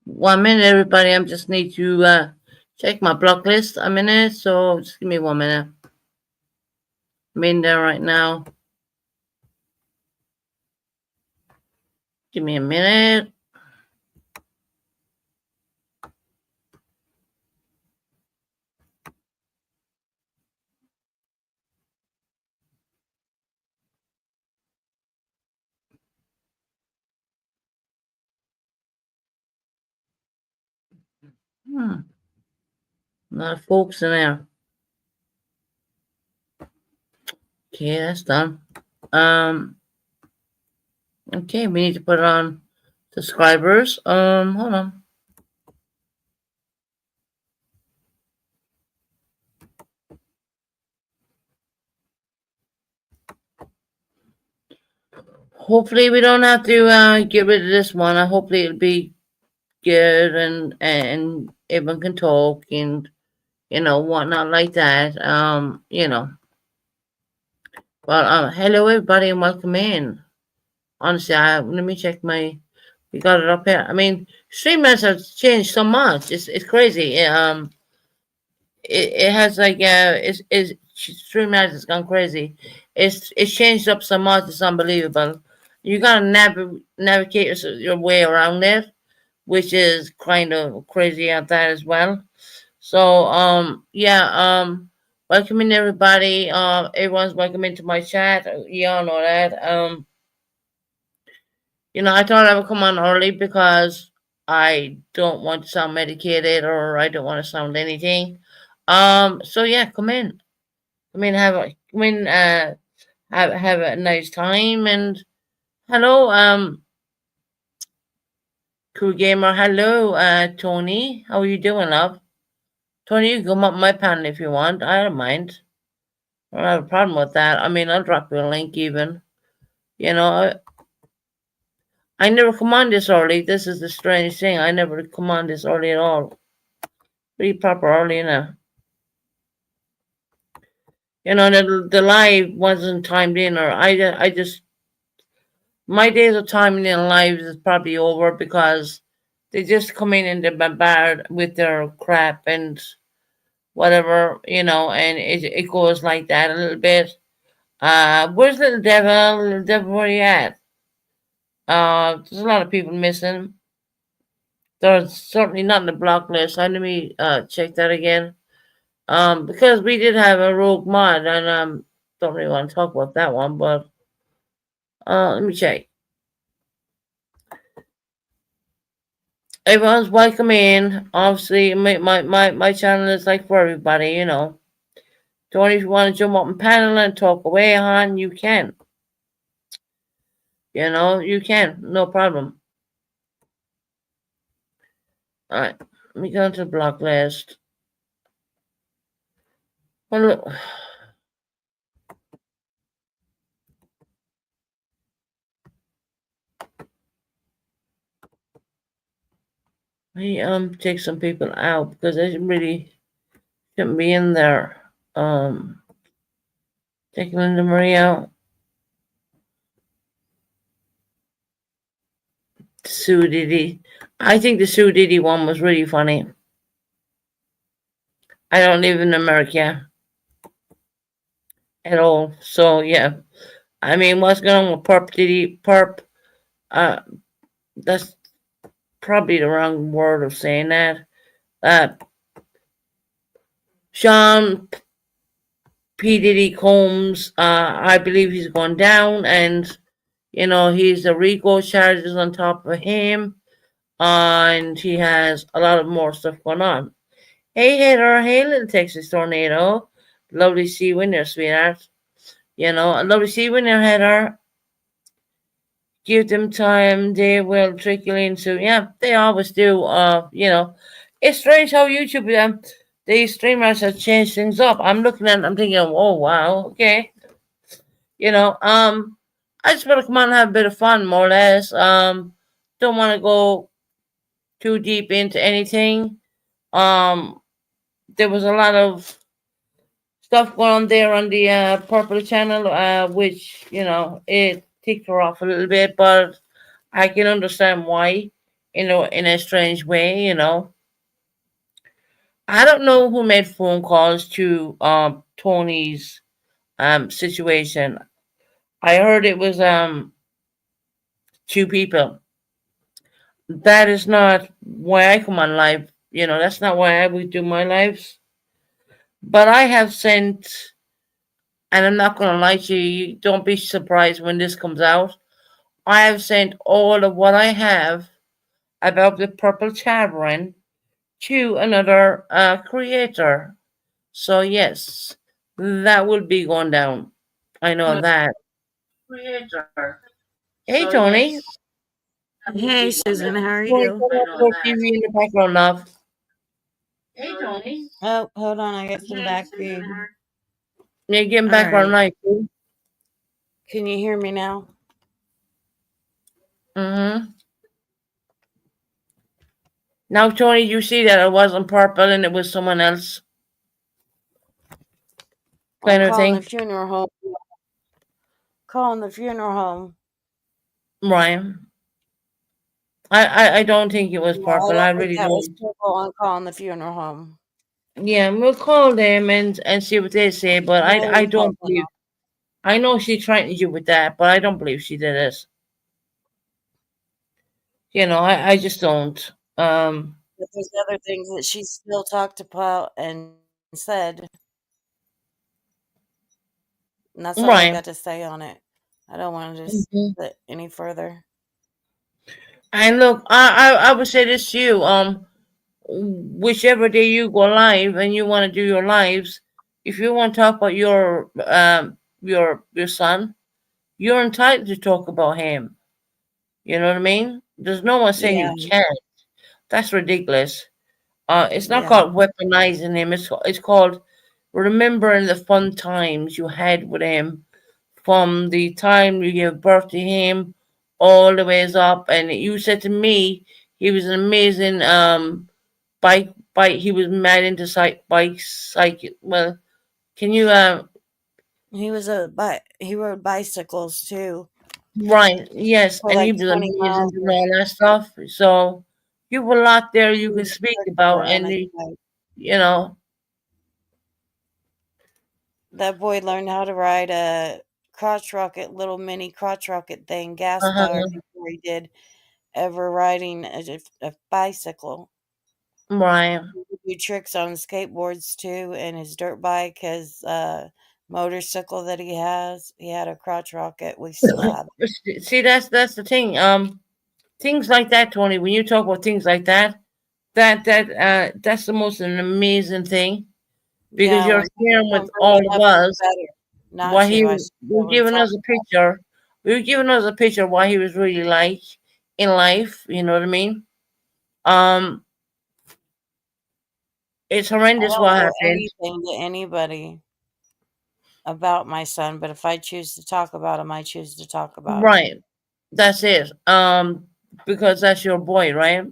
1 minute, everybody. I just need to check my block list a minute. So just give me 1 minute. I'm in there right now. Give me a minute. Hmm. Not folks in there. Okay, that's done. Um. Okay, we need to put it on subscribers. Hold on. Hopefully, we don't have to get rid of this one. Hopefully, it'll be good and everyone can talk and whatnot like that. Well, hello everybody and welcome in. Honestly, let me check my. We got it up here. I mean, streamers have changed so much. It's crazy. It has like it's streamers has gone crazy. It's changed up so much. It's unbelievable. You gotta navigate your way around it, which is kind of crazy at that as well. So yeah, welcome in everybody. Everyone's welcome into my chat. You all know that. I thought I would come on early because I don't want to sound medicated or I don't want to sound anything. So yeah, come in. Come in, have a nice time and hello, cool gamer. Hello, Tony. How are you doing, love? Tony, you can come up my panel if you want. I don't mind. I don't have a problem with that. I mean, I'll drop you a link even. You know, I never come on this early. This is the strange thing. I never come on this early at all. Pretty proper early, the live wasn't timed in, or I just my days of timing in lives is probably over because they just come in and they bombard with their crap and whatever, and it goes like that a little bit. Where's little devil? Little devil, where you at? There's a lot of people missing. There's certainly not in the block list. Let me check that again. Because we did have a rogue mod, and don't really want to talk about that one, but let me check. Everyone's welcome in. Obviously, my channel is like for everybody. Tony, if you want to jump up and panel and talk away, hon, you can. You can. No problem. All right. Let me go to the block list. Well, look. Let me take some people out because they really shouldn't be in there. Taking Linda Marie out. Sue Diddy. I think the Sue Diddy one was really funny. I don't live in America at all. So yeah. I mean, what's going on with Perp Diddy? Perp, uh, that's probably the wrong word of saying that. Uh, Sean P. Diddy Combs, I believe he's gone down, and he's the RICO charges on top of him, and he has a lot of more stuff going on. Hey, Heather. Hey, little Texas tornado. Lovely to see you in there, sweetheart. Lovely to see you in there, Heather. Give them time, they will trickle into. Yeah, they always do. It's strange how YouTube these streamers have changed things up. I'm looking at, I'm thinking, oh wow, okay. I just want to come on and have a bit of fun, more or less. Don't want to go too deep into anything. Um, there was a lot of stuff going on there on the Purple channel, which it ticked her off a little bit, but I can understand why. in a strange way. I don't know who made phone calls to Tony's situation. I heard it was two people. That is not why I come on live. That's not why I would do my lives. But I have sent, and I'm not gonna lie to you. Don't be surprised when this comes out. I have sent all of what I have about the purple chavrin to another creator. So yes, that will be going down. I know that. Creator. Hey Tony. Hey, Susan, how are Tony, you? turn off your TV in the background, love. Hey Tony. Oh, hold on, I got some back feed. Yeah, getting All background right, light too. can you hear me now? Mm-hmm. Now Tony, you see that it wasn't purple and it was someone else I'm kind of calling the thing. funeral home. Calling the funeral home. Ryan. I don't think it was No, I purple. I don't think really that was don't. purple. I'm calling the funeral home. Yeah, we'll call them and see what they say, but No, it I was don't purple. believe. I know she threatened you with that, but I don't believe she did it. I just don't. But there's other things that she still talked about and said, and that's all I Right. got to say on it. I don't want to just Mhm. sit any further. And look, I would say this to you. Whichever day you go live and you want to do your lives, if you want to talk about your son, you're entitled to talk about him. You know what I mean? There's no one saying Yeah, you can't. That's ridiculous. It's not yeah. called weaponizing him. It's called remembering the fun times you had with him from the time you gave birth to him all the ways up. And you said to me he was an amazing bike. He was mad into bikes. Well, can you He rode bicycles too right? Yes, for and he like was 20 amazing miles doing all that stuff. So you have a lot there you He can was a speak about, trickster on and his bike. you know, That boy learned how to ride a crotch rocket, little mini crotch rocket thing, gas powered, uh-huh, before he did ever riding a bicycle. right. He could do tricks on skateboards too, and his dirt bike, his motorcycle that he has. He had a crotch rocket. We still have it. See, that's the thing. Things like that, Tony. When you talk about things like that, that's the most an amazing thing because Yeah, you're when people sharing with can bring all it of up, it's us better. Not what he to. I was should be able to giving talk. us a picture. We were giving us a picture of what he was really like in life. You know what I mean? Um, it's I horrendous don't what know happened. anything to anybody about my son, but if I choose to talk about him, I choose to talk about him. Right. That's it. Because that's your boy, right?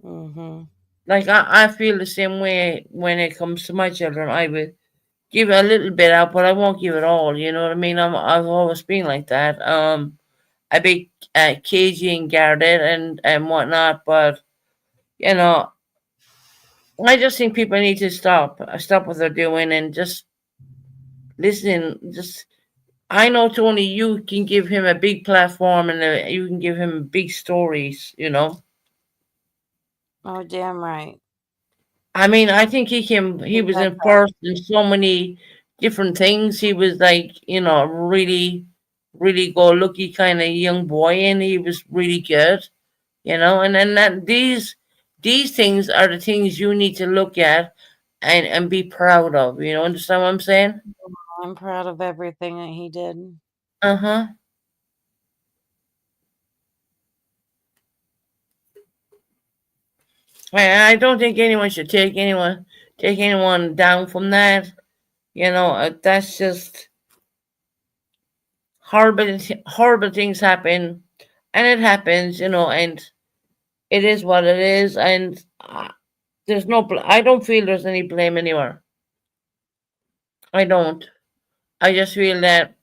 Mhm. Like I feel the same way when it comes to my children. I would give a little bit out, but I won't give it all. You know what I mean? I've always been like that. A bit cagey and guarded and whatnot, but you know, I just think people need to stop what they're doing and just listen. Just I know Tony, you can give him a big platform and you can give him big stories. Oh, damn right. I mean, I think he Think was that's in first in so many different things. He was like, really, really go lucky kind of young boy, and he was really good, and then these things are the things you need to look at and be proud of. Understand what I'm saying? I'm proud of everything that he did. Uh-huh. I don't think anyone should take anyone down from that. That's just horrible things happen, and it happens, and it is what it is, and I don't feel there's any blame anywhere. I don't. I just feel that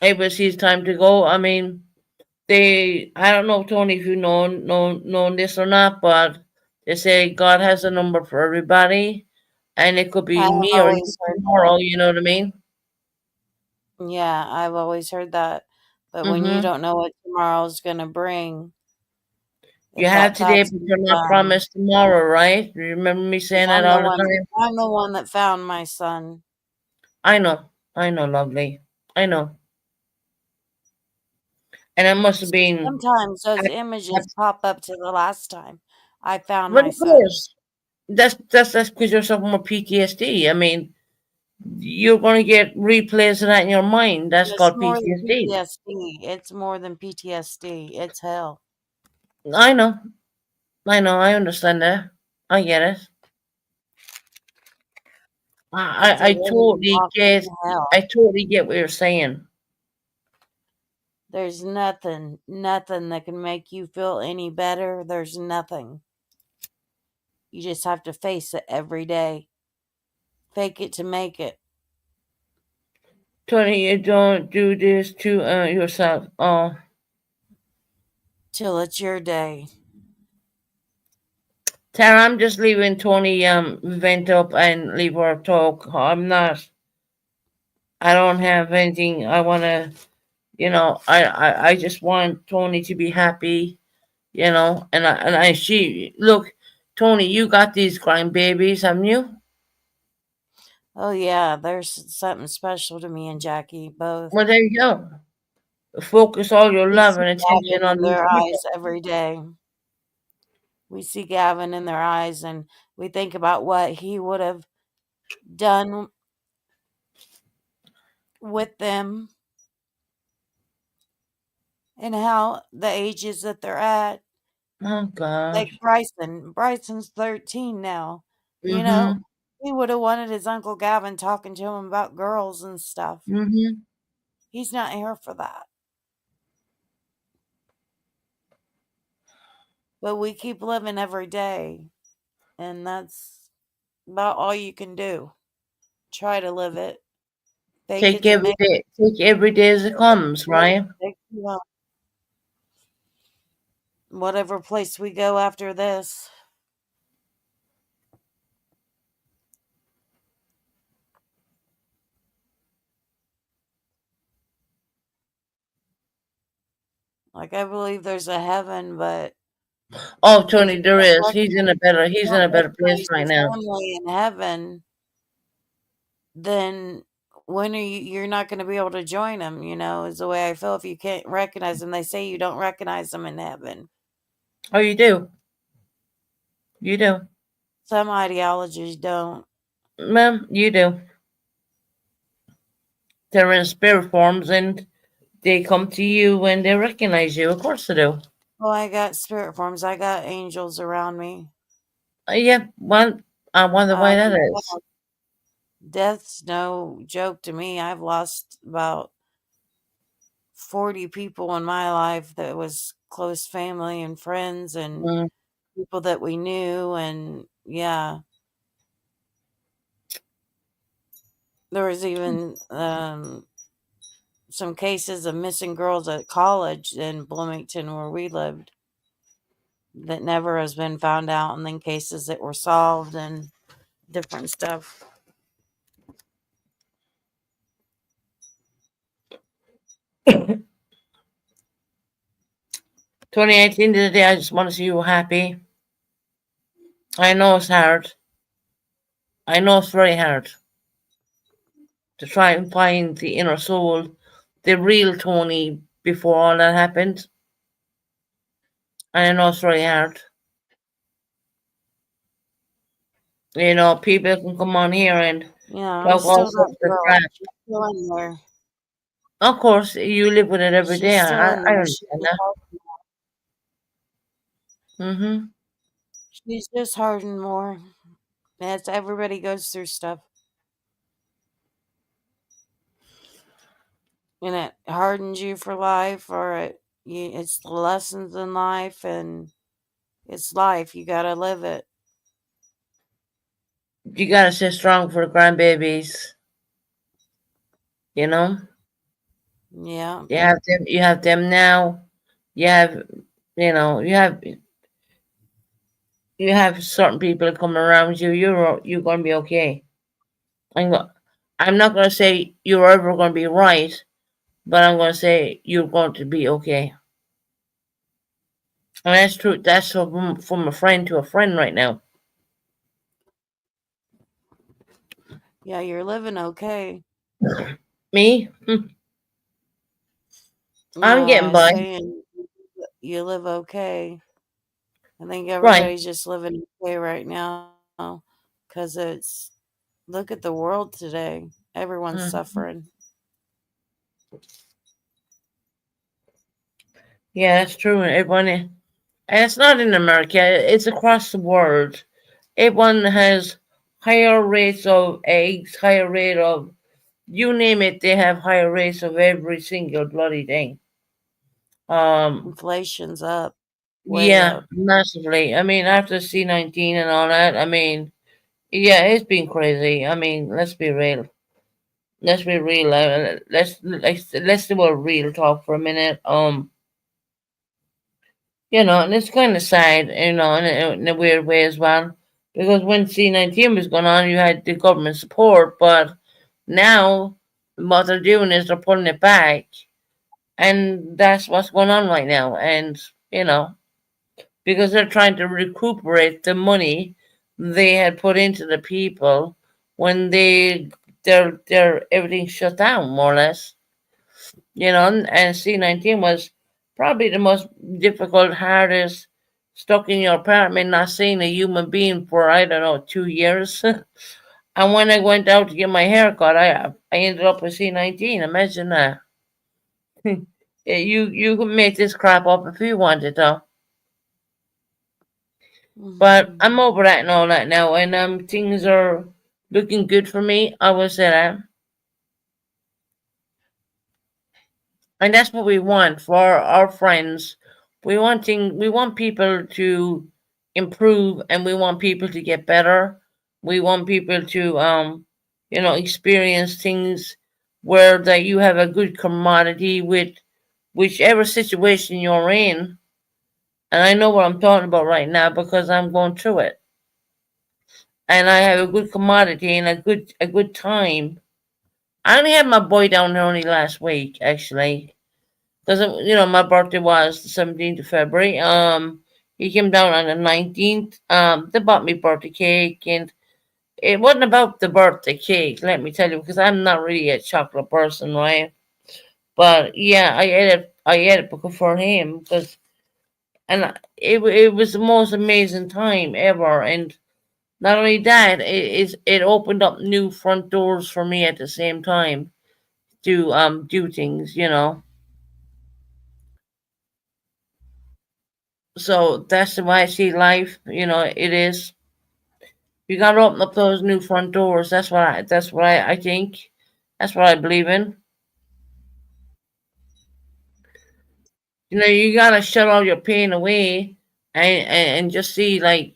it was his time to go. I mean, I don't know, Tony, if you know this or not, but they say God has a number for everybody, and it could be I've me or you always heard that. tomorrow. You know what I mean? Yeah, I've always heard that. But when you Mm-hmm. don't know what tomorrow's gonna bring, You if have that today, pat's but been you're not done, promised tomorrow, right? You remember me 'cause saying that all the time? I'm the one that found my son. I know, lovely. I know, and it must have So been. sometimes those I- images pop up to the last time I found But my of son. course, that's because you're suffering with PTSD. I mean, you're going to get replays of that in your mind. That's It's called more than PTSD. PTSD. It's more than PTSD. It's hell. I know, I know, I understand that. I get it. It's a I living, totally get. walking hell. I totally get what you're saying. There's nothing that can make you feel any better. There's nothing. You just have to face it every day. Fake it to make it Tony, you don't do this to yourself. Oh, till it's your day. Tara, I'm just leaving Tony vent up and leave her talk. I'm not. I don't have anything. I want to. I just want Tony to be happy. She look, Tony, you got these crying babies, haven't you? Oh yeah, there's something special to me and Jackie both. Well, there you go. Focus all your We love see and Gavin attention on in these their people. eyes every day. We see Gavin in their eyes and we think about what he would have done with them and how the ages that they're at. Oh Like gosh. Bryson's 13 now. You know, Mhm. he would have wanted his Uncle Gavin talking to him about girls and stuff. Mhm. He's not here for that. But we keep living every day, and that's about all you can do. Try to live it. Fake it to make Take every day as it comes, it. right? Whatever place we go after this. Like I believe there's a heaven, but Oh, if Tony, there is. you He's in don't a better place recognize right your now. family in heaven, then when are you're not going to be able to join them, is the way I feel. If you can't recognize them, they say you don't recognize them in heaven. Oh, you do. You do. Some ideologies don't. Ma'am, you do. They're in spirit forms and they come to you when they recognize you. Of course they do. Well, I got spirit forms. I got angels around me. Yeah, I wonder why that Yeah, is. death's no joke to me. I've lost about 40 people in my life that was close family and friends and Mm, people that we knew. And yeah, there was even some cases of missing girls at college in Bloomington where we lived that never has been found out, and then cases that were solved and different stuff. 2018 the day, I just want to see you happy. I know it's hard. I know it's very hard to try and find the inner soul, the real Tony before all that happened. And I know it's very hard. People can come on here and Yeah, we talk all still got sorts of girl. crap. She's still in there. Of course, you live with it every day. She's still in I there. understand that. Mm-hmm. She's just hardened more. That's everybody goes through stuff, and it hardens you for life, or it's the lessons in life, and it's life. You gotta live it. You gotta stay strong for the grandbabies. You know, Yeah, you have them. You have them now. You have, you have certain people that come around you. You're gonna be okay. I'm go- I'm not gonna say you're ever gonna be right, but I'm gonna say you're going to be okay. And that's true. That's from a friend to a friend right now. Yeah, you're living okay. Me, I'm No, I getting was by. saying you live okay. I think Right. everybody's just living okay right now because it's look at the world today. Everyone's Mhm. suffering. Yeah, that's true. And it's not in America. It's across the world. Everyone has higher rates of eggs, higher rate of you name it. They have higher rates of every single bloody thing. Um, Inflation's up, way yeah, up. massively. I mean, after C-19 and all that. I mean, yeah, it's been crazy. I mean, let's be real. Let's be real. Let's do a real talk for a minute. And it's kind of sad, in a weird way as well, because when C-19 was going on, you had the government support, but now what they're doing is they're pulling it back, and that's what's going on right now, and you know, because they're trying to recuperate the money they had put into the people when their everything shut down more or less. And C-19 was probably the most difficult, hardest, stuck in your apartment, not seeing a human being for, I don't know, 2 years. And when I went out to get my hair cut, I ended up with C-19. Imagine that. Yeah, you could make this crap up if you wanted to. But Hmm. I'm over that and all that now, and things are looking good for me. I will say that. And that's what we want for our friends. We want people to improve, and we want people to get better. We want people to experience things where that you have a good commodity with whichever situation you're in. And I know what I'm talking about right now because I'm going through it. And I have a good commodity and a good time. I only had my boy down there only last week, actually. Because my birthday was the 17th of February. He came down on the 19th. They bought me birthday cake, and it wasn't about the birthday cake, let me tell you, because I'm not really a chocolate person, right? But yeah, I ate it because for him, and it was the most amazing time ever, and not only that, it opened up new front doors for me at the same time to do things. So that's the way I see life. It is. You gotta open up those new front doors. That's what I think. That's what I believe in. You gotta shut all your pain away and just see, like,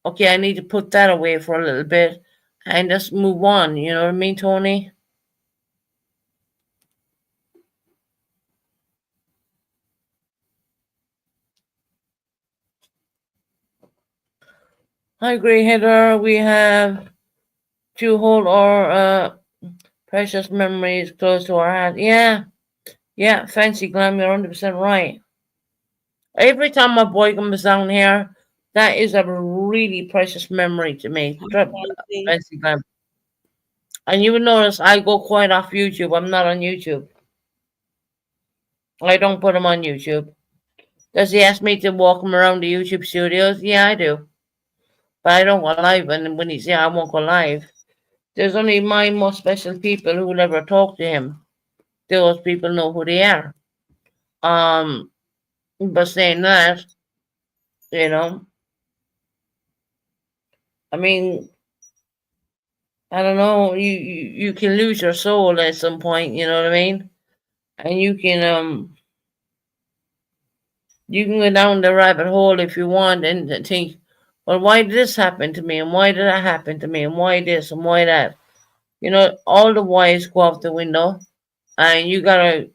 okay, I need to put that away for a little bit and just move on. You know what I mean, Tony? I agree, Heather. We have to hold our precious memories close to our heart. Yeah, yeah, fancy glam, you're 100% right. Every time my boy comes down here, that is a really precious memory to me. Fancy. Fancy glam. And you would notice I go quite off YouTube. I'm not on YouTube. I don't put him on YouTube. Does he ask me to walk him around the YouTube studios? Yeah, I do. But I don't go live. And when he's here, I won't go live. There's only my most special people who will ever talk to him. Those people know who they are. Um, but saying that, you know, I mean, I don't know. You can lose your soul at some point. You know what I mean? And you can go down the rabbit hole if you want and think, well, why did this happen to me? And why did that happen to me? And why this? And why that? All the whys go out the window, and you gotta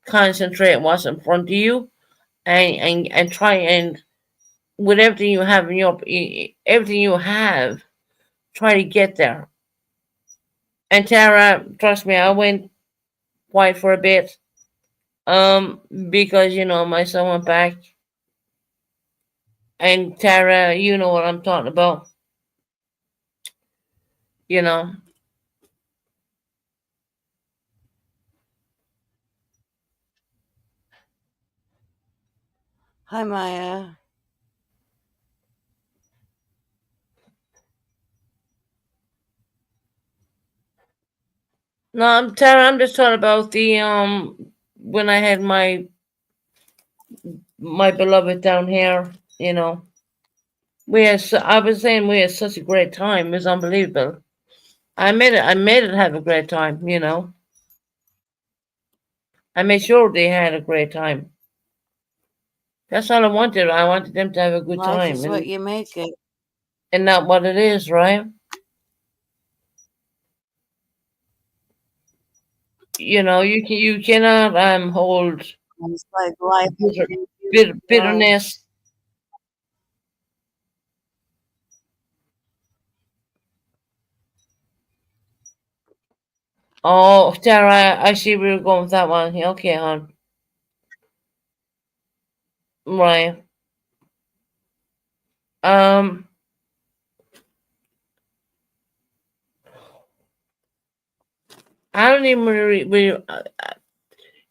concentrate on what's in front of you and try and with everything you have in your everything you have, try to get there. And Tara, trust me, I went quiet for a bit. Because my son went back, and Tara, you know what I'm talking about. You know. Hi, Maya. No, Tara. I'm just talking about the when I had my beloved down here. I was saying we had such a great time. It was unbelievable. I made it have a great time. I made sure they had a great time. That's all I wanted. I wanted them to have a good Life time, is what and you make it. not what it is, right? You cannot hold It's like life bitter, gave you, bitterness. Oh, Tara, I see where you're going with that one. Yeah, okay, hon. Right. Um, I don't even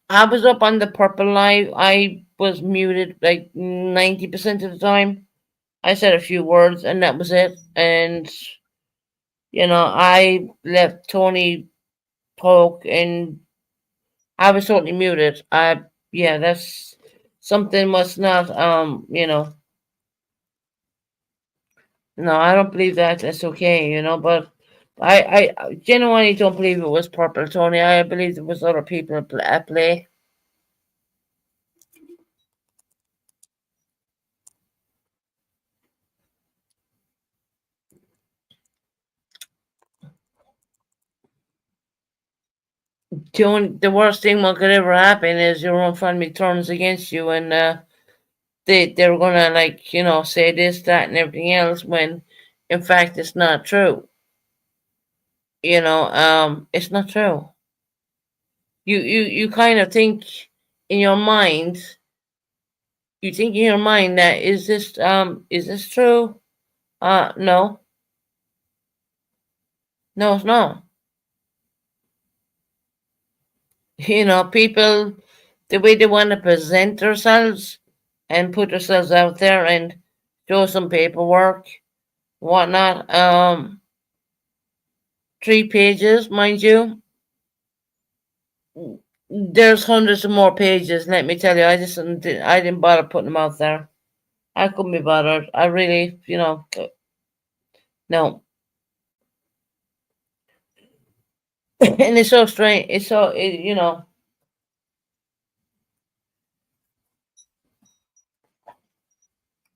I was up on the purple live. I was muted like 90% of the time. I said a few words, and that was it. And I let Tony talk, and I was totally muted. Yeah, that's something must not. No, I don't believe that. That's okay, but I genuinely don't believe it was purple, Tony. I believe there was other people at play. The worst thing what could ever happen is your own family turns against you, and they're gonna, like, say this, that, and everything else, when in fact it's not true. It's not true. You kind of think in your mind. You think in your mind that is this true? No, no, it's not. People, the way they want to present themselves and put themselves out there and show some paperwork, whatnot. 3 pages, mind you. There's hundreds of more pages. Let me tell you, I didn't bother putting them out there. I couldn't be bothered. I really, no. And it's so strange. It's so,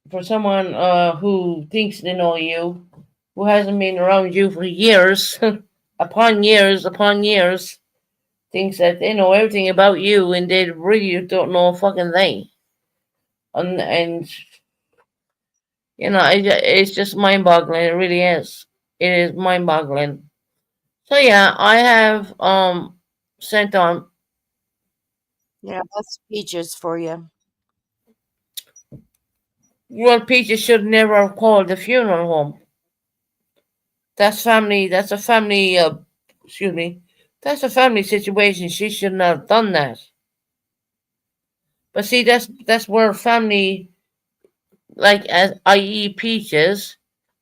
for someone who thinks they know you, who hasn't been around you for years, upon years, thinks that they know everything about you, and they really don't know a fucking thing. And it's just mind-boggling. It really is. It is mind-boggling. So yeah, I have sent on. Yeah, that's peaches for you. Well, Peter should never have called the funeral home. That's family. That's a family. Excuse me. That's a family situation. She should not have done that. But see, that's where family, like as i.e. Peaches,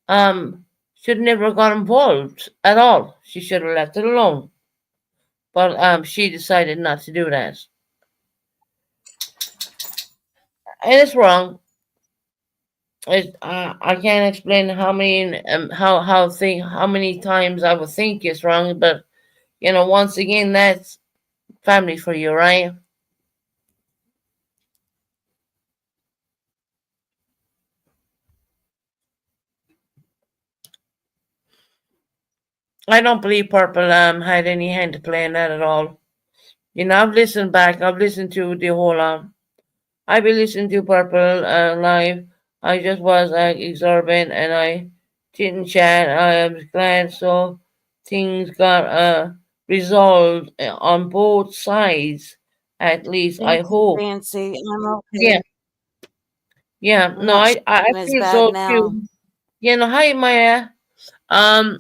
should never got involved at all. She should have left it alone. But she decided not to do that, and it's wrong. I can't explain how many times I would think it's wrong, but once again, that's family for you, right? I don't believe Purple had any hand to play in that at all. I've listened back. I've listened to the whole I be listening to Purple live. I just was exorbitant and I didn't chat. I am glad so things got resolved on both sides. At least I Thank you, hope. Fancy. I'm Yeah, okay. yeah. I'm No, not I shaking as feel bad so now. too. You know, hi Maya. Um,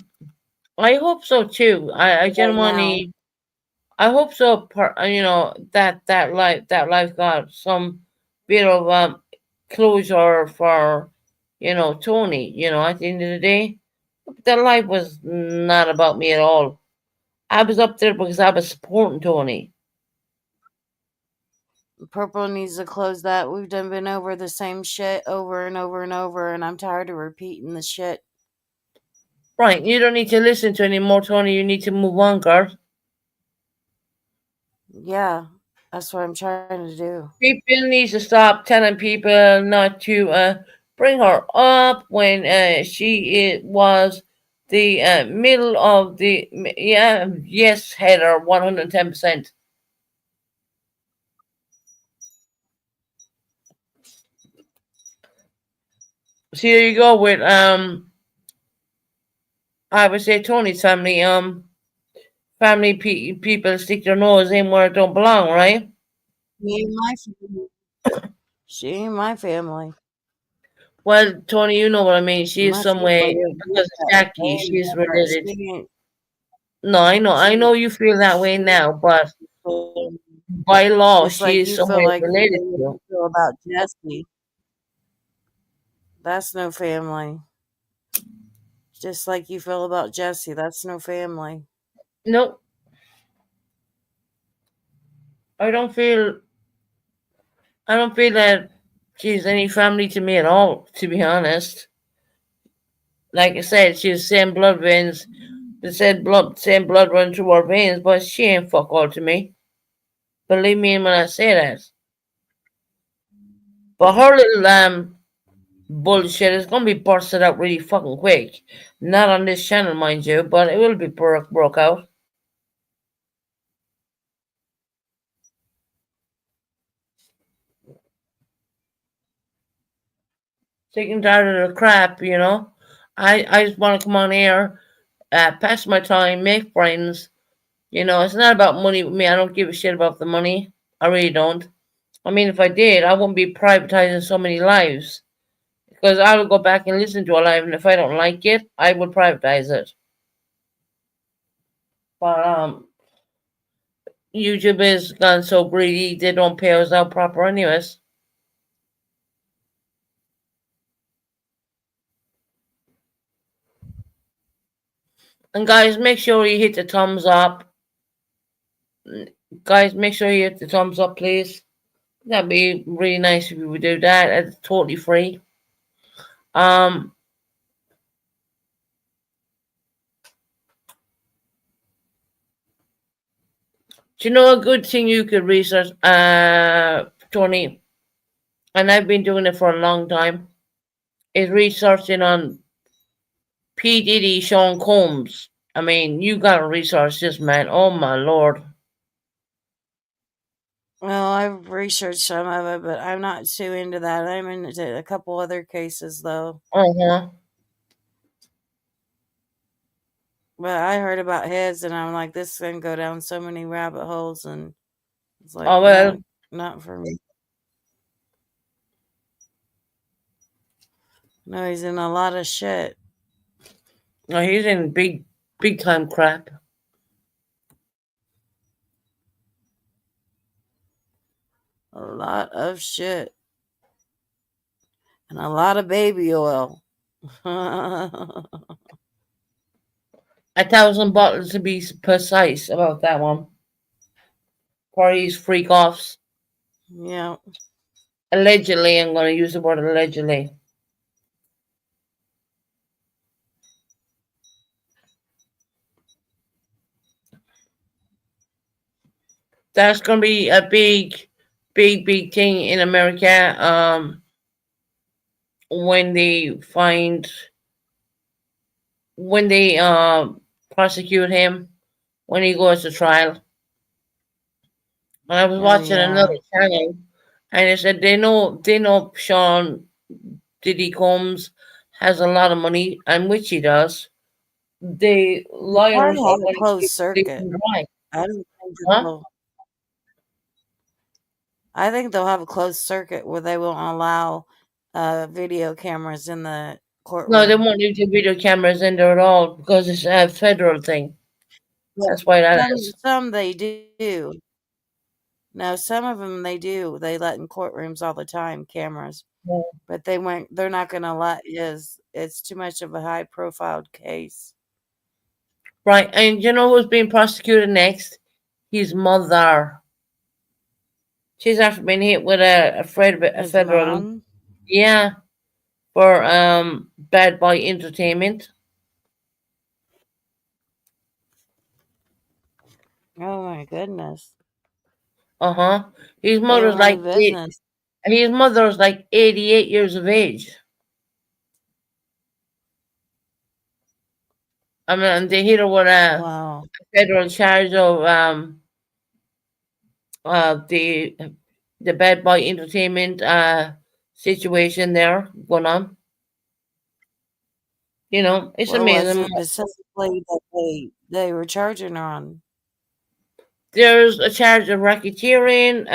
I hope so too. I Right now. genuinely I hope so. You know that life got some bit of closure for Tony. You know, at the end of the day, that life was not about me at all. I was up there because I was supporting Tony. Purple needs to close that. We've done been over the same shit over and over and over, and I'm tired of repeating the shit. Right? You don't need to listen to any more, Tony. You need to move on, girl. Yeah, that's what I'm trying to do. People need to stop telling people not to bring her up when was the middle of the yeah yes header 110%. See, there you go with I would say Tony's family people stick their nose in where it don't belong, right? She ain't my family. She ain't my family. Well, Tony, you know what I mean. She is My some way family is because of Jackie. totally She is different. related. She ain't. No, I know She. you feel that way She. now, but by law, Just she like is you some feel way like the related way to you you. feel about Jesse. That's no family. Just like you feel about Jesse. That's no family. No, I don't feel I don't feel that she's any family to me at all, to be honest. Like I said, she's same blood veins, the same blood run through her veins, but she ain't fuck all to me. Believe me when I say that. But her little bullshit is gonna be busted out really fucking quick. Not on this channel, mind you, but it will be broke out. Sick and tired of the crap, you know. I just want to come on here, pass my time, make friends. You know, it's not about money with me. I don't give a shit about the money. I really don't. I mean, if I did, I wouldn't be privatizing so many lives. Because I would go back and listen to a live, and if I don't like it, I would privatize it. But YouTube has gone so greedy, they don't pay us out proper anyways. And guys, make sure you hit the thumbs up. Guys, make sure you hit the thumbs up, please. That'd be really nice if you would do that. It's totally free. Um, do you know a good thing you could research, Tony? And I've been doing it for a long time. Is researching on P Diddy, Sean Combs. I mean, you gotta research this man. Oh my lord. Well, I've researched some of it, but I'm not too into that. I'm into a couple other cases though. Uh huh. But I heard about his, and I'm like, this is gonna go down so many rabbit holes, and it's like, Oh no, well. not for me. No, he's in a lot of shit. No, he's in big time crap. A lot of shit. And a lot of baby oil. 1,000 bottles to be precise about that one. For his freak offs. Yeah. Allegedly, I'm gonna use the word allegedly. That's gonna be a big thing in America. When they find when they prosecute him when he goes to trial. And I was Oh, watching another yeah. channel. And they said they know Sean Diddy Combs has a lot of money, and which he does. The They lawyers probably are have a going to closed keep circuit. sleeping dry. I don't think that Huh? they'll. I think they'll have a closed circuit where they won't allow video cameras in the No, they courtroom. won't leave the video cameras in there at all because it's a federal thing. But That's why that some is. some they do. No, some of them they do. They let in courtrooms all the time cameras, Yeah. but they won't. They're not going to let is. It's too much of a high profile case. Right, and you know who's being prosecuted next? His mother. She's after being hit with a His federal, mom. yeah, for bad boy entertainment. Oh my goodness, Uh huh. His mother's family like business. his mother's like 88 years of age. I mean, and they hit her with a Wow. federal charge of uh the the bad boy entertainment situation there going on. It's What was amazing. it specifically that they were charging her on? There's a charge of racketeering,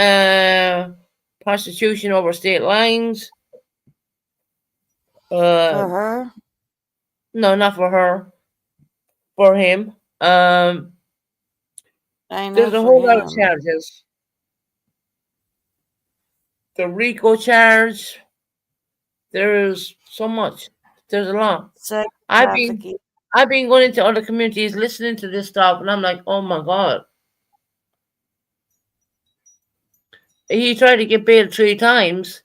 prostitution over state lines. Uh, For her? no, not for her, for him. I know There's a for whole lot of him. charges. The RICO charge. There's so much. There's a lot. Sex I've been, trafficking. I've been going into other communities, listening to this stuff, and I'm like, oh my god. He tried to get bail 3 times.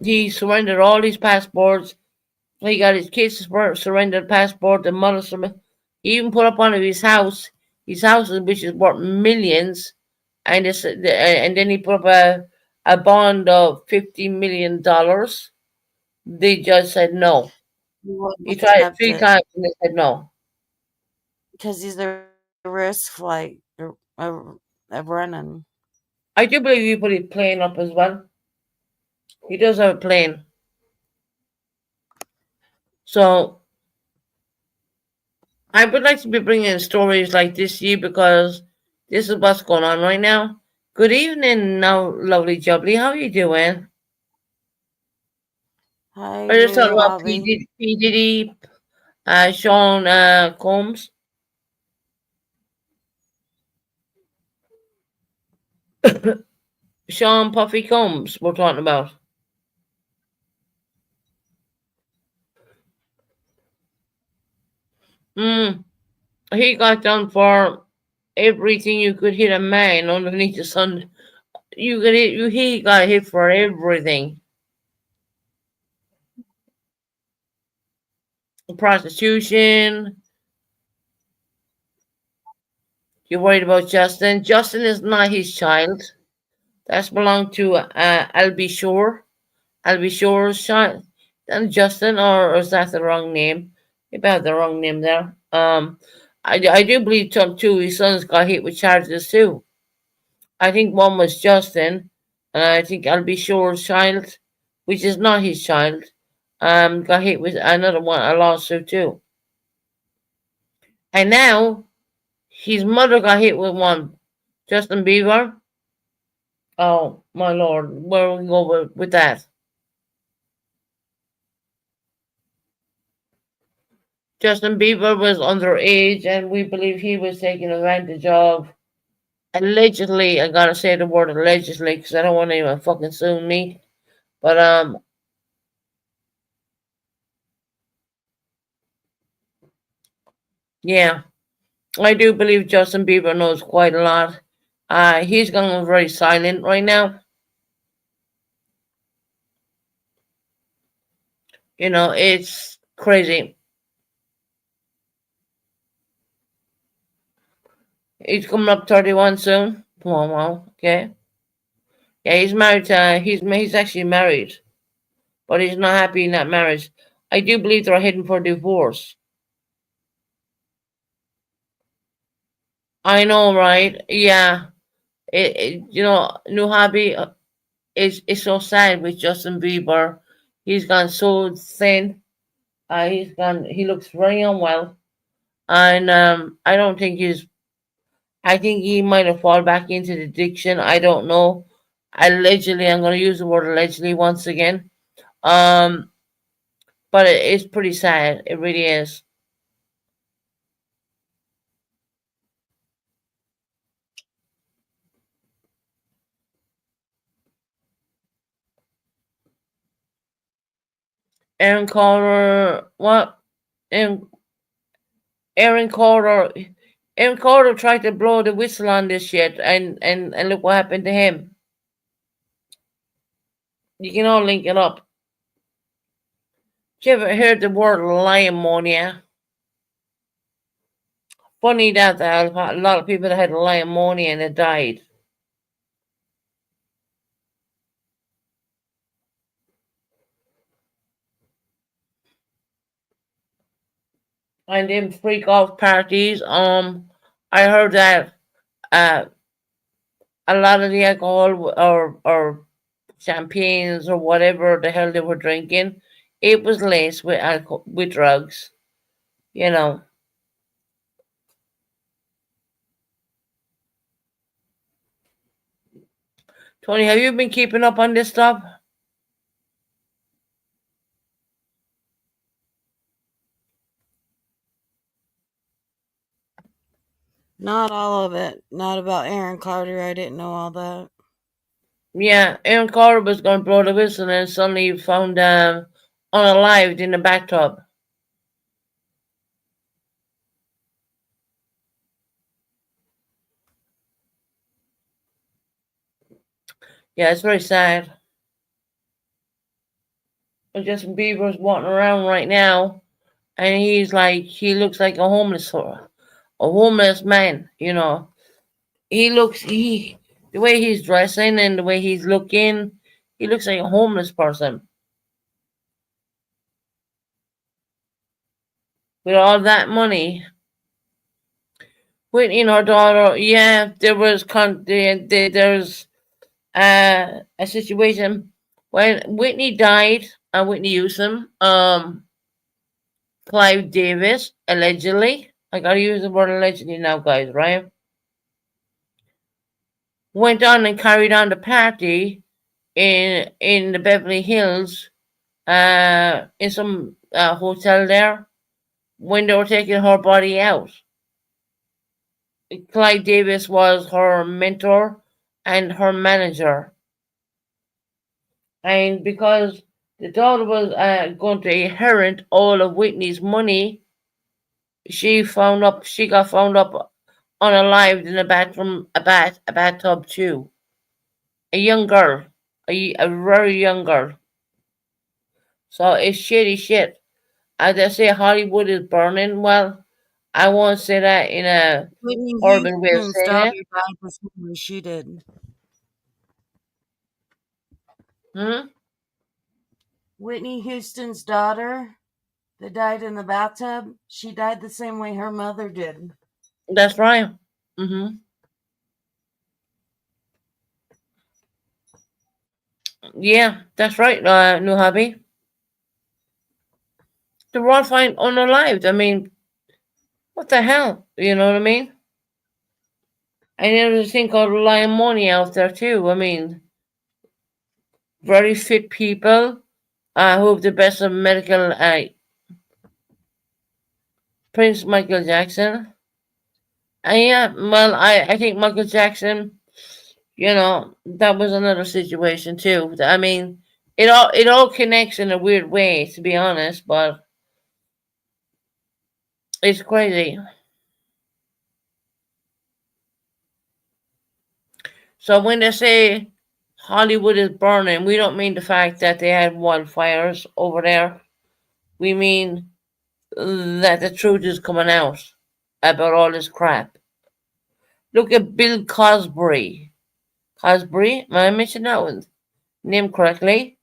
He surrendered all his passports. He got his kids surrendered passport. The mother He even put up on his house. His house, which is worth millions, and then he put up a bond of $50 million. The judge said no. He wouldn't He tried it accept three it times and they said no. because he's a risk flight of running. I do believe he put his plane up as well. He does have a plane. So I would like to be bringing stories like this to you because this is what's going on right now. Good evening, now, lovely jubbly. How are you doing? Hi, I just talking new about hobby. P. Diddy, Sean Combs, Sean Puffy Combs. We're talking about. Mm, he got done for everything you could hit a man underneath the sun. You could hit. He got hit for everything. Prostitution. You're worried about Justin. Justin is not his child. That's belonged to I'll be sure. I'll be sure's child. And Justin, or is that the wrong name? Maybe I have the wrong name there. I do believe two of his sons got hit with charges too. I think one was Justin, and I think I'll be sure's child, which is not his child, got hit with another one, a lawsuit too. And now his mother got hit with one. Justin Bieber. Oh my lord, where we go with that? Justin Bieber was underage, and we believe he was taken advantage of. Allegedly, I gotta say the word allegedly because I don't want anyone fucking suing me. But yeah, I do believe Justin Bieber knows quite a lot. He's going very silent right now. It's crazy. He's coming up 31 soon. Wow, okay. Yeah, he's married. He's actually married, but he's not happy in that marriage. I do believe they're heading for divorce. I know, right? Yeah. New hobby. it's so sad with Justin Bieber. He's gone so thin. He looks very unwell, and I don't think he's. I think he might have fallen back into the addiction. I don't know. Allegedly, I'm going to use the word allegedly once again. Um, but it's pretty sad. It really is. Aaron Carter, what? Aaron, Aaron Carter, Aaron Carter tried to blow the whistle on this shit, and look what happened to him. You can all link it up. You ever heard the word liamonia? Funny that a lot of people that had liamonia and they died. And them freak off parties. I heard that uh, a lot of the alcohol or champagnes or whatever the hell they were drinking, it was laced with alcohol, with drugs. You know, Tony, have you been keeping up on this stuff? Not all of it. Not about Aaron Carter. I didn't know all that. Yeah, Aaron Carter was going to blow the whistle and suddenly found unalived in the bathtub. Yeah, it's very sad. And Justin Bieber's walking around right now, and he looks like a homeless man. The way he's dressing and the way he's looking, he looks like a homeless person with all that money. Whitney and her daughter, yeah, there's a situation when Whitney died. Whitney Houston, Clive Davis allegedly. I gotta use the word allegedly now, guys. Right? Went on and carried on the party in the Beverly Hills, in some hotel there when they were taking her body out. Clive Davis was her mentor and her manager, and because the daughter was going to inherit all of Whitney's money, she got found up unalived in a bathroom, a bathtub too. A young girl, a very young girl. So it's shitty shit. As I say, Hollywood is burning. Well, I won't say that in a Whitney urban way of Houston's saying daughter it. died the same way she did. Hmm? Whitney Houston's daughter that died in the bathtub, she died the same way her mother did. That's right. Hmm. Yeah, that's right, New Hobby. They're all fine unalived. I mean, what the hell? You know what I mean? And there's a thing called liamonia out there too. I mean, very fit people who have the best of medical. Prince Michael Jackson. And yeah, well, I think Michael Jackson, that was another situation too. I mean, it all connects in a weird way, to be honest, but it's crazy. So when they say Hollywood is burning, we don't mean the fact that they had wildfires over there. We mean that the truth is coming out about all this crap. Look at Bill Cosby. Cosby, am I mentioning that one name correctly?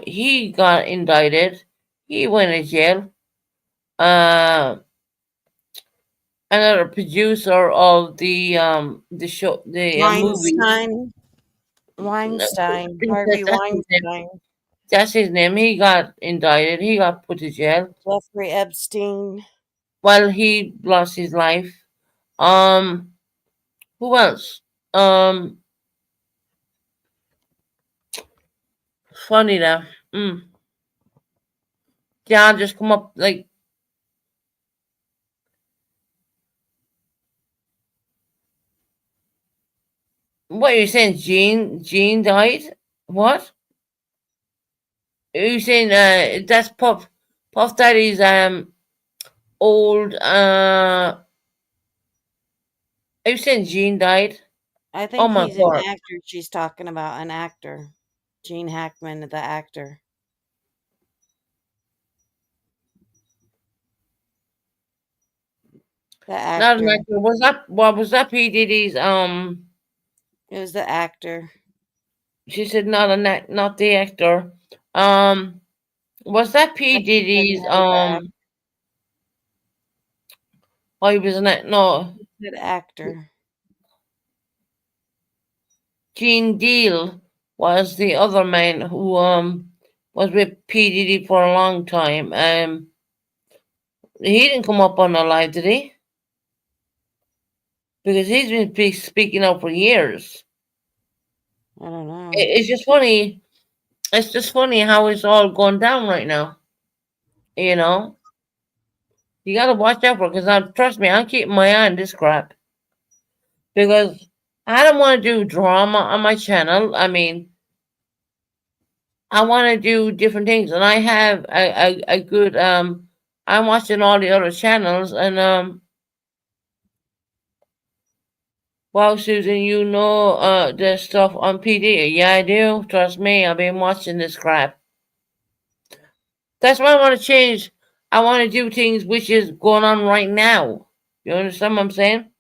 He got indicted. He went to jail. Uh, Another producer of the show, the movie. Weinstein. Weinstein, Harvey That's his name. Weinstein, That's his name. He got indicted. He got put to jail. Jeffrey Epstein. Well, he lost his life. Um, who else? Um, funny now. Mm. Yeah, just come up like what are you saying? Jean died. What? Are you saying? That's Puff Daddy's old. Are you saying Jean died? I Oh think my he's an god! actor she's talking about, an actor. Gene Hackman, the actor. The Not an actor. actor. Was that what was that P Diddy's It was the actor. She said not not the actor. Um, was that P But she said Diddy's no, Oh, he was an no. the actor. Gene Deal was the other man who was with P Diddy for a long time. He didn't come up on the live, did he? Because he's been speaking out for years. I don't know. It's just funny. It's just funny how it's all going down right now. You know, you gotta watch out for because I trust me, I'm keeping my eye on this crap because I don't want to do drama on my channel. I mean, I want to do different things, and I have a good I'm watching all the other channels, and wow, Susan, you know the stuff on PD. Yeah, I do. Trust me, I've been watching this crap. That's why I want to change. I want to do things which is going on right now. You understand what I'm saying?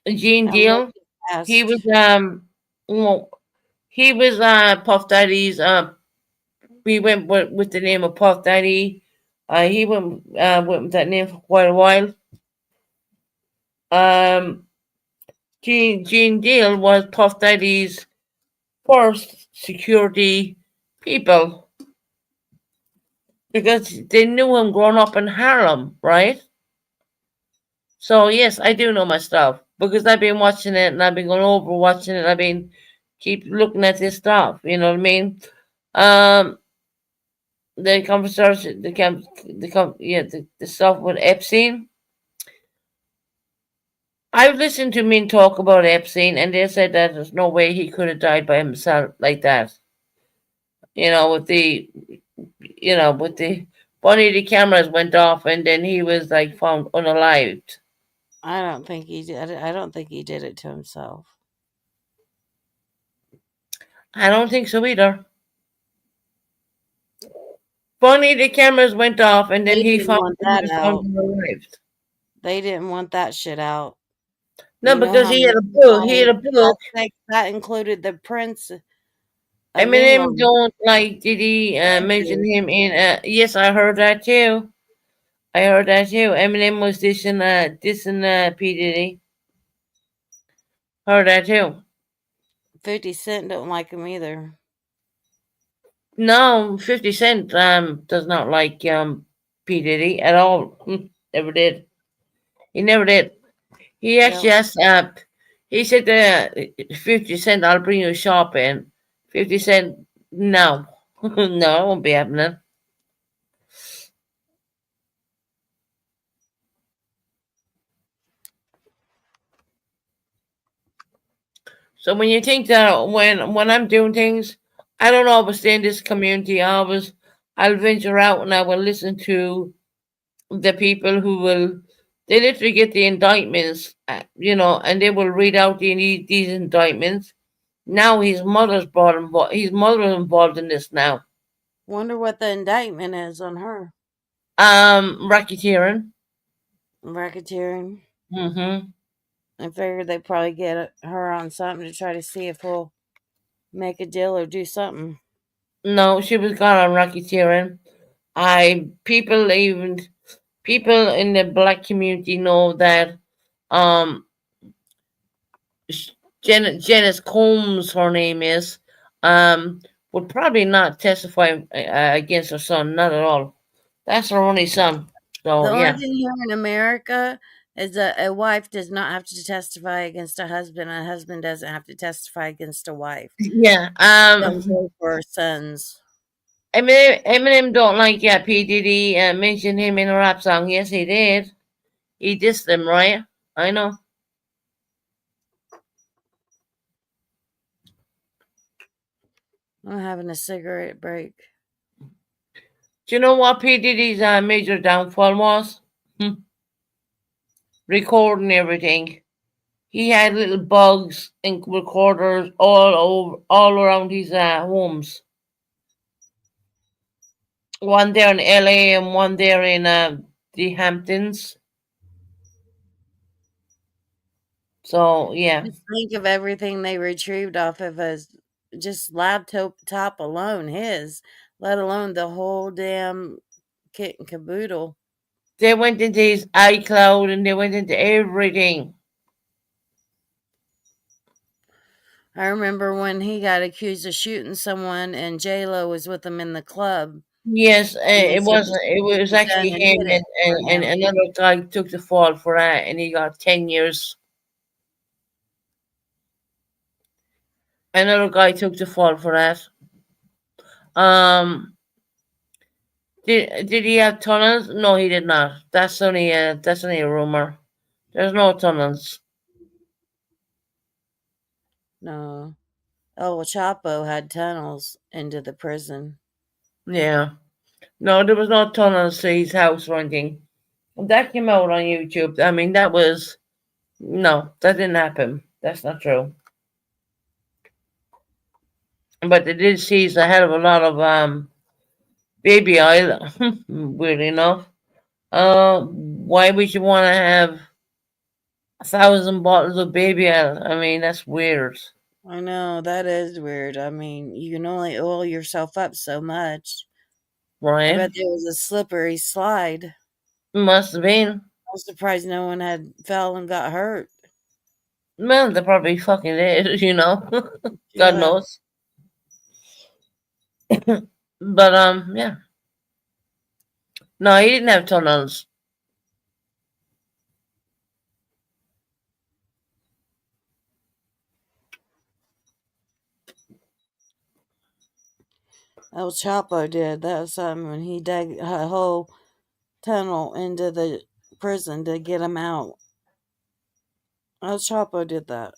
Gene I'm Deal. looking He was past. well, he was Puff Daddy's we went with the name of Puff Daddy. He went with that name for quite a while. Um, Gene Deal was Puff Daddy's first security people because they knew him growing up in Harlem, right? So yes, I do know my stuff because I've been watching it and I've been going over watching it. I've been keep looking at this stuff. You know what I mean? Um, the conversation, yeah, the stuff with Epstein. I've listened to men talk about Epstein, and they said that there's no way he could have died by himself like that. You know, with the funny the cameras went off, and then he was like found unalived. I don't think he did. I don't think he did it to himself. I don't think so either. Funny the cameras went off, and then They didn't want he that was found out. unalived. They didn't want that shit out. No, You know because how he many had a book. He people had a had book. sex? That included the Prince of Eminem England. don't like. Did he mention Andrew. him in? Yes, I heard that too. I heard that too. Eminem was dissing P Diddy. Heard that too. 50 Cent don't like him either. No, 50 Cent does not like P Diddy at all. Never did. He never did. He actually Yep. asked. He said, 50 Cent, I'll bring you shopping. 50 Cent, no, no, it won't be happening. So when you think that when I'm doing things, I don't always stay in this community. I'll venture out and I will listen to the people who will. They literally get the indictments, and they will read out these indictments. Now his mother is involved in this now. Wonder what the indictment is on her. Racketeering. Racketeering. Mm-hmm. I figured they'd probably get her on something to try to see if we'll make a deal or do something. No, she was gone on racketeering. I people in the black community know that um Janice Combs, her name is, um, would probably not testify against her son, not at all. That's her only son. The So only yeah, thing here in America is that a wife does not have to testify against a husband, and a husband doesn't have to testify against a wife. yeah. Same goes for sons. Eminem don't like P Diddy mentioned him in a rap song. Yes, he did. He dissed them, right? I know. I'm having a cigarette break. Do you know what P Diddy's major downfall was? Recording everything. He had little bugs and recorders all around his homes. One there in LA and one there in the Hamptons. So yeah, Just think of everything they retrieved off of his just laptop top alone, his, let alone the whole damn kit and caboodle. they went into his iCloud and they went into everything. I remember when he got accused of shooting someone and J Lo was with him in the club. Yes, And they it said wasn't. It shoot was his gun actually and him, hid it for and him. another guy took the fall for that, and he got 10 years. Another guy took the fall for that. Um, did he have tunnels? No, he did not. That's only a rumor. There's no tunnels. No. El Chapo had tunnels into the prison. Yeah, no, there was no tunnels to his house or anything. That came out on YouTube. I mean, that was no, that didn't happen. That's not true. But they did seize a hell of a lot of baby oil. Weird enough. Why would you want to have 1,000 bottles of baby oil? I mean, that's weird, I know, that is weird. I mean, you can only oil yourself up so much. I right? bet there was a slippery slide. Must have been. I'm surprised no one had fell and got hurt. Well, they probably fucking did, you know. God Yeah. knows. But yeah. No, he didn't have tunnels. El Chapo did. That was something when he dug a whole tunnel into the prison to get him out. El Chapo did that.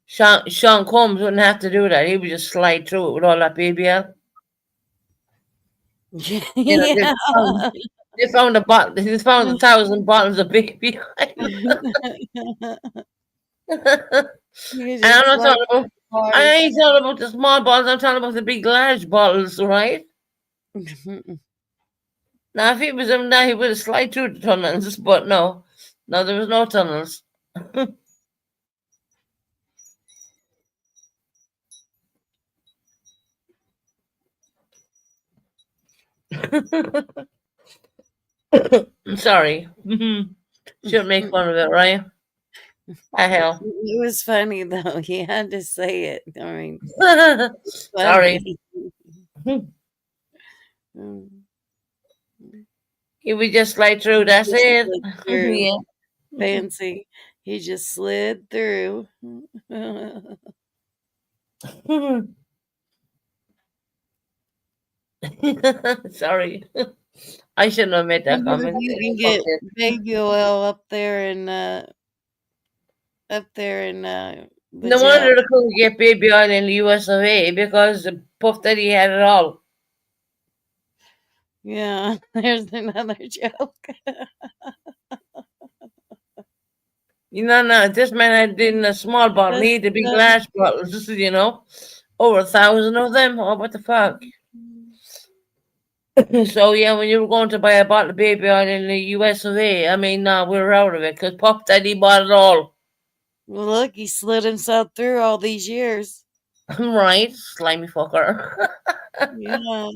Sean Combs wouldn't have to do that. He would just slide through it with all that baby oil. You know, Yeah. they found a bottle. They found 1,000 bottles of baby oil. And You I'm just not slide talking about. I hard. ain't talking about the small bottles. I'm talking about the big, large bottles, right? Now, if he was him now, he would have slid through the tunnels, but no. No, there was no tunnels. Sorry. Shouldn't make fun of it, right? The hell. It was funny though. He had to say it. I mean, Sorry. funny. Mm. He would just slide through, He that's just it. slid through. Yeah. Fancy. He just slid through. Sorry. I shouldn't have made that Wonder if comment. you can Fuck get it. baby oil up there in the No jail. wonder they couldn't get baby oil in the US of A because the Puff Daddy had it all. Yeah, there's another joke. No, this man had in a small bottle. He That's had the big funny. large bottles. This is, over 1,000 of them. Oh, what the fuck? So yeah, when you were going to buy a bottle of baby oil in the US of A, I mean, no, we were out of it because Puff Daddy bought it all. Well, look, he slid himself through all these years. Right, slimy fucker. Yeah.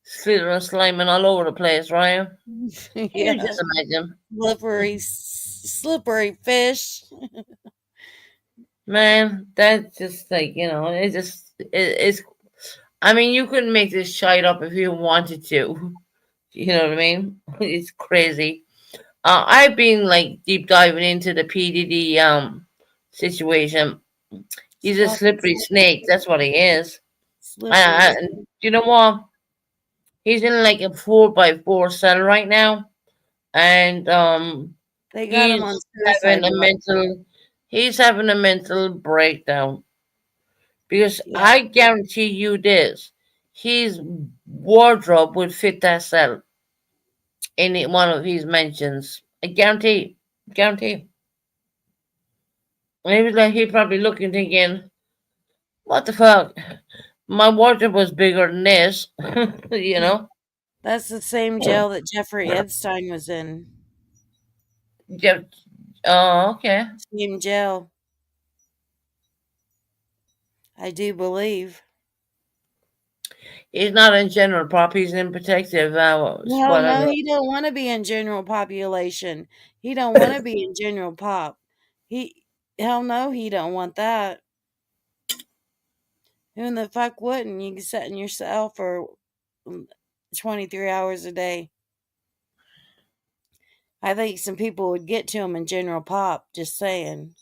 Slithering, sliming all over the place, right? Can you Yeah. just imagine? Slippery Slippery fish. Man, that's just like, it's. I mean, you couldn't make this shite up if you wanted to. You know what I mean? It's crazy. I've been like deep diving into the PDD situation. He's a Fucking slippery snake. That's what he is. slippery. And you know what? He's in like a 4x4 cell right now, and They got him on he's suicide having a watch. mental he's having a mental breakdown because Yeah, I guarantee you this: his wardrobe would fit that cell in one of his mentions. I guarantee. And he was like, he probably looking, thinking, "What the fuck? My wardrobe was bigger than this," you know. that's the same jail that Jeffrey Epstein was in. Yeah. Oh, okay. Same jail, I do believe. He's not in general prop. He's in protective hours. Hell no, Whatever. he don't want to be in general population. He don't want to be in general pop. He hell no, he don't want that. Who in the fuck wouldn't? You can sit in your cell for 23 hours a day. I think some people would get to him in general pop. Just saying.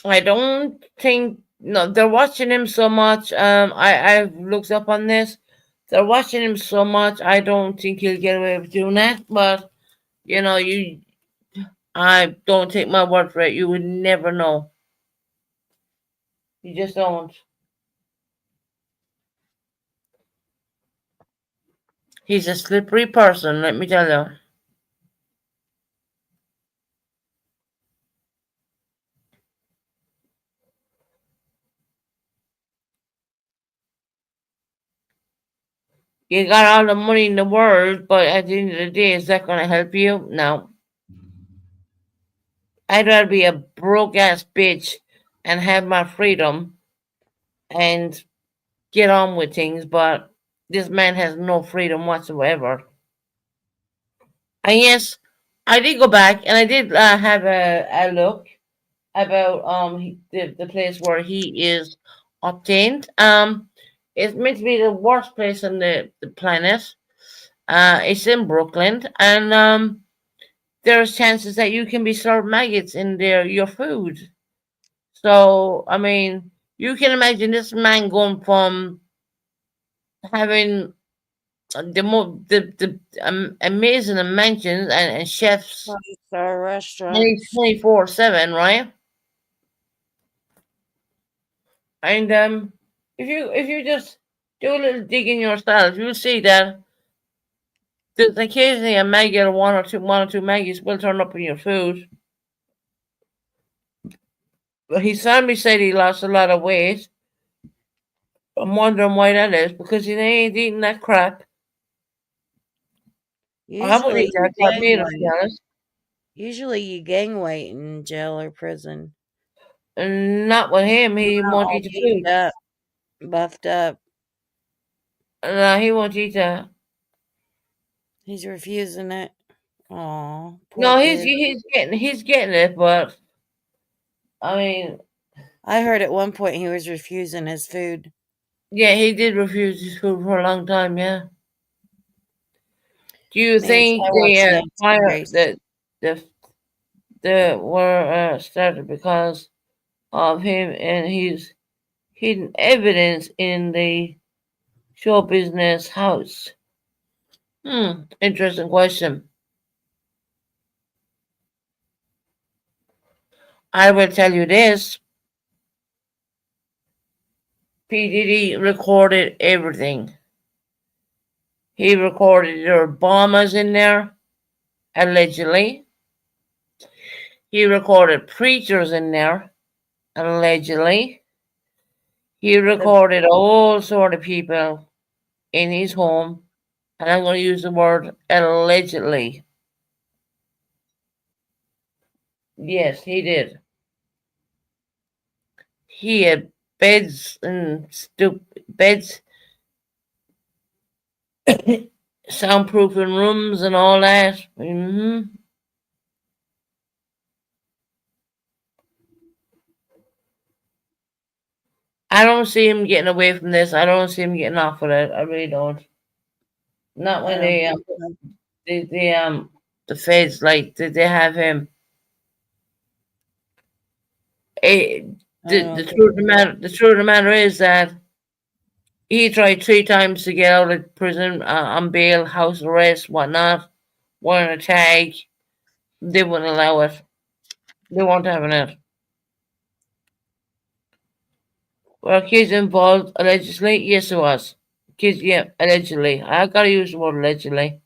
I don't think no. They're watching him so much. I've looked up on this. They're watching him so much. I don't think he'll get away with doing that. But you. I don't take my word for it. You would never know. You just don't. He's a slippery person. Let me tell you. You got all the money in the world, but at the end of the day, is that going to help you? No. I'd rather be a broke ass bitch and have my freedom and get on with things, but this man has no freedom whatsoever. And yes, I did go back and I did have a look about the place where he is obtained. It's meant to be the worst place on the planet. It's in Brooklyn, and there's chances that you can be served maggots in your food. So I mean, you can imagine this man going from having the amazing inventions and chefs, 5-star and he's restaurants. 24/7, right? And if you just do a little digging yourself, you'll see that there's occasionally a maggot or one or two maggots will turn up in your food. But his family said he lost a lot of weight. I'm wondering why that is because he ain't eating that crap. I wouldn't Usually eat you that crap gain either, to be weight. honest. Usually you gain weight in jail or prison. And not with him. He Not won't all eat the beefed food. up, buffed up. No, he won't eat that. He's refusing it. Aw, poor No, he's kid. he's getting it, but I mean, I heard at one point he was refusing his food. yeah, he did refuse his food for a long time. Yeah. Do you Maybe think I the watched Nancy fire Grace. the were started because of him and his hidden evidence in the show business house? Interesting question. I will tell you this: P Diddy recorded everything. He recorded there were bombers in there, allegedly. He recorded preachers in there, allegedly. He The recorded all sort of people in his home, and I'm going to use the word allegedly. Yes, he did. He had beds and beds, soundproofing rooms and all that. I don't see him getting away from this. I don't see him getting off with it. I really don't. Not I when don't think so. the feds like they have him. Eh, I don't think so. the truth of the matter is that he tried 3 times to get out of prison on bail, house arrest, whatnot, wearing a tag. They wouldn't allow it. They weren't having it. Were kids involved allegedly? Yes, it was. Kids, yeah, allegedly. I gotta use the word allegedly.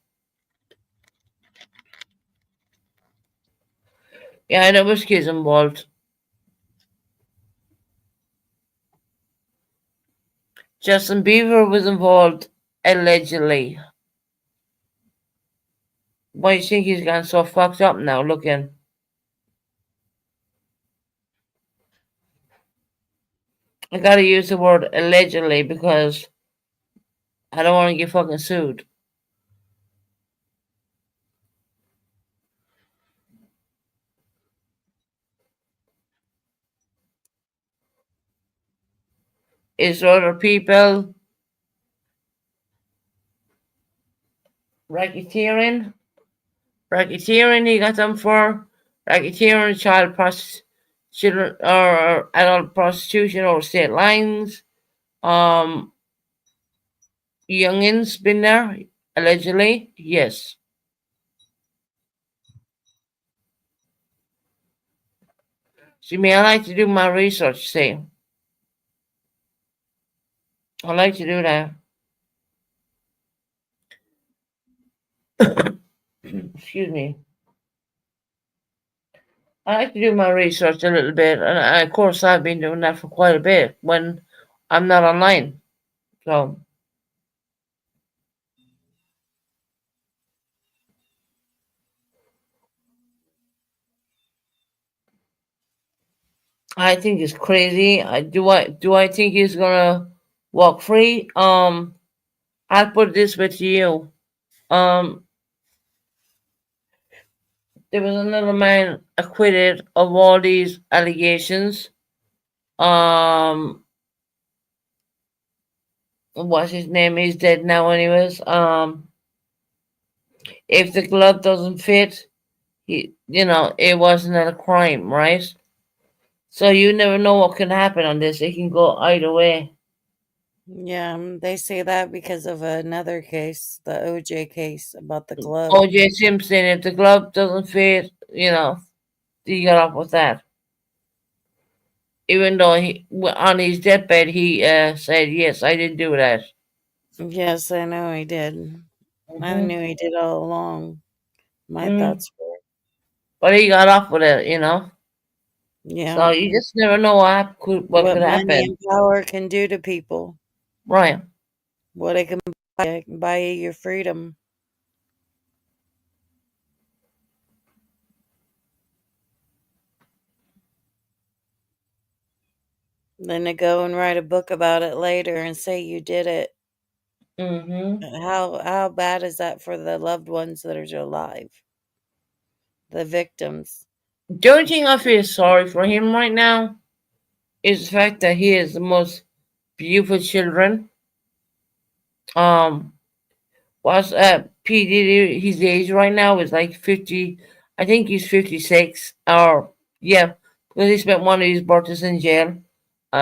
Yeah, there was kids involved. Justin Bieber was involved allegedly. Why do you think he's gone so fucked up now? Looking, I gotta use the word allegedly because I don't want to get fucking sued. Is there other people racketeering? Racketeering he got them for racketeering, children or adult prostitution over state lines. Um, youngins been there allegedly. Yes. See me, I like to do my research. See, I like to do that. Excuse me. I like to do my research a little bit, and of course I've been doing that for quite a bit when I'm not online. So I think it's crazy. I think he's gonna walk free? I'll put it this way to you. Um, there was another man acquitted of all these allegations. Um, what's his name? He's dead now, anyways. If the glove doesn't fit, it wasn't a crime, right? So you never know what can happen on this. It can go either way. Yeah, they say that because of another case, the OJ case about the glove. O.J. Simpson, if the glove doesn't fit, you got off with that. Even though on his deathbed he said, "Yes, I did do that." Yes, I know he did. I hmm knew he did all along. My mm thoughts were, But he got off with it. yeah, So you just never know what what could money happen. and power can do to people, Right. what it can buy you your freedom. Then to go and write a book about it later and say you did it. hmm How bad is that for the loved ones that are alive, the victims? The only thing I feel sorry for him right now is the fact that he has the most beautiful children. Um, what's P Diddy? His age right now is like 50. I think he's 56. Or yeah, because he spent one of his birthdays in jail.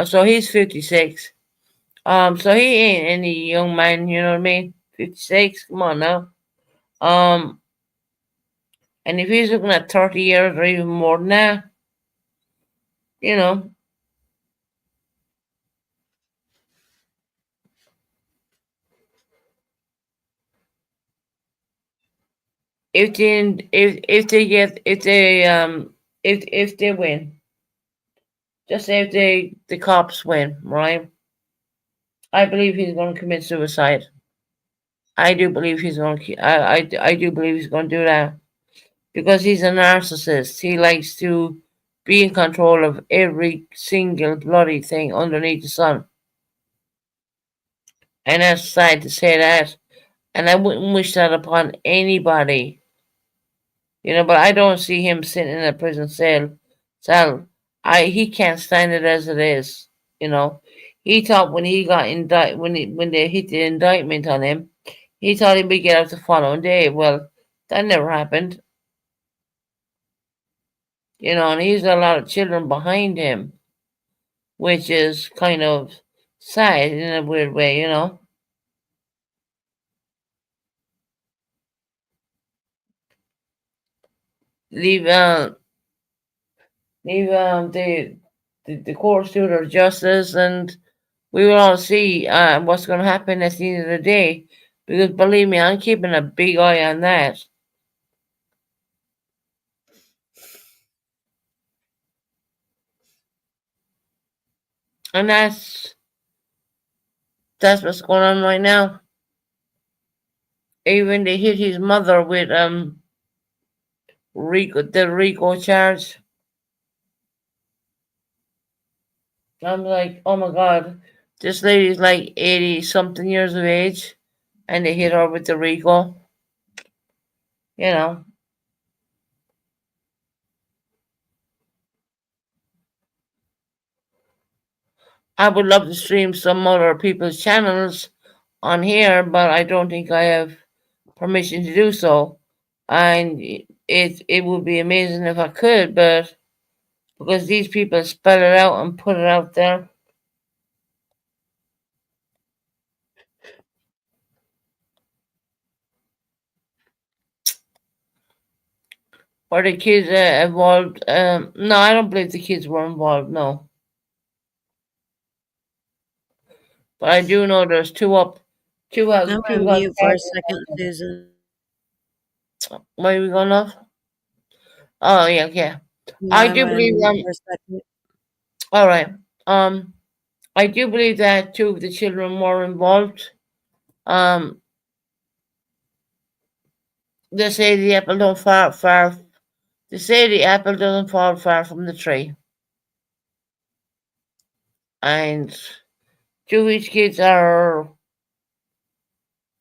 So he's 56. So he ain't any young man. You know what I mean? 56. Come on now. Um, and if he's looking at 30 years or even more than that, you know, if they win, just say if the cops win, right? I believe he's going to commit suicide. I do believe he's going to. I do believe he's going to do that because he's a narcissist. He likes to be in control of every single bloody thing underneath the sun. And that's sad to say that. And I wouldn't wish that upon anybody. But I don't see him sitting in a prison cell. He can't stand it as it is. You know. He thought when he got when they hit the indictment on him, he thought he'd be get out the following day. Well, that never happened. And he's got a lot of children behind him, which is kind of sad in a weird way. Leave leave the courts do their justice, and we will all see what's going to happen at the end of the day. Because believe me, I'm keeping a big eye on that. And that's what's going on right now. Even they hit his mother with the RICO charge. I'm like, oh my god, this lady's like 80 something years of age, and they hit her with the RICO. You know, I would love to stream some other people's channels on here, but I don't think I have permission to do so. And it would be amazing if I could, but because these people spell it out and put it out there. Were the kids involved? No, I don't believe the kids were involved. No, but I do know there's two up. I'm Two on got mute for a second, Susan. where are we going off? Oh yeah, yeah. No, I I'm do on believe mute for a second. All right. I do believe that two of the children were involved. Um, they say the apple don't fall far. They say the apple doesn't fall far from the tree, and two of these kids are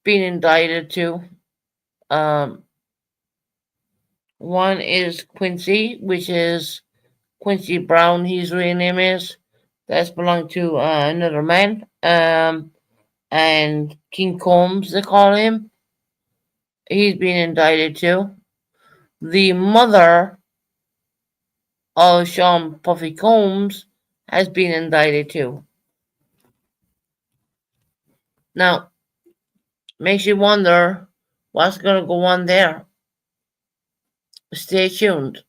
being indicted too. Um, One is Quincy, which is Quincy Brown. His real name is. That's belonged to another man. And King Combs, they call him. He's been indicted too. The mother of Sean Puffy Combs has been indicted too. Now, makes you wonder what's going to go on there. Stay tuned.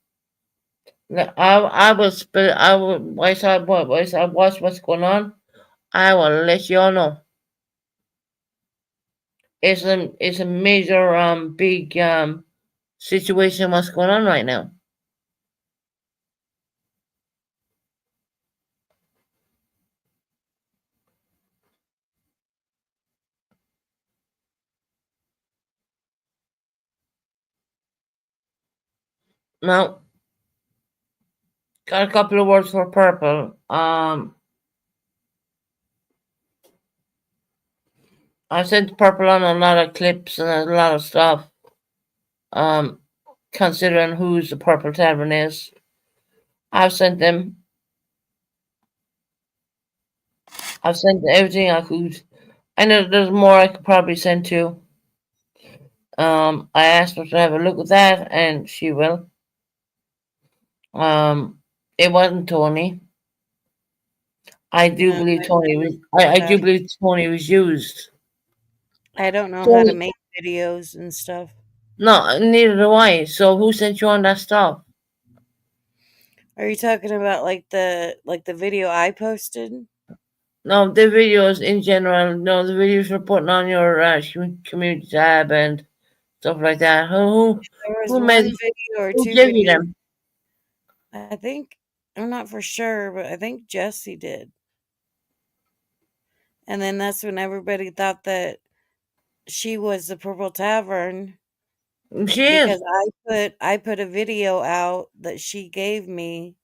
I will spill. I will. Once I watch what's going on, I will let you all know. It's a major big situation what's going on right now. Now, got a couple of words for purple. I sent purple on a lot of clips and a lot of stuff. Um, Considering who's the purple tavern is, I've sent them. I've sent everything I could. I know there's more I could probably send to. I asked her to have a look at that, and she will. It wasn't Tony. I do No, believe I Tony never was. saw I do that. believe Tony was used. I don't know how to Tony, make videos and stuff. no, neither do I. So who sent you on that stuff? Are you talking about like the video I posted? No, the videos in general. No, the videos you're putting on your community tab and stuff like that. There was Who made? one video or Who two gave you videos. them? I think I'm not for sure, but I think Jesse did. And then that's when everybody thought that she was the Purple Tavern She is. because I put a video out that she gave me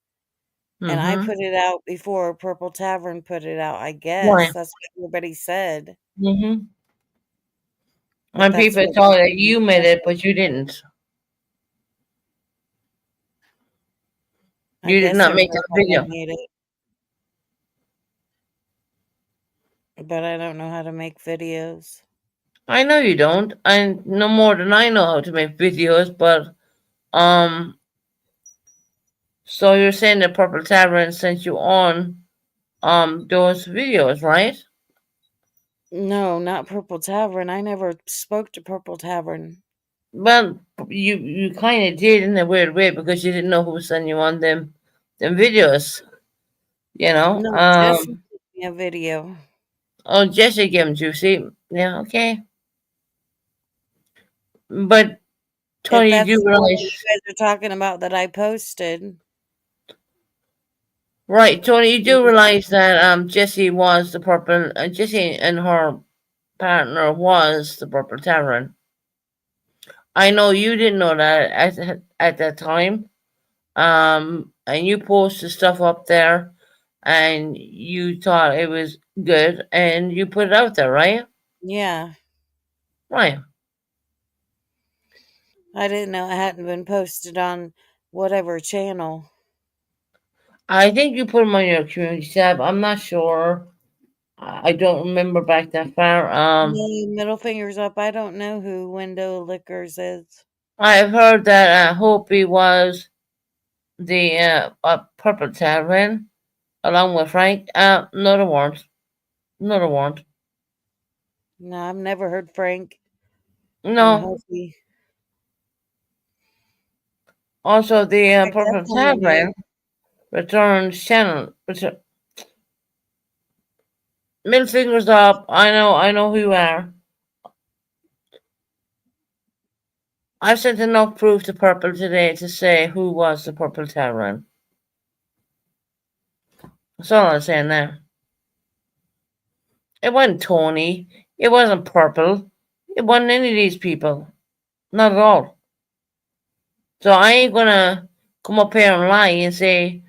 And I Mm-hmm. put it out before Purple Tavern put it out, I guess. Why? That's what everybody said. Mm-hmm. But And that's people what thought that you made it, but you didn't. I You did guess not make everybody that thought I video. made it. But I don't know how to make videos. I know you don't. I no more than I know how to make videos, but um so you're saying that Purple Tavern sent you on those videos, right? No, not Purple Tavern. I never spoke to Purple Tavern. Well, you kind of did in a weird way because you didn't know who was sending you on them videos. You know. No, Jesse sent me a video. Oh, Jesse gave him juicy. Yeah, okay. But If Tony, you that's do the one you realize, guys are talking about that I posted. right? Tony, you do realize that Jesse was the purple. Jesse and her partner was the Purple Tavern. I know you didn't know that at that time. And you posted stuff up there, and you thought it was good, and you put it out there, right? Yeah. Right. I didn't know it hadn't been posted on whatever channel. I think you put them on your community tab. I'm not sure. I don't remember back that far. No, middle fingers up. I don't know who Window Liquors is. I've heard that Hopi was the Purple Tavern along with Frank. No, they weren't. No, they weren't. No, I've never heard Frank and No. Hopi. Also, the I Purple definitely Tavern knew. returns channel. Middle fingers up. I know who you are. I've sent enough proof to Purple today to say who was the Purple Tavern. That's all I'm saying there. It wasn't Tony. It wasn't Purple. It wasn't any of these people. Not at all. So I ain't gonna come up here and lie and say,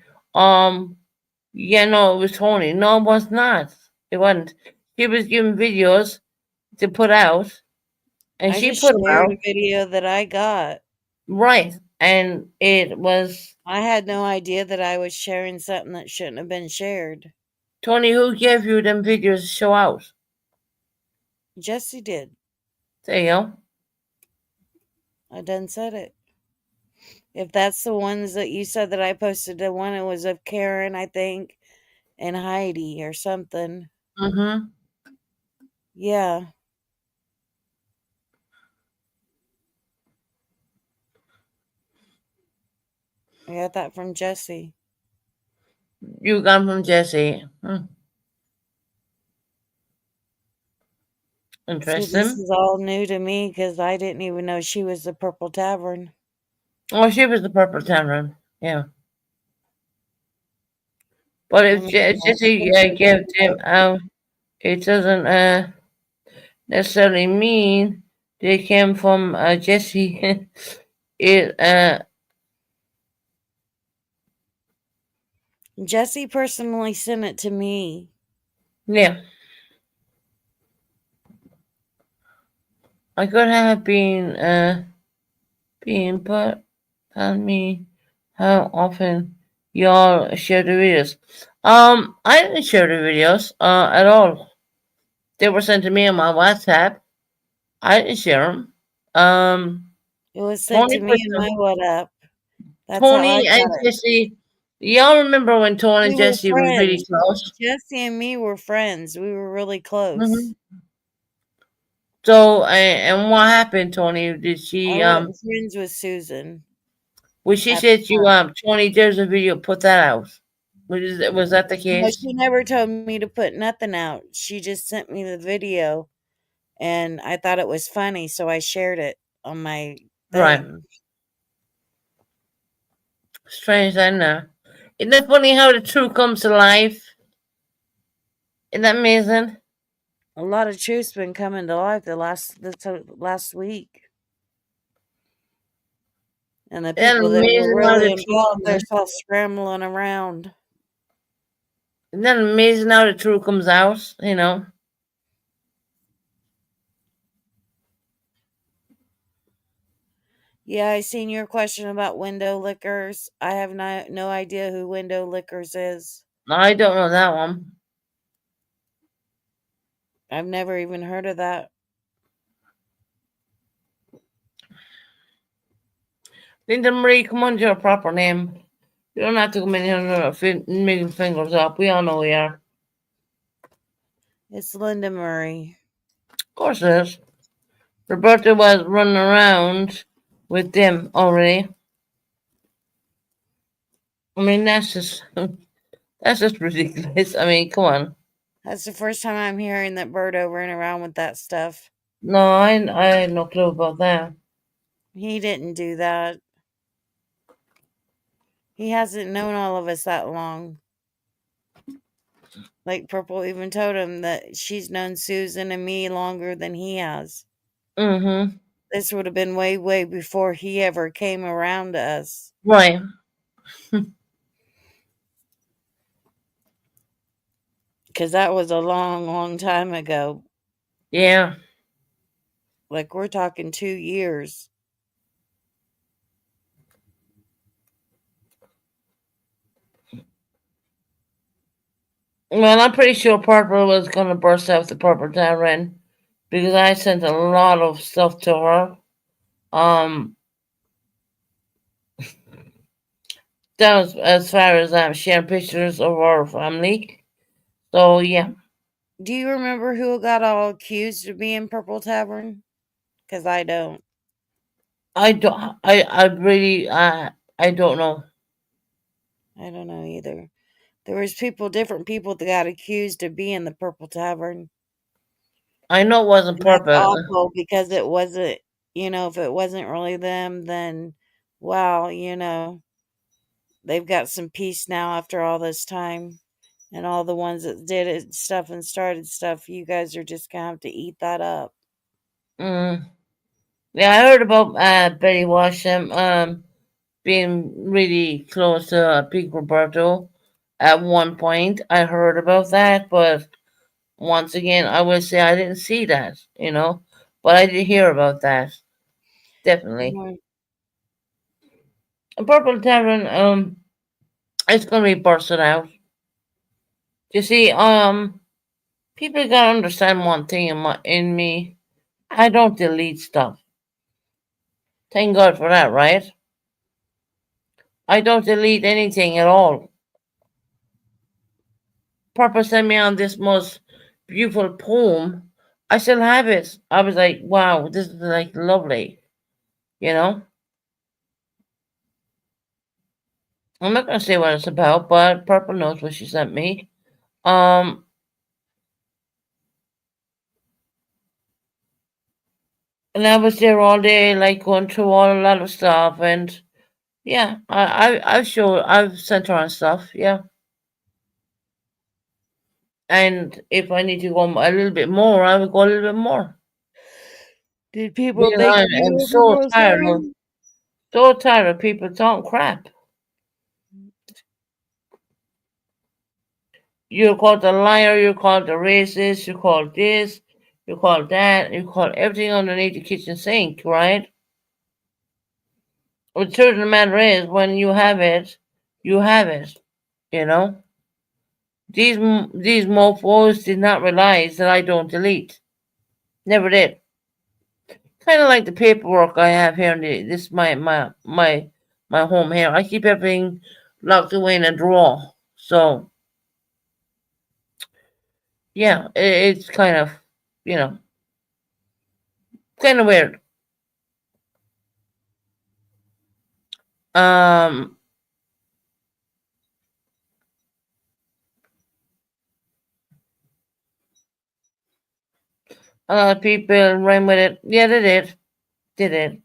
yeah, no, it was Tony. No, it was not. It wasn't. She was given videos to put out, and I she just put them shared out a video that I got. right. And it was I had no idea that I was sharing something that shouldn't have been shared. Tony who gave you them videos to show out. Jesse did. There you go. I done said it. If that's the ones that you said that I posted, the one it was of Karen, I think, and Heidi or something. Mm-hmm. Yeah. I got that from Jesse. You got from Jesse. See, this Interesting. is all new to me because I didn't even know she was the Purple Tavern. Oh, she was the Purple Tavern. Yeah. But I if mean, Jesse gave them out, it doesn't necessarily mean they came from Jesse. it Jesse personally sent it to me. Yeah, I could have been being put on me how often y'all share the videos. I didn't share the videos at all. They were sent to me on my WhatsApp. I didn't share them. It was sent Tony to me put in my them. WhatsApp. That's how I Tony and got it. Jesse. Y'all remember when Tony and We were Jesse were really friends. close? Jesse and me were friends. We were really close. Hmm. So and what happened, Tony? Did I she wasn't friends with Susan when she at the said you time. Tony, there's a video, put that out. Was that the No, case? she never told me to put nothing out. She just sent me the video and I thought it was funny, so I shared it on my Right. thing. Strange, I know. Isn't that funny how the truth comes to life? Isn't that amazing? A lot of truth's been coming to life last week. And the Isn't that people that were amazing how really the truth involved, comes they're to still scrambling around. Isn't that amazing how the truth comes out? Yeah, I seen your question about window lickers. I have no idea who window lickers is. I don't know that one. I've never even heard of that. Linda Marie, come on to your proper name. You don't have to come in here and making fingers up. We all know we are. It's Linda Murray. Of course it is. Roberta was running around with them already. I mean, that's just ridiculous. I mean, come on. That's the first time I'm hearing that Birdo ran around with that stuff. No, I had no clue about that. He didn't do that. He hasn't known all of us that long. Like Purple even told him that she's known Susan and me longer than he has. Mm-hmm. This would have been way, way before he ever came around to us. Right. Because that was a long, long time ago. Yeah. Like we're talking 2 years. Well, I'm pretty sure Purple was going to burst out the Purple Tavern because I sent a lot of stuff to her. Um, that was as far as sharing pictures of our family. So yeah, Do you remember who got all accused of being Purple Tavern? Because I don't. I don't. I really. I don't know. I don't know either. There was different people that got accused of being the Purple Tavern. I know it wasn't And that's Purple. awful because it wasn't, if it wasn't really them, then wow, they've got some peace now after all this time. And all the ones that did it stuff and started stuff, you guys are just gonna have to eat that up. Mm. Yeah, I heard about Betty Washam being really close to Pete Roberto at one point. I heard about that, but once again, I would say I didn't see that, but I did hear about that. Definitely. Mhm. A Purple Tavern, it's gonna be bursted out. You see, people gotta understand one thing in me. I don't delete stuff. Thank God for that, right? I don't delete anything at all. Papa sent me on this most beautiful poem. I still have it. I was like, wow, this is like lovely. You know? I'm not gonna say what it's about, but Purple knows what she sent me. Um, and I was there all day, like going through a lot of stuff, and yeah, I've sent her on stuff, yeah. And if I need to go a little bit more, I will go a little bit more Did people because make I you am over so tired of people talking crap. You're called a liar, you're called a racist, you're called this, you're called that, you call everything underneath the kitchen sink, right? The truth of the matter is, when you have it, you have it. You know, these mofos did not realize that I don't delete. Never did. Kind of like the paperwork I have here. This is my home here. I keep everything locked away in a drawer. So yeah, it's kind of you know kind of weird. Um, a lot of people ran with it. Yeah, they did. Did it.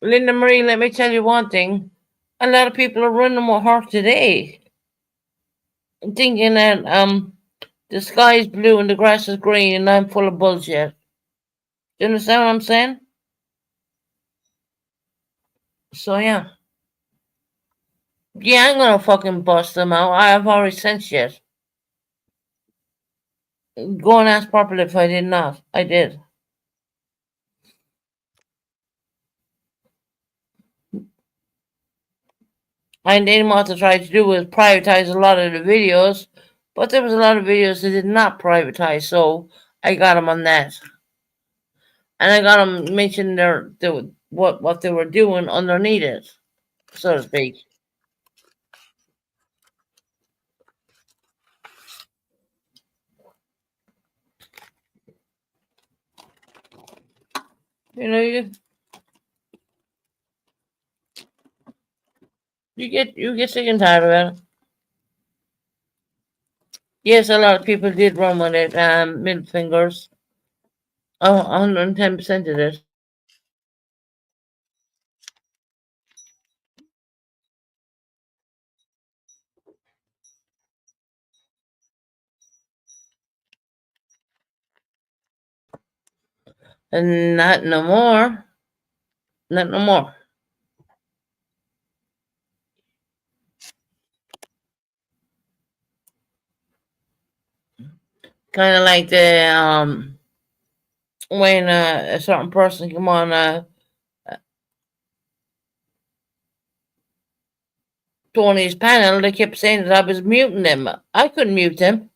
Linda Marie, let me tell you one thing. A lot of people are running with her today, thinking that the sky is blue and the grass is green and I'm full of bullshit. Do you understand what I'm saying? So yeah, yeah, I'm gonna fucking bust them out. I have already sent shit. Go and ask properly if I did not. I did. And then what they tried to do was privatize a lot of the videos, but there was a lot of videos they did not privatize, so I got them on that, and I got them mentioning their what they were doing underneath it, so to speak. You know, you get sick and tired of it. Yes, a lot of people did run with it. Middle fingers. Oh, 110% of it. And not no more. Not no more. Kind of like the when a certain person come on Tony's panel, they kept saying that I was muting them. I couldn't mute them.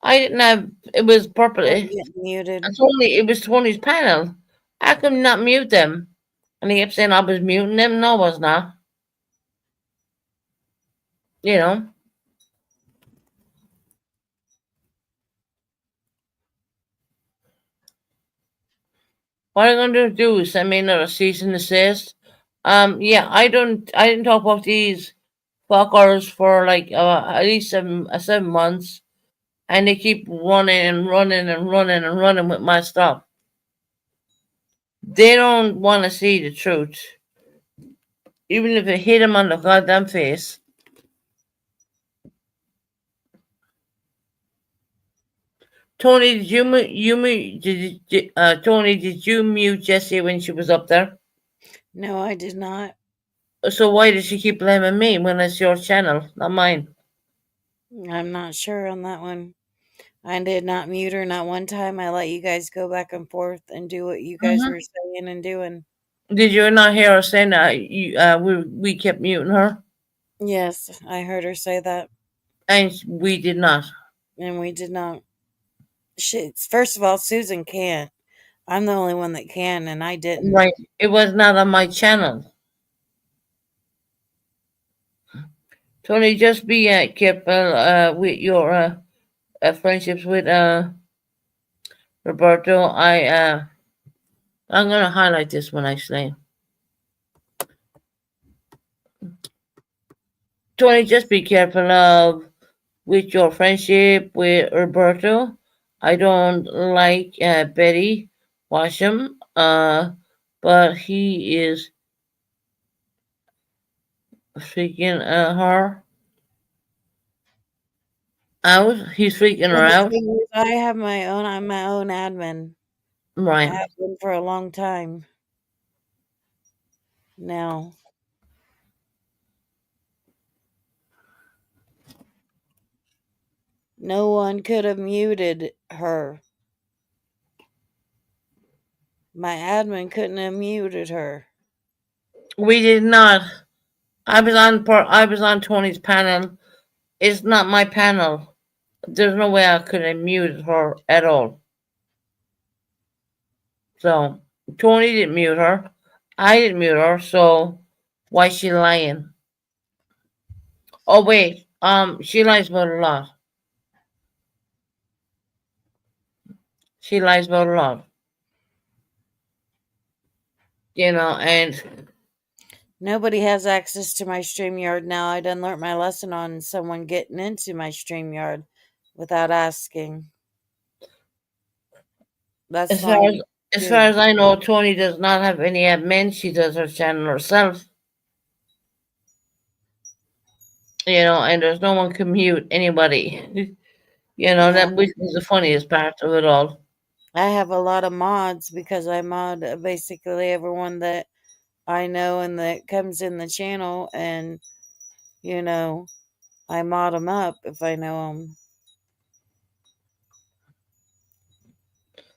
I didn't have. It was I purposely. get muted. It was Tony's panel. I could not mute them, and he kept saying I was muting them. No, I was not. You know what I'm gonna do is send me another cease and desist. Yeah, I didn't talk about these fuckers for like at least 7 months, and they keep running and running and running and running with my stuff. They don't want to see the truth, even if it hit them on the goddamn face. Tony, did you Tony, did you mute Jessie when she was up there? No, I did not. So why did she keep blaming me when it's your channel, not mine? I'm not sure on that one. I did not mute her not one time. I let you guys go back and forth and do what you guys Hmm. were saying and doing. Did you not hear her saying that we kept muting her, Yes, I heard her say that, and we did not? and we did not. First of all, Susan can't. I'm the only one that can, and I didn't. Right. It was not on my channel. Tony, just be careful with your friendships with Roberto. I'm gonna highlight this one actually. Tony, just be careful of with your friendship with Roberto. I don't like Betty Washam, but he is freaking her out. He's freaking Well, her the out. thing is, I have my own. I'm my own admin. I Right. have been for a long time now. No one could have muted her. My admin couldn't have muted her. We did not. I was on Tony's panel. It's not my panel. There's no way I could have muted her at all. So Tony didn't mute her. I didn't mute her. So why is she lying? Oh wait, she lies about a lot. She lies about a lot. And Nobody has access to my StreamYard now. I done learnt my lesson on someone getting into my StreamYard without asking. That's as not far what as you as far do. as I know, Tony does not have any admin. She does her channel herself. And there's no one can mute anybody. Yeah. That which is the funniest part of it all. I have a lot of mods because I mod basically everyone that I know and that comes in the channel, and you know, I mod them up if I know them.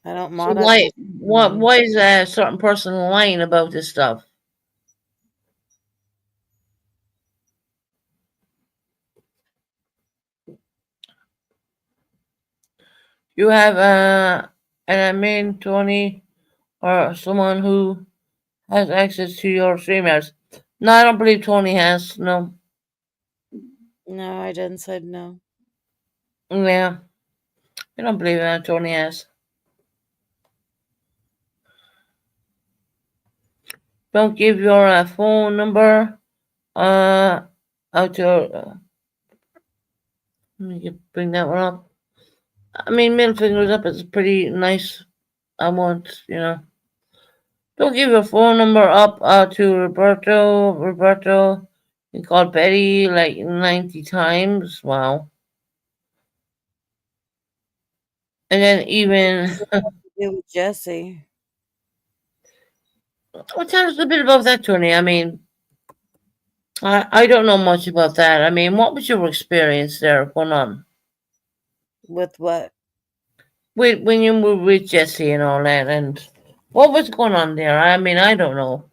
I don't So mod up just anyone. why is a certain person lying about this stuff? You have an admin, Tony, or someone who has access to your streamers. No, I don't believe Tony has. No. No, I didn't said no. Yeah, I don't believe that Tony has. Don't give your phone number uh out to. Let me bring that one up. I mean, middle fingers up is pretty nice. I want, you know. Don't give your phone number up to Roberto. Roberto, you called Betty like 90 times. Wow. And then even, What to do with Jesse? well, tell us a bit about that, Tony. I mean, I don't know much about that. I mean, what was your experience there going on? With what? When you moved with Jesse and all that, and what was going on there? I mean, I don't know.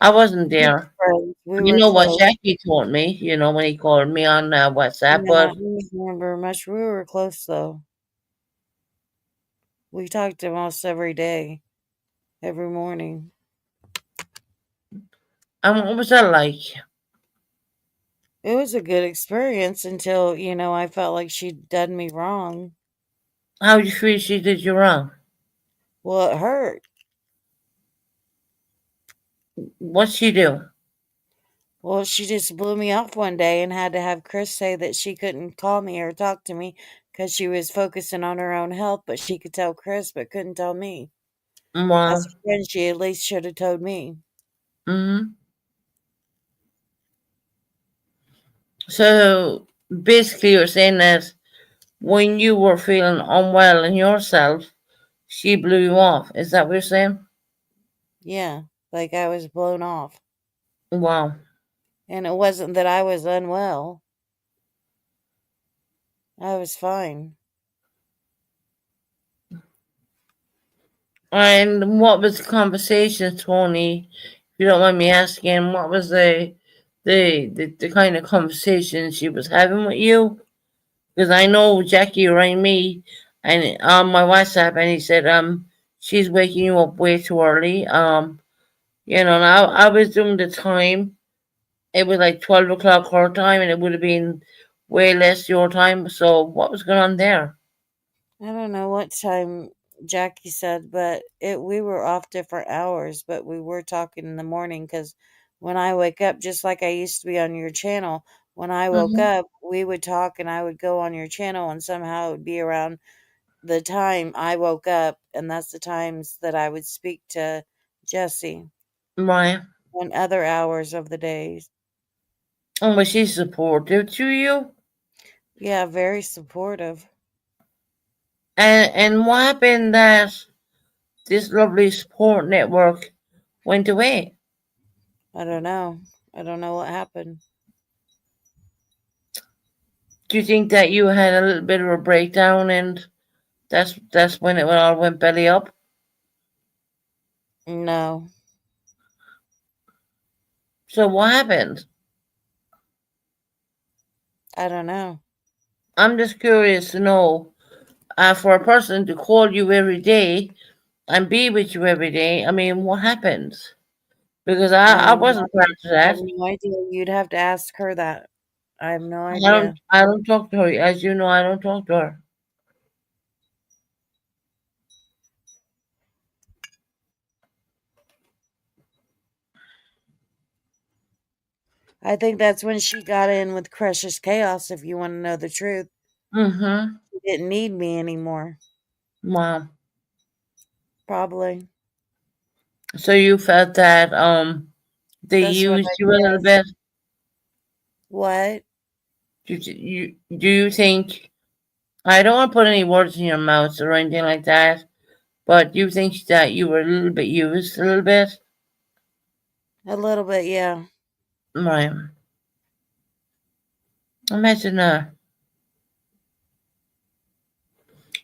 I wasn't We were there. friends. We You were know what close. Jackie told me, when he called me on WhatsApp, Yeah, I but don't remember much. We were close though. We talked almost every day, every morning. what was that like? It was a good experience until, I felt like she'd done me wrong. How did you feel she did you wrong? Well, it hurt. What'd she do? Well, she just blew me off one day and had to have Chris say that she couldn't call me or talk to me because she was focusing on her own health, but she could tell Chris but couldn't tell me. As Well, a friend, she at least should have told me. hmm so basically you're saying that when you were feeling unwell in yourself, she blew you off. Is that what you're saying? Yeah, like I was blown off. Wow. And it wasn't that I was unwell, I was fine. And what was the conversation, Tony? If you don't mind me asking, what was the kind of conversation she was having with you? Because I know Jackie rang me and on my WhatsApp, and he said she's waking you up way too early. And I was doing the time. It was like 12 o'clock her time, and it would have been way less your time. So what was going on there? I don't know what time Jackie said, but we were off different hours, but we were talking in the morning because when I wake up, just like I used to be on your channel, when I woke Hmm. up, we would talk and I would go on your channel, and somehow it would be around the time I woke up, and that's the times that I would speak to Jesse Right. on other hours of the days. And was she supportive to you? Yeah, very supportive. And what happened that this lovely support network went away? I don't know. I don't know what happened. Do you think that you had a little bit of a breakdown, and that's when it all went belly up? No, So what happened? I don't know. I'm just curious to know. For a person to call you every day and be with you every day, I mean, what happens? Because I wasn't part of I have that. no idea. You'd have to ask her that. I have no I don't idea. I don't talk to her. As you know, I don't talk to her. I think that's when she got in with Precious Chaos, if you want to know the truth. Mm-hmm. She didn't need me anymore. Wow. Probably. So you felt that they That's what used I you a little guess. bit. What? Do you think, I don't want to put any words in your mouth or anything like that, but do you think that you were a little bit used a little bit? A little bit, yeah. Right. Imagine that.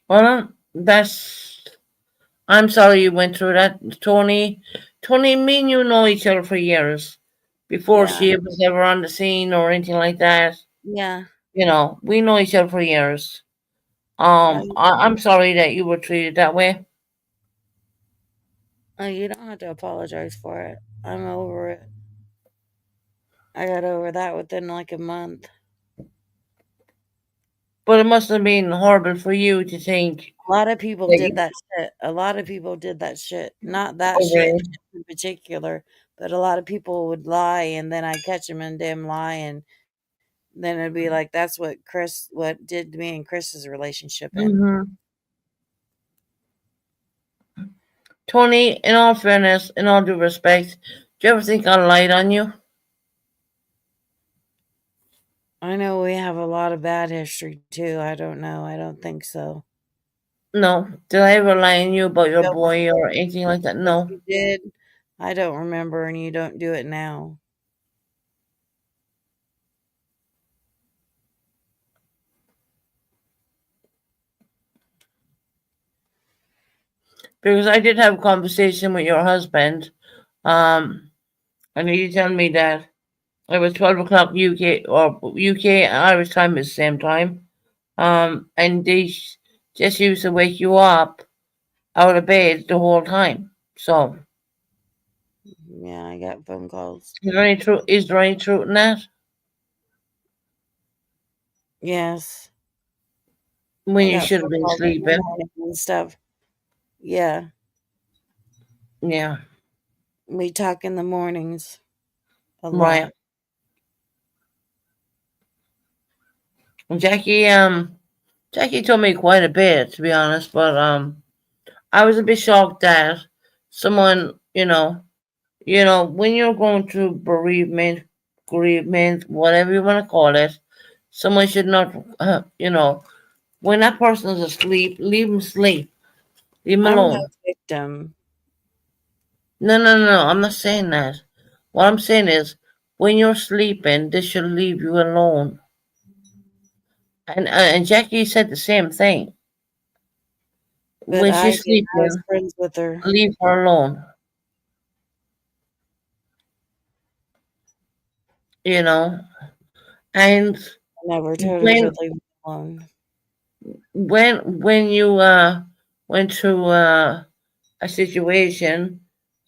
Well, that's. I'm sorry you went through that, Tony. Tony, me and you know each other for years before Yeah. she was ever on the scene or anything like that. Yeah. You know, we know each other for years. Right. I'm sorry that you were treated that way, Oh, you don't have to apologize for it. I'm over it. I got over that within like a month. but it must have been horrible for you to think A lot of people that did you that shit. A lot of people did that shit. Not that shit over. in particular, but a lot of people would lie, and then I'd catch them in damn lie, and then it'd be like, that's what did me and Chris's relationship in. Hmm. Tony, in all fairness, in all due respect, do you ever think I lied on you? I know we have a lot of bad history too. I don't know. I don't think so. No. Did I ever lie on you about your Don't boy or anything like that? If No. you did, I don't remember, and you don't do it now. Because I did have a conversation with your husband, and he told me that it was 12 o'clock UK or UK and Irish time is the same time. And they just used to wake you up out of bed the whole time. So, Yeah, I got phone calls. is there any truth in that? Yes, When I you got should have phone been calls in the sleeping. morning and stuff. Yeah, Yeah, we talk in the mornings a right. lot. Jackie, Jackie told me quite a bit, to be honest, but I was a bit shocked that someone, when you're going through bereavement, whatever you want to call it, someone should not, when that person is asleep, leave them sleep, leave them I'm no alone. victim, No, no, no, no, I'm not saying that. What I'm saying is, when you're sleeping, they should leave you alone. And Jackie said the same thing. but When I she's did. I was sleeping, friends with her. leave her alone. You know, and I never told her to when leave me alone. when you went through a situation,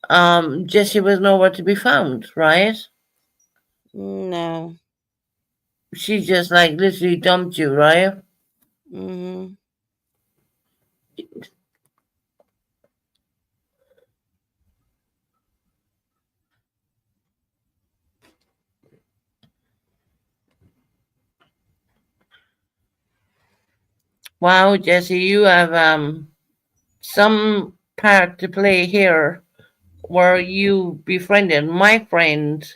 Jesse was nowhere to be found, right? No. She just like literally dumped you, right? Hmm. Wow, Jesse, you have some part to play here where you befriended my friend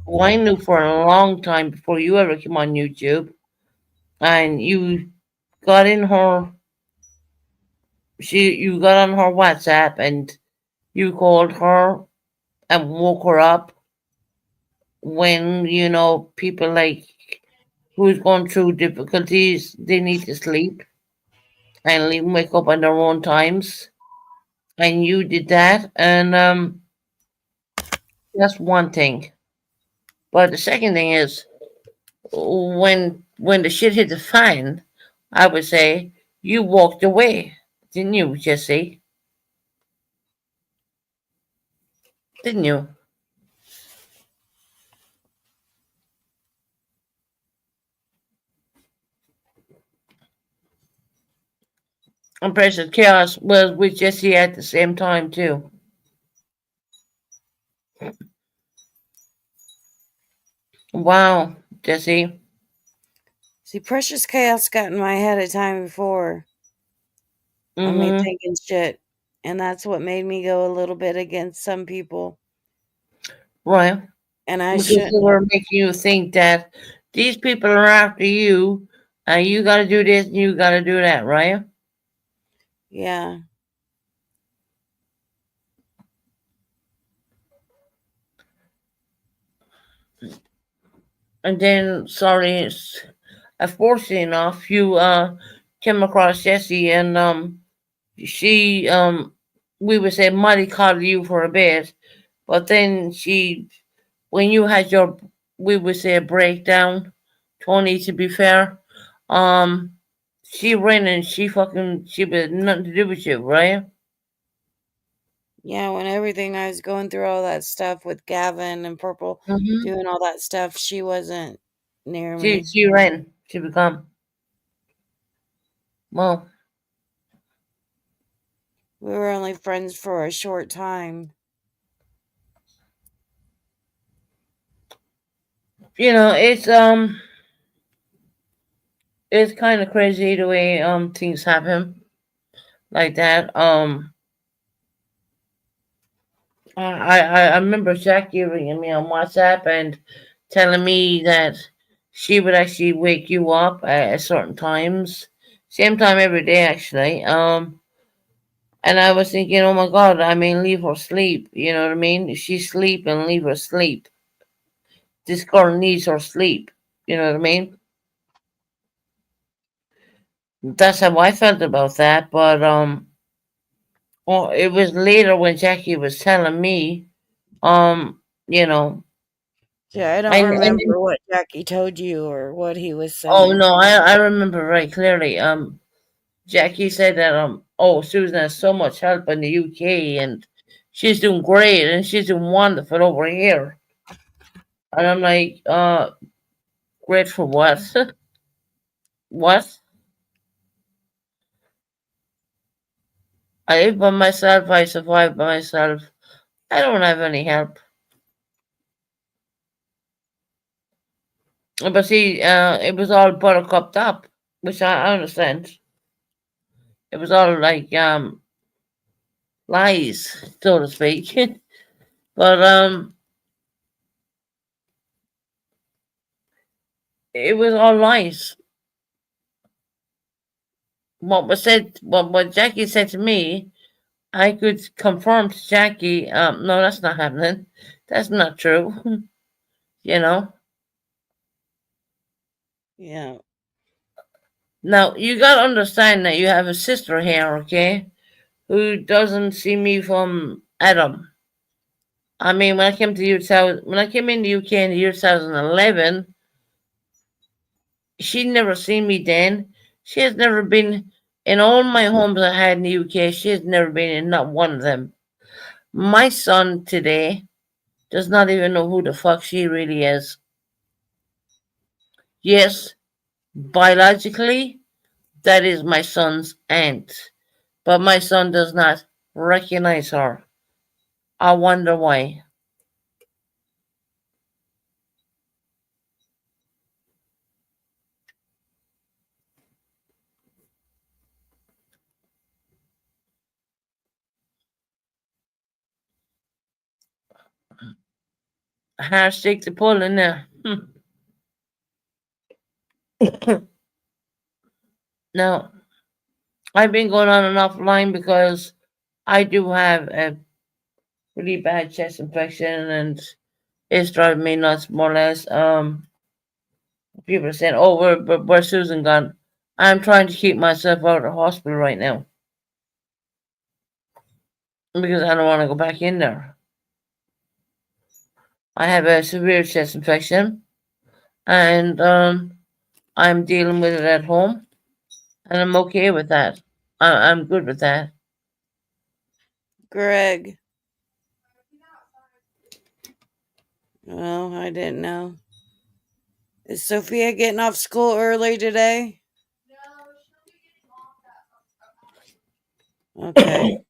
who I knew for a long time before you ever came on YouTube, and got in her you got on her WhatsApp and you called her and woke her up when people like who's going through difficulties, they need to sleep and leave 'em wake up on their own times, and you did that, and that's one thing. But the second thing is, when the shit hit the fan, I would say you walked away, didn't you, Jesse? Didn't you? And Precious Chaos was with Jesse at the same time too. Wow, Jesse. See, Precious Chaos got in my head a time before on me Mm-hmm. thinking shit, and that's what made me go a little bit against some people, Right. and I Because they shouldn't were have. making you think that these people are after you, and you got to do this and you got to do that, right? Yeah. And then, sorry, unfortunately enough, you came across Jessie, and she we would say mollycoddle you for a bit, but then she, when you had your, we would say, a breakdown, Tony, to be fair, um she ran and she was nothing to do with you, right? Yeah, when everything I was going through all that stuff with Gavin and Purple Mm-hmm. doing all that stuff, she wasn't near She me. she ran. She become, well, We were only friends for a short time. it's kind of crazy the way things happen like that. I remember Jackie ringing me on WhatsApp and telling me that she would actually wake you up at certain times, same time every day actually. And I was thinking, oh my God, I mean, leave her sleep. You know what I mean? If she's sleeping, leave her sleep. This girl needs her sleep. You know what I mean? That's how I felt about that. But well, it was later when Jackie was telling me, you know, Yeah, I don't and remember what Jackie told you or what he was oh saying. no, I remember very clearly. Jackie said that oh, Susan has so much help in the UK, and she's doing great, and she's doing wonderful over here. And I'm like, great for what? What? I live by myself. I survive by myself. I don't have any help. But see, it was all buttercupped up, which I understand. It was all like lies, so to speak. But it was all lies. What Jackie said to me, I could confirm to Jackie. No, that's not happening. That's not true. you know. Yeah. Now you gotta understand that you have a sister here, okay, who doesn't see me from Adam. I mean, when I came in the UK in the year 2011, she'd never seen me then. She has never been in all my homes I had in the UK. She has never been in not one of them. My son today does not even know who the fuck she really is. Yes, biologically, that is my son's aunt, but my son does not recognize her. I wonder why. Hashtag to pull in there. Now, I've been going on and offline because I do have a really bad chest infection, and it's driving me nuts, more or less. People are saying, "Oh, where's Susan gone?" I'm trying to keep myself out of the hospital right now because I don't want to go back in there. I have a severe chest infection, and I'm dealing with it at home, and I'm okay with that. I'm good with that. Greg. Well, I didn't know. Is Sophia getting off school early today? Okay.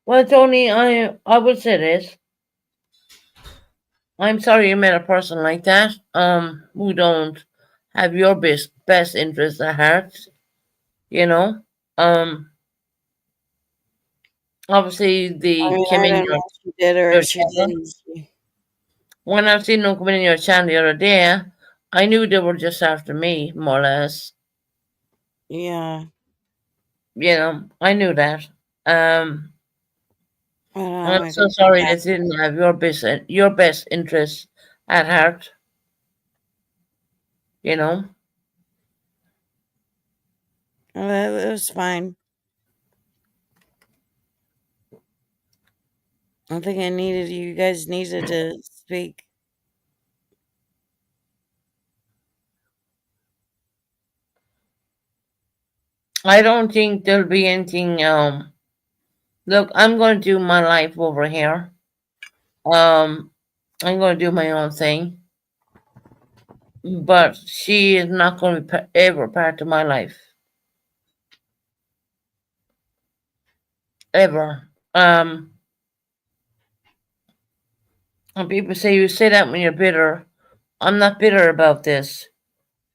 Well, Tony, I would say this. I'm sorry you met a person like that, who don't have your best interests at heart. You know, um, obviously I they mean, came I in don't know if she did or your if she channel. didn't. When I've seen them come in your channel the other day, I knew they were just after me, more or less. Yeah. I knew that, Um, I don't know. I'm My so favorite sorry that you pastime. didn't have your best interests at heart. You know, It was fine. I think I needed you guys needed to speak. I don't think there'll be anything. Look, I'm going to do my life over here. Um, I'm going to do my own thing, but she is not going to be ever part of my life ever. And people say you say that when you're bitter. I'm not bitter about this.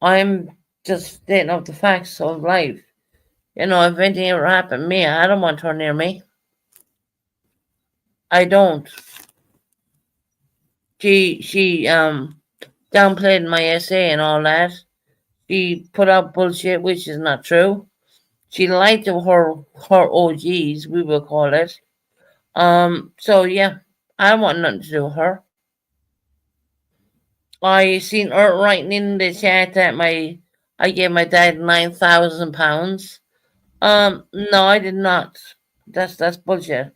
I'm just stating out the facts of life. If anything ever happened to me, I don't want her near me. I don't. She downplayed my essay and all that. She put out bullshit which is not true. She lied to her OGs, we will call it. So yeah, I want nothing to do with her. I seen her writing in the chat that I gave my dad £9,000. No, I did not. That's bullshit.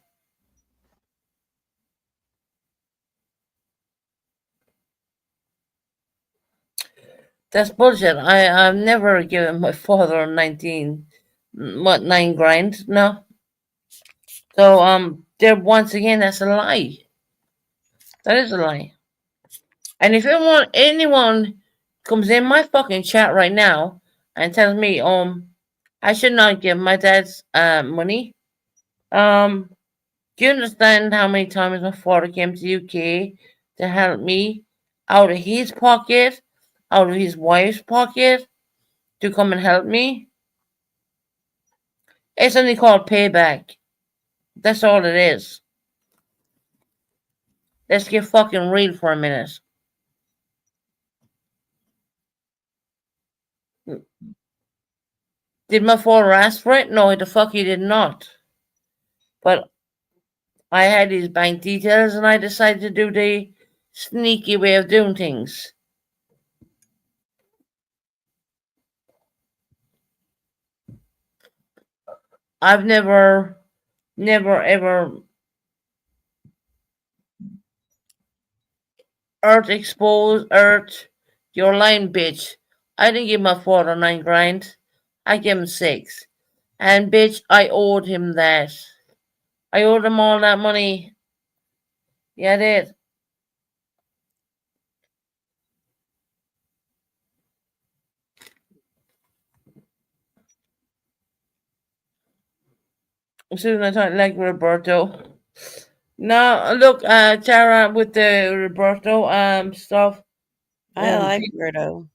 That's bullshit. I've never given my father 9 grand. No. So there once again, that's a lie. That is a lie. And if anyone comes in my fucking chat right now and tells me I should not give my dad's money, um do you understand how many times my father came to the UK to help me out of his pocket, out of his wife's pocket, to come and help me? It's only called payback. That's all it is. Let's get fucking real for a minute. Did my father ask for it? No, the fuck he did not. But I had his bank details and I decided to do the sneaky way of doing things. I've never ever earth, your line bitch. I didn't give my father 9 grand. I gave him 6. And bitch, I owed him that. I owed him all that money. Yeah, I did. As soon as I like Roberto. No, look, Tara, with the Roberto stuff. I like She- Birdo.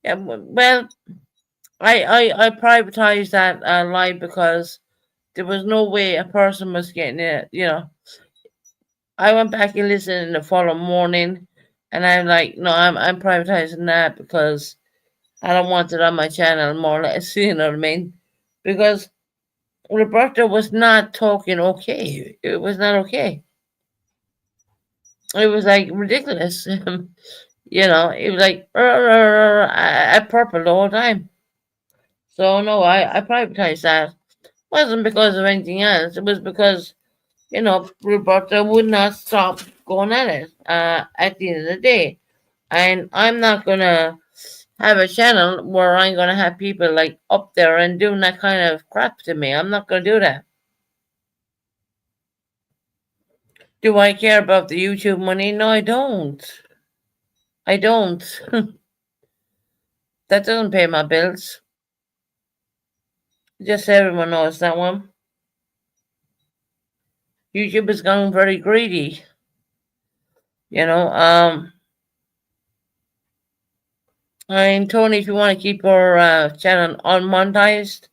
yeah, well, I privatized that live because there was no way a person was getting it. I went back and listened in the following morning, and I'm like, no, I'm privatizing that because I don't want it on my channel more or less. You know what I mean? Because Roberta was not talking okay. It was not okay. It was like ridiculous. It was like I purple the whole time. So no, I privatized that. Wasn't because of anything else. It was because Roberta would not stop going at it. At the end of the day, and I'm not gonna have a channel where I'm gonna have people like up there and doing that kind of crap to me. I'm not gonna do that. Do I care about the YouTube money? No, I don't. I don't. That doesn't pay my bills. Just so everyone knows that one. YouTube is going very greedy. You know, and Tony, if you want to keep your channel unmonetized,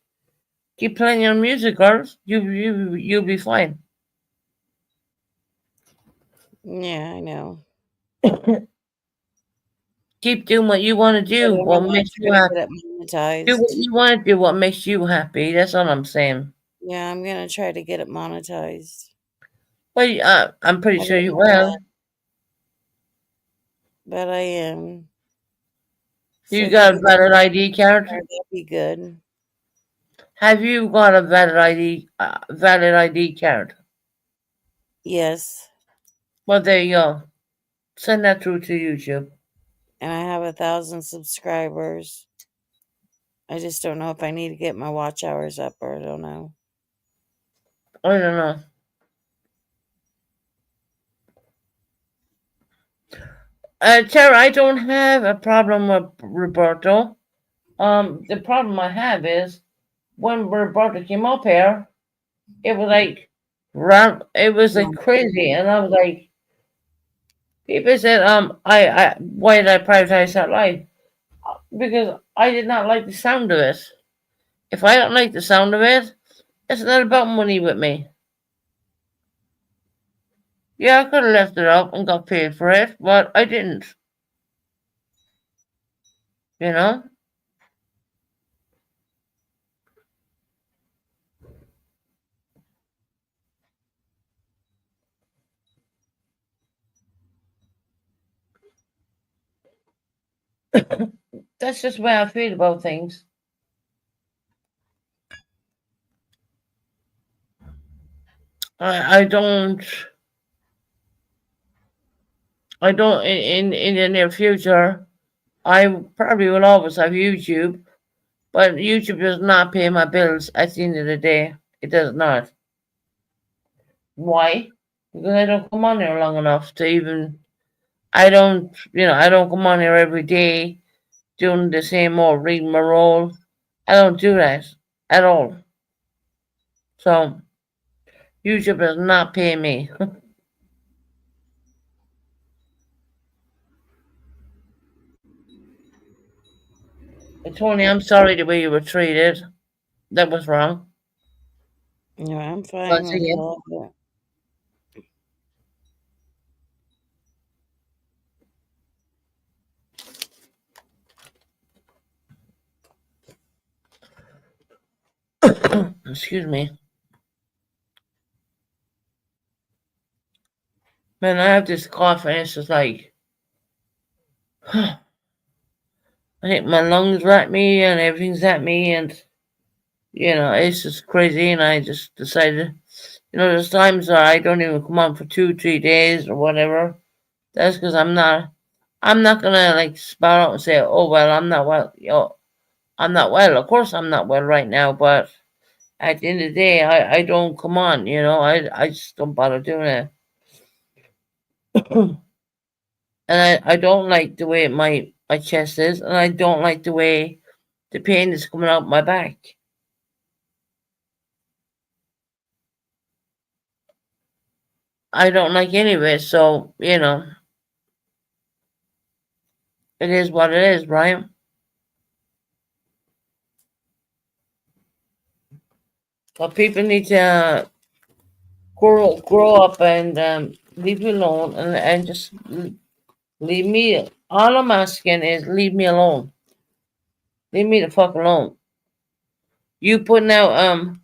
keep playing your music, girls. You'll be fine. Yeah, I know. Keep doing what you want to But do. I What want makes to you try to happy. get it Do what monetized. you want to do. What makes you happy. That's all I'm saying. Yeah, I'm gonna try to get it monetized. Well, I'm pretty I sure haven't you yet, will. but I am. So You if you got a could get valid me ID card? there, that'd be good. Have you got a valid ID card? Yes, Well, there you go. Send that through to YouTube. and I have 1,000 subscribers. I just don't know if I need to get my watch hours up or I don't know. I don't know. Tara, I don't have a problem with Roberto. The problem I have is when Roberto came up here, it was like it was like No. crazy, and I was like, people said, why did I prioritize that life? Because I did not like the sound of it. If I don't like the sound of it, it's not about money with me. Yeah, I could have left it up and got paid for it, but I didn't. You know, that's just the way I feel about things. I don't. I don't. In the near future, I probably will always have YouTube, but YouTube does not pay my bills at the end of the day. It does not. Why? Because I don't come on here long enough to even. I don't. I don't come on here every day doing the same old reading my role. I don't do that at all. So YouTube does not pay me. Tony, I'm sorry the way you were treated. That was wrong. No, I'm fine Once with again. all of it. Excuse me. Man, I have this cough and it's just like I think my lungs are at me and everything's at me and it's just crazy and I just decided there's times that I don't even come on for 2, 3 days or whatever. That's because I'm not gonna like spout out and say, oh well, I'm not well. I'm not well. Of course I'm not well right now, but at the end of the day, I don't come on. I just don't bother doing it. And I don't like the way my chest is, and I don't like the way the pain is coming out my back. I don't like any of it, so it is what it is, right? But people need to grow up and leave me alone and just leave me. All I'm asking is leave me alone. Leave me the fuck alone. You putting out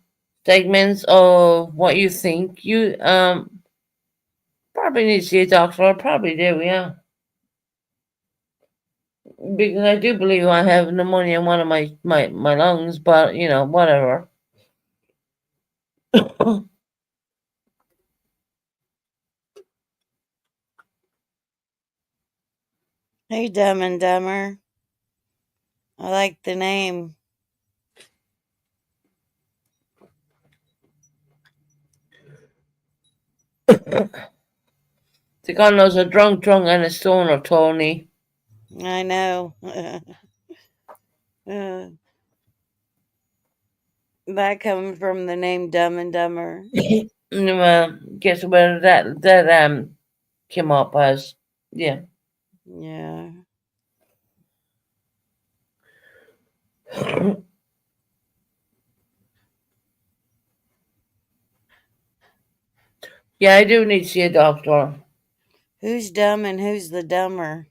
segments of what you think you probably need to see a doctor. I probably do, yeah. Because I do believe I have pneumonia in one of my lungs, but whatever. Hey, Dumb and Dumber. I like the name. The God knows a drunk and a stoner, Tony. I know. That coming from the name Dumb and Dumber. Well, guess where that came up as? Yeah. Yeah. Yeah, I do need to see a doctor. Who's dumb and who's the dumber?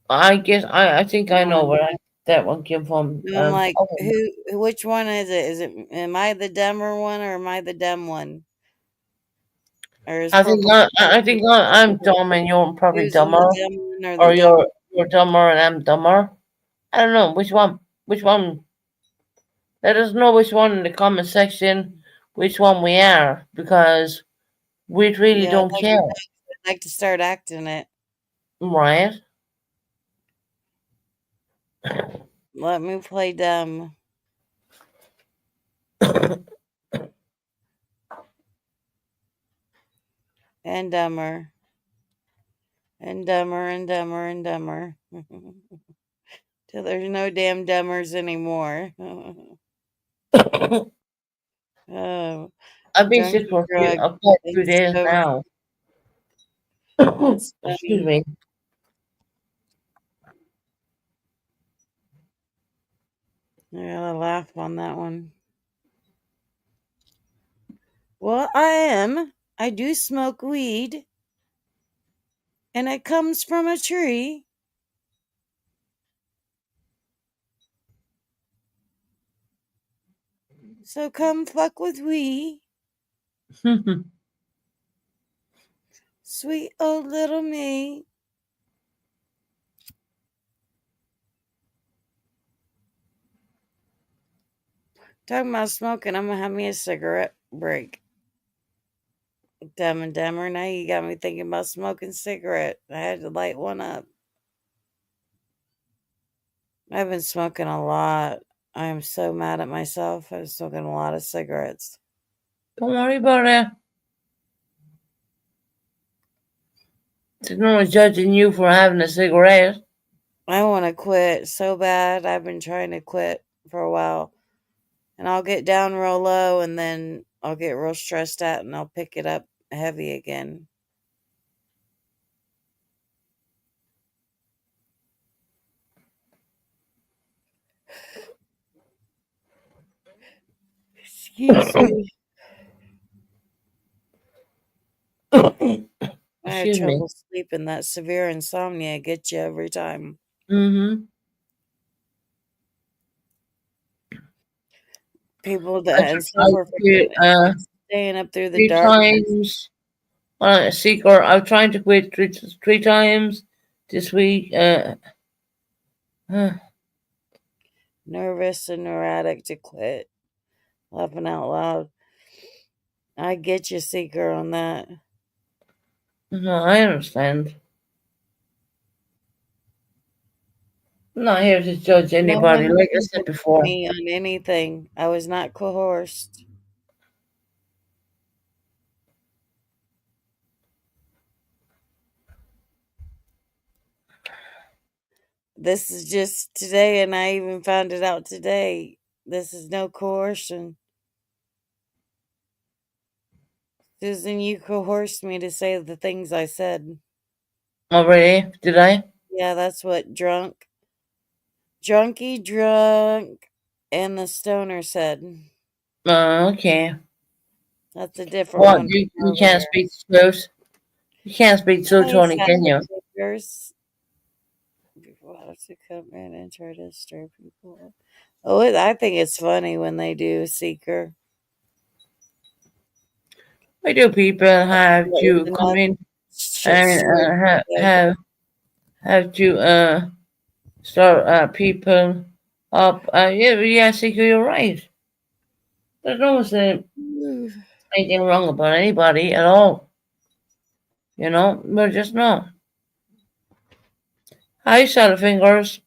I guess I think I You want know to what know? that one came from. And I'm like, Oh, which one is it? Am I the dumber one or am I the dumb one? Or is purple I think I'm dumb and you're probably Susan the dumber, dumb one or the or dumb? you're dumber and I'm dumber. I don't know which one. Which one? Let us know which one in the comment section. Which one we are, because we really Yeah, don't care, I'd like to start acting it. right? Let me play dumb and dumber and dumber and dumber and dumber till there's no damn dumbers anymore. Oh, I've been drunk sick for and drug. quite a few It's days so now. that's Excuse funny. me. I gotta laugh on that one. Well, I do smoke weed, and it comes from a tree. So come fuck with we, sweet old little me. Talking about smoking, I'm gonna have me a cigarette break. Dumb and Dumber. Now you got me thinking about smoking cigarette. I had to light one up. I've been smoking a lot. I am so mad at myself. I was smoking a lot of cigarettes. Don't worry about it. There's no one judging you for having a cigarette. I want to quit so bad. I've been trying to quit for a while. And I'll get down real low and then I'll get real stressed out and I'll pick it up heavy again. Excuse me. I had Excuse me. trouble sleeping. That severe insomnia gets you every time. Mm-hmm. People I that tried suffer from to staying up through the three darkness, times on a seeker. I'm trying to quit three times this week. Uh, nervous and neurotic to quit. Laughing out loud. I get you, Seeker, on that. no, I understand. I'm not here to judge No anybody, one like I said convinced before. me on anything. I was not coerced. This is just today, and I even found it out today. This is no coercion. Susan, you coerced me to say the things I said. Already? Did I? Yeah, that's what drunky drunk, and the stoner said. Okay. That's a different What? one You from can't earlier. speak truth. You can't speak truth, Hey, Tony, can Saturday you? Takers. People have to come in and try to stir people up. Oh, I think it's funny when they do Seeker. Why do people have With to come enough in shit and stirred. have to start people up? Yeah, yeah, Seeker, you're right. There's no one saying anything wrong about anybody at all. You know, we're just not. Hi, Shadowfingers.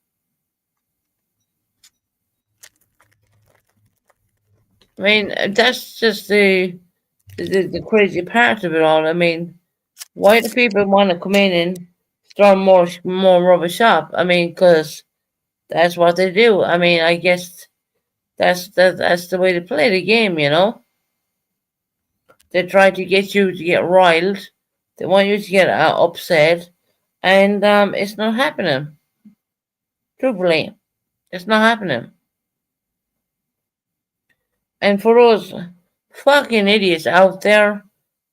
I mean, that's just the crazy part of it all. I mean, why do people want to come in and start more rubbish up? I mean, because that's what they do. I mean, I guess that's the way to play the game. You know, they try to get you to get riled. They want you to get upset, and it's not happening. Truthfully, it's not happening. And for those fucking idiots out there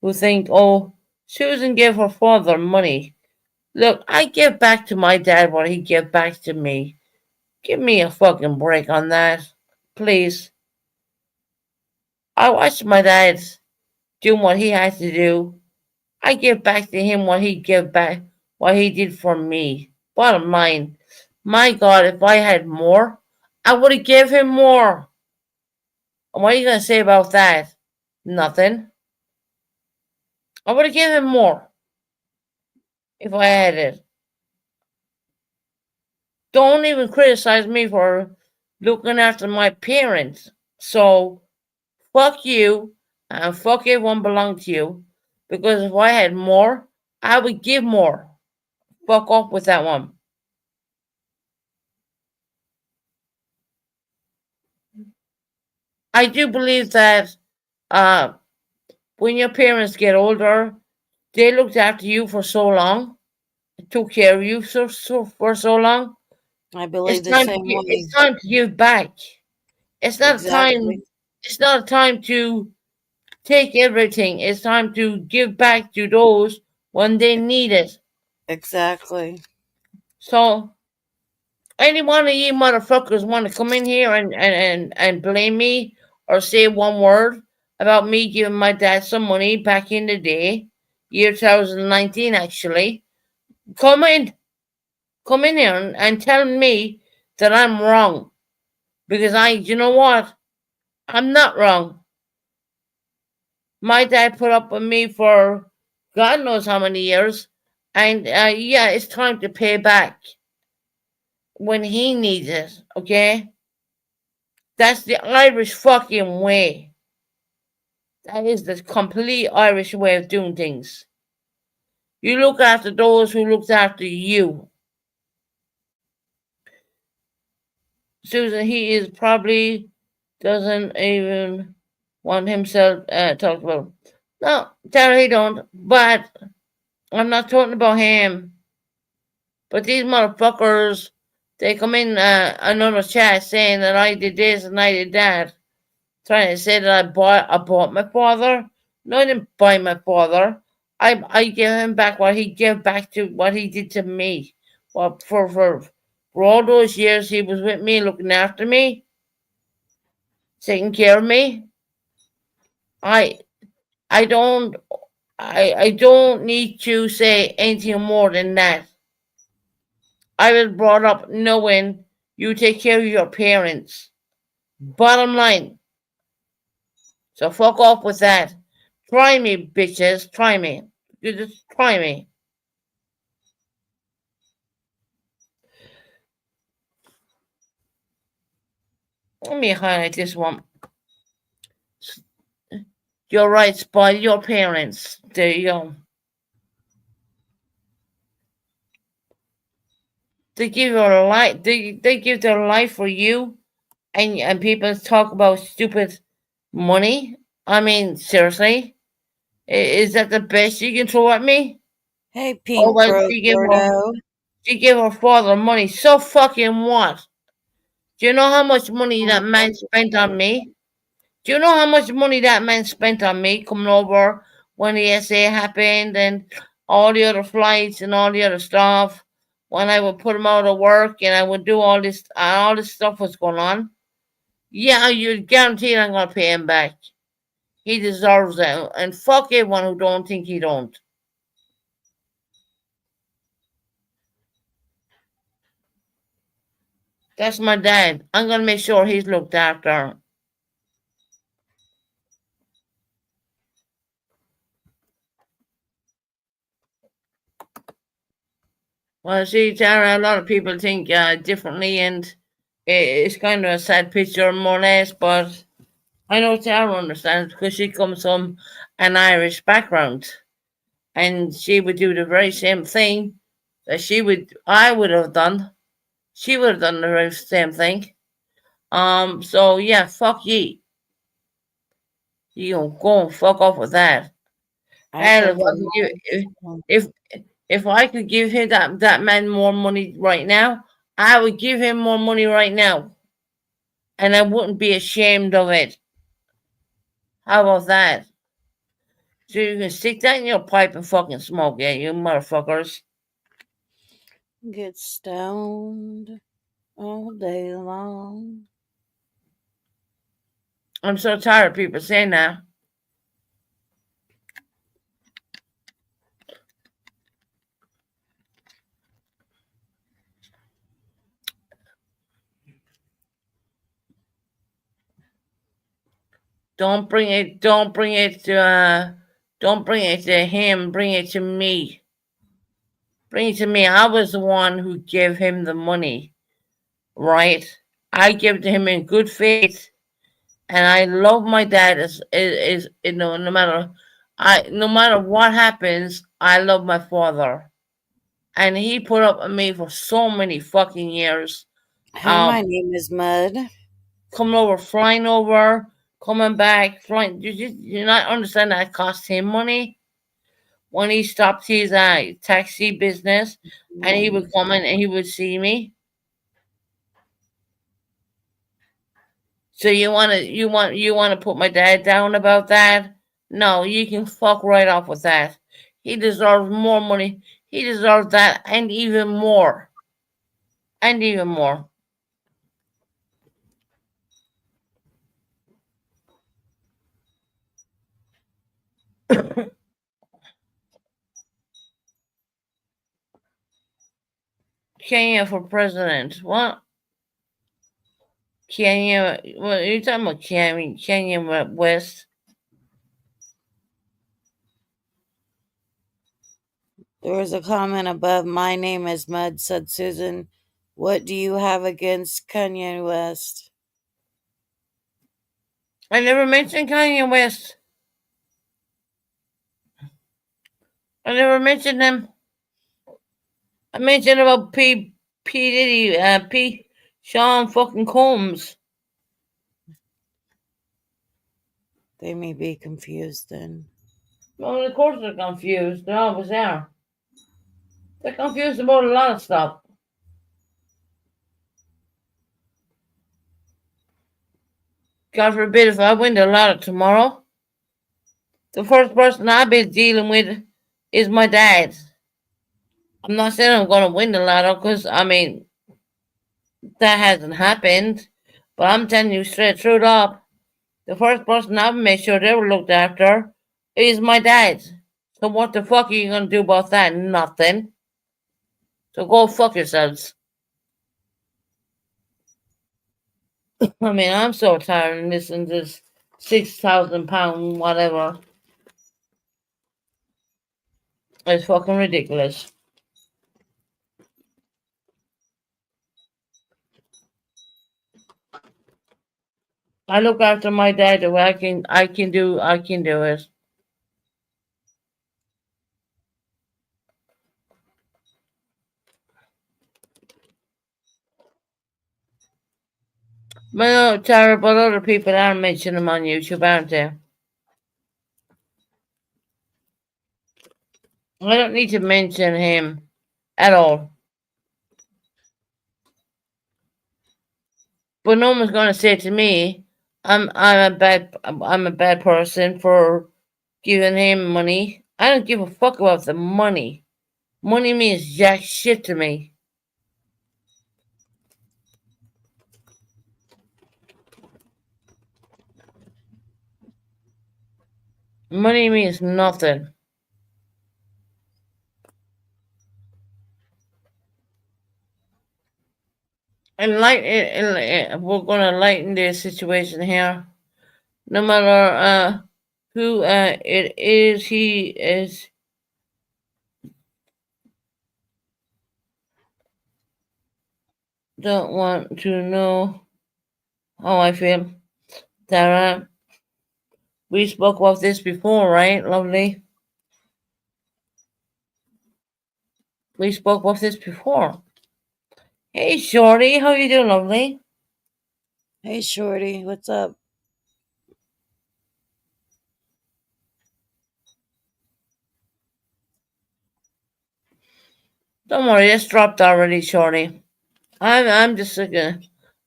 who think, oh, Susan gave her father money. Look, I give back to my dad what he gave back to me. Give me a fucking break on that. Please. I watched my dad doing what he had to do. I give back to him what he gave back, what he did for me. Bottom line, my God, if I had more, I would have give him more. And what are you gonna say about that? Nothing. I would have given him more if I had it. Don't even criticize me for looking after my parents. So fuck you and fuck everyone belong to you. Because if I had more, I would give more. Fuck off with that one. I do believe that uh, when your parents get older, they looked after you for so long, took care of you for so long. I believe the same It's way. time to give back. It's not a time. Exactly. It's not a time to take everything. It's time to give back to those when they need it. Exactly. So any one of you motherfuckers want to come in here and blame me or say one word about me giving my dad some money back in the day, year 2019 actually, come in. Come in here and tell me that I'm wrong. Because you know what? I'm not wrong. My dad put up with me for God knows how many years. And yeah, it's time to pay back when he needs it, okay? That's the Irish fucking way. That is the complete Irish way of doing things. You look after those who looked after you. Susan, he is probably doesn't even want himself talked about. No, Tara, he don't. But I'm not talking about him. But these motherfuckers, they come in another chat saying that I did this and I did that, trying to say that I bought my father. No, I didn't buy my father. I give him back what he gave back to what he did to me. Well, for all those years he was with me, looking after me, taking care of me. I I don't I don't need to say anything more than that. I was brought up knowing you take care of your parents. Bottom line. So fuck off with that. Try me, bitches. Try me. You just try me. Let me highlight this one. You're right, spoil your parents. There you go. They give your life. They give their life for you, and people talk about stupid money. I mean, seriously, is that the best you can throw at me? Hey, Oh Pink well, Birdo. she gave her father money. So fucking what? Do you know how much money that man spent on me? Do you know how much money that man spent on me coming over when the SA happened and all the other flights and all the other stuff? When I would put him out of work and I would do all this stuff was going on. Yeah, you're guaranteed I'm gonna pay him back. He deserves it, and fuck everyone who don't think he don't. That's my dad. I'm gonna make sure he's looked after. Well, see, Tara, a lot of people think differently, and it's kind of a sad picture, more or less. But I know Tara understands because she comes from an Irish background, and she would do the very same thing that I would have done. She would have done the very same thing. So yeah, fuck ye. You gonna go and fuck off with that. I Hell, think that if if I could give him that man more money right now, I would give him more money right now, and I wouldn't be ashamed of it. How about that? So you can stick that in your pipe and fucking smoke it, you motherfuckers. get stoned. all day long. I'm so tired of people saying that. Don't bring it. Don't bring it to. Don't bring it to him. Bring it to me. Bring it to me. I was the one who gave him the money, right? I gave it to him in good faith, and I love my dad. Is you know no matter what happens, I love my father, and he put up with me for so many fucking years. Hi, my Um, name is Mud. coming over, flying over, coming back, flying. You not understand that it cost him money when he stopped his taxi business, and he would come in and he would see me. So you want to put my dad down about that? No, you can fuck right off with that. He deserves more money. He deserves that and even more. And even more. Kenya for president. What? Kenya, what are you talking about? Kenya West. There was a comment above. My name is Mud, said Susan. What do you have against Kanye West? I never mentioned Kanye West. I never mentioned him. I mentioned about P Diddy, P Sean fucking Combs. They may be confused then. Well, of course they're confused. They always are. They're confused about a lot of stuff. God forbid if I win the lotto tomorrow, the first person I'll be dealing with is my dad. I'm not saying I'm going to win the lotto because, I mean, that hasn't happened. But I'm telling you straight through up, the first person I'll make sure they were looked after is my dad. So what the fuck are you going to do about that? Nothing. So go fuck yourselves. I mean, I'm so tired of listening to this £6,000 whatever. It's fucking ridiculous. I look after my dad the way I can do it. But no, Tara, but other people are mentioning him on YouTube, aren't they? I don't need to mention him at all. But no one's gonna say to me, I'm a bad person for giving him money. I don't give a fuck about the money. Money means jack shit to me. Money means nothing. We're gonna lighten the situation here. No matter who it is, he is don't want to know how I feel. Tara, we spoke about this before, right, lovely? We spoke about this before. Hey, Shorty, how you doing, lovely? Hey, Shorty, what's up? Don't worry, it's dropped already, Shorty. I'm just sick of.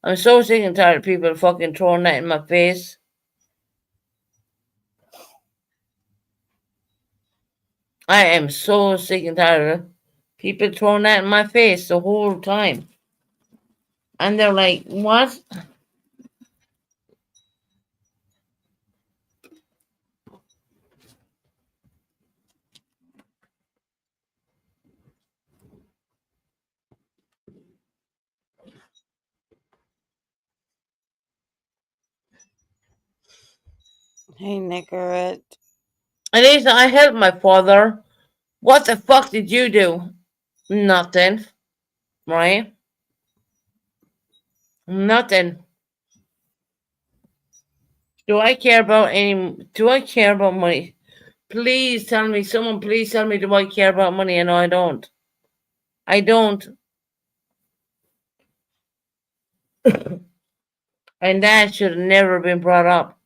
I'm so sick and tired of people fucking throwing that in my face. I am so sick and tired of people throwing that in my face the whole time. And they're like, what? Hey, Nicorette. At least I helped my father. What the fuck did you do? Nothing, right? Nothing. Do I care about money? Please tell me, someone please tell me, do I care about money? And no, I don't. I don't. And that should have never been brought up.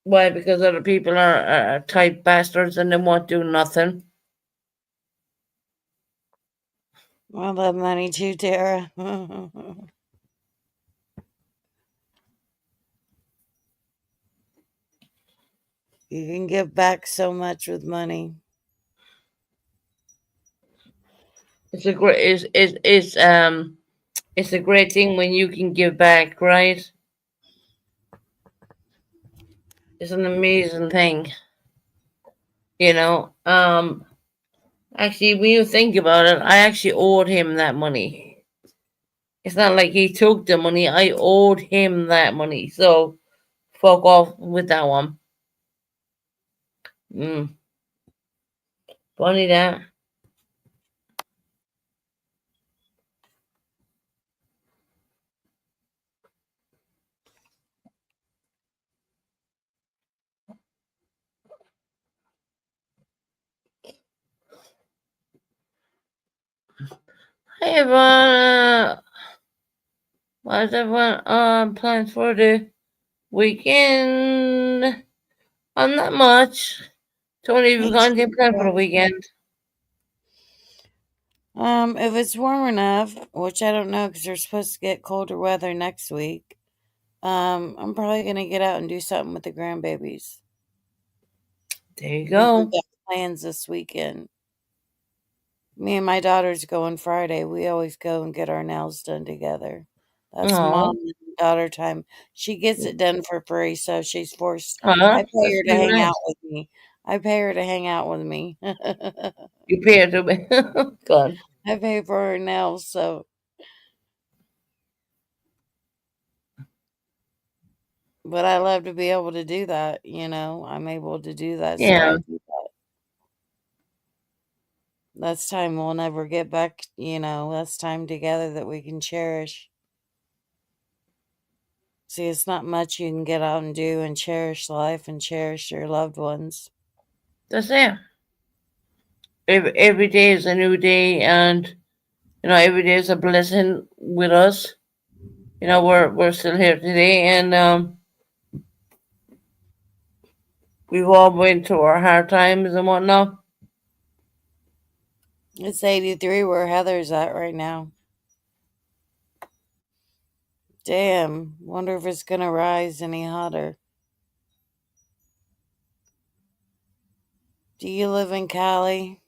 Why? Because other people are type bastards and they won't do nothing. I love money too, Tara. You can give back so much with money. It's a great it's a great thing when you can give back, right? It's an amazing thing, you know. Actually, when you think about it, I actually owed him that money. It's not like he took the money; I owed him that money. So fuck off with that one. Mm, funny that. Hey everyone, what's everyone plans for the weekend? Not much. Tony, have Hey, you got anything planned for the Chica. weekend? If it's warm enough, which I don't know because we're supposed to get colder weather next week, I'm probably gonna get out and do something with the grandbabies. There you I think we go. got plans this weekend. Me and my daughter's going Friday. We always go and get our nails done together. That's Oh, mom and daughter time. She gets it done for free, so she's forced. I pay that's her to pretty hang out nice. with me. I pay her to hang out with me. You pay it to me. Good. I pay for her nails, so but I love to be able to do that, you know. I'm able to do that, so Yeah, I do that. That's time we'll never get back, you know. That's time together that we can cherish. See, it's not much you can get out and do and cherish life and cherish your loved ones. that's it. Every day is a new day, and every day is a blessing with us. We're still here today, and we've all been through our hard times and whatnot. It's 83 where Heather's at right now. Damn, wonder if it's gonna rise any hotter. Do you live in Cali?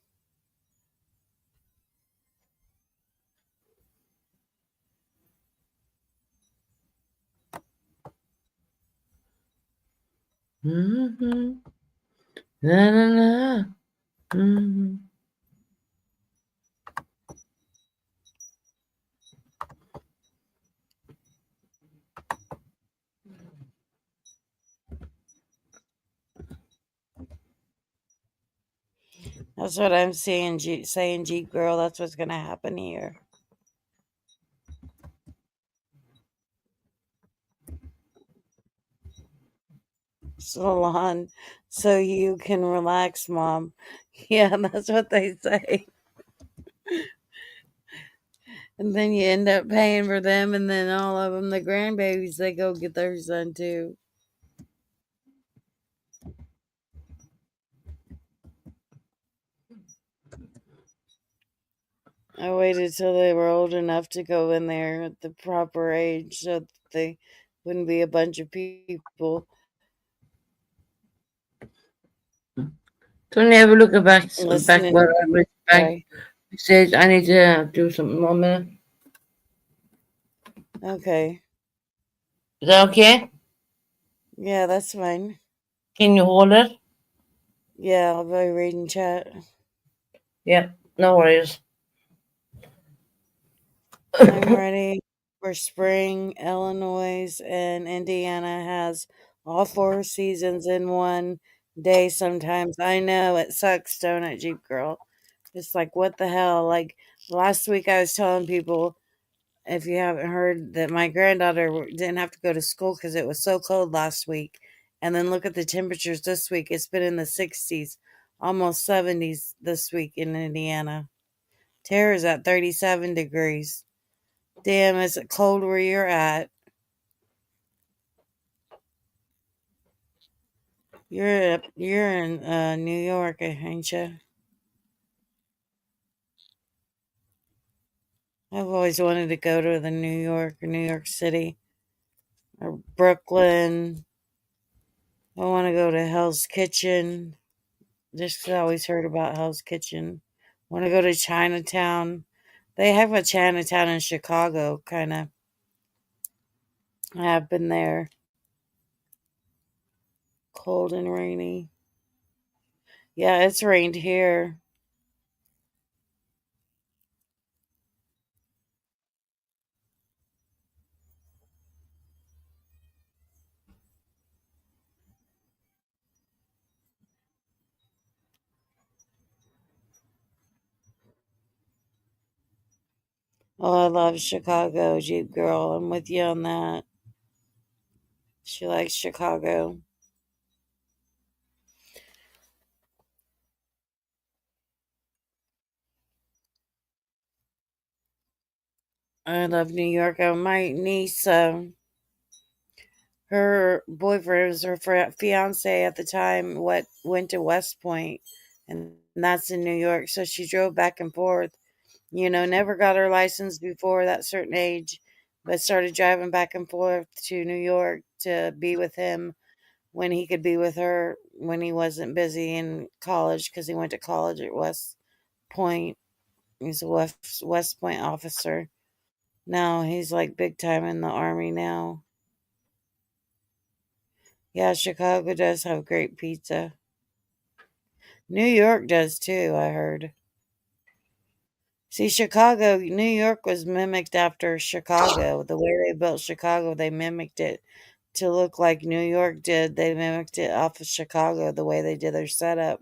Mm-hmm. Na, na, na. Mm-hmm. That's what I'm saying, saying Jeep girl. That's what's gonna happen here. Salon, so you can relax, mom. Yeah, that's what they say. And then you end up paying for them, and then all of them, the grandbabies, they go get theirs done too. I waited till they were old enough to go in there at the proper age so that they wouldn't be a bunch of people So never look back listening. where I was. Bye. Bye. Says I need to do something one minute. Okay. Is that okay? Yeah, that's fine. Can you hold it? Yeah, I'll be reading chat. Yep. No worries. I'm ready for spring. Illinois and Indiana has all four seasons in one day sometimes. I know it sucks, don't it, Jeep Girl? It's like, what the hell? Like, last week I was telling people, if you haven't heard, that my granddaughter didn't have to go to school because it was so cold last week. And then look at the temperatures this week. It's been in the 60s, almost 70s this week in Indiana. Tara's at 37 degrees. Damn, is it cold where you're at? You're in New York, ain't you? I've always wanted to go to the New York City, or Brooklyn. I want to go to Hell's Kitchen. Just 'cause I always heard about Hell's Kitchen. Want to go to Chinatown. They have a Chinatown in Chicago, kind of. I have been there. Cold and rainy. Yeah, it's rained here. Oh, I love Chicago, Jeep Girl. I'm with you on that. She likes Chicago. I love New York. My niece, her boyfriend was her fiance at the time. What went to West Point, and that's in New York. So she drove back and forth. Never got her license before that certain age, but started driving back and forth to New York to be with him when he could be with her when he wasn't busy in college because he went to college at West Point. He's a West Point officer. No, he's like big time in the army now. Yeah, Chicago does have great pizza. New York does too, I heard. See, New York was mimicked after Chicago. The way they built Chicago, they mimicked it to look like New York did. They mimicked it off of Chicago, the way they did their setup.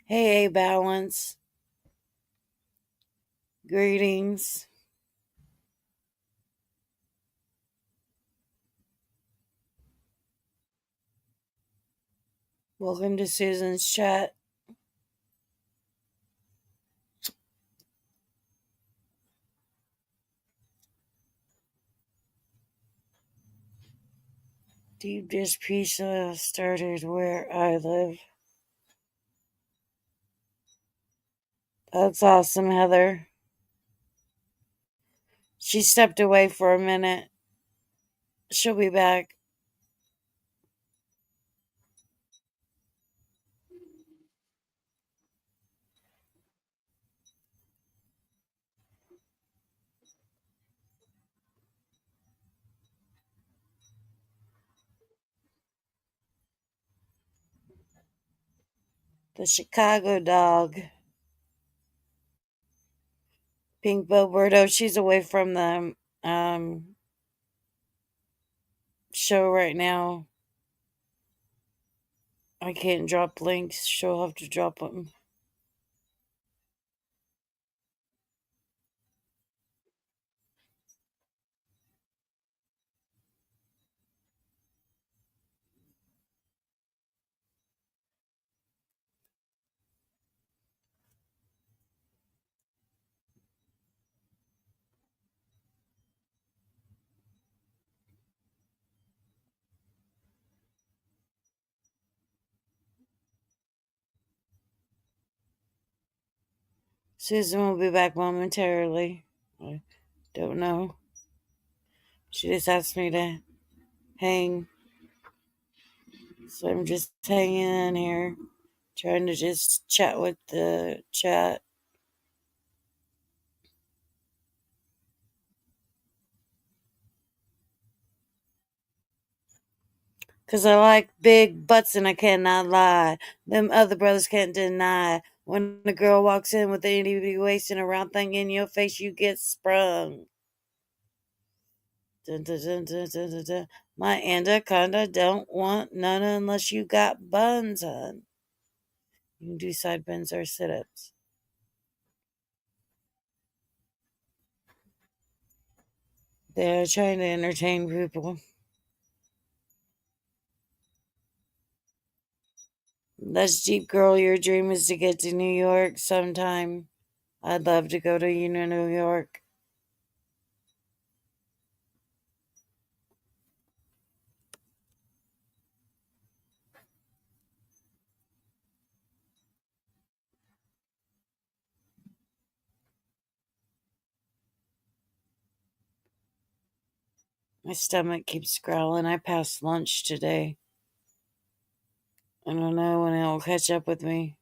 Hey, Balance. Greetings. Welcome to Susan's chat. Deep dish pizza started where I live. That's awesome, Heather. She stepped away for a minute. She'll be back. The Chicago dog. Pink Billboard. Oh, she's away from the show right now. I can't drop links. She'll have to drop them. Susan will be back momentarily. I don't know. She just asked me to hang. So I'm just hanging in here, trying to just chat with the chat. Cause I like big butts and I cannot lie. Them other brothers can't deny. When a girl walks in with an itty bitty waist and a round thing in your face, you get sprung. Dun, dun, dun, dun, dun, dun, dun. My anaconda don't want none unless you got buns, hun. You can do side bends or sit ups. They're trying to entertain people. That's Jeep Girl. Your dream is to get to New York sometime. I'd love to go to New York. My stomach keeps growling. I passed lunch today. I don't know when it'll catch up with me.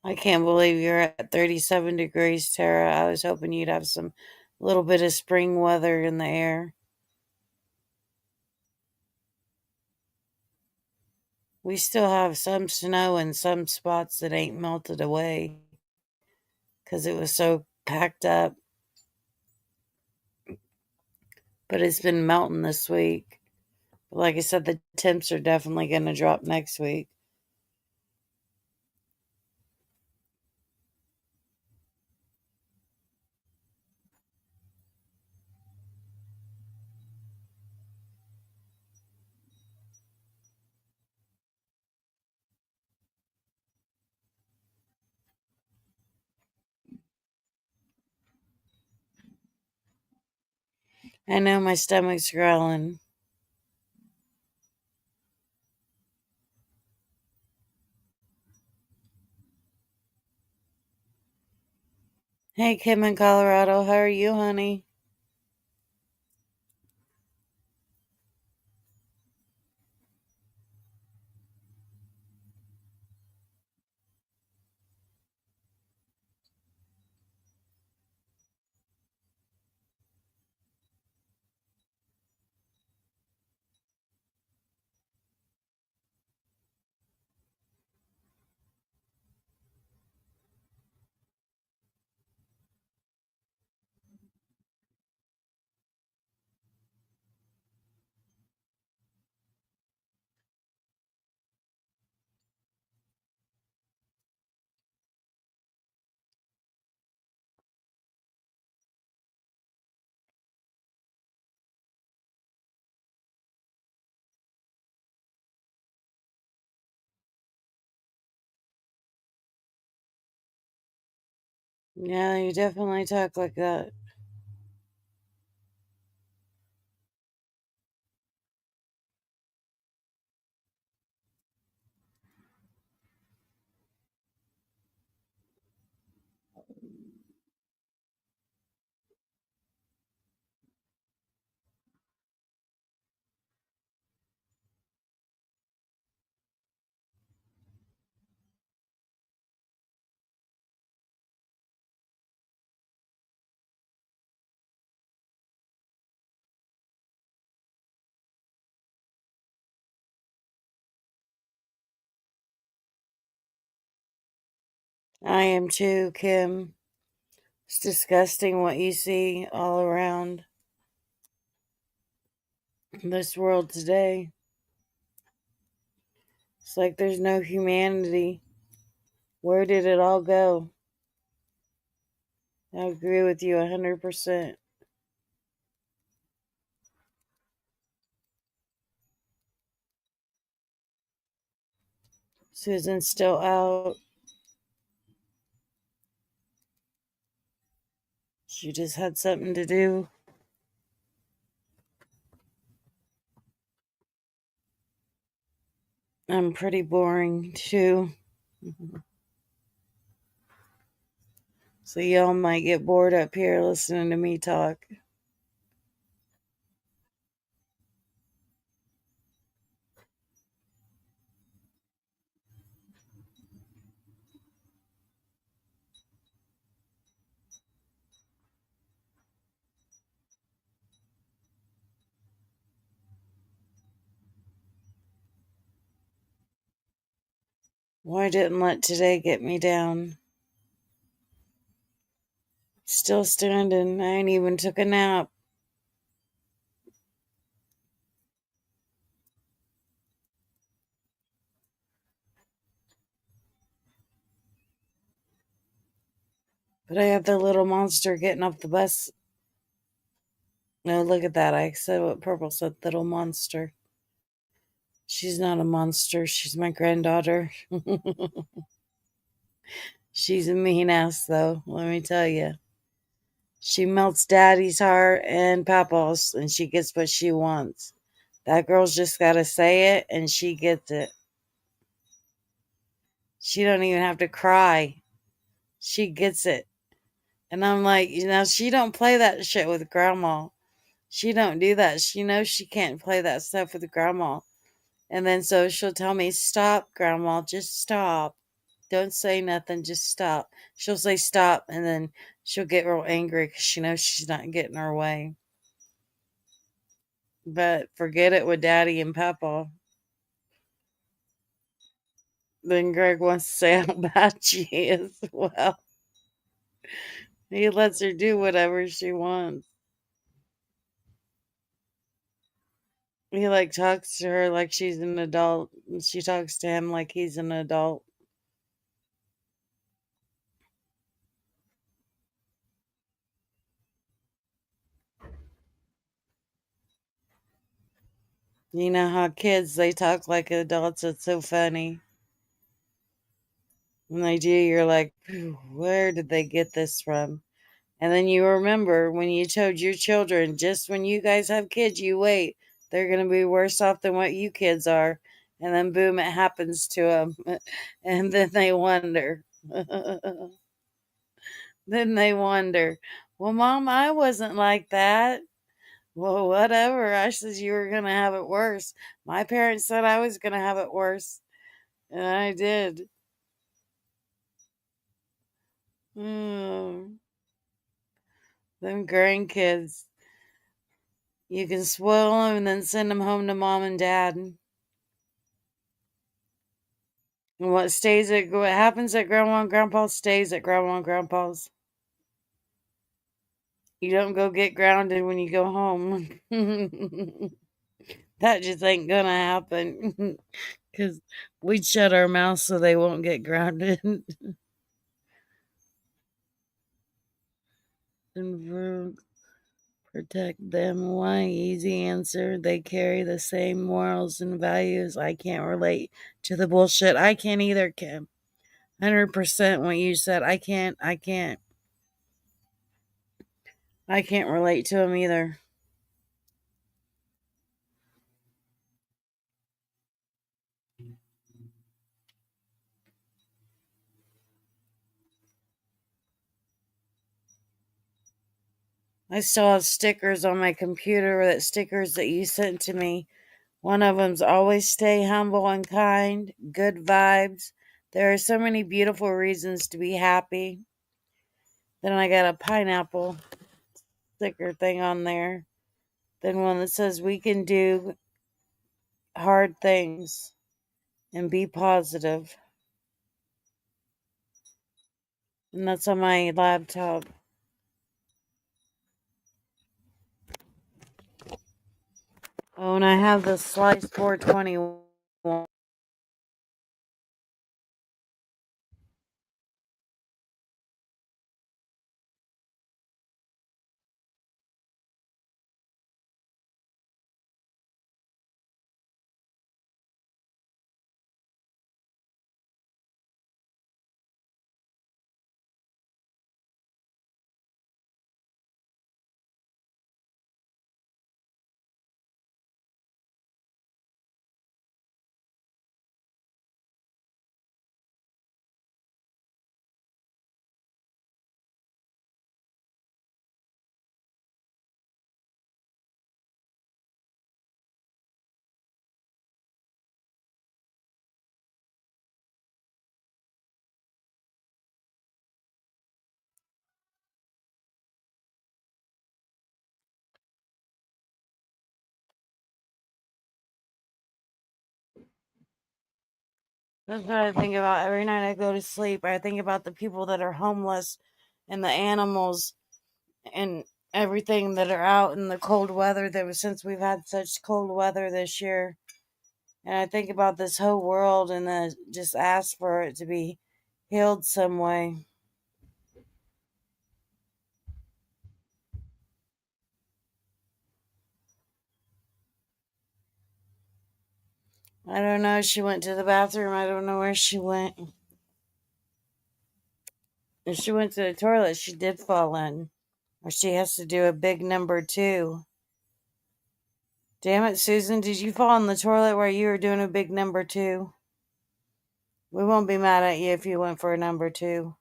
I can't believe you're at 37 degrees, Tara. I was hoping you'd have some little bit of spring weather in the air. We still have some snow in some spots that ain't melted away because it was so packed up. But it's been melting this week. Like I said, the temps are definitely going to drop next week. I know my stomach's growling. Hey, Kim in Colorado. How are you, honey? Yeah, you definitely talk like that. I am too, Kim. It's disgusting what you see all around this world today. It's like there's no humanity. Where did it all go? I agree with you 100%. Susan's still out. She just had something to do. I'm pretty boring too. So y'all might get bored up here listening to me talk. Why didn't let today get me down? Still standing. I ain't even took a nap. But I have the little monster getting off the bus. No, look at that. I said what Purple said, little monster. She's not a monster. She's my granddaughter. She's a mean ass, though, let me tell you. She melts daddy's heart and papa's, and she gets what she wants. That girl's just got to say it, and she gets it. She don't even have to cry. She gets it. And I'm like, she don't play that shit with grandma. She don't do that. She knows she can't play that stuff with grandma. And then so she'll tell me, stop, grandma, just stop. Don't say nothing, just stop. She'll say stop, and then she'll get real angry because she knows she's not getting her way. But forget it with daddy and papa. Then Greg wants to say how bad she is. Well, he lets her do whatever she wants. He like talks to her like she's an adult, and she talks to him like he's an adult. You know how kids they talk like adults, it's so funny. When they do, you're like, "Phew, where did they get this from?" And then you remember when you told your children, just when you guys have kids, you wait. They're going to be worse off than what you kids are. And then boom, it happens to them. And then they wonder. Then they wonder, well, Mom, I wasn't like that. Well, whatever. I said you were going to have it worse. My parents said I was going to have it worse. And I did. Mm, them grandkids. You can spoil them and then send them home to mom and dad. And what happens at grandma and grandpa's stays at grandma and grandpa's. You don't go get grounded when you go home. That just ain't gonna happen. Because we'd shut our mouths so they won't get grounded. And protect them. Why? Easy answer. They carry the same morals and values. I can't relate to the bullshit. I can't either, Kim. 100% what you said. I can't relate to them either. I still have stickers on my computer, that stickers that you sent to me. One of them's always stay humble and kind, good vibes. There are so many beautiful reasons to be happy. Then I got a pineapple sticker thing on there. Then one that says we can do hard things and be positive. And that's on my laptop. Oh, and I have the Slice 421. That's what I think about every night I go to sleep. I think about the people that are homeless and the animals and everything that are out in the cold weather that was since we've had such cold weather this year. And I think about this whole world and just ask for it to be healed some way. I don't know. She went to the bathroom. I don't know where she went. If she went to the toilet, she did fall in. Or she has to do a big number two. Damn it, Susan. Did you fall in the toilet while you were doing a big number two? We won't be mad at you if you went for a number two.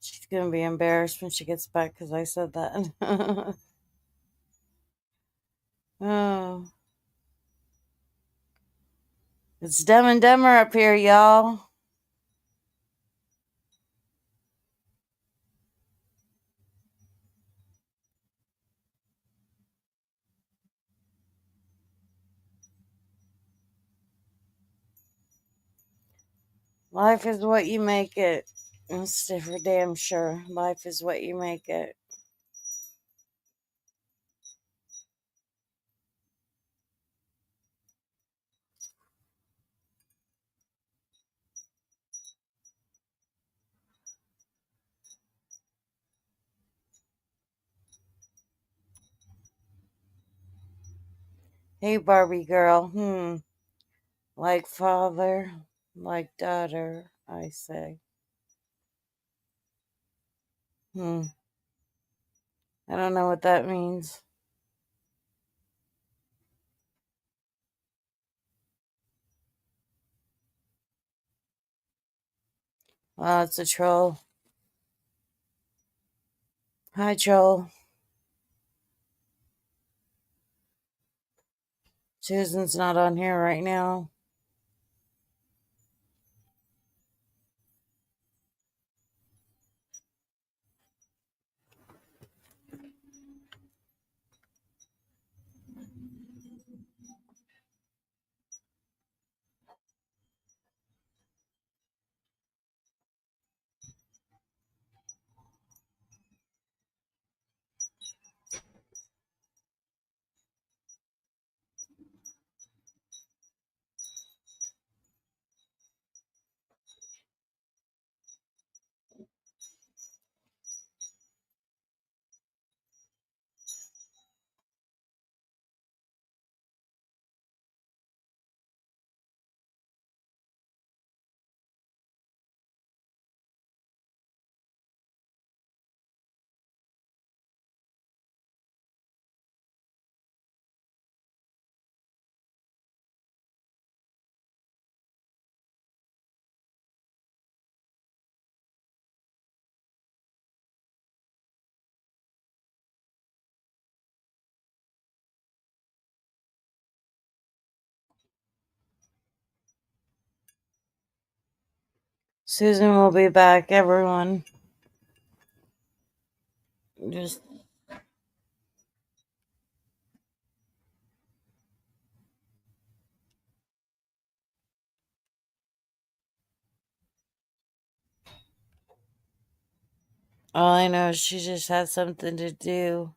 She's going to be embarrassed when she gets back because I said that. Oh, it's Dumb and Dumber up here, y'all. Life is what you make it. That's for damn sure. Life is what you make it. Hey, Barbie girl. Like father, like daughter, I say. Hmm. I don't know what that means. It's a troll. Hi, troll. Susan's not on here right now. Susan will be back, everyone. Just all I know is she just had something to do.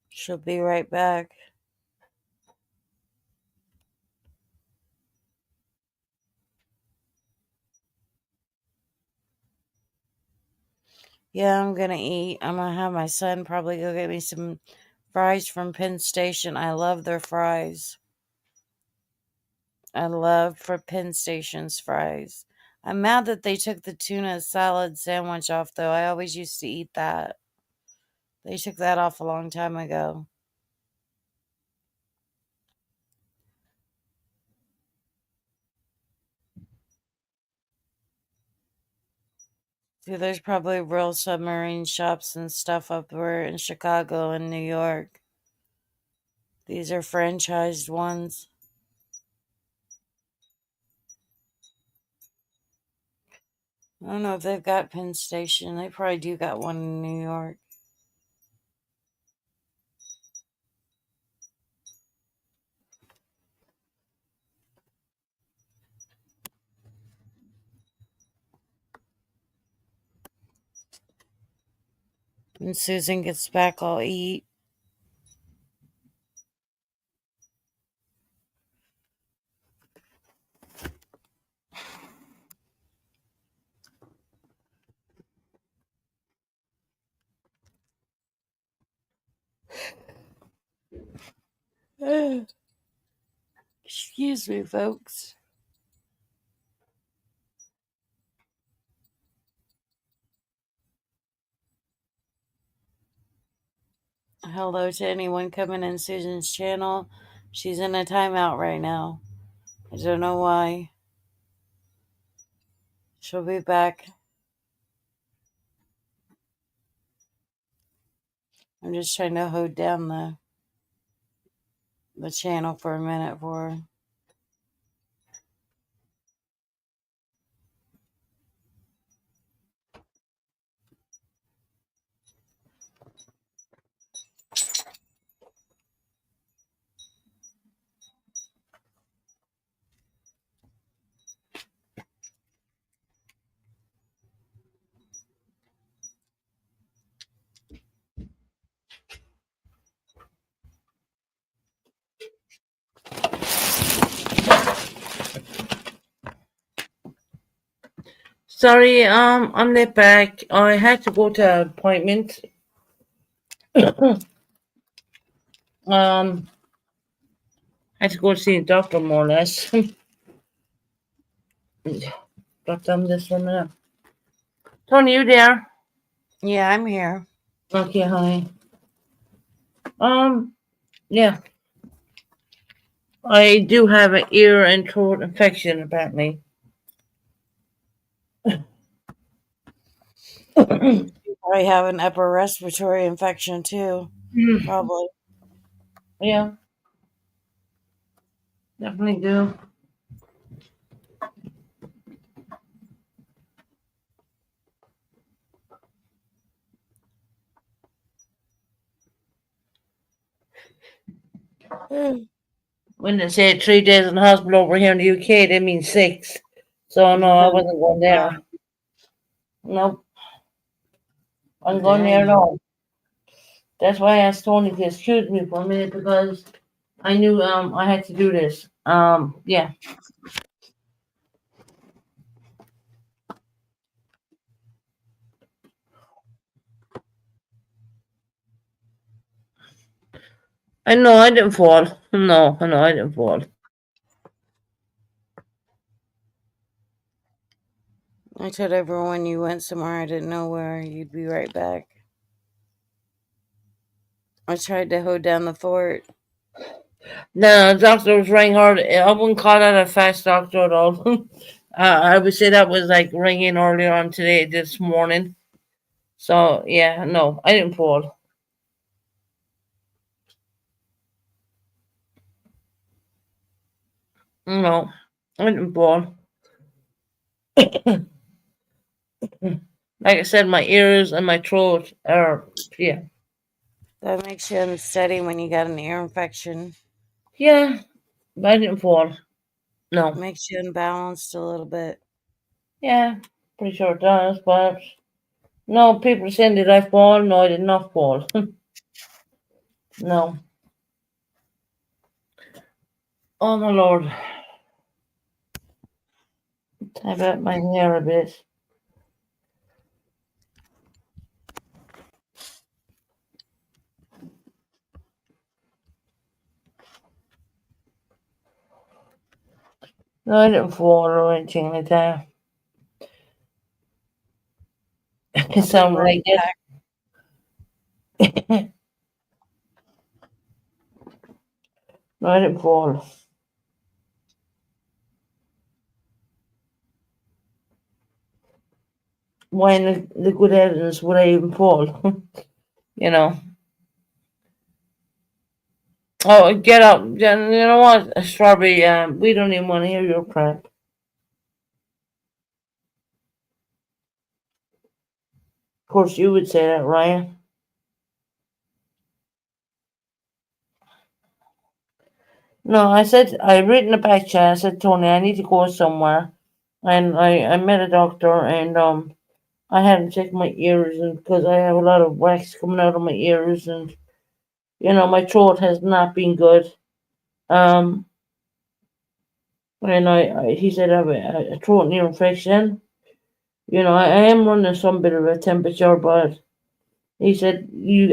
She'll be right back. Yeah, I'm gonna eat. I'm gonna have my son probably go get me some fries from Penn Station. I love their fries. I love for Penn Station's fries. I'm mad that they took the tuna salad sandwich off, though. I always used to eat that. They took that off a long time ago. See, there's probably real submarine shops and stuff up there in Chicago and New York. These are franchised ones. I don't know if they've got Penn Station. They probably do got one in New York. When Susan gets back, I'll eat. Excuse me, folks. Hello to anyone coming in Susan's channel. She's in a timeout right now. I don't know why. She'll be back. I'm just trying to hold down the channel for a minute for her. Sorry, I'm late back. I had to go to an appointment. um, I had to go see a doctor more or less. Got them this for a minute. Tony, you there? Yeah, I'm here. Okay, hi. Yeah, I do have an ear and throat infection apparently. I have an upper respiratory infection too. Probably. Yeah, definitely do. When they say 3 days in the hospital over here in the UK, they mean 6. So no, I wasn't going there. Nope, I'm going there Dang. now. That's why I asked Tony to excuse me for a minute because I knew I had to do this. Yeah. I know I didn't fall. No, I know I didn't fall. I told everyone you went somewhere I didn't know where. You'd be right back. I tried to hold down the fort. No, the doctor was ringing hard. I wouldn't call that a fast doctor at all. I would say that was like ringing earlier on today, this morning. So yeah, no, I didn't fall. No, I didn't fall. Like I said, my ears and my throat are yeah, That makes you unsteady when you got an ear infection. yeah. But I didn't fall. No, Makes you unbalanced a little bit. yeah, pretty sure it does. But no, people saying did I fall? No, I did not fall. No. Oh my lord, I bet my hair a bit. No, I didn't fall or anything like that. It I'll be sounded right like it. back. No, I didn't fall. Why in the good heavens would I even fall? you know. Oh, get up. You know what, Strawberry? We don't even want to hear your crap. Of course, you would say that, Ryan. No, I said I written a back chat. I said, Tony, I need to go somewhere, and I met a doctor, and I had him check my ears, and because I have a lot of wax coming out of my ears, and my throat has not been good. Um, and he said I have a throat ear infection. I am running some bit of a temperature, but he said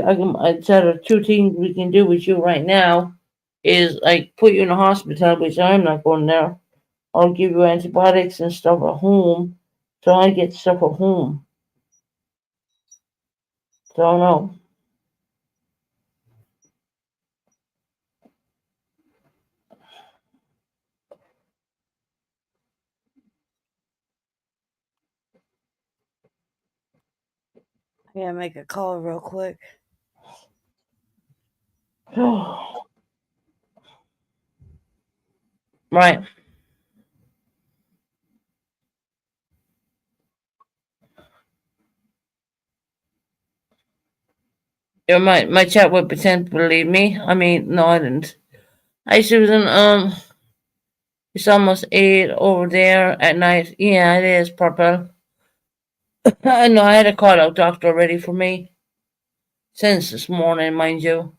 I said two things we can do with you right now is like put you in a hospital, which I'm not going there. I'll give you antibiotics and stuff at home, so I get stuff at home. So no, I gotta make a call real quick. right. My chat would pretend to believe me. I mean, no, I didn't. Hi, Susan. It's almost 8 over there at night. Yeah, it is purple. I know I had a call out doctor ready for me since this morning, mind you.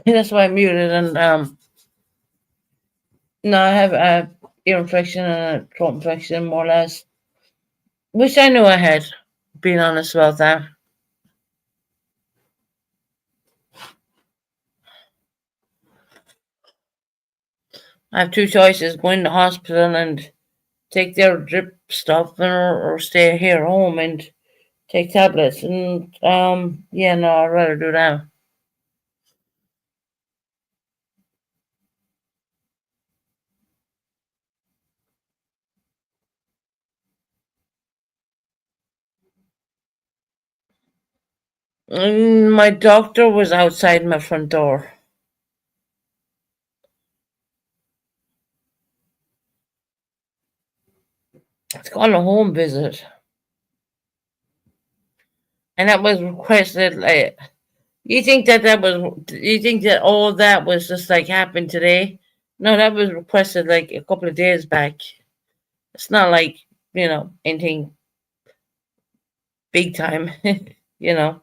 That's why I muted and no, I have a ear infection and a throat infection, more or less. Wish I knew I had. Being honest about that, I have two choices: go in the hospital and take their drip stuff, or stay here home and take tablets. And yeah, no, I'd rather do that. My doctor was outside my front door. It's called a home visit, and that was requested. Like, you think that all that was just like happened today? No, that was requested like a couple of days back. It's not like anything big time. you know.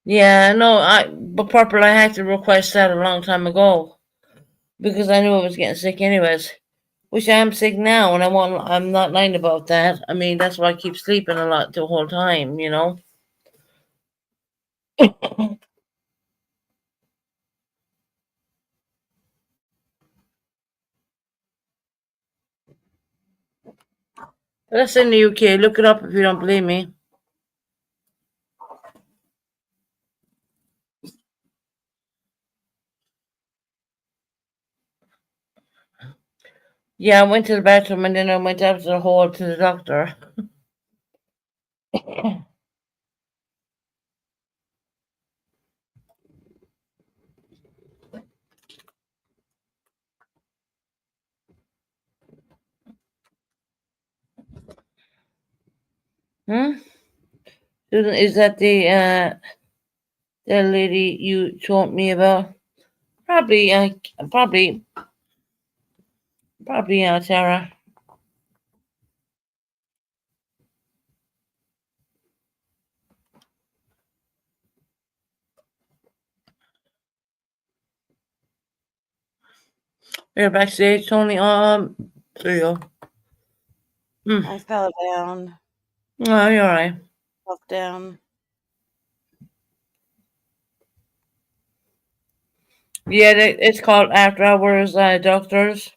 Yeah, no, but purple. I had to request that a long time ago because I knew I was getting sick anyways. Which I am sick now, and I'm not lying about that. I mean, that's why I keep sleeping a lot the whole time. But that's in the UK. Look it up if you don't believe me. Yeah, I went to the bathroom and then I went out to the hall to the doctor. Hmm? Susan, is that the lady you told me about? Probably, probably, Tara. You're backstage, Tony. There you go. Mm. I fell down, Oh, you're alright. fell down. Yeah, it's called after hours doctors.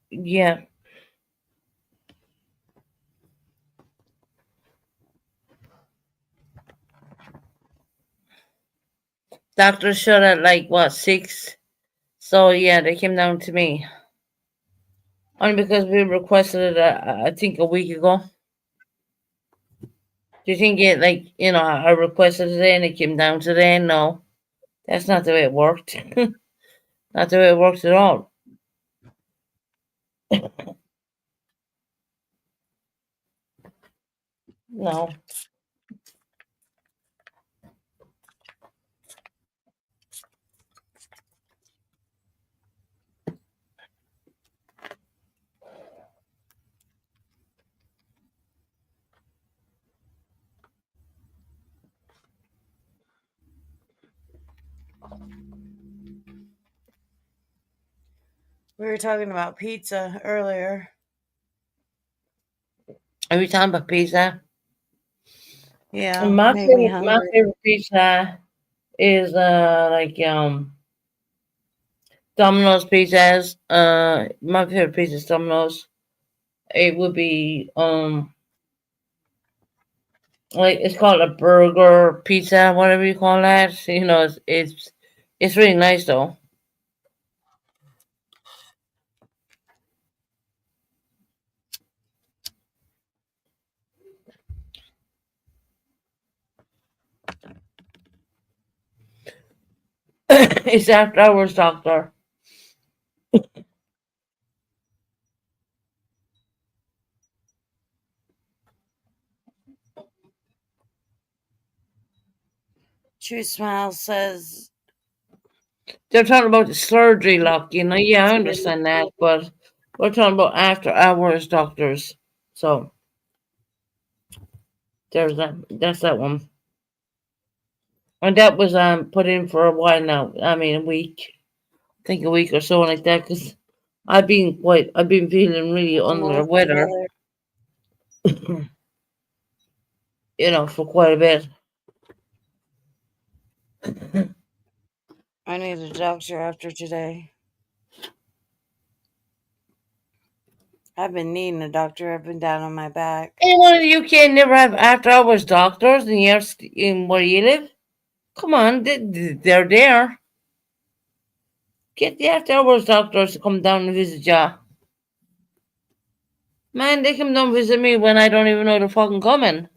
Yeah, doctors shut at like what 6, So yeah, they came down to me. Only because we requested it, I think a week ago. Do you think it like I requested it today and it came down today? No, that's not the way it worked. Not the way it works at all. No. We were talking about pizza earlier. Every time a pizza. Yeah, My made me favorite, my hungry. favorite pizza is like Domino's pizzas. My favorite pizza is Domino's. It would be like it's called a burger pizza, whatever you call that. It's really nice though. It's after hours, doctor. True Smile says, They're talking about the surgery, lock. Yeah, I understand that, but we're talking about after hours doctors. So there's that. That's that one. And that was put in for a while now. I mean, a week. I think a week or so like that. Because I've been feeling really under the almost weather. together. For quite a bit. I need a doctor after today. I've been needing a doctor. I've been down on my back. Anyone in the UK never have after hours doctors in where you live? Come on, they're there. Get the after hours doctors to come down and visit ya. Man, they come down and visit me when I don't even know they're fucking coming.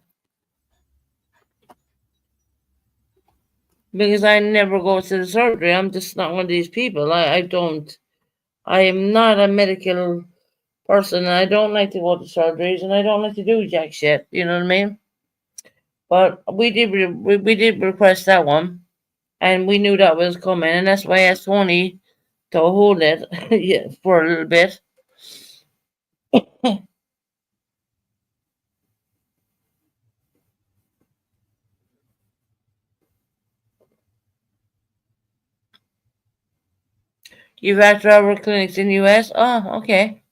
Because I never go to the surgery. I'm just not one of these people. I don't. I am not a medical person. I don't like to go to surgeries and I don't like to do jack shit. You know what I mean? But we did request that one, and we knew that was coming, and that's why I asked Tony to hold it yeah, for a little bit. You've after hour clinics in the US. Oh, okay.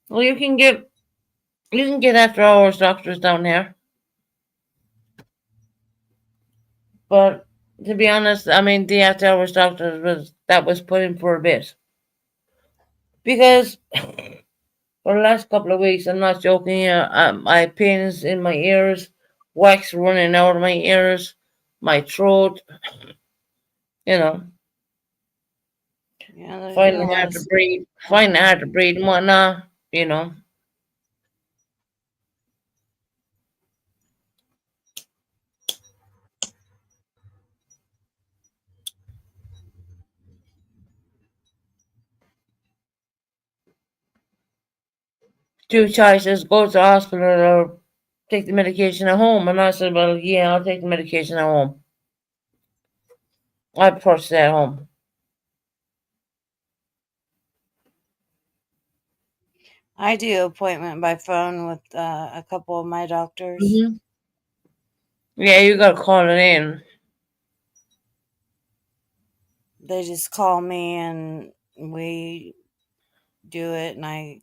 Well, you can get after hours doctors down here, but to be honest, I mean the after hours doctors was put in for a bit because for the last couple of weeks, I'm not joking here. My pains in my ears, wax running out of my ears, my throat. You know, Yeah, there's been finding a it lot hard of to stuff breathe, going finding it on. hard to breathe and whatnot. You know, two choices: go to the hospital or take the medication at home. And I said, well, yeah, I'll take the medication at home. I prefer to stay at home. I do appointment by phone with a couple of my doctors. Hmm. Yeah, you gotta call it in. They just call me and we do it, and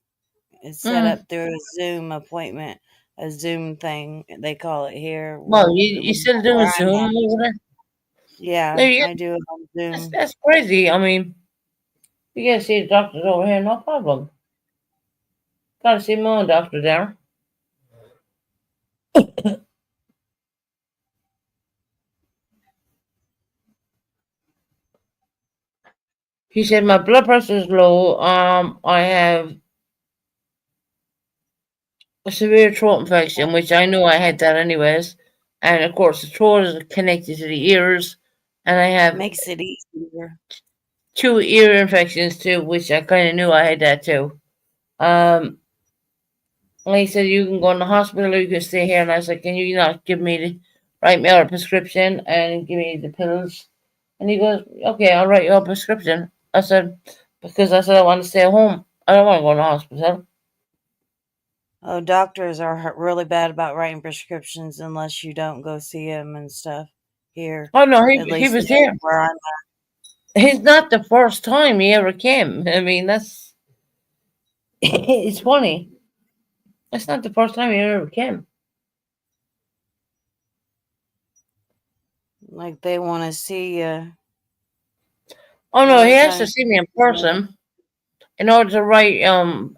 it's set Mm. up through a Zoom appointment, a Zoom thing they call it here. Well, you still doing Where I'm Zoom at. over there? Yeah, Maybe I do it on that's Zoom. that's crazy. I mean, you gotta see the doctors over here, no problem. Gotta see my own doctor there. He said my blood pressure is low. I have a severe throat infection, which I knew I had that anyways. And of course, the throat is connected to the ears, and I have Makes it easier. two ear infections too, which I kind of knew I had that too. Um, and he said you can go in the hospital or you can stay here, and I said, can you not write me out a prescription and give me the pills? And he goes, okay, I'll write you a prescription. I said, because I said I want to stay at home. I don't want to go in the hospital. Oh, doctors are really bad about writing prescriptions unless you don't go see them and stuff here, Oh no, at he least was there. where I'm It's not the first time he ever came. I mean, that's it's funny. It's not the first time he ever came. like they want to see you a Oh no, lot he of has to times. see me in person in order to write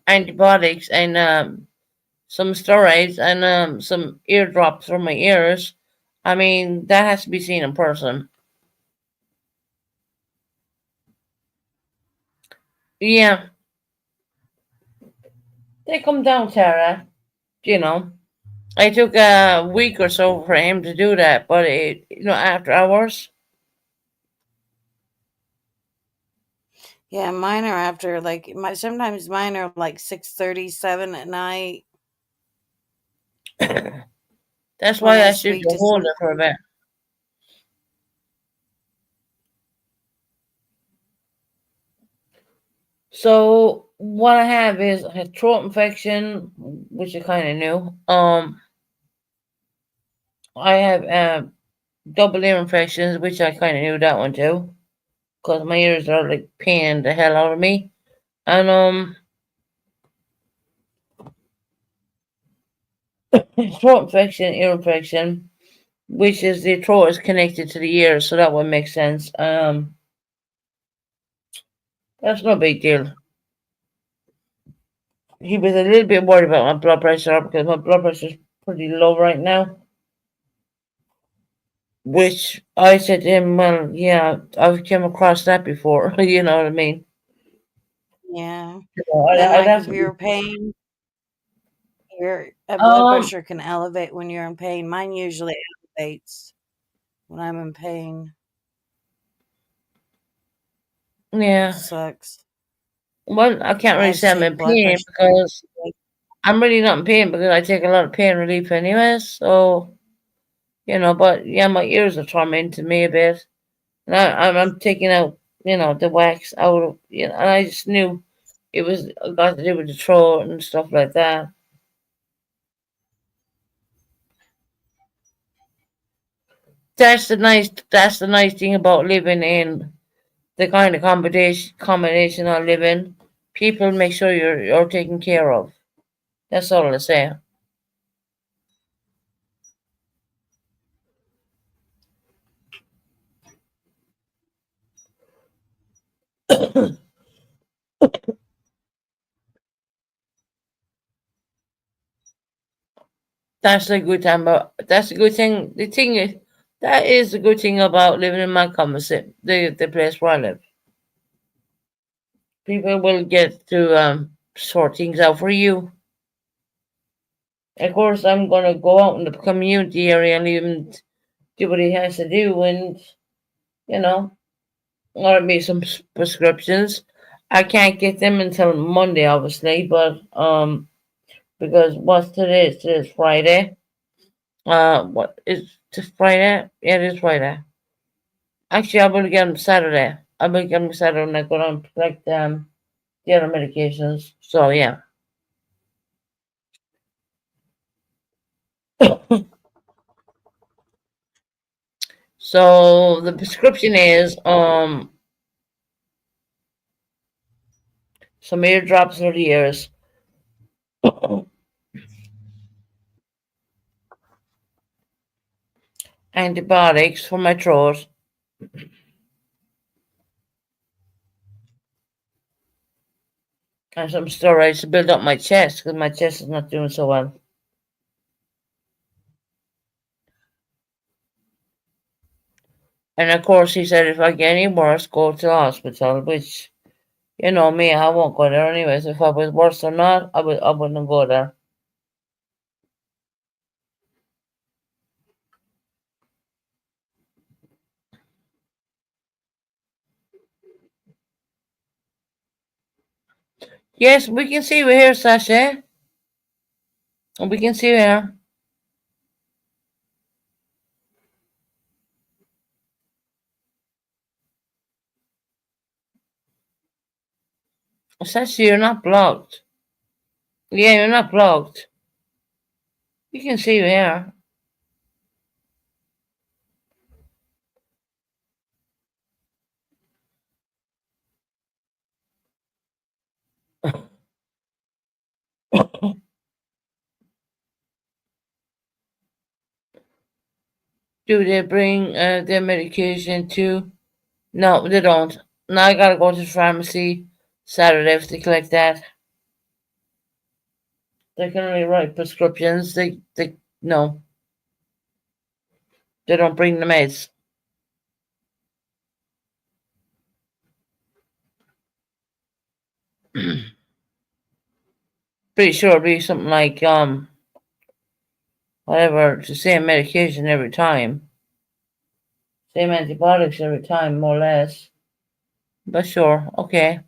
antibiotics and some steroids and some eardrops for my ears. I mean, that has to be seen in person. Yeah, they come down, Tara. You know, I took a week or so for him to do that, but after hours. Yeah, mine are after sometimes mine are like 6:37 at night That's when why I I should speak go to hold some. it for a bit. So what I have is a throat infection, which I kind of knew. I have double ear infections, which I kind of knew that one too, because my ears are like paining the hell out of me. And throat infection, ear infection, which is the throat is connected to the ears, so that would make sense. That's no big deal. He was a little bit worried about my blood pressure because my blood pressure is pretty low right now. Which I said to him, well, yeah, I've come across that before. You know what I mean? Yeah. And I'd like have if to be. you're pain, your blood Um, pressure can elevate when you're in pain. Mine usually elevates when I'm in pain. yeah. Sucks. Well, I can't I really have to say I'm take in blood pain pressure. because I'm really not in pain because I take a lot of pain relief anyways. So, but yeah, my ears are tormenting me a bit. And I'm taking out, the wax out of, and I just knew it was got to do with the throat and stuff like that. That's the nice thing about living in the kind of combination I live in. People make sure you're taken care of. That's all I say. That's a good time. That's a good thing. The thing is, that is the good thing about living in my composite, the place where I live. People will get to sort things out for you. Of course, I'm gonna go out in the community area and even do what he has to do, and you know, order me some prescriptions. I can't get them until Monday, obviously, but because what's today? Today's Friday. What is this Friday? Yeah, it is Friday. Actually, I will get them Saturday. I will get them Saturday when I go down to collect the other medications. So yeah. So the prescription is some eardrops for the ears, antibiotics for my throat, and some steroids to build up my chest because my chest is not doing so well. And of course, he said if I get any worse, go to the hospital. Which, you know me, I won't go there anyways. If I was worse or not, I wouldn't go there. Yes, we can see you here, Sasha. We can see you here. Sasha, you're not blocked. Yeah, you're not blocked. We can see you here. Do they bring their medication too? No, they don't. Now I gotta go to the pharmacy Saturday to collect that. They can only write prescriptions. They no, they don't bring the meds. Pretty sure it'll be something like whatever, the same medication every time, same antibiotics every time, more or less. But sure, okay.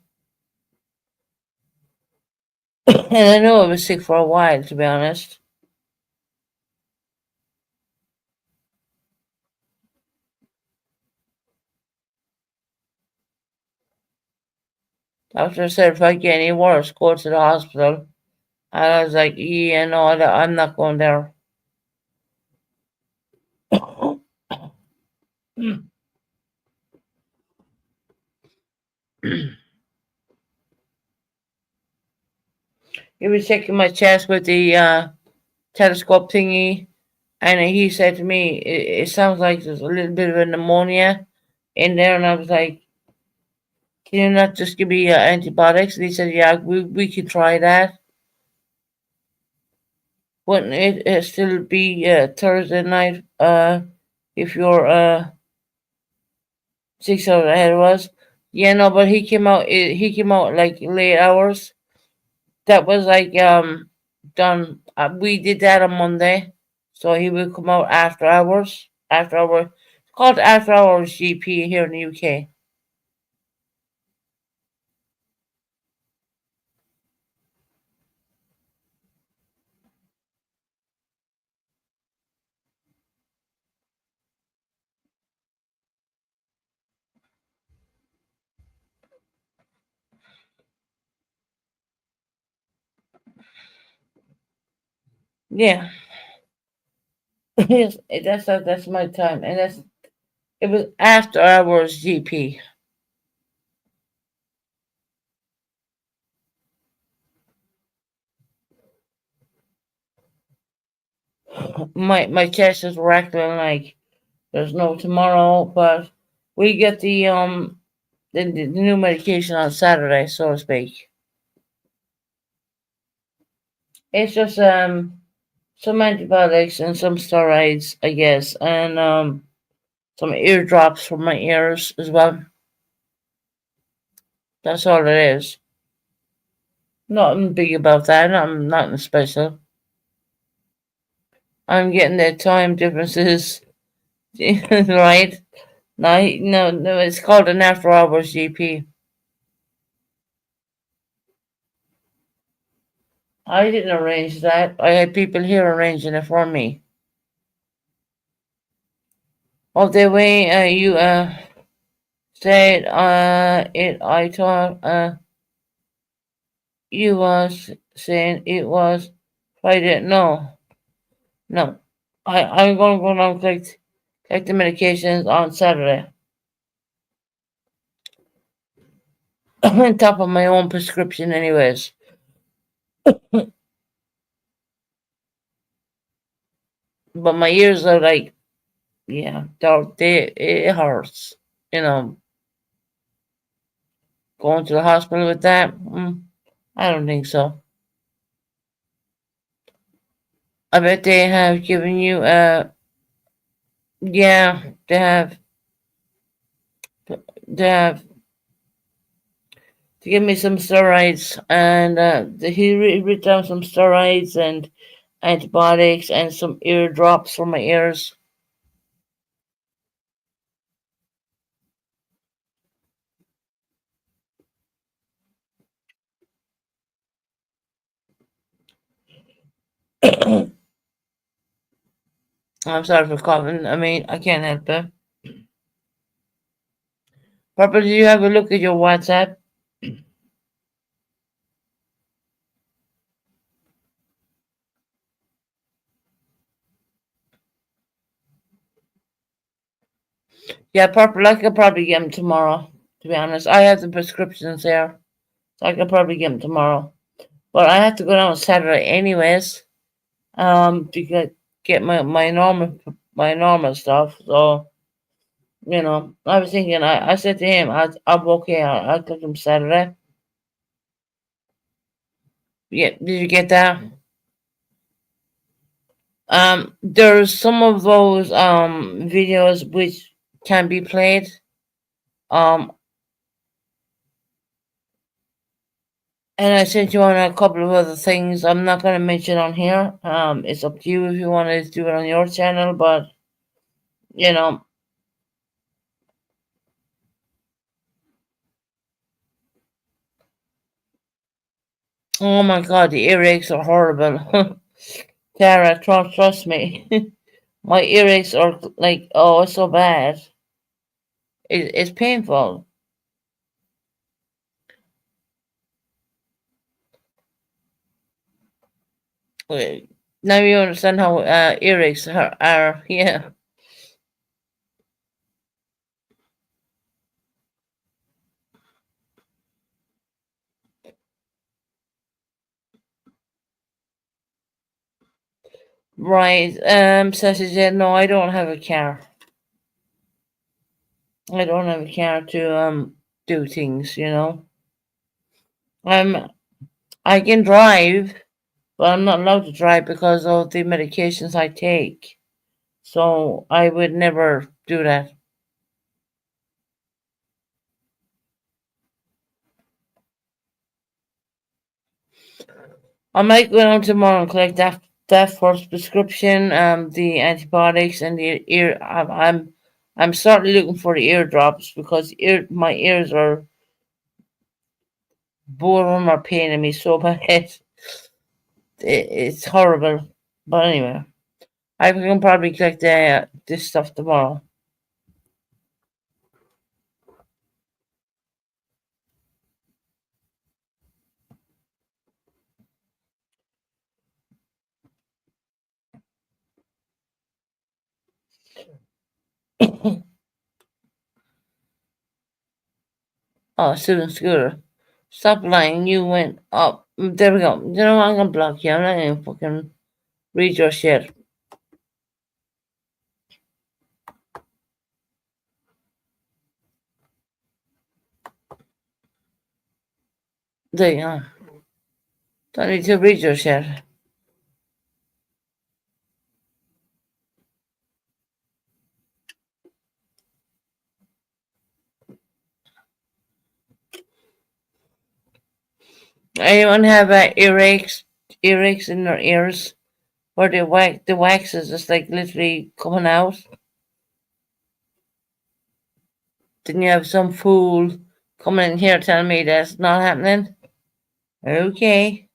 And I know I was sick for a while, to be honest. Doctor said if I get any worse, go to the hospital. And I was like, yeah, no, I'm not going there. He was checking my chest with the telescope thingy, and he said to me, it sounds like there's a little bit of a pneumonia in there. And I was like, can you not just give me antibiotics? And he said, yeah, we could try that. Wouldn't it still be Thursday night if you're 6 hours ahead of us? Yeah, no, but he came out like late hours. That was like done. We did that on Monday, so he would come out after hours. After hours, it's called after hours GP here in the UK. Yeah, yes, that's my time, and it was after hours GP. My chest is rattling like there's no tomorrow, but we get the new medication on Saturday, so to speak. It's just some antibiotics and some steroids, I guess, and some ear drops for my ears as well. That's all it is. Nothing big about that. Nothing special. I'm getting the time differences right. No, it's called an after hours GP. I didn't arrange that. I had people here arranging it for me. Of the way you said it, I thought you was saying it was Friday. No, no. I'm gonna go down and collect the medications on Saturday. I'm on top of my own prescription, anyways. But my ears are like, yeah, it hurts. You know, going to the hospital with that. I don't think so. I bet they have given you yeah, they have. to, to give me some steroids, and he wrote down some steroids and antibiotics and some ear drops for my ears. I'm sorry for coughing. I mean, I can't help it. Papa, do you have a look at your WhatsApp? Yeah, Purple, I could probably get them tomorrow, to be honest. I have the prescriptions there, so I could probably get them tomorrow. But I have to go down on Saturday anyways, to get my normal stuff. So, I was thinking, I said to him, I'm okay, I'll take him Saturday. Yeah, did you get that? There's some of those videos which can be played. Um, and I sent you on a couple of other things. I'm not going to mention on here. It's up to you if you want to do it on your channel, but you know, oh my God, the earaches are horrible. Tara, trust me. My earaches are like, oh, it's so bad. It's painful. Wait, now you understand how earaches are. Yeah. Right. So she said, no, I don't have a car. I don't have a car to do things. I'm I can drive, but I'm not allowed to drive because of the medications I take. So I would never do that. I might go down tomorrow and collect that first prescription, the antibiotics and the ear. I'm certainly looking for the eardrops because my ears are both of them are paining me so bad. It's horrible. But anyway, I can probably collect this stuff tomorrow. Oh, student scooter. Stop lying. You went up. There we go. You know what? I'm gonna block you. I'm not gonna fucking read your shit. There you go. Don't need to read your shit. Anyone have earaches in their ears where the wax is just like literally coming out? Then you have some fool coming in here telling me that's not happening? Okay.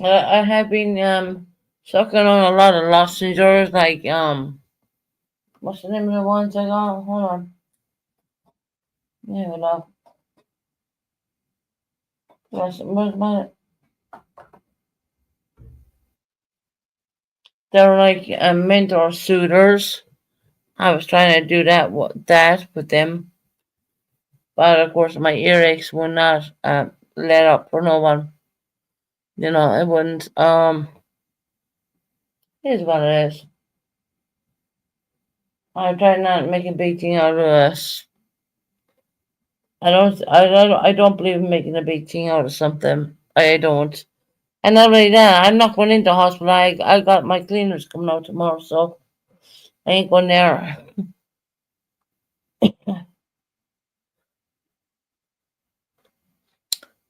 I have been sucking on a lot of lozenges like what's the name of the ones I got? Hold on. Yeah, well, where's my they're like mentor suitors. I was trying to do that with them, but of course my earaches will not let up for no one. It wouldn't. Here's what it is. I try not to make a big thing out of this. I don't believe in making a big thing out of something. I don't. And not only that, I'm not going into hospital. I got my cleaners coming out tomorrow, so I ain't going there.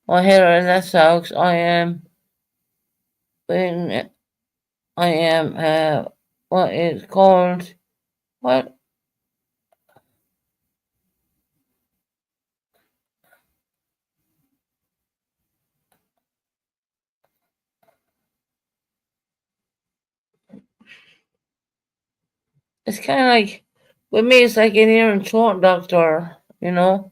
Oh, here, that sucks. In, I am, what is called, what? It's kind of like, with me, it's like an ear and throat doctor, you know?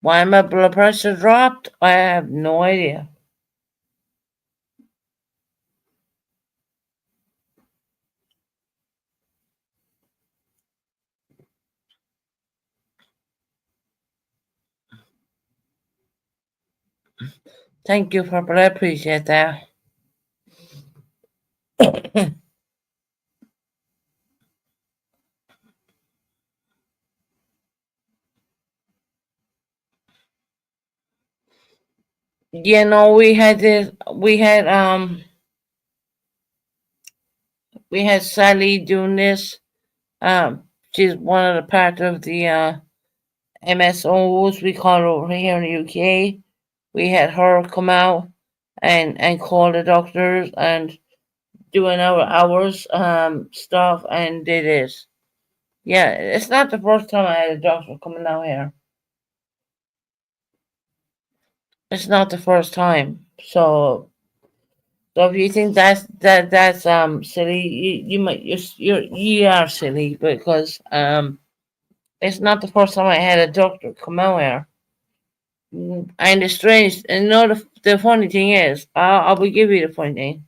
Why my blood pressure dropped? I have no idea. Thank you, Purple. I appreciate that. You know, we had Sally doing this. She's one of the part of the MSOs we call it over here in the UK. We had her come out and call the doctors and doing our hours stuff and did it. Yeah, it's not the first time I had a doctor coming out here. It's not the first time. So if you think that's silly, you might you are silly because it's not the first time I had a doctor come out here. And the strange, and you know the funny thing is, I will give you the funny thing.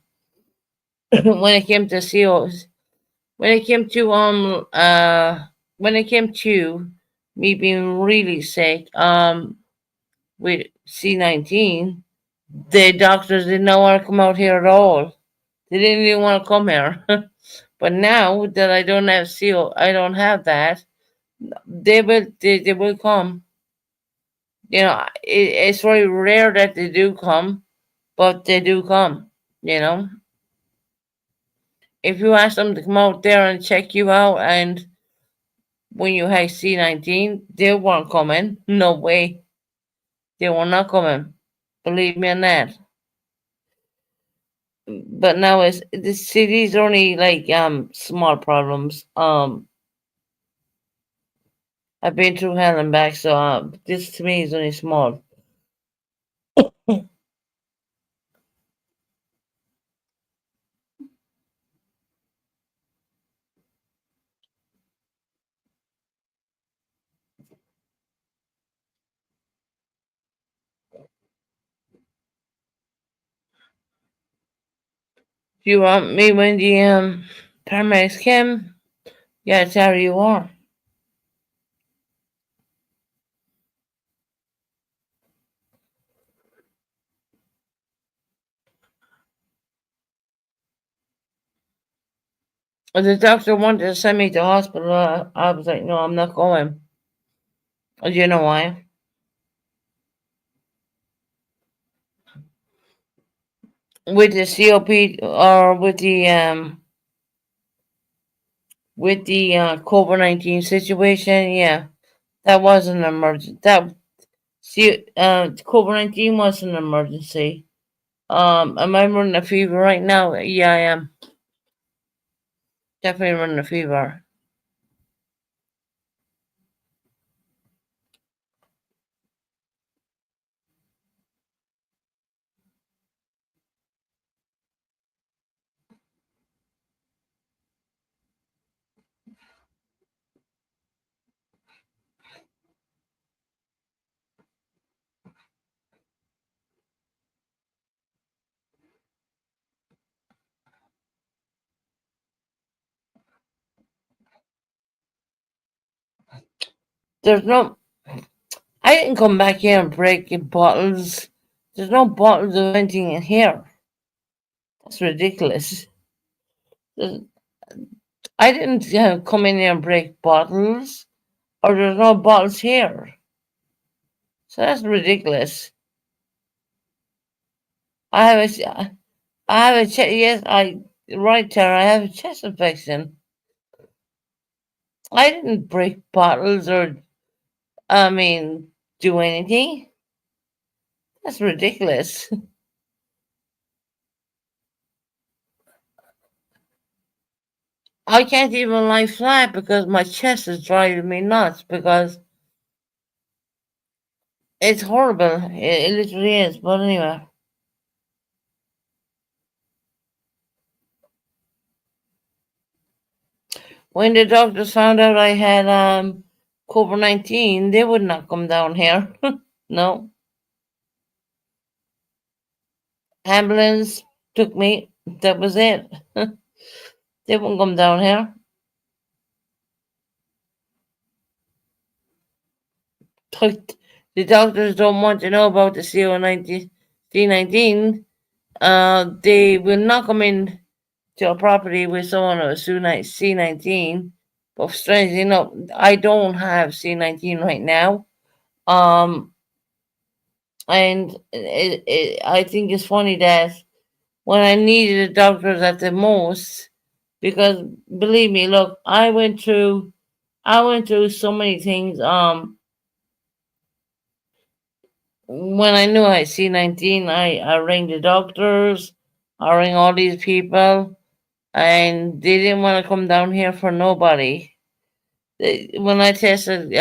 when it came to COs, when it came to when it came to me being really sick with C19, the doctors did not want to come out here at all. They didn't even want to come here. But now that I don't have CO, I don't have that. They will come. You know, it's very rare that they do come, but they do come. You know, if you ask them to come out there and check you out, and when you have C19, they weren't coming. No way, they were not coming. Believe me on that. But now it's the city's only like small problems. I've been through hell and back, so this to me is only small. If you want me when the paramedics came, yeah, tell you are. The doctor wanted to send me to hospital. I was like, no, I'm not going. Do you know why? With the COP or with the COVID-19 situation, yeah, that was an emergency. That see, COVID-19 was an emergency. Am I running a fever right now? Yeah, I am. Definitely running a fever. There's no. I didn't come back here and break bottles. There's no bottles of anything in here. That's ridiculous. There's, I didn't come in here and break bottles, or there's no bottles here. So that's ridiculous. I have I have a chest. Yes, right, Tara. I have a chest infection. I didn't break bottles or, I mean, do anything. That's ridiculous. I can't even lie flat because my chest is driving me nuts because it's horrible. It literally is. But anyway, when the doctors found out I had COVID-19, they would not come down here. No, ambulance took me. That was it. They wouldn't come down here. But the doctors don't want to know about the CO19, C19. They will not come in to a property with someone who's C19. But strangely enough, I don't have C19 right now. Um, and I think it's funny that when I needed the doctors at the most, because believe me, look, I went through so many things. When I knew I had C19, I rang the doctors, I rang all these people, and they didn't want to come down here for nobody. When I tested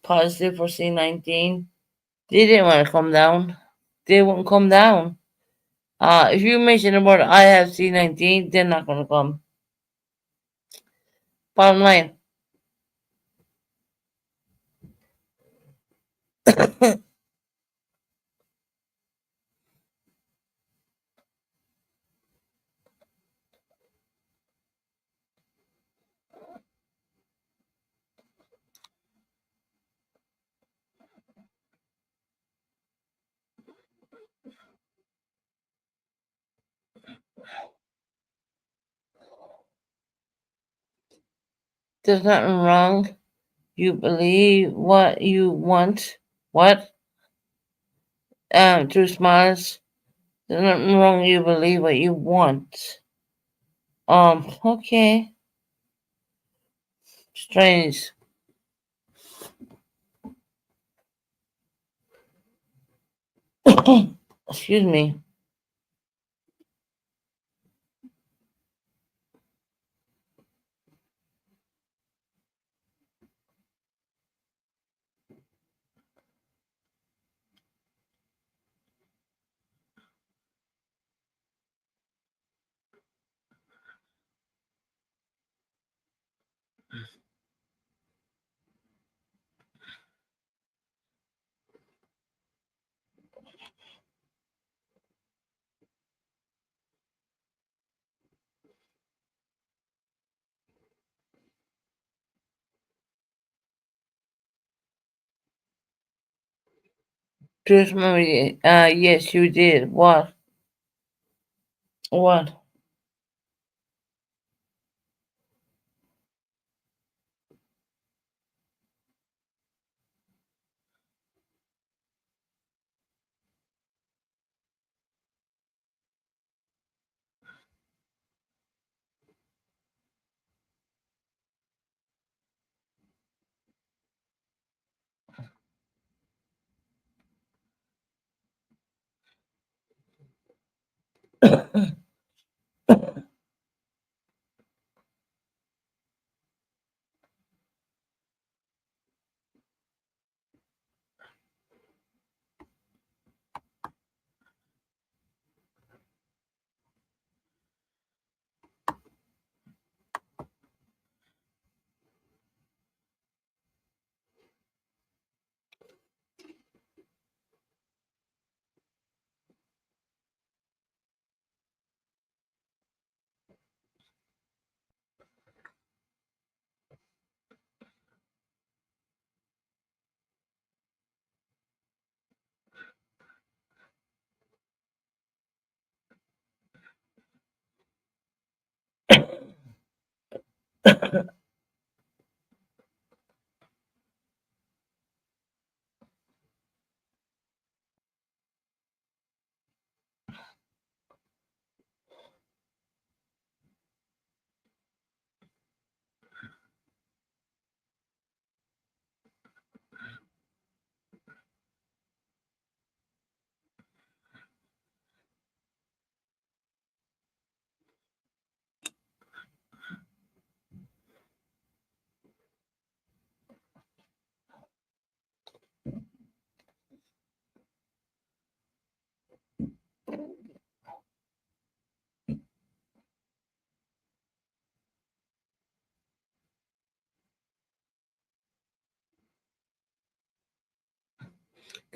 positive for C19, they didn't want to come down. They wouldn't come down. If you mention the word I have C19, they're not going to come. Bottom line. There's nothing wrong. You believe what you want. What? Two smiles. There's nothing wrong. You believe what you want. Okay. Strange. Excuse me. Just memory. Yes, you did. What? What?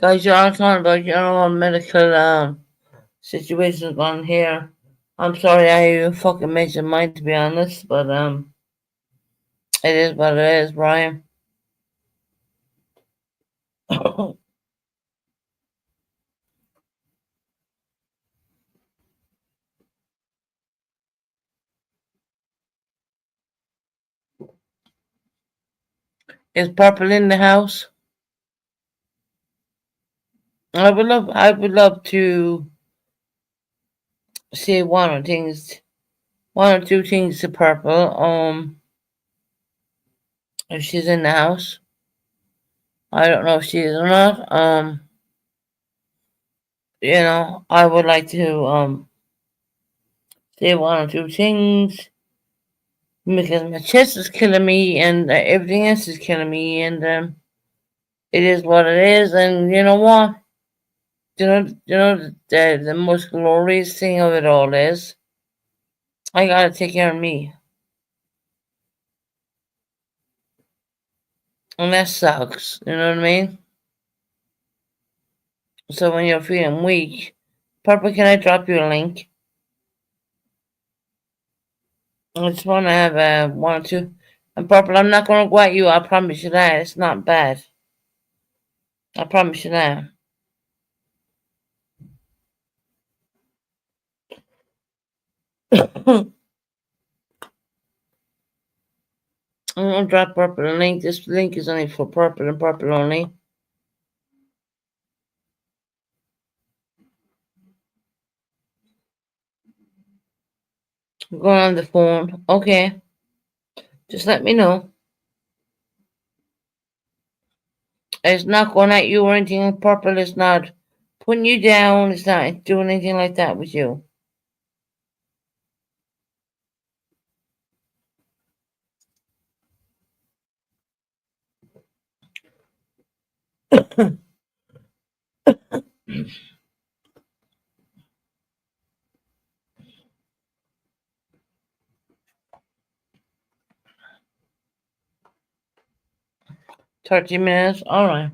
Guys, you're all talking about your own medical situations on here. I'm sorry I even fucking mentioned mine to be honest, but it is what it is, Brian. Is Purple in the house? I would love to say one or two things to Purple. If she's in the house, I don't know if she is or not. I would like to say one or two things because my chest is killing me and everything else is killing me, and it is what it is. And you know what? The most glorious thing of it all is I gotta take care of me, and that sucks. You know what I mean? So when you're feeling weak, Purple, can I drop you a link? I just want to have one or two. And Purple, I'm not gonna go at you. I promise you that it's not bad. I promise you that. I'm gonna drop Purple a link. This link is only for Purple and Purple only. I'm going on the phone. Okay, just let me know. It's not going at you or anything. Purple is not putting you down. It's not doing anything like that with you. $30 minutes. All right.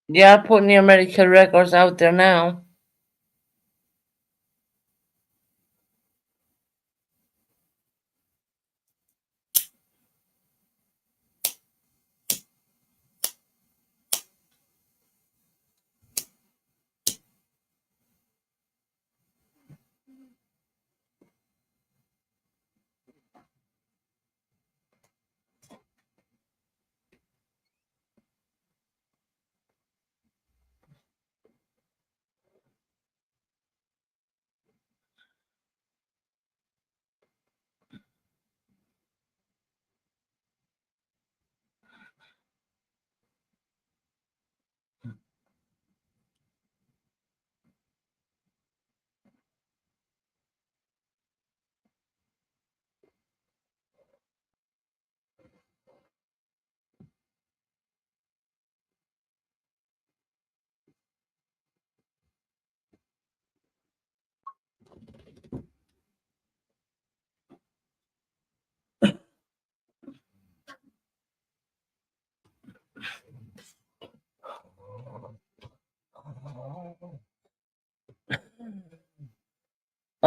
Yeah, putting your medical records out there now.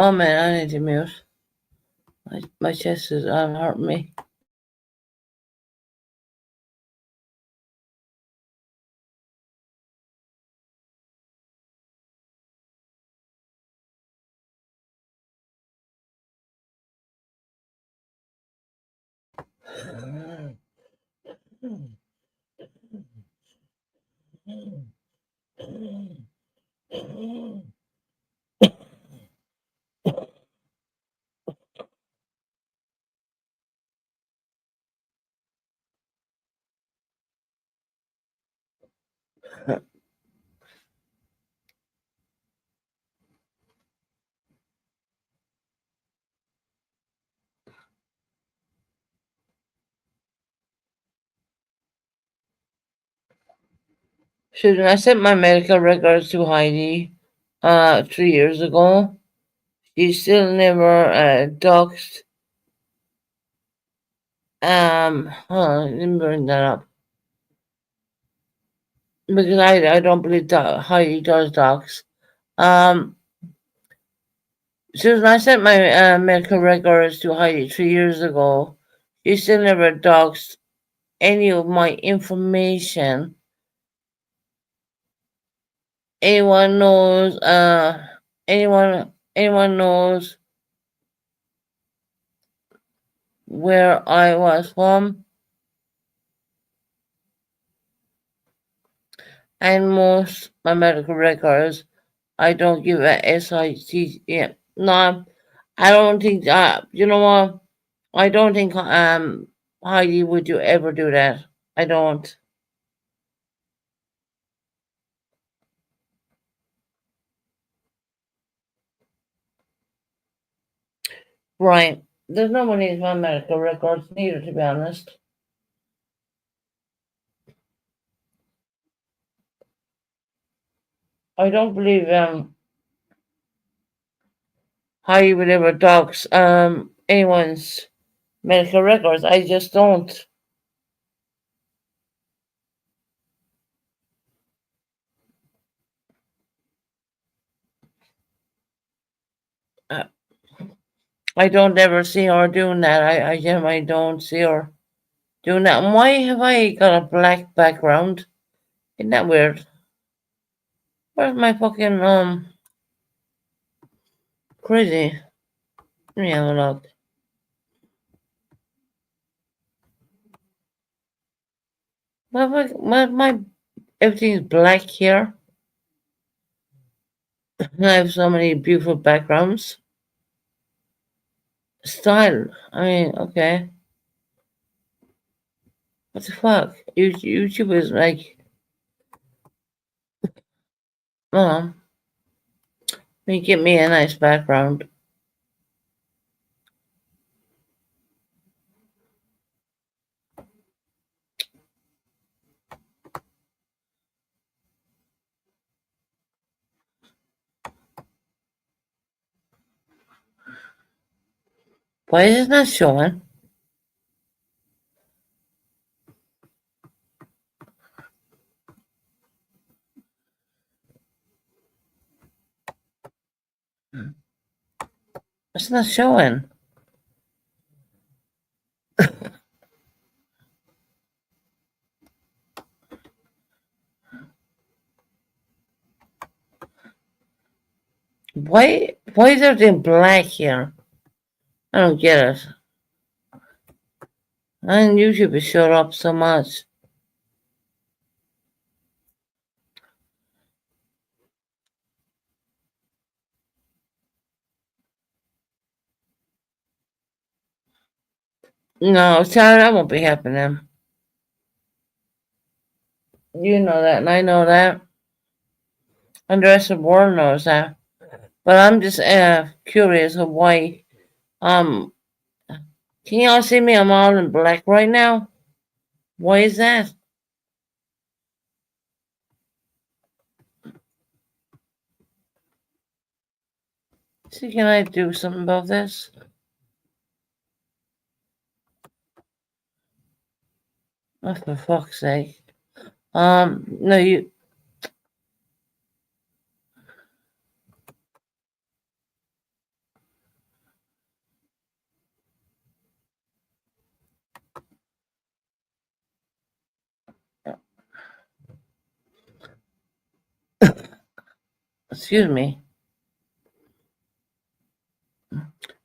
Oh man, I need to mute. My chest is hurting me. Susan, I sent my medical records to Heidi. 3 years ago. She still never doxed. Hold on, let me bring that up because I don't believe that Heidi does dox. Um, Susan, I sent my medical records to Heidi 3 years ago. She still never doxed any of my information. Anyone knows? Anyone knows where I was from? And most my medical records, I don't give a SIT. Yeah, no, I don't think. You know what? I don't think. Heidi, would you ever do that? I don't. Right. There's no one needs my medical records neither, to be honest. I don't believe Heidi would ever dox anyone's medical records. I just don't. Uh, I don't ever see her doing that. I don't see her doing that. And why have I got a black background? Isn't that weird? Where's my fucking crazy? Let me have a look. My everything's black here. I have so many beautiful backgrounds. Style. I mean, okay. What the fuck? YouTube is like, oh, get me a nice background. Why is it not showing? It's not showing. Why is everything black here? I don't get it. And YouTube is showed up so much. No, sorry, that won't be happening. You know that, and I know that, and the rest of the world knows that. But I'm just curious of why. Um, can y'all see me? I'm all in black right now. Why is that? See, can I do something about this? Oh, for fuck's sake. No, you. Excuse me.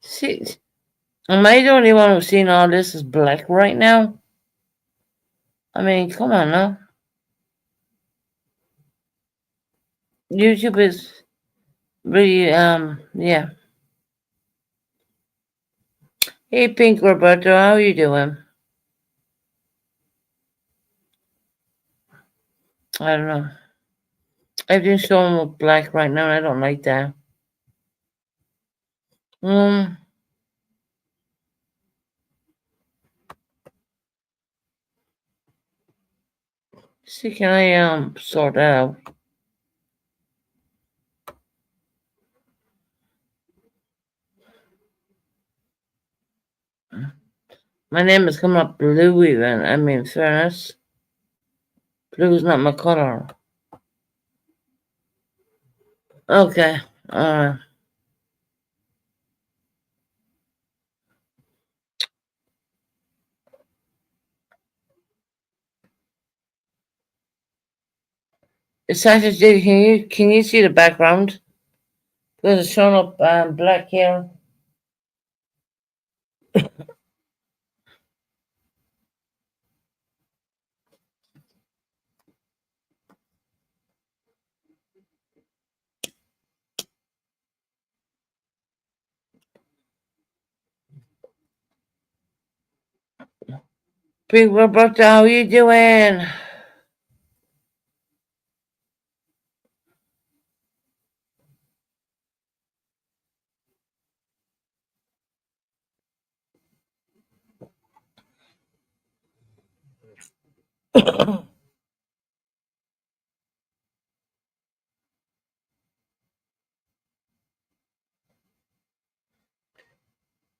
See, am I the only one who's seeing all this is black right now? I mean, come on now. YouTube is really, yeah. Hey, Pink Roberto, how are you doing? I don't know. Everything's showing black right now, and I don't like that. Um, see, can I sort that out? My name is coming up blue even. I mean, fairness. Blue is not my color. Okay. Uh, Sasha, can you see the background? Because it's showing up black here. Big Roberta, how you doing?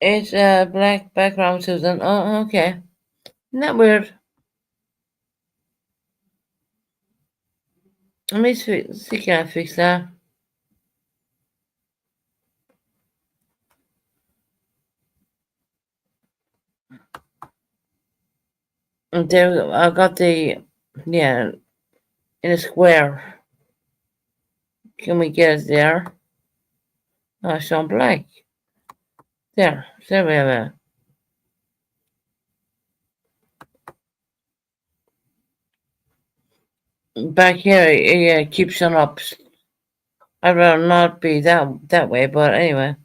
It's a black background, Susan. Oh, okay. Not weird. Let me see can I fix that? And there we go. I got yeah, in a square. Can we get it there? Oh, it's on black. There we have it. Back here, yeah, keeps on up. I'd rather not be that way, but anyway.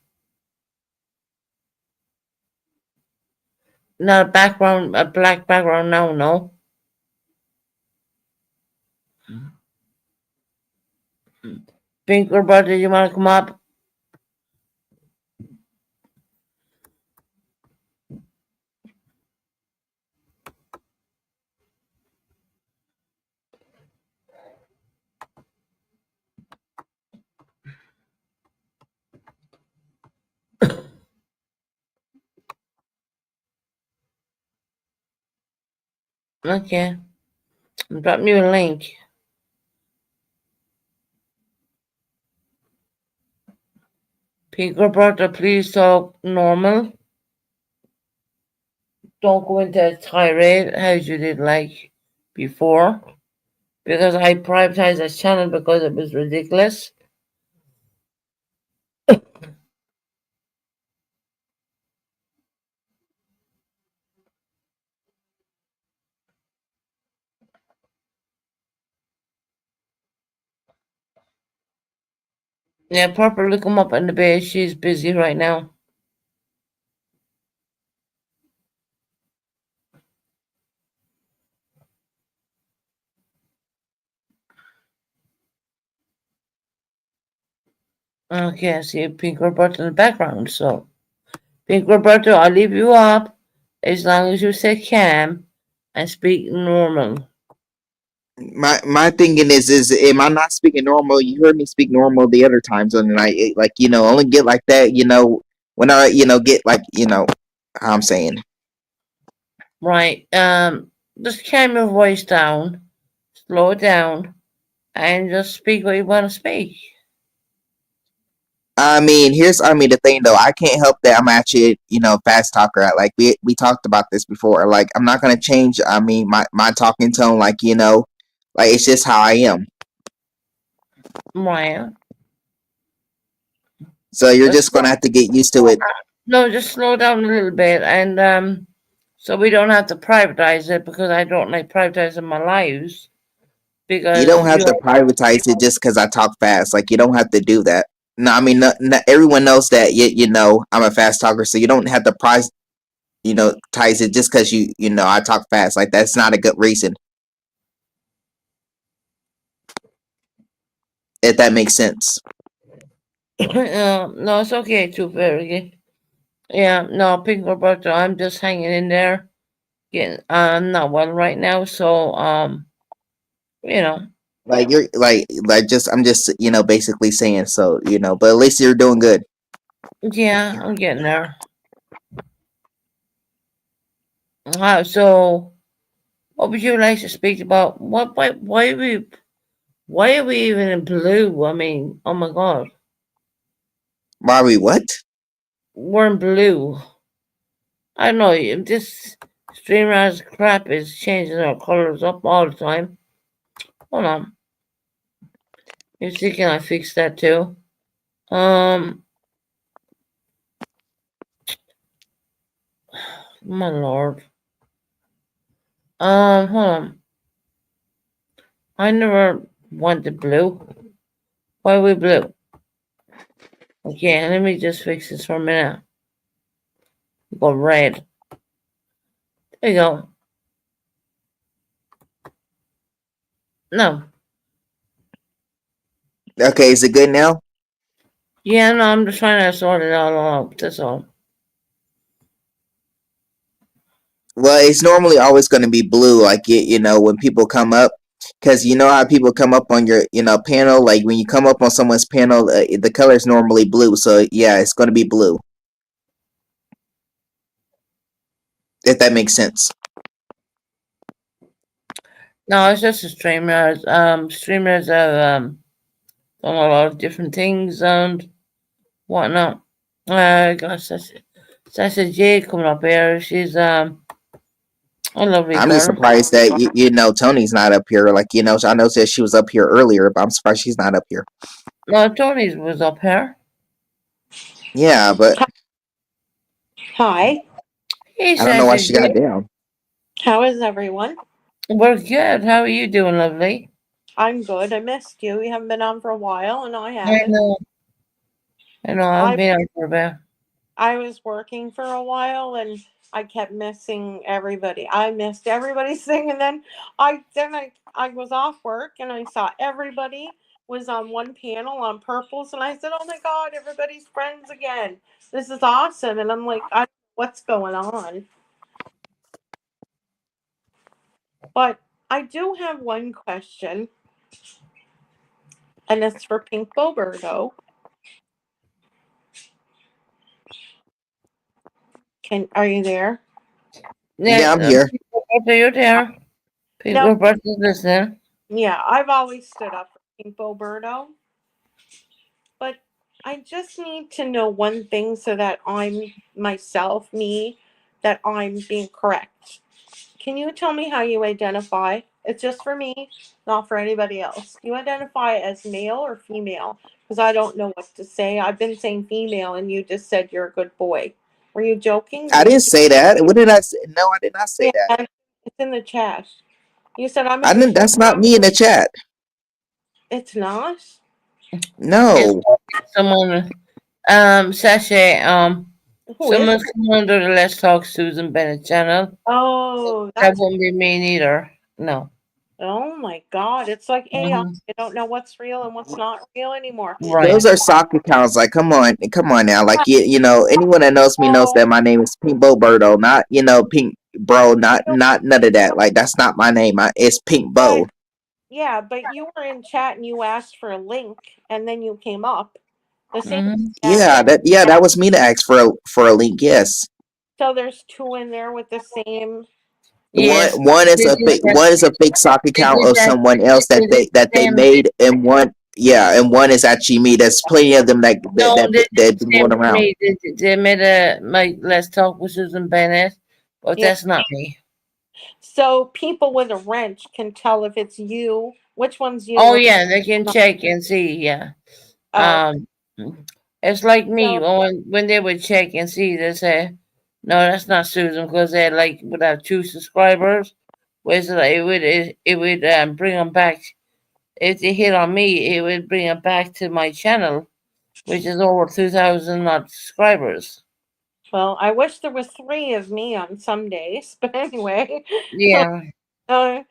Not a black background now, no. Pink Roberta, you want to come up? Okay. I'm dropping you a link. Pink Roberta, please talk normal. Don't go into a tirade as you did like before. Because I privatized this channel because it was ridiculous. Yeah, Purple, look him up in the base. She's busy right now. Okay, I see Pink Roberta in the background. So, Pink Roberta, I'll leave you up as long as you stay calm and speak normal. My thinking is am I not speaking normal? You heard me speak normal the other times on the night. Like only get like that. When I get like how I'm saying. Right. Just calm your voice down, slow it down, and just speak what you want to speak. I mean the thing though. I can't help that I'm actually fast talker. Like we talked about this before. Like I'm not gonna change. I mean my talking tone. Like like it's just how I am. Right. So you're Just just gonna have to get used to it. no, just slow down a little bit, and so we don't have to privatize it because I don't like privatizing my lives You because don't have to privatize it just because I talk fast. Like you don't have to do that. No, I mean, not everyone knows that. I'm a fast talker, so you don't have to price, ties it just because I talk fast. Like that's not a good reason. If that makes sense. no, it's okay too, very. Yeah, no, Pink Roberto, I'm just hanging in there. Getting, I'm not well right now, so you know, Like you're like just I'm just basically saying so but at least you're doing good. yeah, I'm getting there. So, what would you like to speak about? Why are we even in blue? I mean, oh my god, Why we what? we're in blue. I don't know. This streamer's crap is changing our colors up all the time. Hold on, you see, can I fix that too? Um, my lord. Hold on. I never wanted blue. Why are we blue? Okay, let me just fix this for a minute. Go red. There you go. No. Okay, is it good now? Yeah, no, I'm just trying to sort it all out. That's all. Well, it's normally always going to be blue, like when people come up, because you know how people come up on your panel. Like when you come up on someone's panel, the color is normally blue. So yeah, it's going to be blue. If that makes sense. No, it's just the streamers. Streamers have done a lot of different things and whatnot. Gosh, that's a Jade coming up here. She's a lovely I'm just girl. surprised that Tony's not up here. Like I know that she was up here earlier, but I'm surprised she's not up here. No, Tony's was up here. Yeah, but Hi, He I don't know says why it's she got Jade. down. how is everyone? We're good. How are you doing, lovely? I'm good. I missed you. You haven't been on for a while, and I I haven't. know. I know. I've I been on for a bit. I was working for a while, and I kept missing everybody. I missed everybody's thing, and then I was off work, and I saw everybody was on one panel on purples, and I said, "Oh my God, everybody's friends again! This is awesome!" And I'm like, I don't know what's going on, but I do have one question, and it's for Pink Boberto. Are you there? Yeah, I'm Yeah, here. people, you're there. No, People, brothers, listening. yeah, I've always stood up for Pink Boberto, but I just need to know one thing so that I'm myself, me, that I'm being correct. Can you tell me how you identify? It's just for me, not for anybody else. Do you identify as male or female? Because I don't know what to say. I've been saying female, and you just said you're a good boy. Were you joking? I Did didn't say that. What did I say? No, I did not say you? that. Yeah, it's in the chat. You said I'm a I good didn't. boy. That's not me in the chat. It's not. It's No, someone, Sashay, Who is someone's it? come under the Let's Talk Susan Bennett channel. Oh, That that's wouldn't be me neither. No. oh my God. It's like AI. Hmm. I don't know what's real and what's not real anymore. Right. And those are sock accounts. Like, come on now. Like, anyone that knows me knows oh, that my name is Pink Boberto, not Pink Bro, not none of that. Like, that's not my name. It's Pink but Bo. yeah, but you were in chat and you asked for a link and then you came up. The same Hmm. that That was me to ask for a link. Yes. so there's two in there with the same One Yes. one is They a did fake that. one is a fake sock They account did of that. someone They else that did they the same. made, and one is actually me. There's plenty of them No, they did that the been same going to around. me. They made a like Let's Talk with Susan Bennett, but yeah. that's not me. So people with a wrench can tell if it's you, which one's Oh you and yeah, they can not. check and see. Yeah. Oh, Um, it's like me so when they would check and see, they say, "No, that's not Susan," because they like would have 2 subscribers. Whereas like, it would bring them back. If they hit on me, it would bring them back to my channel, which is over 2,000 odd subscribers. well, I wish there was three of me on some days, but anyway. Yeah. Uh,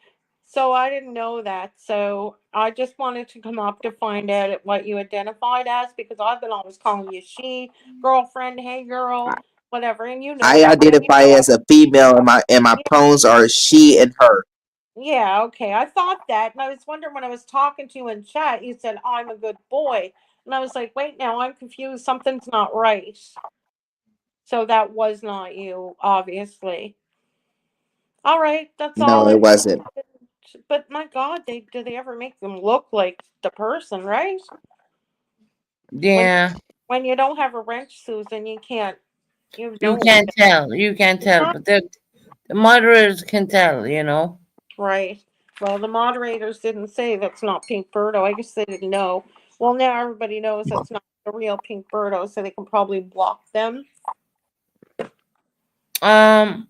so I didn't know that. So I just wanted to come up to find out what you identified as because I've been always calling you she, girlfriend, hey girl, whatever, and you know I that. identify as a female, and my Yeah, pronouns are she and her. yeah, okay. I thought that, and I was wondering when I was talking to you in chat, you said I'm a good boy, and I was like, wait, now I'm confused. Something's not right. So that was not you, obviously. All right, that's No, all it it. wasn't. But my God, do they ever make them look like the person, right? When Yeah, when you don't have a wrench, Susan, you you don't can't tell. You can't tell, but the moderators can tell. right. Well, the moderators didn't say that's not Pink Birdo. I guess they didn't know. Well, now everybody knows that's not the real Pink Birdo, so they can probably block them. Um,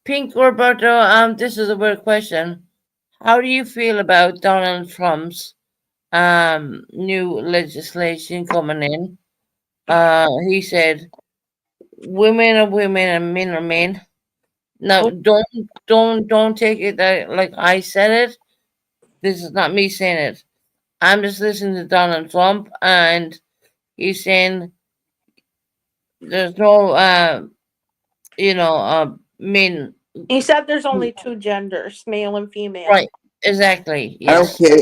Pink Roberto. This is a weird question. How do you feel about Donald Trump's new legislation coming in? He said women are women and men are men. Now, Oh, don't take it that like I said it. This is not me saying it. I'm just listening to Donald Trump, and he's saying there's no men. he said there's only two genders, male and female. Right, exactly. I don't Yes. care.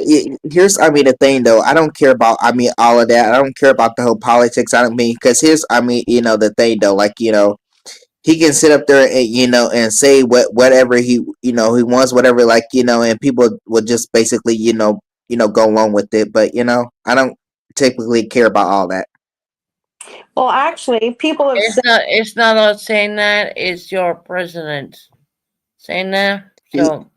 Here's, I mean, the thing though. I don't care about. I mean, all of that. I don't care about the whole politics. I don't mean because here's. I mean, the thing though. Like, he can sit up there and and say whatever he wants, whatever, like, and people will just basically go along with it. But I don't typically care about all that. Well, actually, people have It's said, not. It's not us saying that. It's your president saying that. He So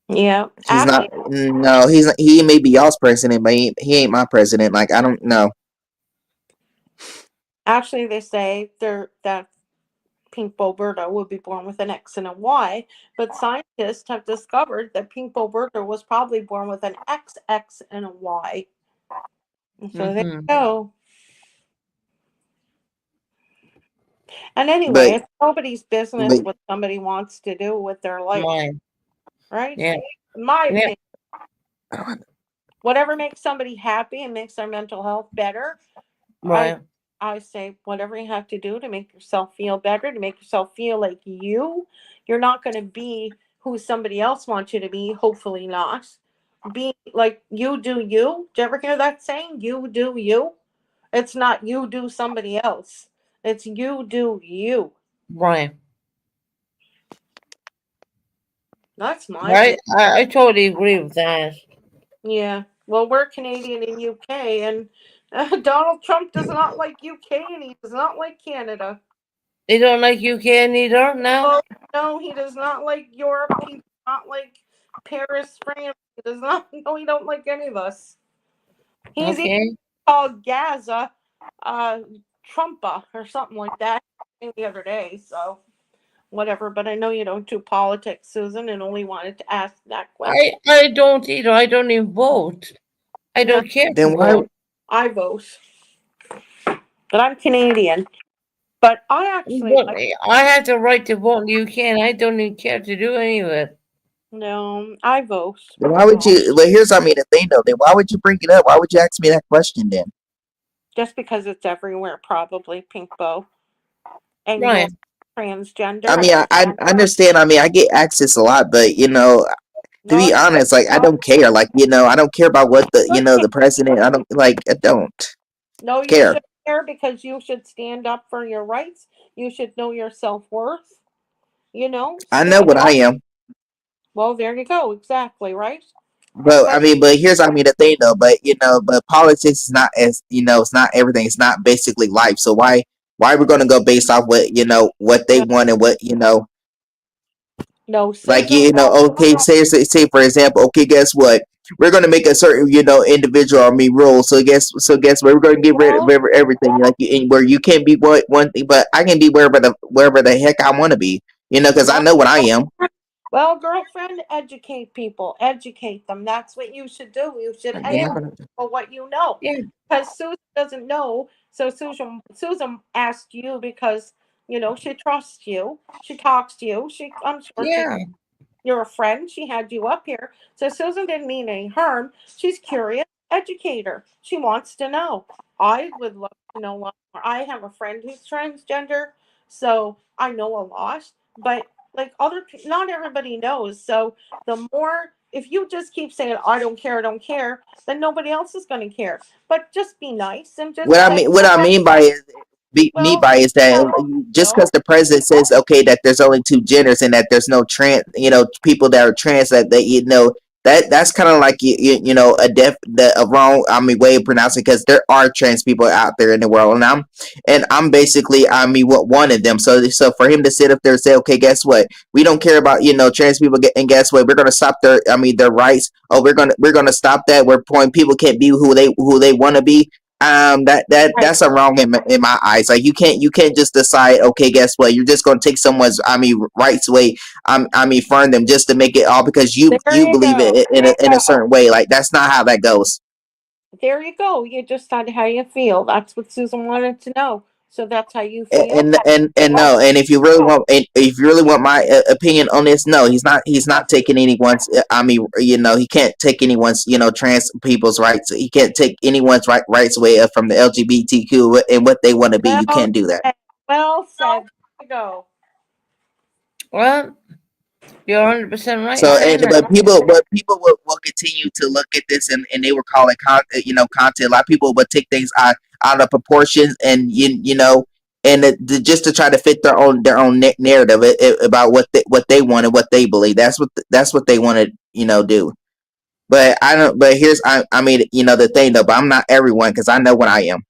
yeah, he's not. No, he may be y'all's president, but he ain't my president. Like, I don't know. actually, they say that Pink Boberta would be born with an X and a Y, but scientists have discovered that Pink Boberta was probably born with an XX and a Y. And so there you hmm go. And anyway, But it's nobody's business but what somebody wants to do with their life, mine. right? Yeah. In my Yeah. opinion, whatever makes somebody happy and makes their mental health better, I Right. I say whatever you have to do to make yourself feel better, to make yourself feel like you're not going to be who somebody else wants you to be, hopefully not. Be like you do you. Do you ever hear that saying? You do you. It's not you do somebody else. It's you do you. Right. That's my Right. opinion. I totally agree with that. Yeah. Well, we're Canadian and UK, and Donald Trump does not like UK, and he does not like Canada. They don't like UK neither now. Oh no, he does not like Europe. He does not like Paris, France. He does not. No, he don't like any of us. He's even Okay. called Gaza, uh, Trumpa or something like that the other day. So whatever. But I know you don't do politics, Susan, and only wanted to ask that question. I don't either. I don't even vote. I No, don't care to then why? vote. I vote, but I'm Canadian. But I actually But like. I have the right to vote in the UK, and I don't even care to do any of it. No, I vote Then why would you? Well, here's, I mean, the thing though. Then why would you bring it up? Why would you ask me that question then? just because it's everywhere. Probably Pink Bow and you're Right. I transgender. mean, I understand. I mean, I get access a lot, but to No, be you honest, like, I don't care. Like, I don't care about what should care. the president. I don't No, you care. should care because you should stand up for your rights. You should know your self worth. I know Stand what I up. am. Well, there you go. Exactly right. But I But mean, but here's, I mean, the thing though. But but politics is not, as it's not everything. It's not basically life. So why we're gonna go based off what what they no, want and what no, like, Susan. okay, say for example, okay, guess what? We're gonna make a certain individual, I mean, rule. So guess what? We're gonna get rid of Well, everything, like, where you can't be one thing, but I can be wherever the heck I want to be. Because I well, know what I am. well, girlfriend, educate people. Educate them. That's what you should do. You should You're Yeah. not educate gonna. people what you know. Yeah. Because Susan doesn't know. So Susan asked you because she trusts you. She talks to you. I'm sure Yeah. you're a friend. She had you up here. So Susan didn't mean any harm. She's curious. Educate her. She wants to know. I would love to know a lot more. I have a friend who's transgender, so I know a lot. But like not everybody knows. So the more, if you just keep saying I don't care, then nobody else is going to care. But just be nice and just What I say mean, what I mean by it. me Well, by is that just no, because the president says okay that there's only two genders and that there's no trans, people that are trans, that that's kind of like a wrong, I mean, way of pronouncing, because there are trans people out there in the world, and I'm basically, I mean, what, one of them. So for him to sit up there and say, okay, guess what, we don't care about trans people, and guess what, we're gonna stop their rights. Oh, we're gonna stop that. We're point people can't be who they want to be. right. That's a wrong in my eyes. Like, you can't just decide, okay, guess what, you're just gonna take someone's, I mean, rights away. I mean, fund them just to make it all because There you you believe go. it There you in a go. certain way. Like, that's not how that goes. There you go. You just said how you feel. That's what Susan wanted to know. So that's how you feel. And Well, no, and if you really want my opinion on this, no, he's not taking anyone's, I mean, he can't take anyone's, trans people's rights. He can't take anyone's rights away from the LGBTQ and what they want to be. You well can't do that. said. Well said. There you go. Well, you're 100% right in So, saying that. but people will continue to look at this, and they will call it content. A lot of people would take things out of proportion, and and just to try to fit their own narrative about what they want and what they believe. That's what they want to do. But I don't. But here's, I mean, the thing though. But I'm not everyone, because I know what I am.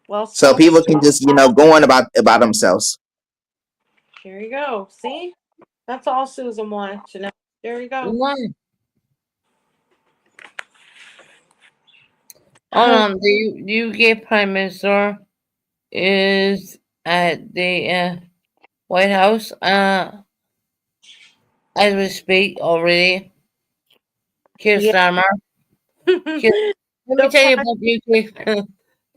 Well So spoken. people can just go on about themselves. There you go. See? That's all Susan wanted to know. There you go. One. The UK Prime Minister is at the White House as we speak already. Keir Yeah. Starmer. Keir, let me The tell you prime about the UK.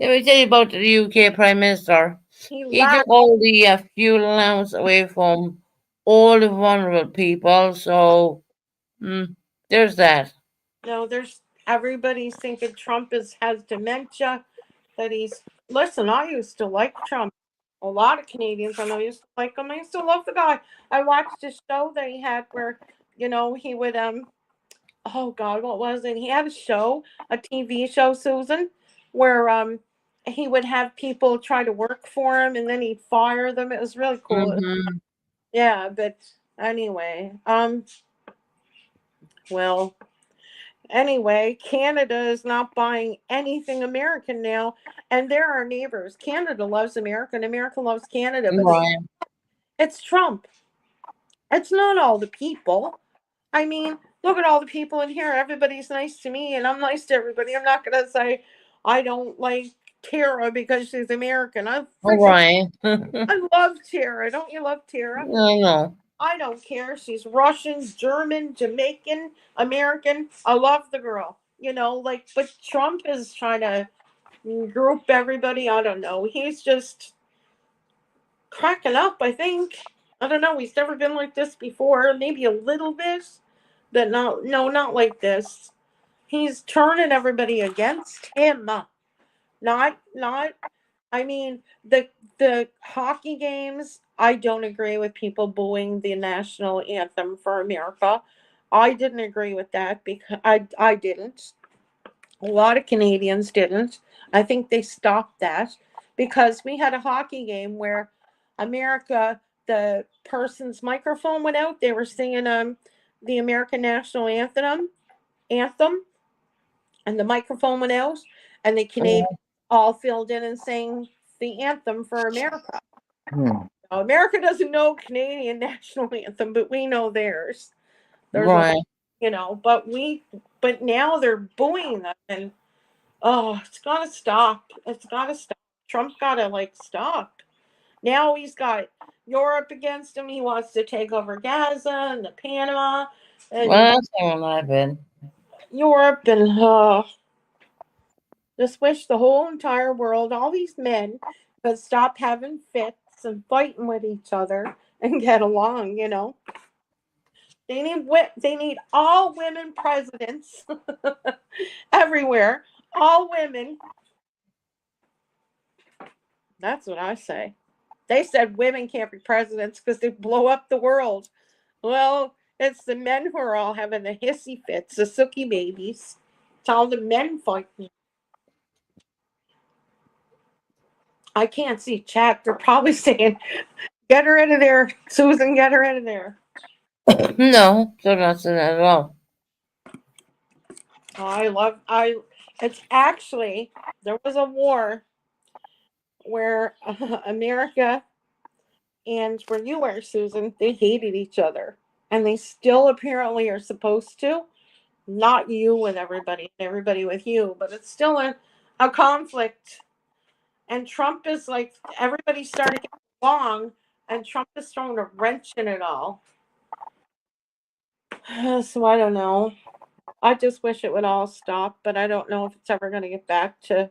Let me tell you about the UK Prime Minister. he He took laughed. all the fuel allowance away from all the vulnerable people. So there's that. No, there's everybody's thinking Trump has dementia. That he's listen. I used to like Trump. A lot of Canadians I know used to like him. I used to love the guy. I watched a show that he had where he would oh God, what was it? He had a TV show, Susan, where he would have people try to work for him and then he'd fire them. It was really cool. Mm-hmm. Yeah, but anyway, well, anyway, Canada is not buying anything American now, and they're our neighbors. Canada loves America, and America loves Canada, but Right. it's Trump. It's not all the people. I mean, look at all the people in here. Everybody's nice to me, and I'm nice to everybody. I'm not gonna say I don't like Tara because she's American. I All freaking right. I I love Tara. Don't you love Tara? know. I don't care. She's Russian, German, Jamaican, American. I love the girl. But Trump is trying to group everybody. I don't know. He's just cracking up, I think. I don't know. He's never been like this before. Maybe a little bit, but no, not like this. He's turning everybody against him. Not. I mean, the hockey games. I don't agree with people booing the national anthem for America. I didn't agree with that because I didn't. A lot of Canadians didn't. I think they stopped that because we had a hockey game where America, the person's microphone went out. They were singing the American national anthem, and the microphone went out, and the Canadians all filled in and sang the anthem for America. Hmm. Now, America doesn't know Canadian national anthem, but we know theirs. There's a Right. but now they're booing them, and oh, it's gotta stop. It's gotta stop. Trump gotta stop. Now he's got Europe against him. He wants to take over Gaza and the Panama and Well, that's how I've been. Europe and just wish the whole entire world, all these men, could stop having fits and fighting with each other and get along. They need all women presidents everywhere. All women. That's what I say. They said women can't be presidents because they blow up the world. Well, it's the men who are all having the hissy fits, the sookie babies. It's all the men fighting. I can't see chat. They're probably saying, "Get her out of there, Susan. Get her out of there." No, they're not saying that at all. Oh, I love. I. It's actually there was a war where America and where you were, Susan, they hated each other, and they still apparently are supposed to. Not you with everybody, everybody with you, but it's still a conflict. And Trump is like everybody started getting along, and Trump is throwing a wrench in it all. So I don't know. I just wish it would all stop, but I don't know if it's ever going to get back to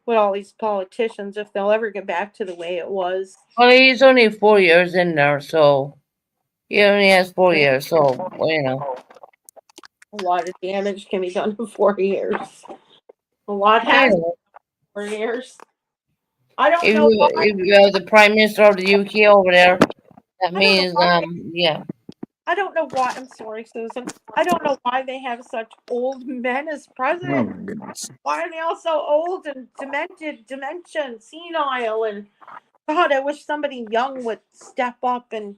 with all these politicians, if they'll ever get back to the way it was. Well, he's only 4 years in there, so he only has 4 years. So A lot of damage can be done in 4 years. A lot I has know. in 4 years. I don't If know you why. if you're the prime minister of the UK over there, that I don't know means why. yeah. I don't know why. I'm sorry, Susan. I don't know why they have such old men as Oh president. my goodness. Why are they all so old and demented, dementia, senile, and God, I wish somebody young would step up and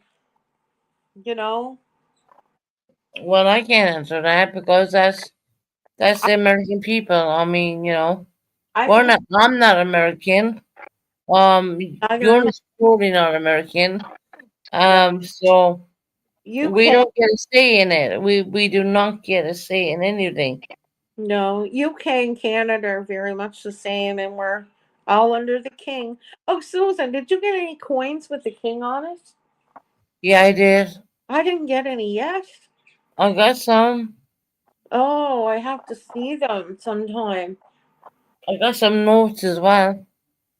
you know. Well, I can't answer that because that's I, the American people. I mean, I we're think not. I'm not American. neither You're am I. totally not American. Yeah, So we UK. don't get a say in it. We do not get a say in anything. No, UK and Canada are very much the same, and we're all under the king. Oh, Susan, did you get any coins with the king on it? Yeah, I did. I didn't get any yet. I got some. Oh, I have to see them sometime. I got some notes as well.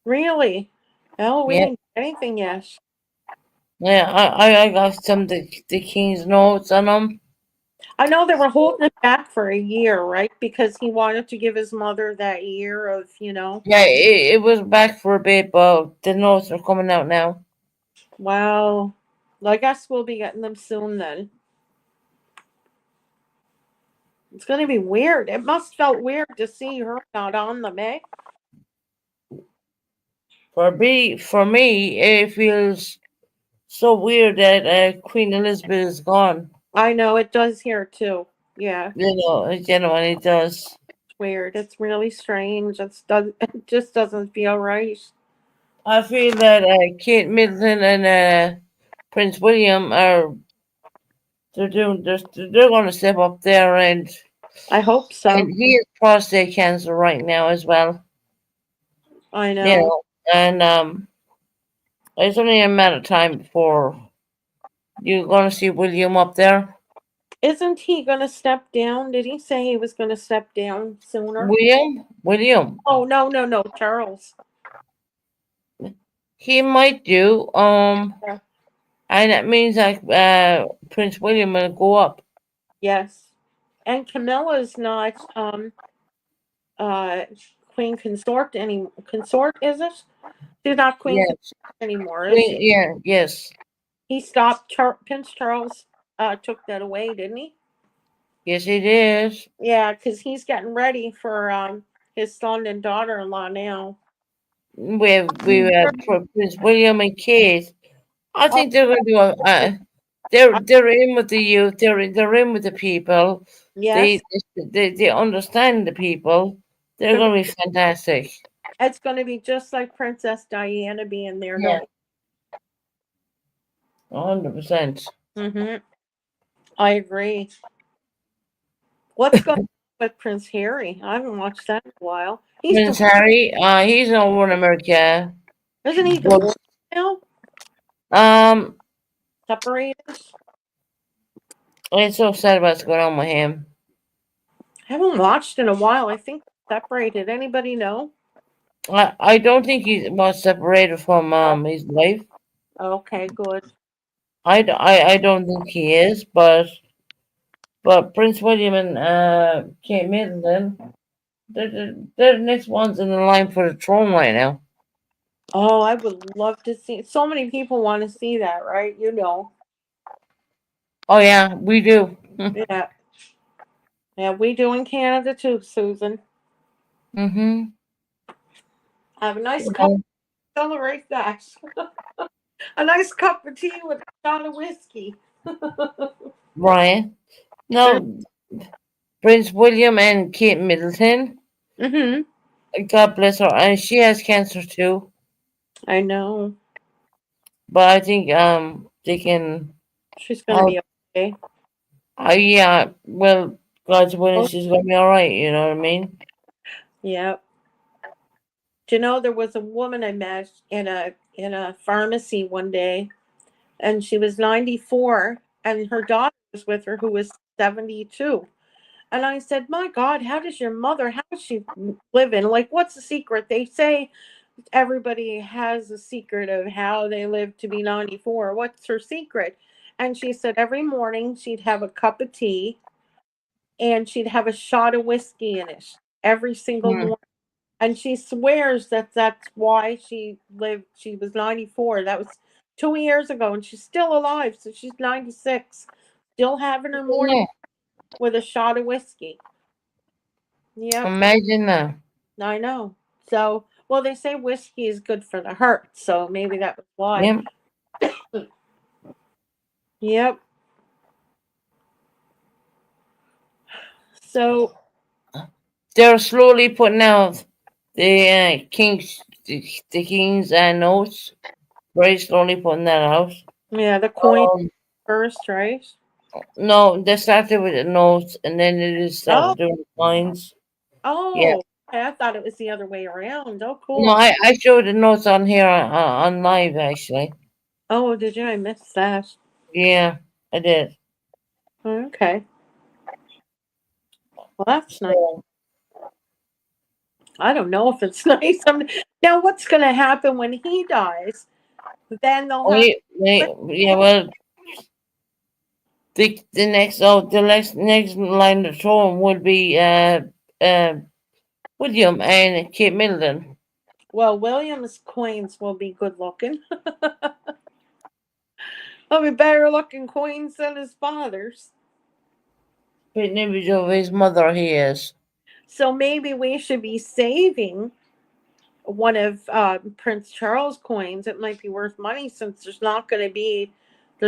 Really? Oh, we Yeah, didn't get anything yet. yeah. I got some the king's notes on them. I know they were holding it back for a year, right? Because he wanted to give his mother that year of. Yeah, it was back for a bit, but the notes are coming out now. Wow. Well, I guess we'll be getting them soon then. It's going to be weird. It must felt weird to see her not on them, eh? For me, it feels so weird that Queen Elizabeth is gone. I know it does here too. Yeah, And it does. it's weird. It's really strange. It just doesn't feel right. I feel that Kate Middleton and Prince William are they're going to step up there, I hope and so. he has prostate cancer right now as well. I You know. know, and it's only a matter of time before you're going to see William up there. Isn't he going to step down? Did he say he was going to step down sooner? William, Oh, no, no, no. Charles. he might do. Yeah. And that means that Prince William will go up. Yes. And Camilla's not uh queen consort, is it? She's not queen consort Yes, anymore, is she? Yeah, yes, He stopped Prince Charles took that away, didn't he? yes, it is. Yeah, because he's getting ready for his son and daughter-in-law now. We Prince William and Kate. I Oh, think they're going to do a. They're in with the youth. They're in with the people. yes, They understand the people. They're gonna, going to be fantastic. it's going to be just like Princess Diana being there, Yeah, don't 100%. you? I agree. What's going on with Prince Harry? I haven't watched that in a while. He's Prince Harry, he's over in America. isn't he But divorced now? um, Separated? I'm so sad about what's going on with him. I haven't watched in a while. I think separated. Anybody know? I don't think he was separated from his wife. Okay, good. I don't think he is, but Prince William and Kate Middleton, they're the next ones in the line for the throne right now. Oh, I would love to see. So many people want to see that, right? You know. Oh yeah, we do. Yeah. Yeah, we do in Canada too, Susan. Mm-hmm. Have a nice cup. Well, celebrate that. A nice cup of tea with a shot of whiskey. Right. There. No, Prince William and Kate Middleton. Mm-hmm. God bless her, and she has cancer too. I know. But I think they can. She's gonna Have, be okay. yeah. Well, God's willing, Oh, she's gonna be all right. You know what I mean? yeah. Do you know there was a woman I met in a pharmacy one day, and she was 94, and her daughter was with her who was 72. And I said, "My God, how does your mother? How does she live in? Like, what's the secret?" They say everybody has a secret of how they live to be 94. What's her secret? And she said every morning she'd have a cup of tea and she'd have a shot of whiskey in it every single Hmm. morning. And she swears that that's why she lived. She was 94. That was 2 years ago, and she's still alive. So she's 96, still having her morning Yeah. with a shot of whiskey. Yep, Imagine that. I know. So, well, they say whiskey is good for the heart, so maybe that was why. Yep. Yep. So, They're slowly putting out the the king's notes. Very slowly putting that out. yeah, the coin Um, first, right? no, they started with the notes, and then they just Oh, started doing the coins. Yeah. oh, okay, I thought it was the other way around. Oh, No, cool. I showed the notes on here on live actually. Oh, did you? I missed that. Yeah, I did. Okay. Well, that's nice. So I don't know if it's nice. Now, what's going to happen when he dies? Then they'll have. yeah. Well, the next the next line of throne would be uh William and Kate Middleton. Well, William's coins will be good looking. They'll be better looking coins than his father's. Great image of his mother he is. So maybe we should be saving one of Prince Charles' coins. It might be worth money since there's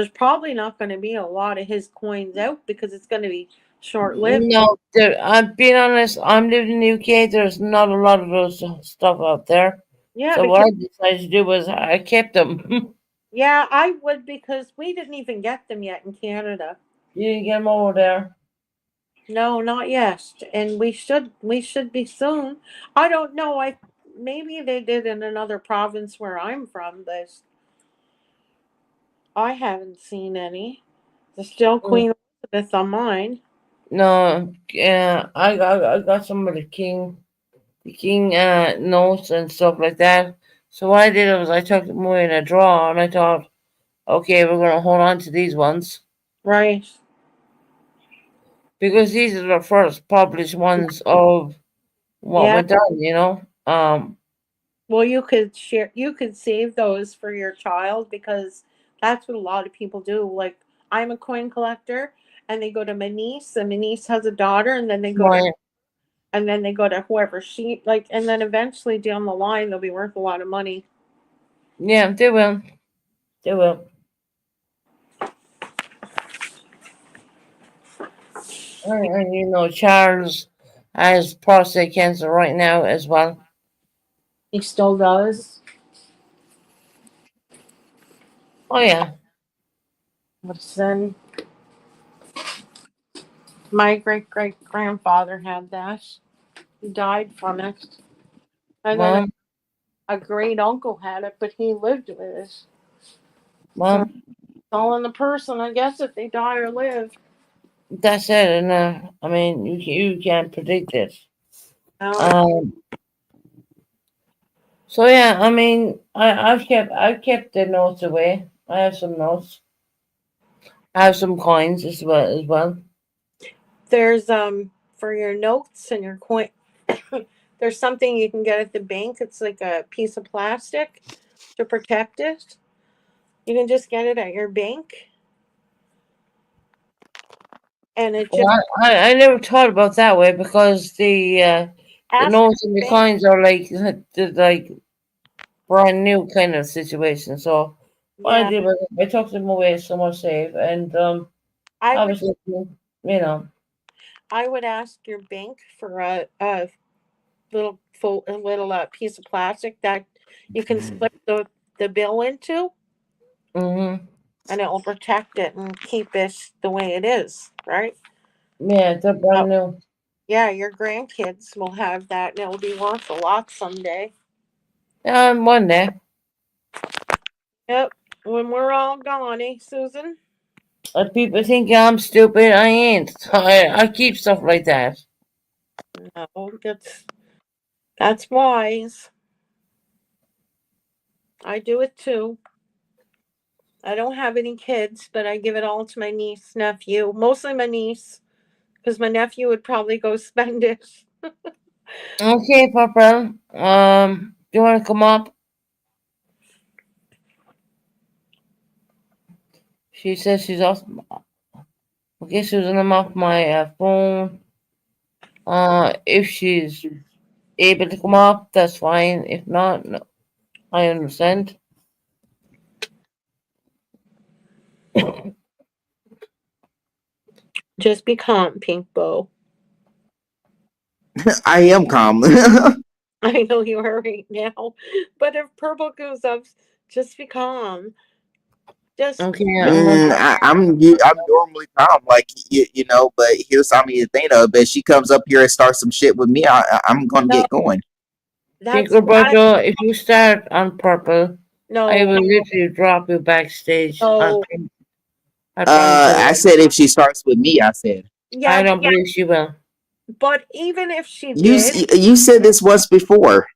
probably not going to be a lot of his coins out because it's going to be short lived. No, I'm being honest. I'm living in the UK. There's not a lot of those stuff out there. Yeah, So what because I decided to do was I kept them. yeah, I would because we didn't even get them yet in Canada. You didn't get them over there. No, not yet, and we should be soon. I don't know. I maybe they did in another province where I'm from, but I haven't seen any. There's still Mm. Queen Elizabeth on mine. No, yeah, I got some of the king notes and stuff like that. So what I did was I took them away in a drawer and I thought, okay, we're gonna hold on to these ones Right. because these are the first published ones of what Yeah. went on. Well, you could save those for your child because that's what a lot of people do. Like I'm a coin collector and they go to my niece and my niece has a daughter and then they go to Right. whoever she like and then eventually down the line they'll be worth a lot of money. Yeah, they will. They will. And Charles has prostate cancer right now as well. He still does. Oh yeah. But then my great great grandfather had that. He died from it. And then Well, a great uncle had it, but he lived with it. So well, it's all in the person, I guess, if they die or live. that's it. And I mean, you can't predict it. No. Um. So yeah, I mean, I've kept the notes away. I have some notes. I have some coins as well. There's for your notes and your coin. There's something you can get at the bank. It's like a piece of plastic to protect it. You can just get it at your bank, and it just Well, I never thought about that way because the ask notes and the your bank. coins are like they're like brand new kind of situation. So what I Yeah, did was I took them away somewhere safe, and I I would was looking, you know, I would ask your bank for a a little piece of plastic that you can slip the bill into, mm-hmm. and it will protect it and keep it the way it is, right? Yeah, they're Oh, brand new. yeah, your grandkids will have that, and it will be worth a lot someday. One day. Yep, when we're all gone, eh, Susan? People think I'm stupid. I ain't. I keep stuff like that. No, that's wise. I do it too. I don't have any kids, but I give it all to my niece, nephew, mostly my niece, because my nephew would probably go spend it. Okay, Papa. Do you want to come up? She says she's off. Okay, Susan, I'm off my phone. If she's able to come up, that's fine. If not, no, I understand. Just be calm, Pink Bow. I am calm. I know you are right now, but if purple goes up, just be calm. Just Okay, I'm gonna. I'm normally calm, like but here's something to think of. If she comes up here and starts some shit with me, I'm gonna no. get going. Pink That's why. Roberto, if you start on purple, I No, will literally drop you backstage. no. I promise I you. said if she starts with me, I said I Yeah, don't believe she will. but even if she you did, you said this once before.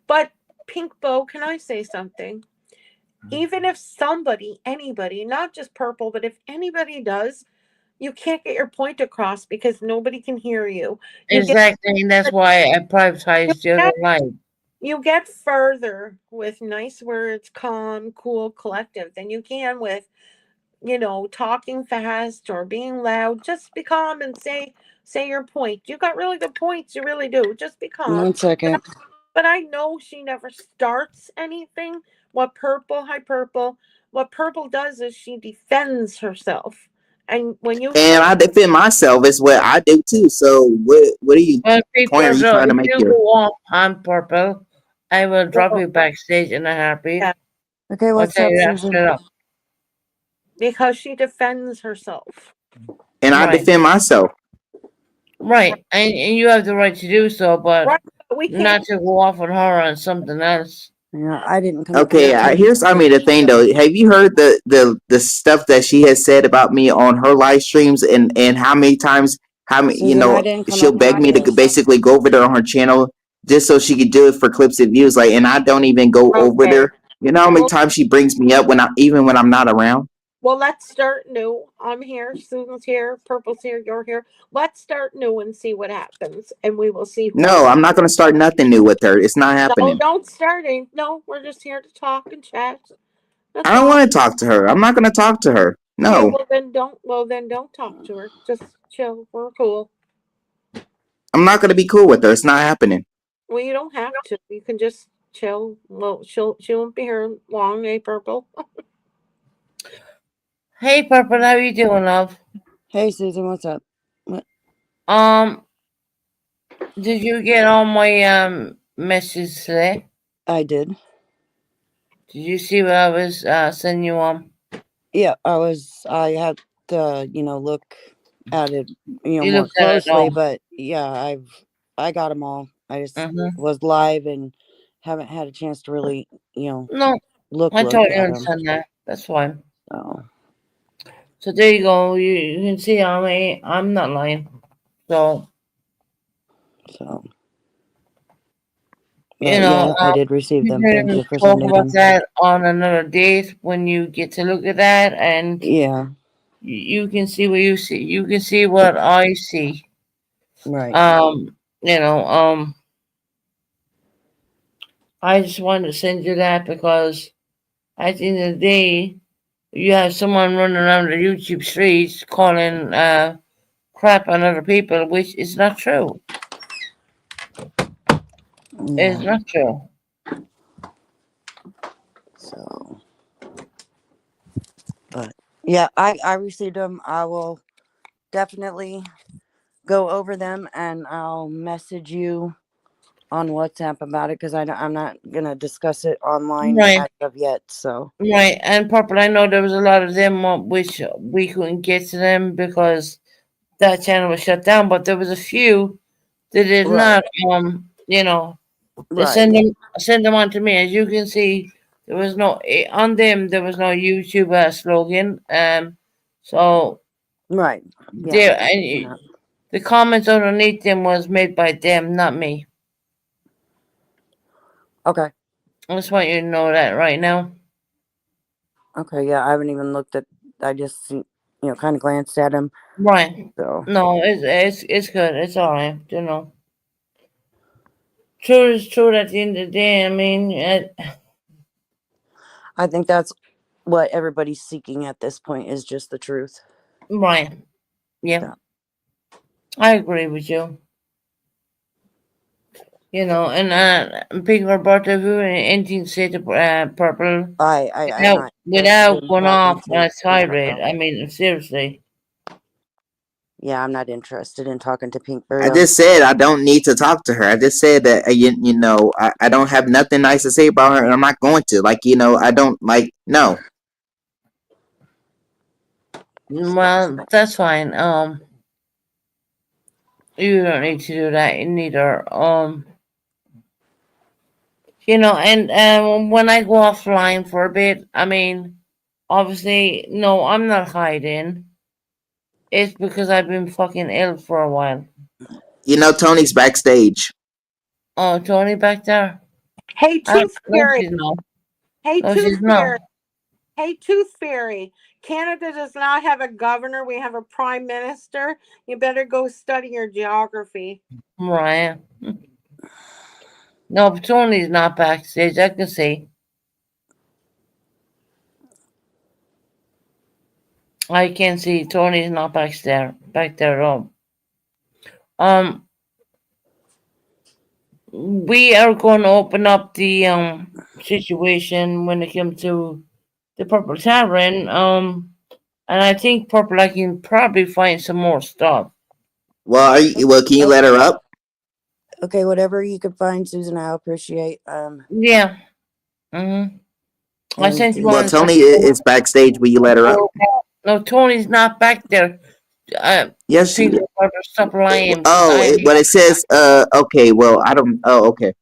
but Pink Bow, can I say something? Even if somebody, anybody, not just purple, but if anybody does, you can't get your point across because nobody can hear you. You get Exactly, and that's why I you privatized the other get life. you get further with nice words, calm, cool, collective than you can with, talking fast or being loud. Just be calm and say your point. You got really good points, you really do. Just be calm. 1 second. But I know she never starts anything. What purple does is she defends herself. And when you And say I defend myself is what I do too. So what are you Well, point are people, you so trying to if make you here? go off on purple, I will drop no, you backstage in a yeah, heartbeat. Okay, I'll what's tell up, you that Susan? straight up. because she defends herself. And I Right. defend myself. Right. And you have the right to do so, but Right? But we can't. not to go off on her on something else. Yeah, I didn't come up Okay, here to. here's the thing though. Have you heard the stuff that she has said about me on her live streams and how many times how many Susan, I didn't come she'll up here beg me to to. basically go over there on her channel just so she could do it for clips and views, like, and I don't even go over Okay. there. You know how many Well, times she brings me up even when I'm not around. well, let's start new. I'm here. Susan's here. Purple's here. You're here. Let's start new and see what happens, and we will see who No, wins. I'm not gonna start nothing new with her. It's not No, happening. don't start it. No, we're just here to talk and chat. I That's don't all. want to talk to her. I'm not gonna talk to her. Okay, No, well then don't. Well then don't talk to her. Just chill. We're cool. I'm not gonna be cool with her. It's not happening. Well, you don't have to. You can just chill. Well, she won't be here long. Eh, Purple? Hey, Purple, how you doing, love? Hey, Susan, what's up? What? Um, did you get all my messages today? I did. Did you see what I was sending you on? Yeah, I had to, look at it, You more looked at it closely, all. but yeah, I got them all. I just Mm-hmm. was live and haven't had a chance to really, No, look I totally at them. understand that. That's fine. So, So there you go. You can see I'm not lying. So so you but know, yeah, I did receive we them. Thank can you for talk sending about them. that on another date when you get to look at that, and Yeah, you can see what you see. You can see what I see. right. Um, you know, I just wanted to send you that because at the end of the day, you have someone running around the YouTube streets calling crap on other people, which is not true. It's Yeah. not true. Yeah, I received them. I will definitely go over them, and I'll message you on WhatsApp about it because I'm not gonna discuss it online Right, as of yet. So right. And Purple, I know there was a lot of them which we couldn't get to them because that channel was shut down, but there was a few that did right, not, they right, yeah, send them on to me. As you can see, there was no, on them, there was no YouTube slogan. So right, yeah. there, I've seen and that. the comments underneath them was made by them, not me. Okay, I just want you to know that right now. okay, yeah. I haven't even looked at. I just kind of glanced at them. Right. So No, it's good. It's all right. True is true at the end of the day. I mean, I think that's what everybody's seeking at this point is just the truth. right. Yeah, Yeah. I agree with you. And Pink Roberta, who anything to say to Purple I'm without not interested without in going talking off on to a Pink tirade. Virgo. I mean, seriously. Yeah, I'm not interested in talking to Pink I Virgo. just said I don't need to talk to her. I just said that I don't have nothing nice to say about her, and I'm not going to. I don't like no. Well, that's fine. You don't need to do that neither. And when I go offline for a bit, I mean, obviously, no, I'm not hiding. It's because I've been fucking ill for a while. Tony's backstage. Oh, Tony back there? Hey, Tooth No, Fairy. she's not. Hey, No, Tooth she's not. Fairy. Hey, Tooth Fairy. Canada does not have a governor. We have a prime minister. You better go study your geography. Right. No, but Tony's not backstage. I can see. I can see Tony's not back there at all. Um, we are going to open up the situation when it comes to the Purple Tavern. And I think Purple, I can probably find some more stuff. Well, can you let her up? Okay, whatever you could find, Susan, I'll appreciate. Yeah. Mm-hmm. I And sent you Well, on. Tony is backstage. Will you let her up? No, Tony's not back there. Yes. People stop lying because Oh, I am. but it says. Okay. Well, I don't. Oh, okay.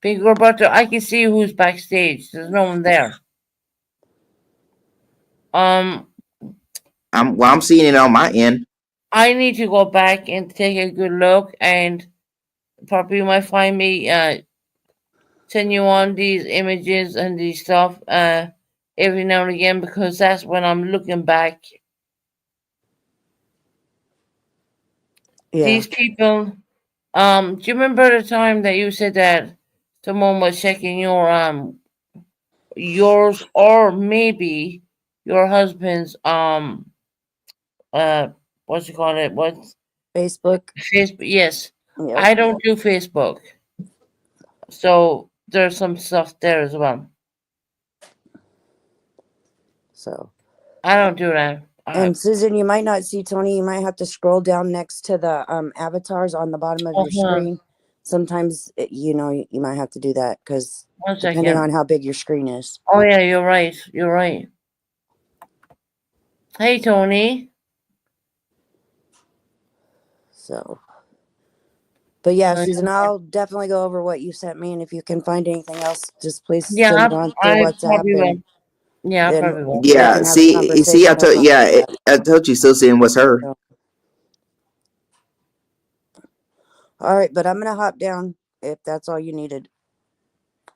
Big Roberto, I can see who's backstage. There's no one there. Um, I'm seeing it on my end. I need to go back and take a good look, and probably you might find me send you on these images and these stuff every now and again because that's when I'm looking back. yeah, These people. Do you remember the time that you said that someone was checking yours or maybe your husband's uh what's it called it? What's Facebook. Facebook? Yes. Yep. I don't do Facebook. So there's some stuff there as well. So, I don't do that. and Susan, you might not see Tony. You might have to scroll down next to the avatars on the bottom of your Uh-huh. screen. Sometimes you might have to do that because One depending on second. how big your screen is. Oh yeah, you're right. You're right. Hey Tony. So, but yeah, Uh, Susan, I'll definitely go over what you sent me, and if you can find anything else, just please Yeah, send it on through I WhatsApp, probably will. and Yeah, I then probably will. we Yeah. can have a See. conversation over Yeah. that. I told you, Susan was her. So, all right, but I'm gonna hop down if that's all you needed.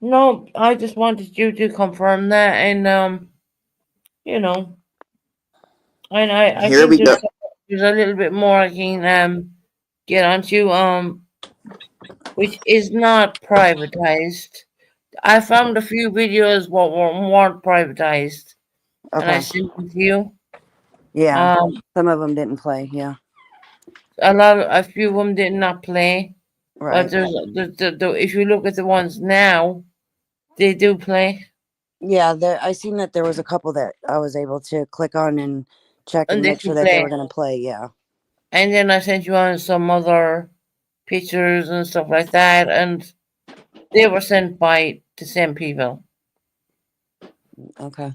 No, I just wanted you to confirm that and you know, and I Here think we go. there's a little bit more I can get onto which is not privatized. I found a few videos what weren't privatized and I Okay. sent them to you. Yeah, Um some of them didn't play. Yeah, a few of them did not play, but right. if you look at the ones now, they do play. Yeah, I seen that there was a couple that I was able to click on and check and and they make can sure that they were play. going to play. Yeah. And then I sent you on some other pictures and stuff like that, and they were sent by the same people. Okay.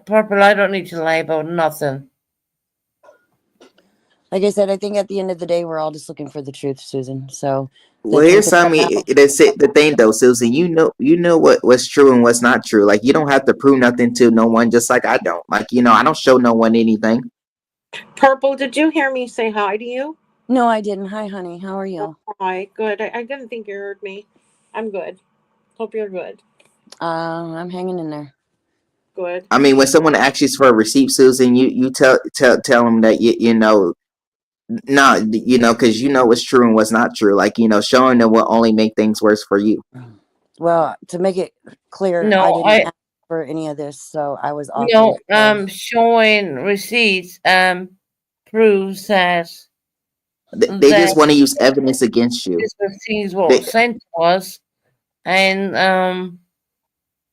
Purple, I don't need to lie about nothing. Like I said, I think at the end of the day, we're all just looking for the truth, Susan. So the Well, truth here's will come something. out. That's it. The thing though, Susan, you know what's true and what's not true. Like you don't have to prove nothing to no one. Just like I don't. Like I don't show no one anything. Purple, did you hear me say hi to you? No, I didn't. Hi, honey. How are you? Hi, good. I didn't think you heard me. I'm good. Hope you're good. I'm hanging in there. Good. I mean, when someone asks you for a receipt, Susan, you tell them that you know. No, because you know what's true and what's not true. Like showing them will only make things worse for you. Well, to make it clear, I No, didn't ask for any of this, so I was no, offered. So, showing receipts proves that They just want to use evidence against you. this receipts were They, sent to us, and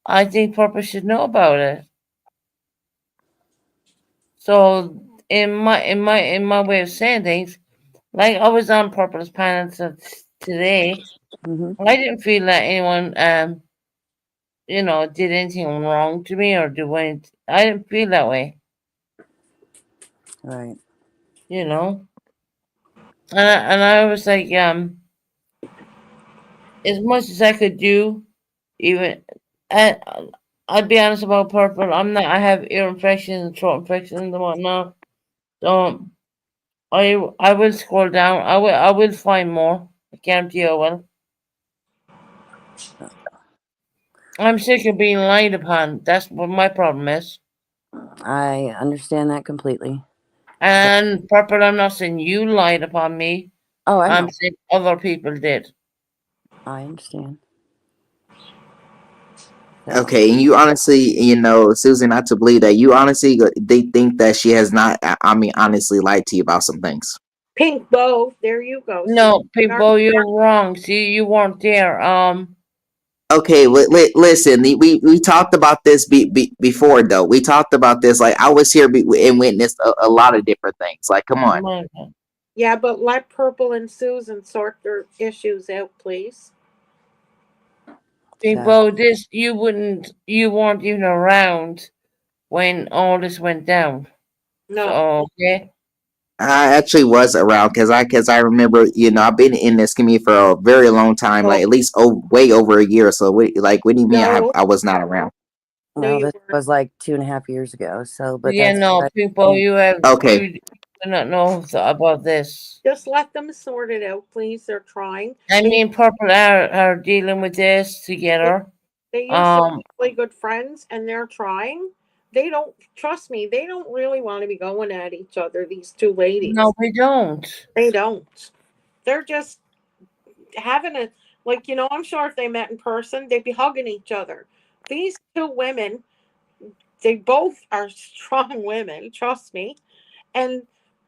I think Purple should know about it. So in my way of saying things, like I was on Purple's panel today, mhm, I didn't feel that anyone did anything wrong to me or do anything. I didn't feel that way, right. you know. And I was like, as much as I could do, even, and I'd be honest about Purple. I'm not. I have ear infections, throat infections, and whatnot. So I will scroll down. I will find more. I guarantee I will. I'm sick of being lied upon. That's what my problem is. I understand that completely. And Purple, I'm not saying you lied upon me. Oh, I I'm know. saying other people did. I understand. So, okay, and you honestly, Susan, not to believe that you honestly they think that she has not. I mean, honestly, lied to you about some things. Pink bow. There you go. See, No, people, you're wrong. See, you weren't there. Okay, listen, we talked about this before though. We talked about this. Like I was here and witnessed a lot of different things. Like, come on. yeah, but let Purple and Susan sort their issues out, please. People, you weren't even around when all this went down. No. So okay. I actually was around because I remember I've been in this community for a very long time, like No. at least way over a year. So what do you mean No. I was not around? No, well, you this weren't. was like 2.5 years ago. So, but Yeah, that's no, people, Okay, you do not know about this. Just let them sort it out, please. They're trying. I mean, Purple are dealing with this They, together. they used to Um, be really good friends, and they're trying. They don't trust me. They don't really want to be going at each other. These two ladies. no, we don't. They don't. They're just having a I'm sure if they met in person, they'd be hugging each other. These two women, they both are strong women, trust me. And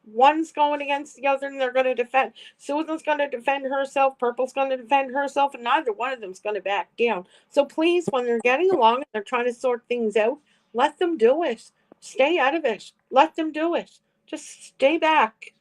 one's going against the other and they're going to defend. Susan's going to defend herself, Purple's going to defend herself, and neither one of them's going to back down. So please, when they're getting along and they're trying to sort things out, let them do it. Stay out of it. Let them do it. Just stay back.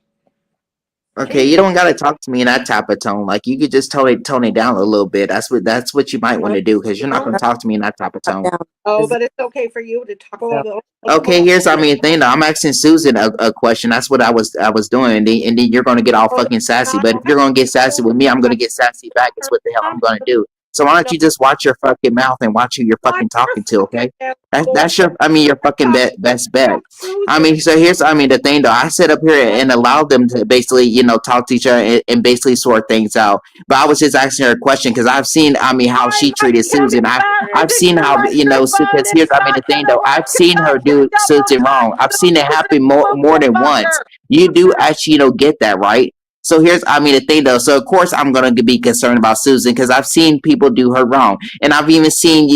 okay, Please. you don't gotta talk to me in that type of tone. Like you could just tone it down a little bit. That's what you might want to do because you're not gonna talk to me in that type of tone. down. Oh, but it's okay for you to talk So, about Okay, here's thing though. I'm asking Susan a question. That's what I was doing, and then you're gonna get all fucking sassy. But if you're gonna get sassy with me, I'm gonna get sassy back. It's what the hell I'm gonna do. So why don't you just watch your fucking mouth and watch who you're fucking talking to? Okay, that's your fucking best bet. I mean, so here's the thing though. I sit up here and allowed them to basically talk to each other and basically sort things out. But I was just asking her a question because I've seen how she treated Susan. I've seen how because here's the thing though. I've seen her do something wrong. I've seen it happen more than once. You do actually get that right. So here's the thing though. So of course I'm gonna be concerned about Susan because I've seen people do her wrong, and I've even seen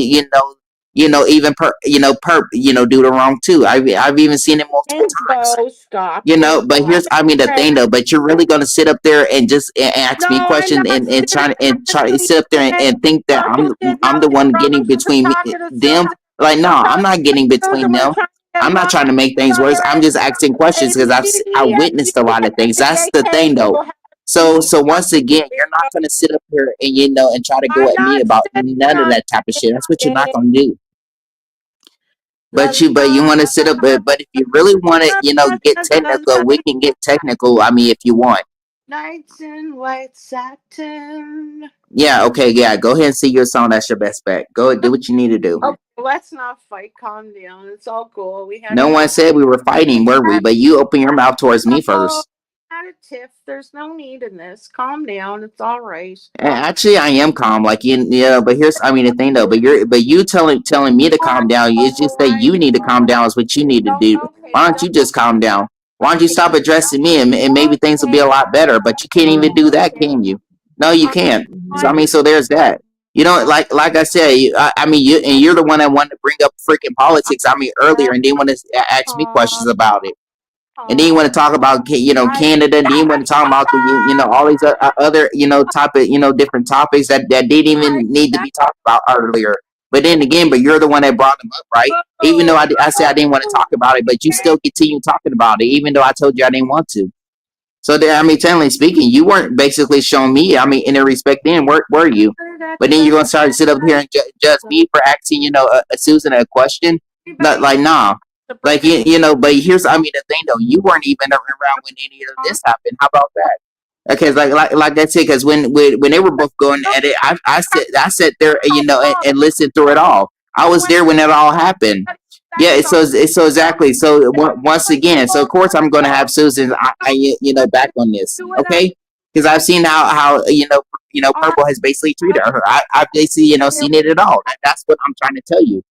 even do the wrong too. I've even seen it multiple times. Stop. But here's the thing though. But you're really gonna sit up there and just ask me questions and try to sit up there and think that I'm the one getting between them. Like, no, I'm not getting between them. I'm not trying to make things worse. I'm just asking questions because I witnessed a lot of things. That's the thing though. So once again, you're not gonna sit up here and and try to go at me about none of that type of shit. That's what you're not gonna do. But you want to sit up. But if you really want to, get technical, we can get technical. If you want. Nights in white satin. Yeah. Okay. Yeah. Go ahead and sing your song. That's your best bet. Go do what you need to do. Okay, let's not fight. Calm down. It's all cool. No one said we were fighting, were we? But you open your mouth towards me first. Not a tiff. There's no need in this. Calm down. It's all right. Actually, I am calm. Like but here's the thing though. But you telling me to calm down. It's just that you need to calm down. Is what you need to do. Why don't you just calm down? Why don't you stop addressing me and maybe things will be a lot better? But you can't even do that, can you? No, you can't. So there's that. Like I said, you're the one that wanted to bring up freaking politics. Earlier, and then want to ask me questions about it. And then you want to talk about Canada. And then you want to talk about all these other type of different topics that didn't even need to be talked about earlier. But then again, you're the one that brought them up, right? Even though I said I didn't want to talk about it, but you still continue talking about it, even though I told you I didn't want to. So technically speaking, you weren't basically showing me. In a respect, then were you? But then you're gonna start to sit up here and judge me for asking Susan a question. Like nah. Like but here's the thing though, you weren't even around when any of this happened. How about that? Okay, like I said, because when they were both going at it, I sat there and listened through it all. I was there when it all happened. Yeah, so exactly. So once again, so of course I'm going to have Susan, back on this, okay? Because I've seen how Purple has basically treated her. I've basically seen it at all. That's what I'm trying to tell you.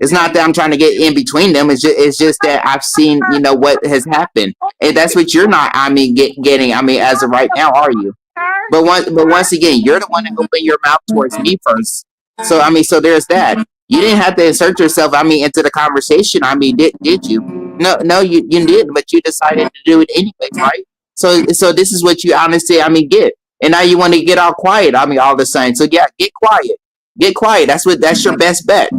It's not that I'm trying to get in between them. It's just that I've seen what has happened, and that's what you're not. Getting. As of right now, are you? But once again, you're the one that opened your mouth towards me first. So so there's that. You didn't have to insert yourself. Into the conversation. Did you? No, you didn't. But you decided to do it anyways, right? So this is what you honestly get, and now you want to get all quiet. All the same. So yeah, get quiet. Get quiet. That's your best bet.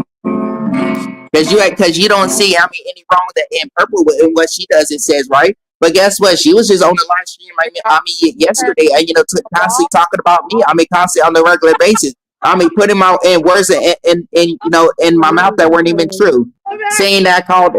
Because you don't see any wrong with that in Purple in what she does and says, right? But guess what? She was just on the live stream yesterday and constantly talking about me. Constantly on a regular basis. Putting my words in my mouth that weren't even true. Saying I called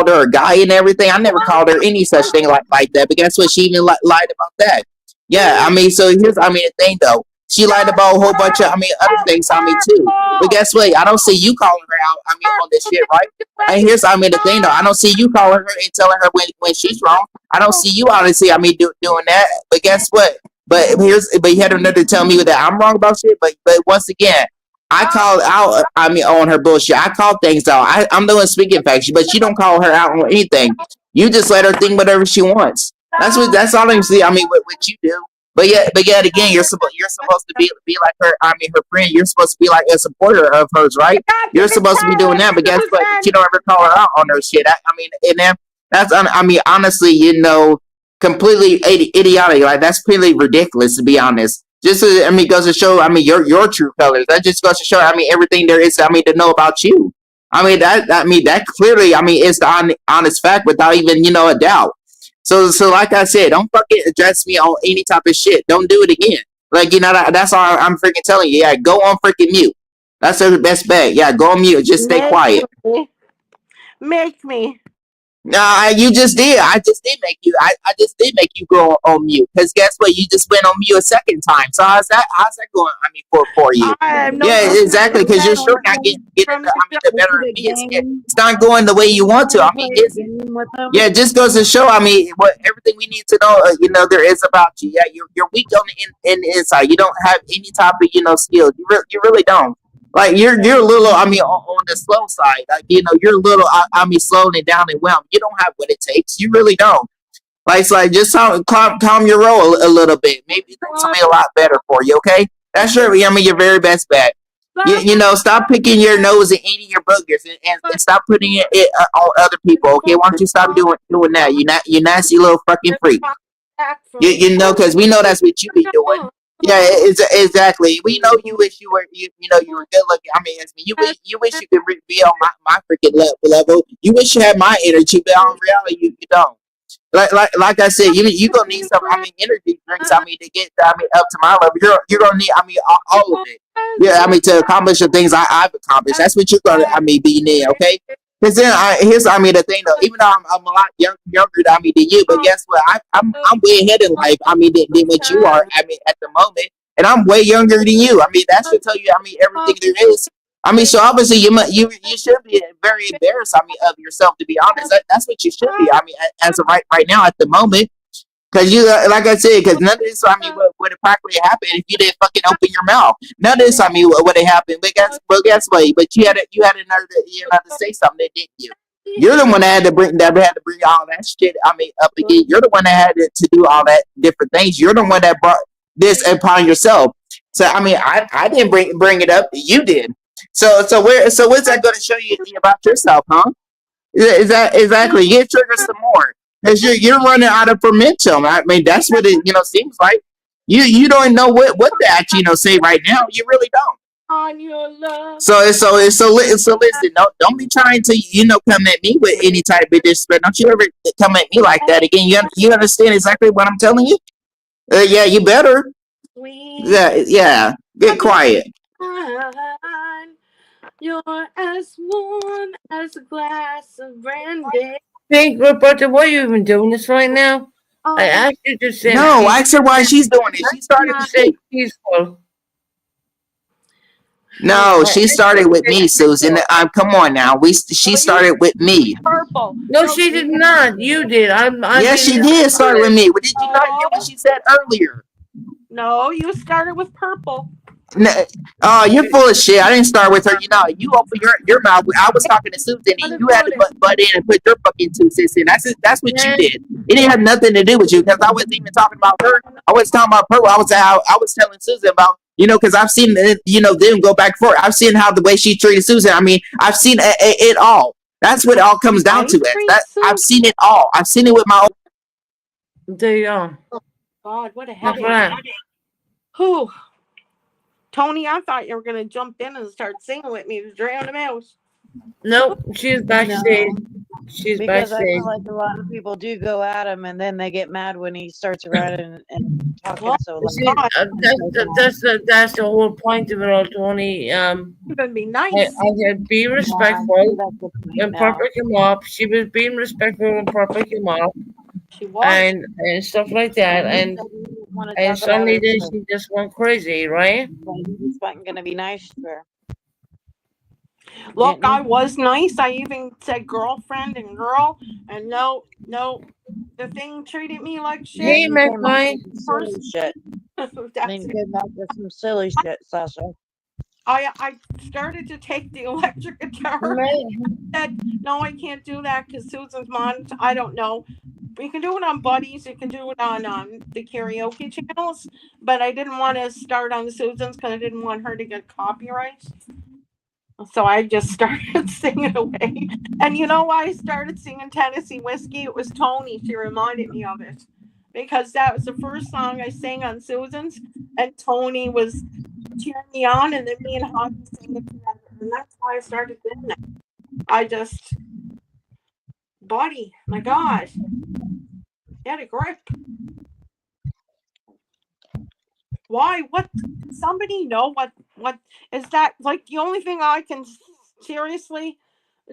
her a guy and everything. I never called her any such thing like that. But guess what? She even lied about that. Yeah, so here's the thing though. She lied about a whole bunch of other things too. But guess what? I don't see you calling her out on this shit, right? And here's the thing though. I don't see you calling her and telling her when she's wrong. I don't see you honestly doing that. But guess what? But you had another tell me that I'm wrong about shit. But once again, I called out on her bullshit. I call things out. I'm the one speaking facts, but you don't call her out on anything. You just let her think whatever she wants. That's all I'm saying. What you do. But yet again, you're supposed to be like her. Her friend. You're supposed to be like a supporter of hers, right? You're supposed to be doing that. But guess what? You don't ever call her out on her shit. And then that's honestly, completely idiotic. Like that's pretty ridiculous to be honest. Just goes to show. Your true colors. That just goes to show. Everything there is. To know about you. That clearly. Is the honest fact without even a doubt. So like I said, don't fucking address me on any type of shit. Don't do it again. Like, that's all I'm freaking telling you. Yeah, go on freaking mute. That's the best bet. Yeah, go on mute. Just stay quiet. Make me. Nah, you just did. I just did make you. I just did make you go on mute. Because guess what? You just went on mute a second time. So how's that going? For you. Yeah, exactly. Because you're sure not getting the better of me. It's not going the way you want to. Yeah, it just goes to show. What everything we need to know. There is about you. Yeah, you're weak on the inside. You don't have any type of skills. You really don't. Like you're a little, on the slow side. Like you're a little, slowing it down and well. You don't have what it takes. You really don't. Like it's like just calm your roll a little bit. Maybe things will be a lot better for you. Okay, that's your your very best bet. You know, stop picking your nose and eating your boogers, and stop putting it on other people. Okay, why don't you stop doing that? You nasty little fucking freak. You know, because we know that's what you be doing. Yeah, exactly. We know you wish you know you were good looking. I mean, you wish you could be on my freaking level. You wish you had my energy, but in reality, you don't. Like I said, you gonna need some. I mean, energy drinks. I mean, to get up to my level, you're gonna need. I mean, all of it. Yeah, I mean, to accomplish the things I've accomplished. That's what you're gonna. I mean, be near. Okay. Because then I mean, the thing though. Even though I'm a lot younger, I mean, than you, but guess what? I'm way ahead in life. I mean, than what you are. I mean, at the moment, and I'm way younger than you. I mean, that should tell you. I mean, everything there is. I mean, so obviously you should be very embarrassed. I mean, of yourself, to be honest. That's what you should be. I mean, as of right now at the moment, because you like I said, because none of this. I mean, would have practically happened if you didn't fucking open your mouth. None of this. I mean, would have happened. But guess what? But you had a nerve to say something, didn't you? You're the one that had to bring all that shit. I mean, up again. You're the one that had to do all that different things. You're the one that brought this upon yourself. So I mean, I didn't bring it up. You did. So what's that going to show you about yourself, huh? Is that exactly? You trigger some more because you're running out of momentum. I mean, that's what it seems like. You don't know what to actually say right now. You really don't. On your love. So listen. Don't be trying to come at me with any type of disrespect. Don't you ever come at me like that again. You understand exactly what I'm telling you? Yeah, you better. Yeah. Get quiet. You're as warm as a glass of brandy. Hey, Roberta, why are you even doing this right now? I asked you to sing. No, I asked her why she's doing it. She started to say peaceful. No, she started with me, Susan. Come on now. She started with me. Purple. No, she did not. You did. Yes, she did start with me. But did you not hear what she said earlier? No, you started with purple. No, you're full of shit. I didn't start with her. You open your mouth. I was talking to Susan, and you had to butt in and put your fucking 2 cents in. That's what you did. It didn't have nothing to do with you because I wasn't even talking about her. I wasn't talking about her. I was telling Susan about because I've seen them go back and forth. I've seen how the way she treated Susan. I mean, I've seen it all. That's what it all comes down to. I've seen it all. I've seen it with my own. There you go. God, what a headache. Who? Tony, I thought you were going to jump in and start singing with me to drown the mouse. Nope, she's backstage. She's because backstage. I feel like a lot of people do go at him, and then they get mad when he starts running and talking so loud. That's the whole point of it all, Tony. Even be nice. I said be respectful and perfect him up. She was being respectful and perfect him up. She was. And stuff like that. And suddenly then she just went crazy, right? He's fucking gonna be nice to her. Look, I was nice. I even said girlfriend and girl, and no, the thing treated me like shit. Hey, McMine. Shit. Then you came back with some silly shit, Sasha. I started to take the electric guitar. Said, no, I can't do that because Susan's mom. I don't know. You can do it on Buddies. You can do it on the karaoke channels. But I didn't want to start on Susan's because I didn't want her to get copyright. So I just started singing away. And you know why I started singing Tennessee Whiskey? It was Tony. She reminded me of it. Because that was the first song I sang on Susan's. And Tony was cheering me on. And then me and Hodge sang it together. And that's why I started doing it. I just... Buddy, my God. Get a grip. Why? What? Somebody know what is that? Like the only thing I can seriously,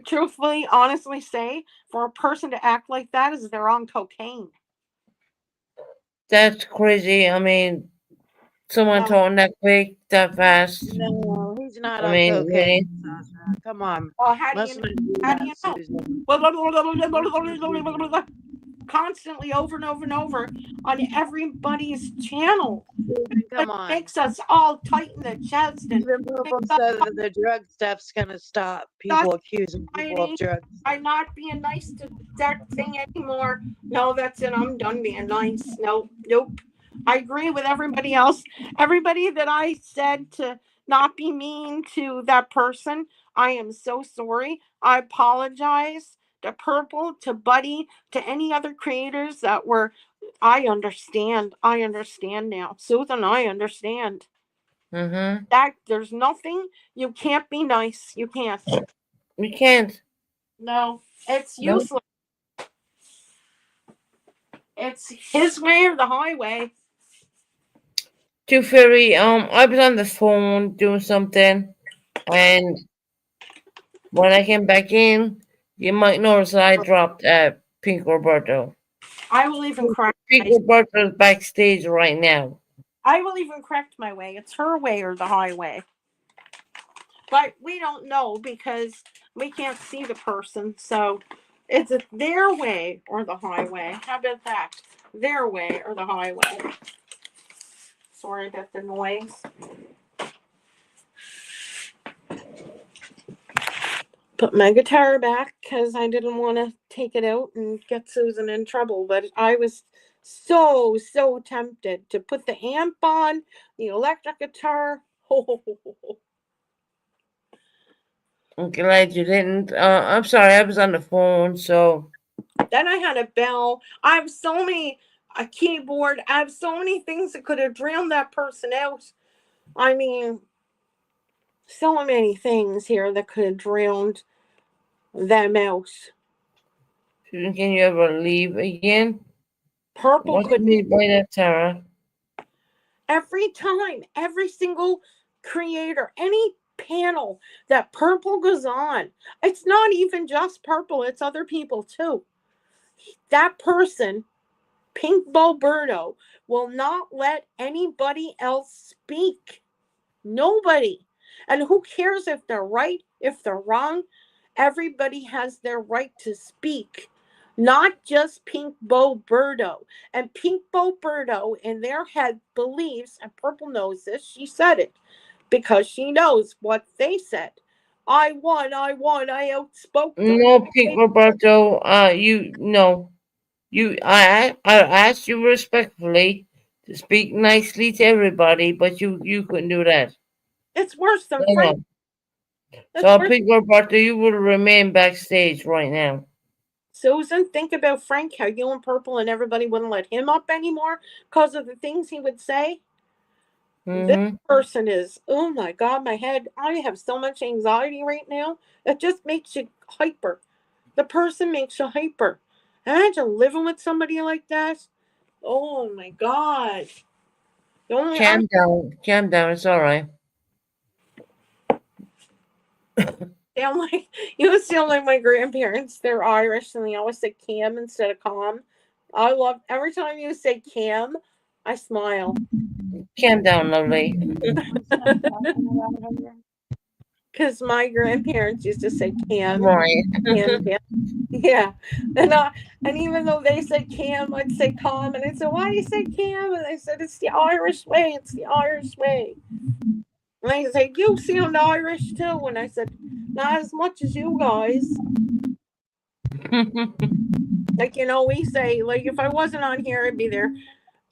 truthfully, honestly say for a person to act like that is they're on cocaine. That's crazy. I mean, someone talking that quick, that fast. No, he's not on cocaine. Come on. Well, how do you know? Constantly over and over and over on everybody's channel. Come on. It makes us all tighten the chest. And people said that the drug stuff's going to stop people accusing people of drugs. I'm not being nice to that thing anymore. No, that's it. I'm done being nice. Nope. I agree with everybody else. Everybody that I said to not be mean to that person. I am so sorry. I apologize to Purple, to Buddy, to any other creators that were. I understand. I understand now. Susan, I understand. Mm-hmm. That there's nothing. You can't be nice. You can't. We can't. No, it's No. useless. It's his way or the highway. Too Fairy, I was on the phone doing something, and when I came back in, you might notice that I dropped Pink Roberto. I will even correct. Pink Roberto's backstage right now. I will even correct my way. It's her way or the highway. But we don't know because we can't see the person. So it's their way or the highway. How about that? Their way or the highway. Sorry about the noise. Put my guitar back because I didn't want to take it out and get Susan in trouble. But I was so tempted to put the amp on, the electric guitar. I'm glad you didn't. I'm sorry, I was on the phone, so. Then I had a bell. I have so many, a keyboard. I have so many things that could have drowned that person out. I mean, so many things here that could have drowned them out. Susan, can you ever leave again? Purple What do could you mean by that, Tara? every time, every single creator, any panel that Purple goes on, it's not even just Purple, it's other people too. That person, Pink Boberto, will not let anybody else speak. Nobody. And who cares if they're right, if they're wrong? Everybody has their right to speak. Not just Pink Boberto. And Pink Boberto in their head believes, and Purple knows this, she said it, because she knows what they said. I won, I outspoke them. No, Pink Roberto, no. I asked you respectfully to speak nicely to everybody, but you couldn't do that. It's worse than No, Frank. no. It's So, worse. Pink Roberto, you will remain backstage right now. Susan, think about Frank, how you and Purple and everybody wouldn't let him up anymore because of the things he would say. This Mm-hmm. person is, oh my God, my head. I have so much anxiety right now. It just makes you hyper. The person makes you hyper. Imagine living with somebody like that. Oh my God. The only I Calm down. It's all right. sound like you sound like my grandparents. They're Irish and they always say Cam instead of calm. I love every time you say Cam, I smile. Calm down, lovely. Because my grandparents used to say Cam, Right. Cam, Cam. Yeah, and even though they said Cam, I'd say Calm, and I'd say, "Why do you say Cam?" And they said, "It's the Irish way. It's the Irish way." And I said, "You sound Irish too." And I said, "Not as much as you guys." Like we say, like if I wasn't on here, I'd be there.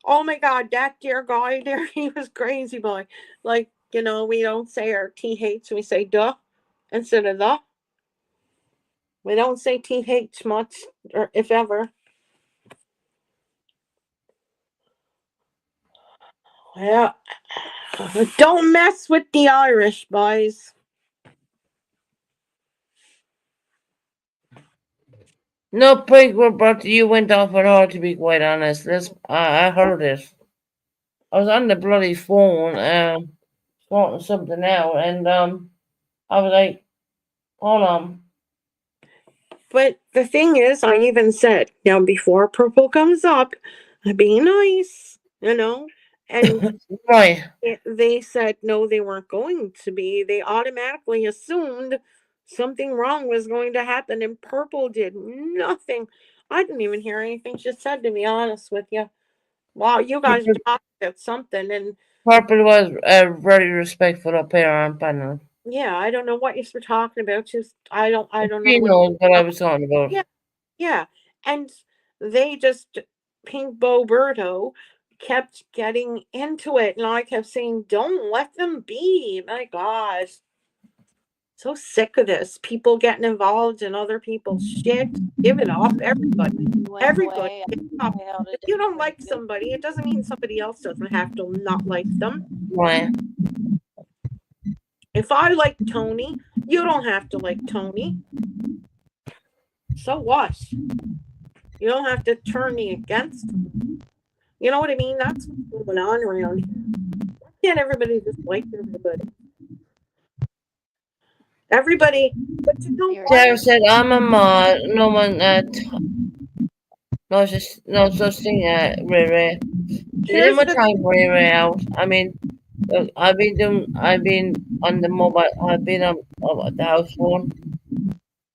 Oh my God, that dear guy there, he was crazy boy. Like we don't say our th, we say duh instead of the. We don't say th much, or if ever. Yeah. Don't mess with the Irish, boys. No, Pink Roberto, you went off at all, to be quite honest. I heard it. I was on the bloody phone, sorting something out, and I was like, hold on. But the thing is, I even said, now before Purple comes up, be nice, and Right. they said no, they weren't going to be. They automatically assumed something wrong was going to happen, and Purple did nothing. I didn't even hear anything she said, to be honest with you. Wow, you guys were talking about something, and Purple was very respectful up here on panel. yeah, I don't know what you were talking about. Just I don't know She what. knows what I was talking about. Yeah, yeah, and they just Pink Boberto kept getting into it, and I kept saying, "Don't let them be." My gosh, so sick of this. People getting involved in other people's shit. Give it up, everybody. You went Everybody, away. give it up. I held If it you in don't pretty like good. somebody, it doesn't mean somebody else doesn't have to not like them. Right. If I like Tony, you don't have to like Tony. So what? You don't have to turn me against him. You know what I mean? That's what's going on around here. Why can't everybody just like everybody? Everybody, but you know You're what? Sarah said, I'm a mod. No one, no such thing, Ray Ray. She Here's didn't the time Ray Ray out. I mean, I've been on the mobile, I've been on the house phone.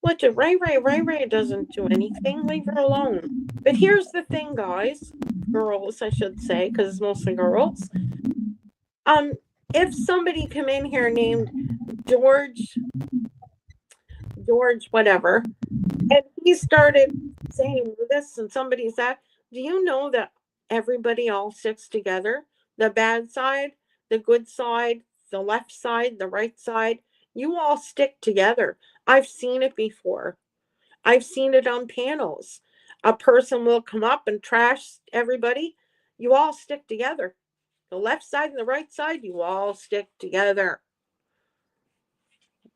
what do Ray doesn't do anything. Leave her alone. But here's the thing, guys, girls, I should say, because it's mostly girls. If somebody come in here named George whatever, and he started saying this and somebody's that, do you know that everybody all sticks together? The bad side, the good side, the left side, the right side, you all stick together. I've seen it before. I've seen it on panels. A person will come up and trash everybody. You all stick together. The left side and the right side, you all stick together.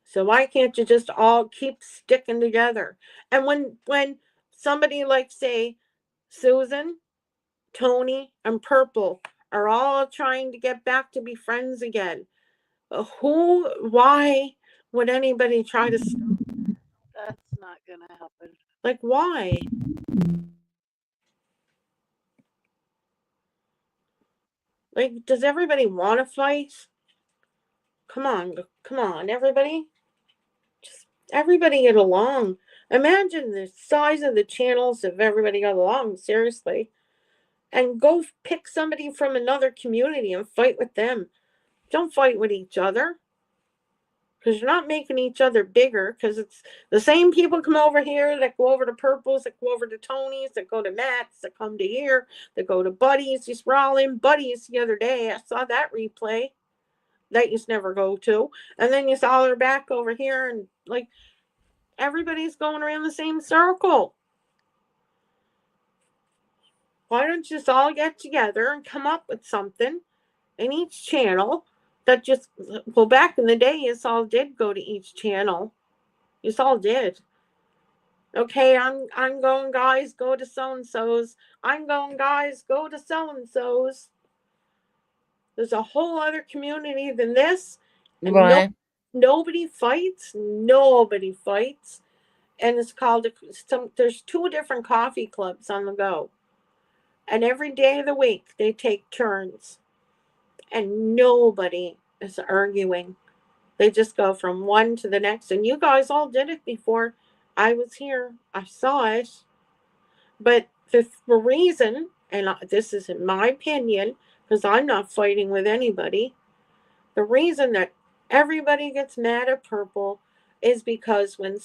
So why can't you just all keep sticking together? And when somebody like say Susan, Tony, and Purple are all trying to get back to be friends again, why would anybody try to stop that? That's not gonna happen. Like, why? Like, does everybody want to fight? Come on, everybody. Just everybody get along. Imagine the size of the channels if everybody got along, seriously. And go pick somebody from another community and fight with them. Don't fight with each other. Because you're not making each other bigger. Because it's the same people come over here that go over to Purples, that go over to Tony's, that go to Matt's, that come to here, that go to Buddy's. Just rolling Buddy's the other day. I saw that replay that you never go to. And then you saw her back over here, and like everybody's going around the same circle. Why don't you just all get together and come up with something in each channel that just, well, back in the day, you all did go to each channel. You all did. Okay, I'm going, guys, go to so and so's. I'm going, guys, go to so and so's. There's a whole other community than this, and Right. nobody fights. Nobody fights, and it's called there's 2 different coffee clubs on the go, and every day of the week they take turns, and nobody is arguing. They just go from one to the next. And you guys all did it before. I was here. I saw it. But the reason, and this is in my opinion, because I'm not fighting with anybody, the reason that everybody gets mad at Purple is because when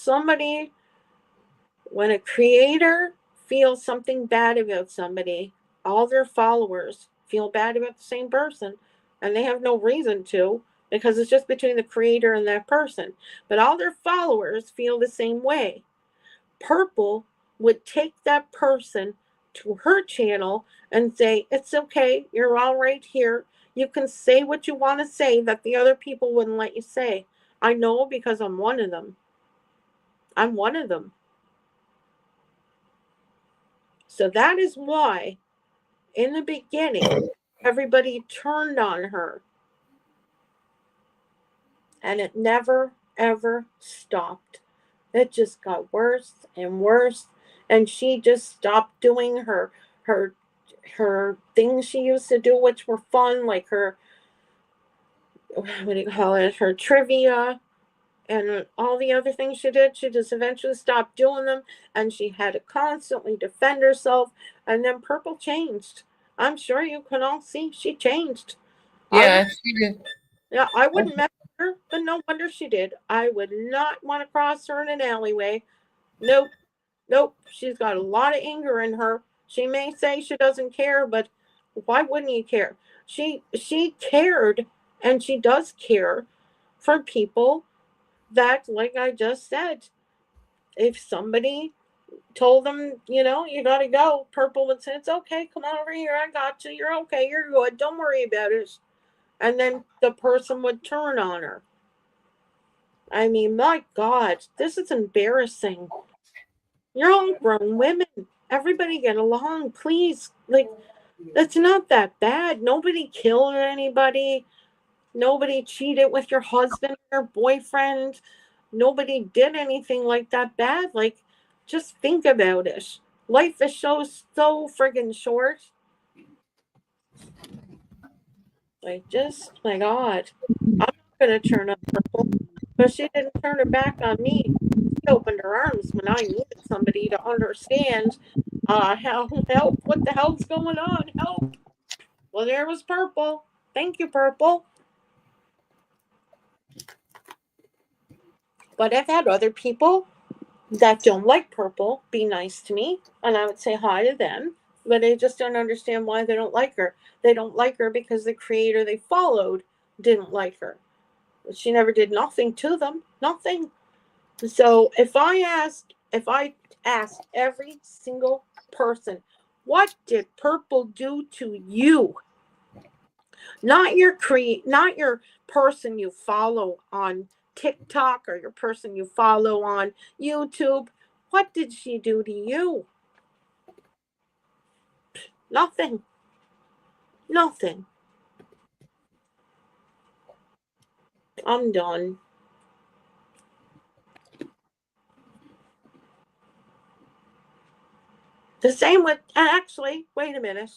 a creator feels something bad about somebody, all their followers feel bad about the same person, and they have no reason to, because it's just between the creator and that person. But all their followers feel the same way. Purple would take that person to her channel and say, it's okay, you're all right here. You can say what you want to say that the other people wouldn't let you say. I know, because I'm one of them. I'm one of them. So that is why, in the beginning, everybody turned on her. And it never, ever stopped. It just got worse and worse. And she just stopped doing her things she used to do, which were fun, like her, what do you call it, her trivia and all the other things she did. She just eventually stopped doing them, and she had to constantly defend herself. And then Purple changed. I'm sure you can all see she changed. Yeah, she did. I wouldn't mess with her, but no wonder she did. I would not want to cross her in an alleyway. Nope. She's got a lot of anger in her. She may say she doesn't care, but Why wouldn't you care? She cared, and she does care for people that, like I just said, if somebody told them, you gotta go, Purple would say, it's okay, come on over here, I got you, you're okay, you're good, don't worry about it. And then the person would turn on her. I mean, my God, this is embarrassing. You're all grown women. Everybody get along, please. Like, it's not that bad. Nobody killed anybody. Nobody cheated with your husband or boyfriend. Nobody did anything like that bad. Like, just think about it. Life is so friggin' short. Like, just, my God. I'm not going to turn up Purple, but she didn't turn her back on me. She opened her arms when I needed somebody to understand help. What the hell's going on? Help. Well, there was Purple. Thank you, Purple. But I've had other people that don't like Purple be nice to me, and I would say hi to them, but they just don't understand why they don't like her. They don't like her because the creator they followed didn't like her. She never did nothing to them. Nothing. So if I asked every single person, what did Purple do to you? Not your person you follow on TikTok or your person you follow on YouTube. What did she do to you? Nothing. Nothing. I'm done. The same with, actually, wait a minute.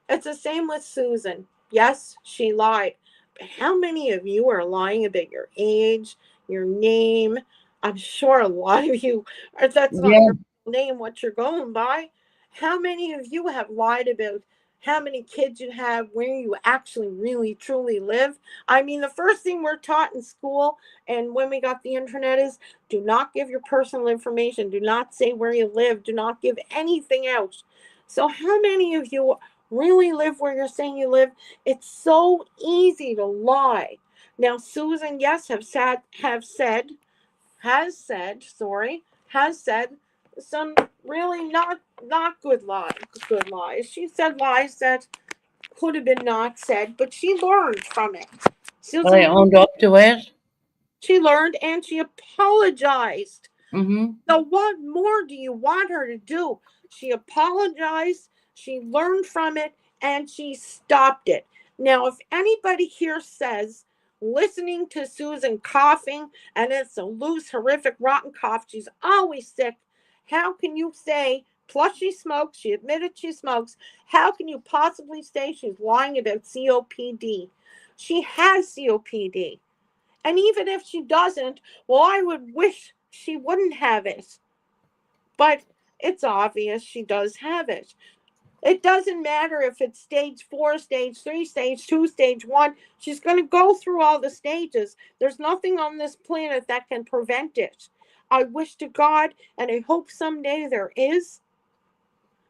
It's the same with Susan. Yes, she lied. But how many of you are lying about your age, your name? I'm sure a lot of you, or that's not Yeah. your name, what you're going by. How many of you have lied about how many kids you have, where you actually really truly live? I mean, the first thing we're taught in school and when we got the internet is do not give your personal information, do not say where you live, do not give anything out. So, how many of you really live where you're saying you live? It's so easy to lie. Now, Susan, yes, has said some really not good lies. She said lies that could have been not said, but she learned from it. But I Susan, owned up to it. she learned and she apologized. Mm-hmm. So what more do you want her to do? She apologized, she learned from it, and she stopped it. Now, if anybody here says listening to Susan coughing and it's a loose, horrific, rotten cough, she's always sick, how can you say, plus she smokes, she admitted she smokes, how can you possibly say she's lying about COPD? She has COPD. And even if she doesn't, well, I would wish she wouldn't have it. But it's obvious she does have it. It doesn't matter if it's stage 4, stage 3, stage 2, stage 1. She's going to go through all the stages. There's nothing on this planet that can prevent it. I wish to God, and I hope someday there is.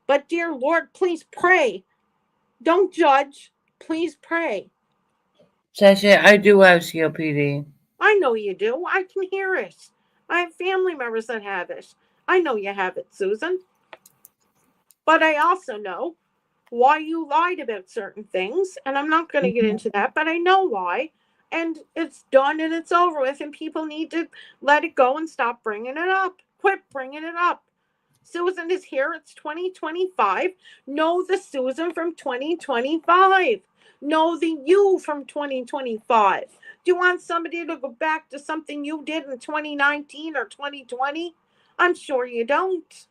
But dear Lord, please pray. Don't judge. Please pray. Sasha, I do have COPD. I know you do. I can hear it. I have family members that have it. I know you have it, Susan. But I also know why you lied about certain things. And I'm not going to get into that, but I know why. And it's done and it's over with. And people need to let it go and stop bringing it up. Quit bringing it up. Susan is here. It's 2025. Know the Susan from 2025. Know the you from 2025. Do you want somebody to go back to something you did in 2019 or 2020? I'm sure you don't.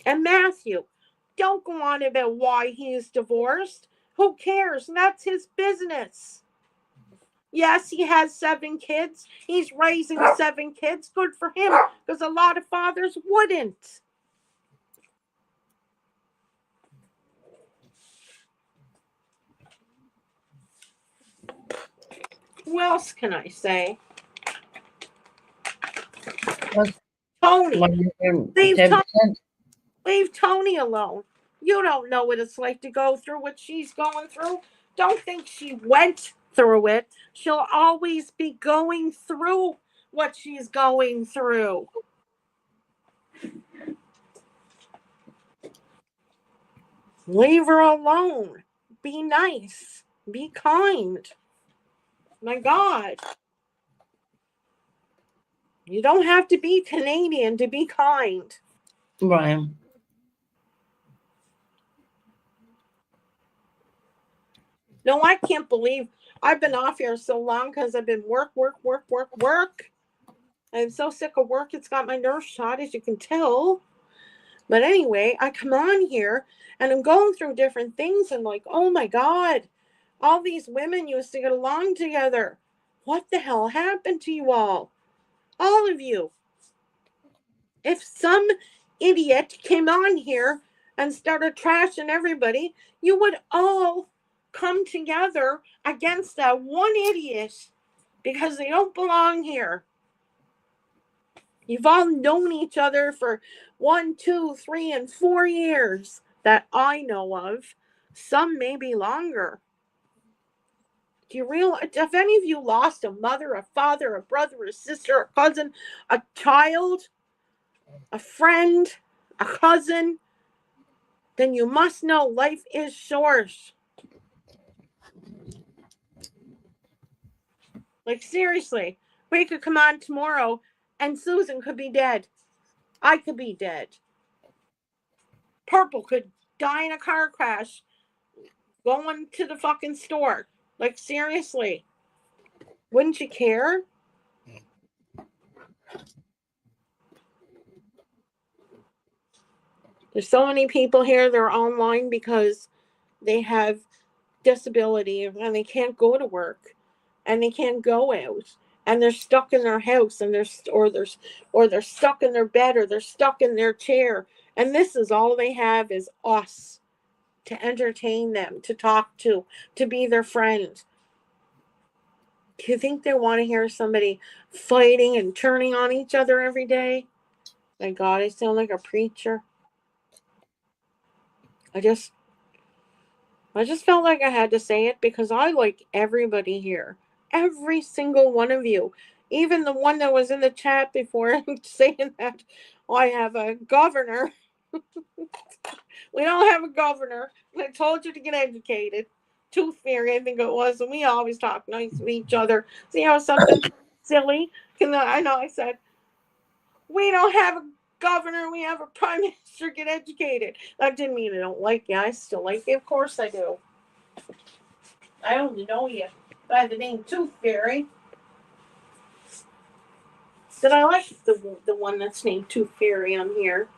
And Matthew, don't go on about why he is divorced. Who cares? That's his business. Yes, he has 7 kids. He's raising 7 kids. Good for him, because a lot of fathers wouldn't. Who else can I say? What? Tony, leave 10%. leave Tony alone. You don't know what it's like to go through what she's going through. Don't think she went through it. She'll always be going through what she's going through. Leave her alone. Be nice. Be kind. My God. You don't have to be Canadian to be kind. Brian. No, I can't believe I've been off here so long because I've been work. I'm so sick of work. It's got my nerves shot, as you can tell. But anyway, I come on here and I'm going through different things and like, oh my God, all these women used to get along together. What the hell happened to you all? All of you. If some idiot came on here and started trashing everybody, you would all come together against that one idiot because they don't belong here. You've all known each other for 1, 2, 3, and 4 years that I know of. Some maybe longer. Do you realize if any of you lost a mother, a father, a brother, a sister, a cousin, a child, a friend, a cousin, then you must know life is short. Like, seriously, we could come on tomorrow and Susan could be dead. I could be dead. Purple could die in a car crash going to the fucking store. Like, seriously. Wouldn't you care? There's so many people here that are online because they have disability and they can't go to work and they can't go out and they're stuck in their house and they're stuck in their bed or they're stuck in their chair, and this is all they have is us to entertain them, to talk to be their friend. Do you think they want to hear somebody fighting and turning on each other every day? My God, I sound like a preacher. I just felt like I had to say it because I like everybody here. Every single one of you. Even the one that was in the chat before saying that I have a governor. We don't have a governor. I told you to get educated. Tooth fairy, I think it was. And we always talk nice to each other. See how something silly? I know I said, we don't have a governor, we have a prime minister. Get educated. That didn't mean I don't like you. I still like you. Of course I do. I only know you by the name Tooth Fairy. Did I like the one that's named Tooth Fairy on here?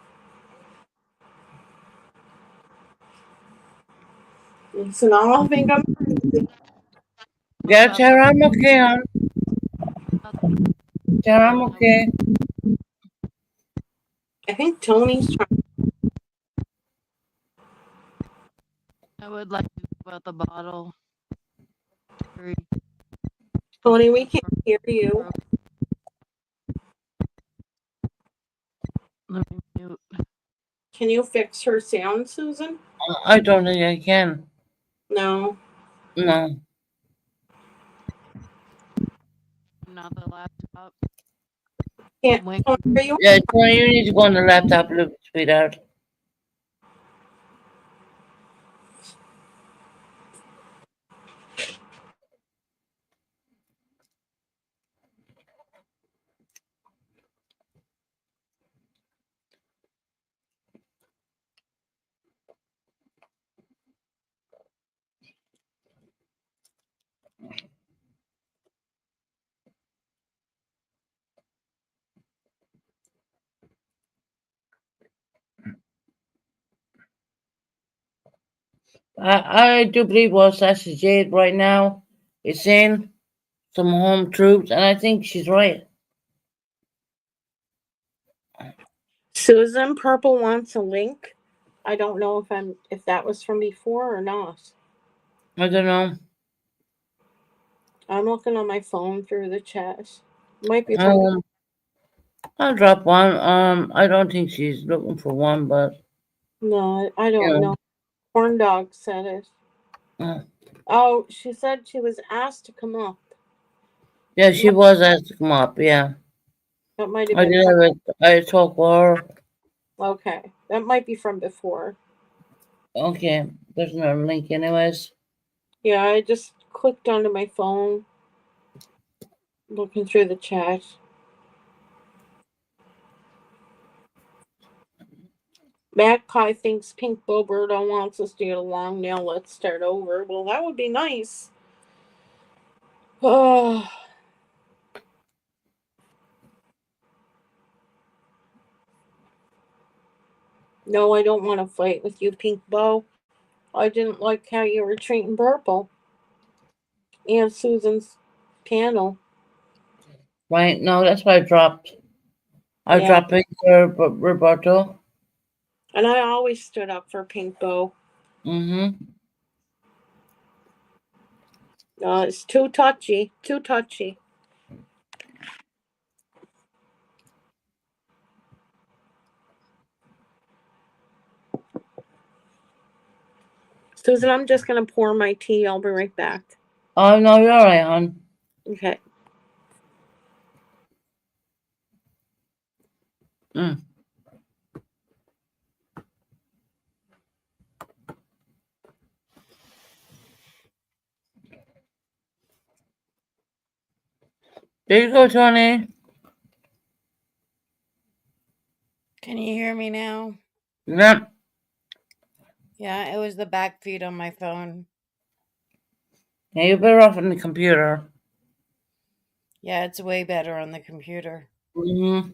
So now I'll think I'm crazy. Yeah, Tara, I'm okay, hon. Tara, I'm okay. I think Tony's trying. I would like to about the bottle. Tony, we can't hear you. Let me mute. Can you fix her sound, Susan? I don't think I can. No. No. Not the laptop. Can't. Wait. Tony, are you? Yeah, Tony, you need to go on the laptop a little bit, sweetheart. I do believe what Sassy Jade right now is saying, some home troops, and I think she's right. Susan, Purple wants a link. I don't know if that was from before or not. I don't know. I'm looking on my phone through the chat. Might be from. I'll drop one. I don't think she's looking for one, but No, I you don't know, know. Corn dog said it. uh, Oh, she said she was asked to come up. yeah, It she might, was asked to come up. Yeah, that might have I been did from. have it. I talked with her. Okay, that might be from before. Okay, there's another link, anyways. Yeah, I just clicked onto my phone, looking through the chat. Magpie thinks Pink Boberto wants us to get along. Now let's start over. Well, that would be nice. Oh, no, I don't want to fight with you, Pink Bow. I didn't like how you were treating Purple and Susan's panel. Right? No, that's why I dropped. I Yeah, dropped Victor Roberto. and I always stood up for Pink Bow. Mm-hmm. It's too touchy, too touchy. Susan, I'm just gonna pour my tea. I'll be right back. Oh no, you're alright, hon. Okay. Mm. There you go, Tony. Can you hear me now? Yep. Yeah, it was the back feed on my phone. Yeah, you're better off on the computer. Yeah, it's way better on the computer. Mm-hmm.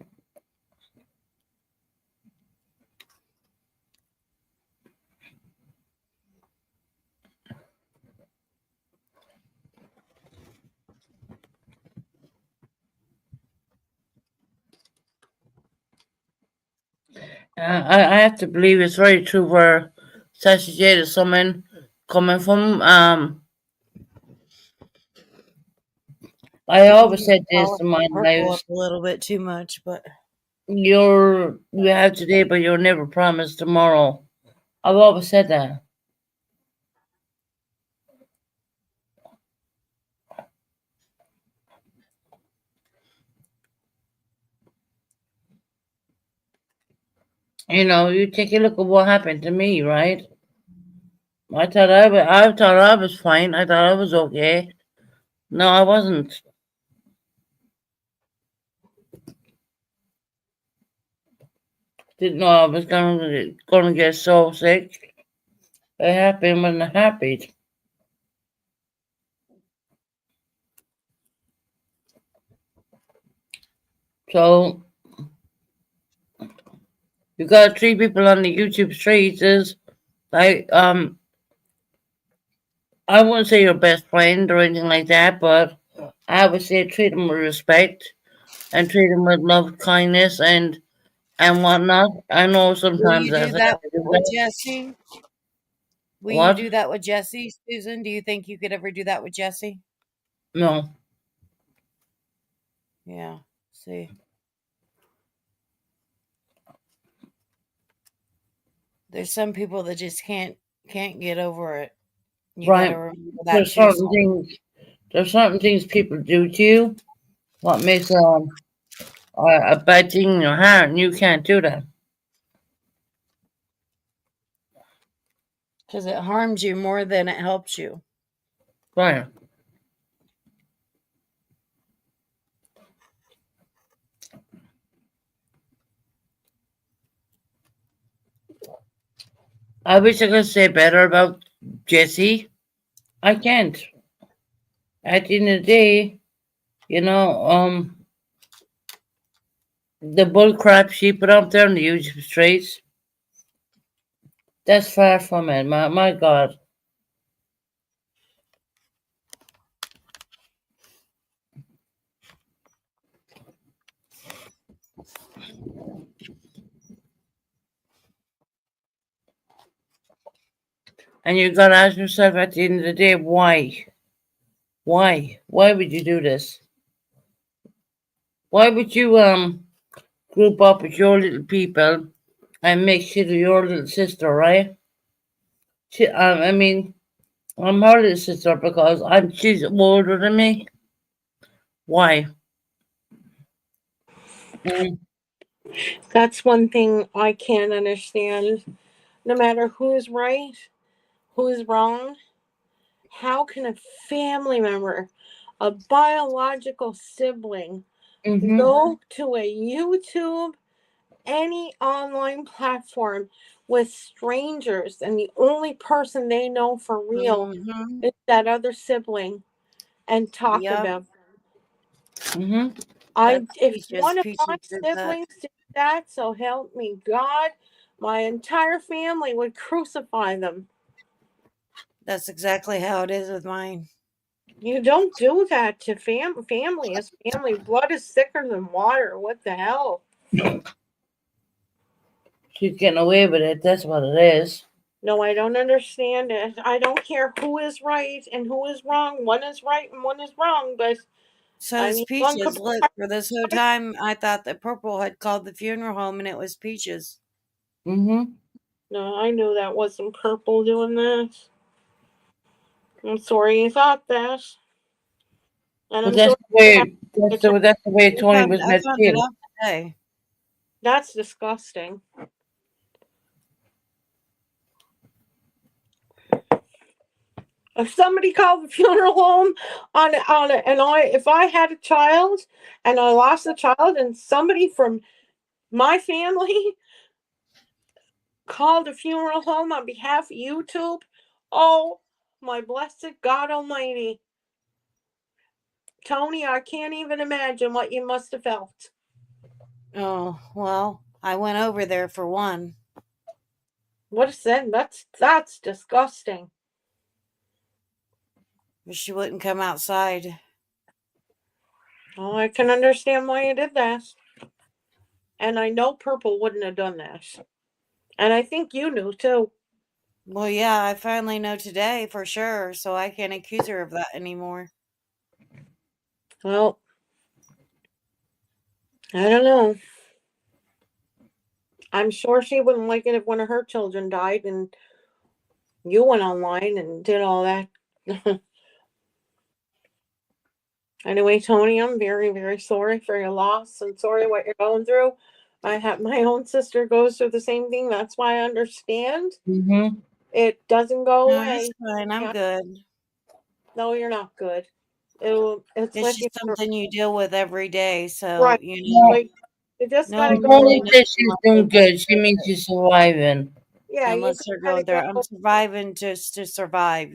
I have to believe it's very true where Sassy Jade is someone coming from. I I think always you said this polish in my purple up lives. a little bit too much, but You have today, but you're never promised tomorrow. I've always said that. You know, you take a look at what happened to me, right? I thought I was fine. I thought I was okay. No, I wasn't. Didn't know I was gonna get so sick. It happened when it happened. So you got three people on the YouTube streets is like I wouldn't say your best friend or anything like that, but I would say treat them with respect and treat them with love, kindness, and whatnot. I know will sometimes you do as I that do with that. Jesse? Will you What? do that with Jesse, Susan? Do you think you could ever do that with Jesse? No. Yeah. See, there's some people that just can't get over it. You got to Right. remember that There's too. certain things. There's certain things people do to you. What makes a bad thing in your heart, and you can't do that. Because it harms you more than it helps you. Right. I wish I could say better about Jesse. I can't. At the end of the day, you know, the bull crap she put up there on the YouTube streets, that's far from it. My God. And you gotta ask yourself at the end of the day, why? Why? Why would you do this? Why would you group up with your little people and make shit of your little sister, right? I mean, I'm her little sister because she's older than me. Why? Mm, That's one thing I can't understand. No matter who's right, who's wrong, how can a family member, a biological sibling, mm-hmm, go to a YouTube, any online platform with strangers, and the only person they know for real Mm-hmm. is that other sibling and talk Yep. about. mm-hmm. That's If Peaches. one of Peaches my did that. siblings did that, so help me God, my entire family would crucify them. That's exactly how it is with mine. You don't do that to family. Is family. Blood is thicker than water. What the hell? She's getting away with it. That's what it is. No, I don't understand it. I don't care who is right and who is wrong. One is right and one is wrong, but So I does mean, one could Peaches. be Look, right. for this whole time, I thought that Purple had called the funeral home and it was Peaches. Mm-hmm. No, I knew that wasn't Purple doing this. I'm sorry you thought that, and But I'm that's sorry the you had way. to That's the way Tony was I found it mistreated. out today. That's disgusting. If somebody called the funeral home and if I had a child and I lost a child and somebody from my family called a funeral home on behalf of YouTube, oh my blessed God Almighty, Tony, I can't even imagine what you must have felt. Oh, well, I went over there for one. What is that? That's disgusting. But she wouldn't come outside. Oh, I can understand why you did that. And I know Purple wouldn't have done that. And I think you knew too. Well, yeah, I finally know today for sure, so I can't accuse her of that anymore. Well, I don't know. I'm sure she wouldn't like it if one of her children died and you went online and did all that. Anyway, Tony, I'm very, very sorry for your loss and sorry what you're going through. I have my own sister goes through the same thing. That's why I understand. Mm-hmm. It doesn't go No, it's away. fine. I'm Yeah, good. no, you're not good. It's It's like just something you deal with every day, so, right. No, Like you just no gotta when go Tony really away. says nothing she's like doing they're going good, she through means it she's surviving. Yeah, you unless just they're gotta going through. I'm go surviving just to survive,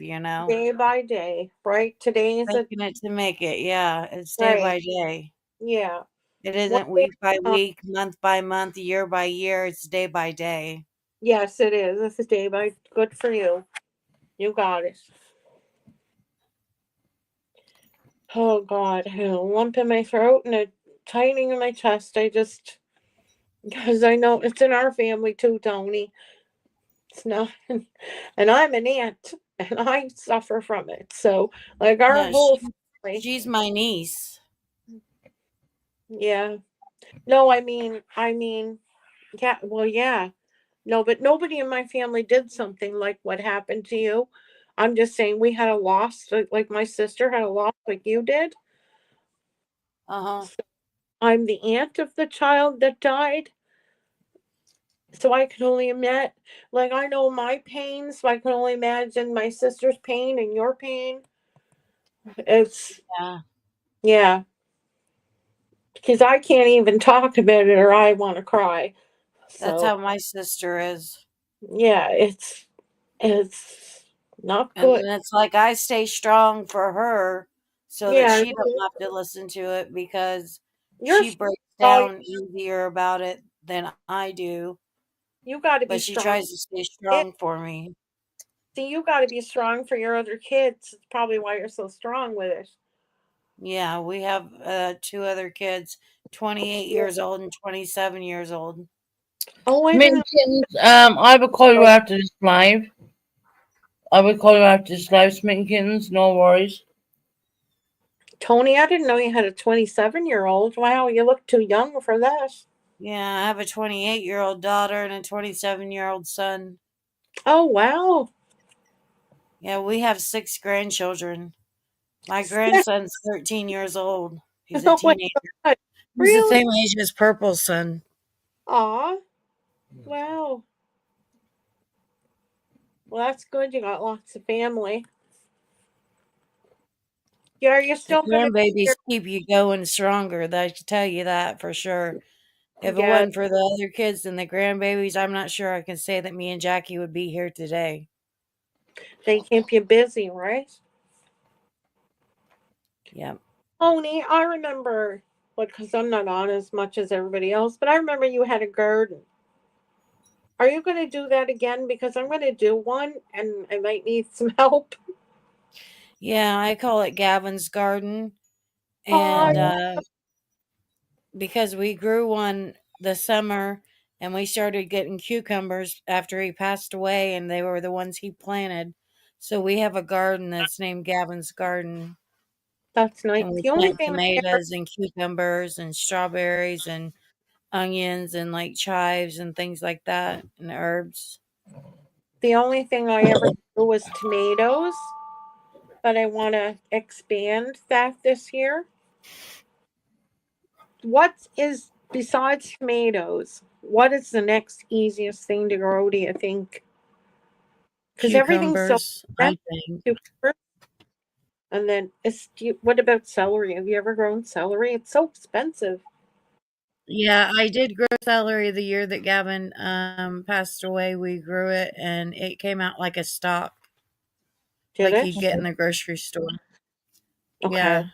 day by day. Right? Today is a Making it to make it, yeah. It's day right. by day. Yeah. It One isn't day week by at a time. week, month by month, year by year. It's day by day. Yes, it is. It's a day by good for you. You got it. Oh God, I had a lump in my throat and a tightening in my chest. I just because I know it's in our family too, Tony. It's not, and I'm an aunt, and I suffer from it. So, like our No, whole family, she's my niece. yeah. No, yeah. Well, yeah. No, but nobody in my family did something like what happened to you. I'm just saying we had a loss, like my sister had a loss, like you did. Uh-huh. So I'm the aunt of the child that died. So I can only imagine, like, I know my pain, so I can only imagine my sister's pain and your pain. It's, Yeah. yeah, because I can't even talk about it or I want to cry. That's So, how my sister is. yeah, it's not And good. then it's like I stay strong for her so that Yeah, she don't have to listen to it because you're she strong. breaks All you, down easier about it than I do. you got to be But she strong. tries to stay It, strong for me. see, you got to be strong for your other kids. It's probably why you're so strong with it. Yeah, we have two other kids, 28 Yeah. years old and 27 years old. Oh, I didn't Mittens, I will call you know. after this live. I will call you after this live, Sminkins. No worries. Tony, I didn't know you had a 27-year-old. Wow, you look too young for that. Yeah, I have a 28-year-old daughter and a 27-year-old son. Oh, wow. Yeah, we have 6 grandchildren. My Six. grandson's 13 years old. He's a Oh my teenager. God. He's the Really? same age as Purple's son. Aw. Wow. Well, that's good. You got lots of family. Yeah, you're The still going to grandbabies be keep you going stronger. I can tell you that for sure. If it Yeah, wasn't for the other kids and the grandbabies, I'm not sure I can say that me and Jackie would be here today. they keep you busy, right? Yep. Tony, I remember, because I'm not on as much as everybody else, but I remember you had a garden. Are you going to do that again? Because I'm going to do one and I might need some help. Yeah, I call it Gavin's Garden. And Oh, because we grew one this summer and we started getting cucumbers after he passed away, and they were the ones he planted. So we have a garden that's named Gavin's Garden. that's nice. And we The only plant thing I ever, tomatoes and cucumbers and strawberries and onions and like chives and things like that and herbs. the only thing I ever grew was tomatoes, but I want to expand that this year. What is, besides tomatoes, what is the next easiest thing to grow, do you think? Because everything's so Cucumbers, I think. expensive. And then, what about celery? Have you ever grown celery? It's so expensive. Yeah, I did grow celery the year that Gavin passed away. We grew it and it came out like a stalk, Did like it? you'd get in the grocery store. Okay. Yeah,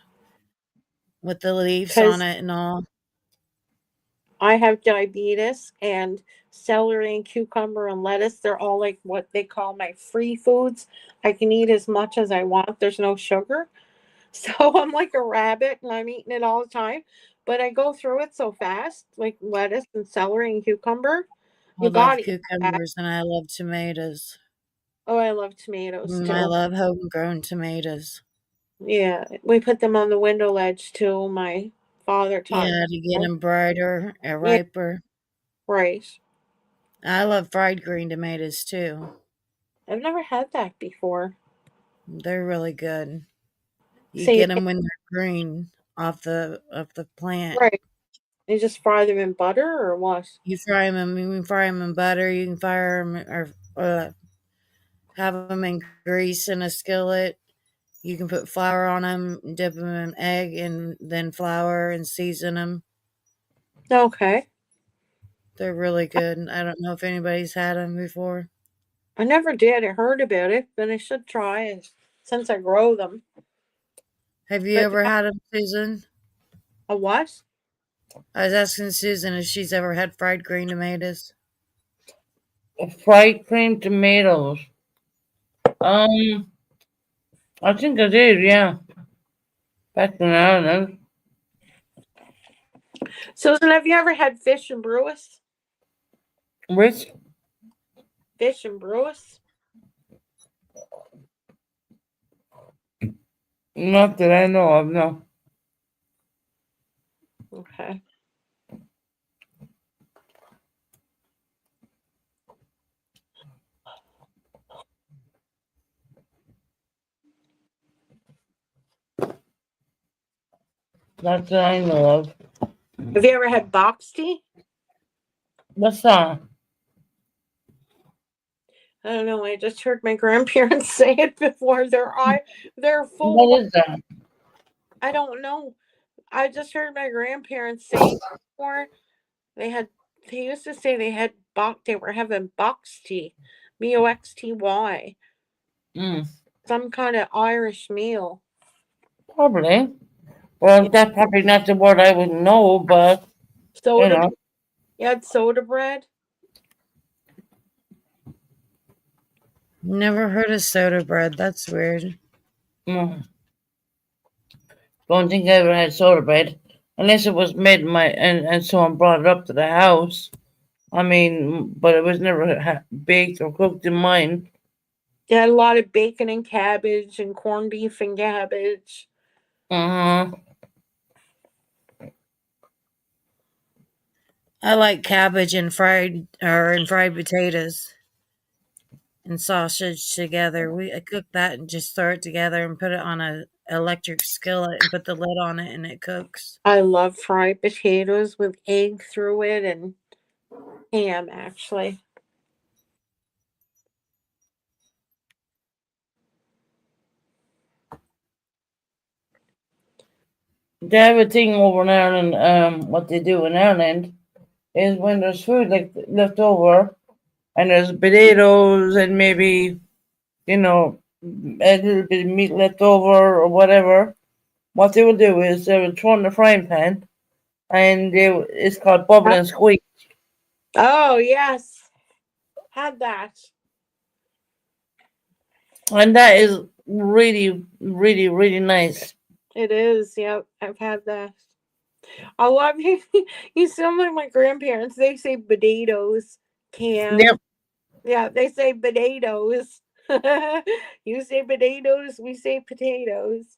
with the leaves on Because it and all. I have diabetes, and celery and cucumber and lettuce, they're all like what they call my free foods. I can eat as much as I want. There's no sugar. So I'm like a rabbit and I'm eating it all the time. But I go through it so fast, like lettuce and celery and cucumber. I You love gotta eat that. cucumbers and I love tomatoes. Oh, I love tomatoes I too. love homegrown tomatoes. Yeah, we put them on the window ledge too. My father taught me. Yeah, to get them brighter and Yeah, riper. right. I love fried green tomatoes too. I've never had that before. They're really good. You So you get them when they're green off the plant. right. You just fry them in butter or what? You can fry them in butter. You can fire them or have them in grease in a skillet. You can put flour on them, dip them in egg, and then flour and season them. Okay. They're really good. I don't know if anybody's had them before. I never did. I heard about it, but I should try it since I grow them. Have you But ever had them, Susan? a what? I was asking Susan if she's ever had fried green tomatoes. Fried cream tomatoes. Um, I think I did. Yeah, back in Ireland. Susan, have you ever had fish and brewis? Which Fish and brewis? not that I know of. No, Okay. not that I know of. Have you ever had box tea? What's that? I don't know. I just heard my grandparents say it before. They're full. What is that? I don't know. I just heard my grandparents say it before. They had. They used to say they had box. They were having box tea, Boxty, Mm, some kind of Irish meal. probably. Well, Yeah, that's probably not the word I would know, but you soda. know. You had soda bread. Never heard of soda bread. That's weird. Mm. Don't think I ever had soda bread, unless it was made in my and someone brought it up to the house. I mean, but it was never baked or cooked in mine. They had a lot of bacon and cabbage and corned beef and cabbage. Uh huh. I like cabbage and fried potatoes and sausage together. I cook that and just throw it together and put it on a electric skillet and put the lid on it and it cooks. I love fried potatoes with egg through it and ham, actually. They have a thing over in Ireland. What they do in Ireland is when there's food like left over, and there's potatoes and maybe you know a little bit of meat left over or whatever. What they will do is they will throw in the frying pan, and it's called bubble and squeak, Oh, yes. Had that. and that is really, really, really nice. It is. Yep. I've had that. I love you. You sound like my grandparents. They say potatoes, Cam. Yep. Yeah, they say potatoes. You say potatoes, we say potatoes.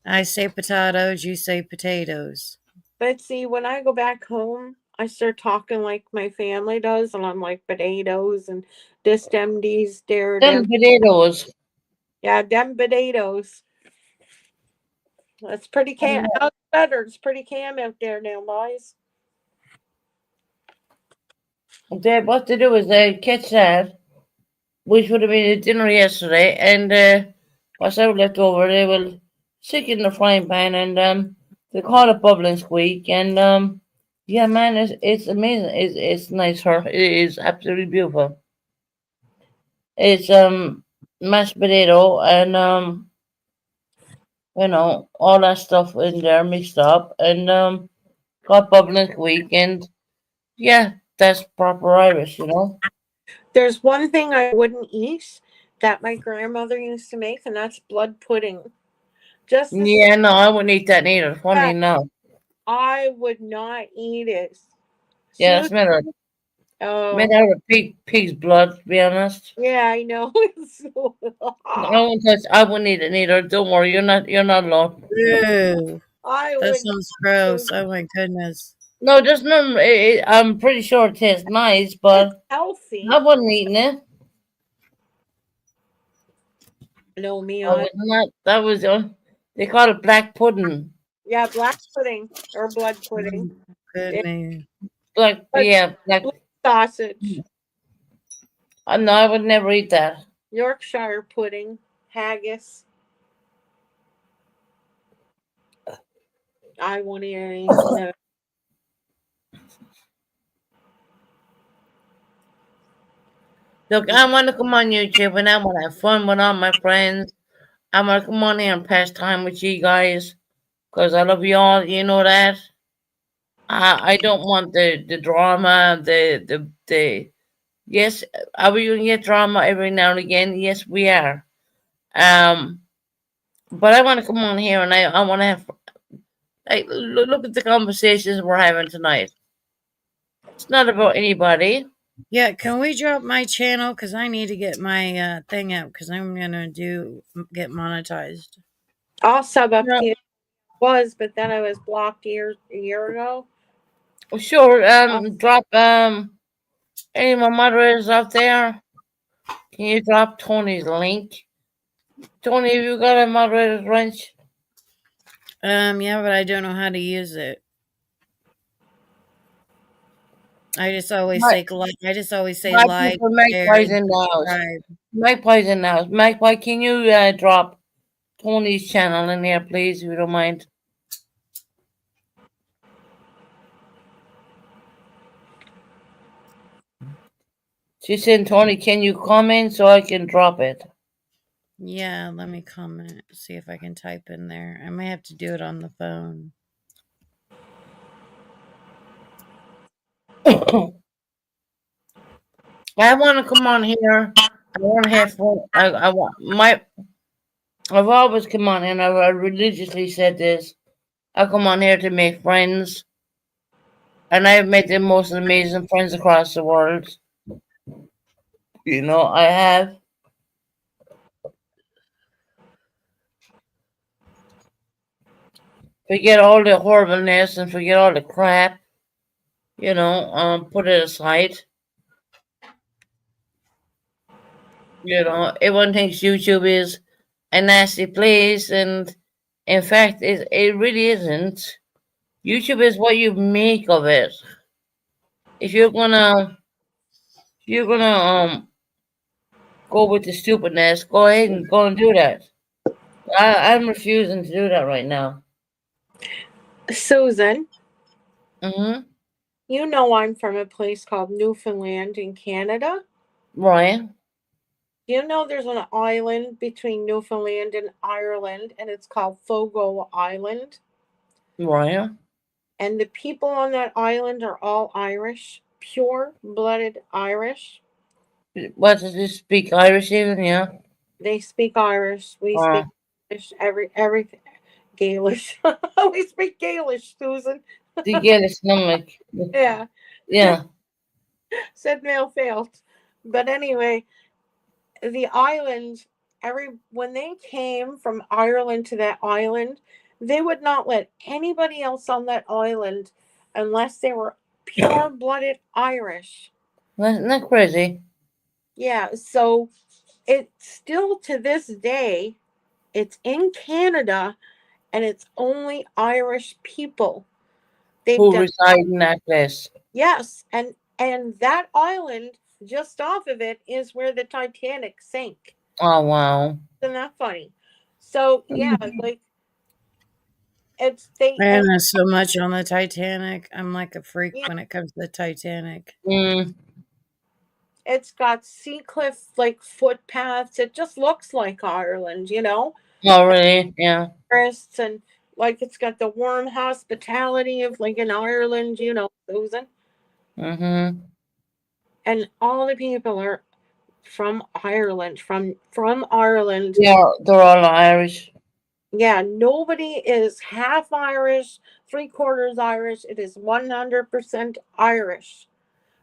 I say potatoes, you say potatoes. But see, when I go back home, I start talking like my family does, and I'm like potatoes and this, them, these, there, Them them. potatoes. Yeah, them potatoes. That's pretty cam. How's better? It's pretty cam out there now, boys. What they do is they catch that, which would have been a dinner yesterday, and what's ever left over, they will stick it in the frying pan, and they call it bubble and squeak, and yeah, man, it's amazing. It's nice. It is absolutely beautiful. It's mashed potato and all that stuff in there mixed up, and got bubble and squeak, and yeah, that's proper Irish. There's one thing I wouldn't eat that my grandmother used to make, and that's blood pudding. Just the Yeah, no, I wouldn't eat that neither. Funny same. no. I would not eat it. She Yeah, was that's made oh out of pig's blood, to be honest. yeah, I know. I wouldn't eat it neither. Don't worry, you're not alone. Ew, I that would sounds gross. Oh my goodness. No, there's none. I'm pretty sure it tastes nice, it's but I healthy. wasn't eating it. No, me I on. was not. That was they call it black pudding. Yeah, black pudding or blood pudding. Oh, Yeah, goodness. Black, blood, yeah, black. blood sausage, No, I would never eat that. Yorkshire pudding, haggis. I won't eat any. No. Look, I want to come on YouTube and I want to have fun with all my friends. I want to come on here and pass time with you guys because I love you all. You know that. I don't want the drama, the yes, are we gonna get drama every now and again? Yes, we are. Um, but I want to come on here and I want to have look at the conversations we're having tonight. It's not about anybody. Yeah, can we drop my channel? Because I need to get my thing up because I'm going to get monetized. I'll sub up No, to you. Was, but then I was blocked a year ago. sure. I'll, Drop any of my moderators out there. Can you drop Tony's link? Tony, have you got a moderator's wrench? Yeah, but I don't know how to use it. I just always My, say I just always say my like, people, share, Magpie's and in the house. subscribe. Magpie's in the house. Magpie, can you drop Tony's channel in here, please, if you don't mind? She said, Tony, can you comment so I can drop it? Yeah, let me comment. See if I can type in there. I may have to do it on the phone. I want to come on here. I want to have fun. I want my. I've always come on and I religiously said this. I come on here to make friends, and I've made the most amazing friends across the world. I have. Forget all the horribleness and forget all the crap. put it aside. Everyone thinks YouTube is a nasty place, and in fact, it really isn't. YouTube is what you make of it. If you're gonna go with the stupidness, go ahead and go and do that. I'm refusing to do that right now. Susan, Mm-hmm. you know I'm from a place called Newfoundland in Canada. Right. Do you know there's an island between Newfoundland and Ireland, and it's called Fogo Island? Right. And the people on that island are all Irish, pure blooded Irish. What does this speak Irish even? Yeah. They speak Irish. We Uh, speak English, everything Gaelish. We speak Gaelish, Susan. the Gaelic stomach. Yeah, Yeah. said male failed. But anyway, the island, every when they came from Ireland to that island, they would not let anybody else on that island unless they were pure blooded Irish. That's not crazy. Yeah, so it still to this day, it's in Canada and it's only Irish people. They've Who done reside in that place? yes, and that island just off of it is where the Titanic sank. Oh wow. Isn't that funny? So yeah, like it's they Man, and there's so much on the Titanic. I'm like a freak yeah, when it comes to the Titanic. Mm. it's got sea cliff like footpaths. It just looks like Ireland, Oh really? Yeah. tourists and like it's got the warm hospitality of like in Ireland, Susan. Mm-hmm. And all the people are from Ireland, from Ireland. They're all Irish. Yeah, nobody is half Irish, three quarters Irish. It is 100% Irish.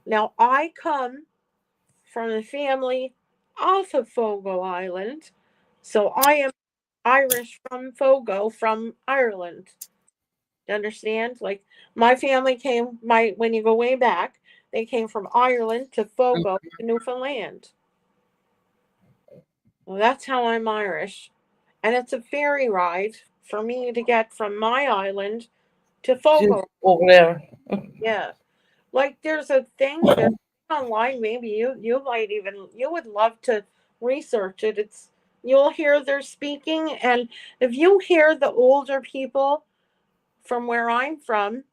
Now I come from a family off of Fogo Island, so I am Irish from Fogo, from Ireland. You understand? Like my family came my when you go way back, they came from Ireland to Fogo to Newfoundland. Well, that's how I'm Irish. And it's a ferry ride for me to get from my island to To Fogo. over there. Yeah. Like there's online, maybe you might even you would love to research it. You'll hear their speaking, and if you hear the older people from where I'm from,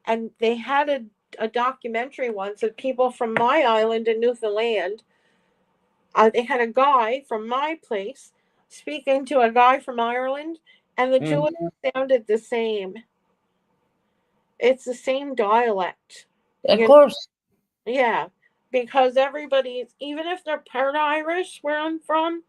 and they had a documentary once of people from my island in Newfoundland. They had a guy from my place speaking to a guy from Ireland, and the two of Mm. them sounded the same. It's the same dialect. Of You course. Yeah, because everybody's, even if they're part Irish where I'm from,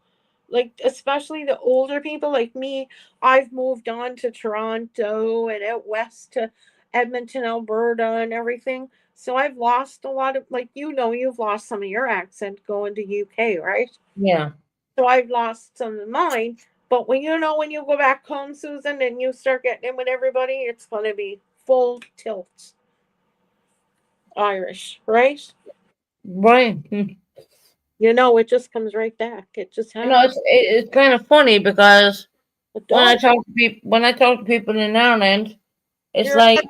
like especially the older people like me, I've moved on to Toronto and out west to Edmonton, Alberta, and everything. So I've lost a lot of, like, you've lost some of your accent going to UK, right? Yeah. So I've lost some of mine. But when you go back home, Susan, and you start getting in with everybody, it's going to be full tilt Irish, right? Right. It just comes right back. It just happens. It's kind of funny because It when I does. talk to people in Ireland, it's You're like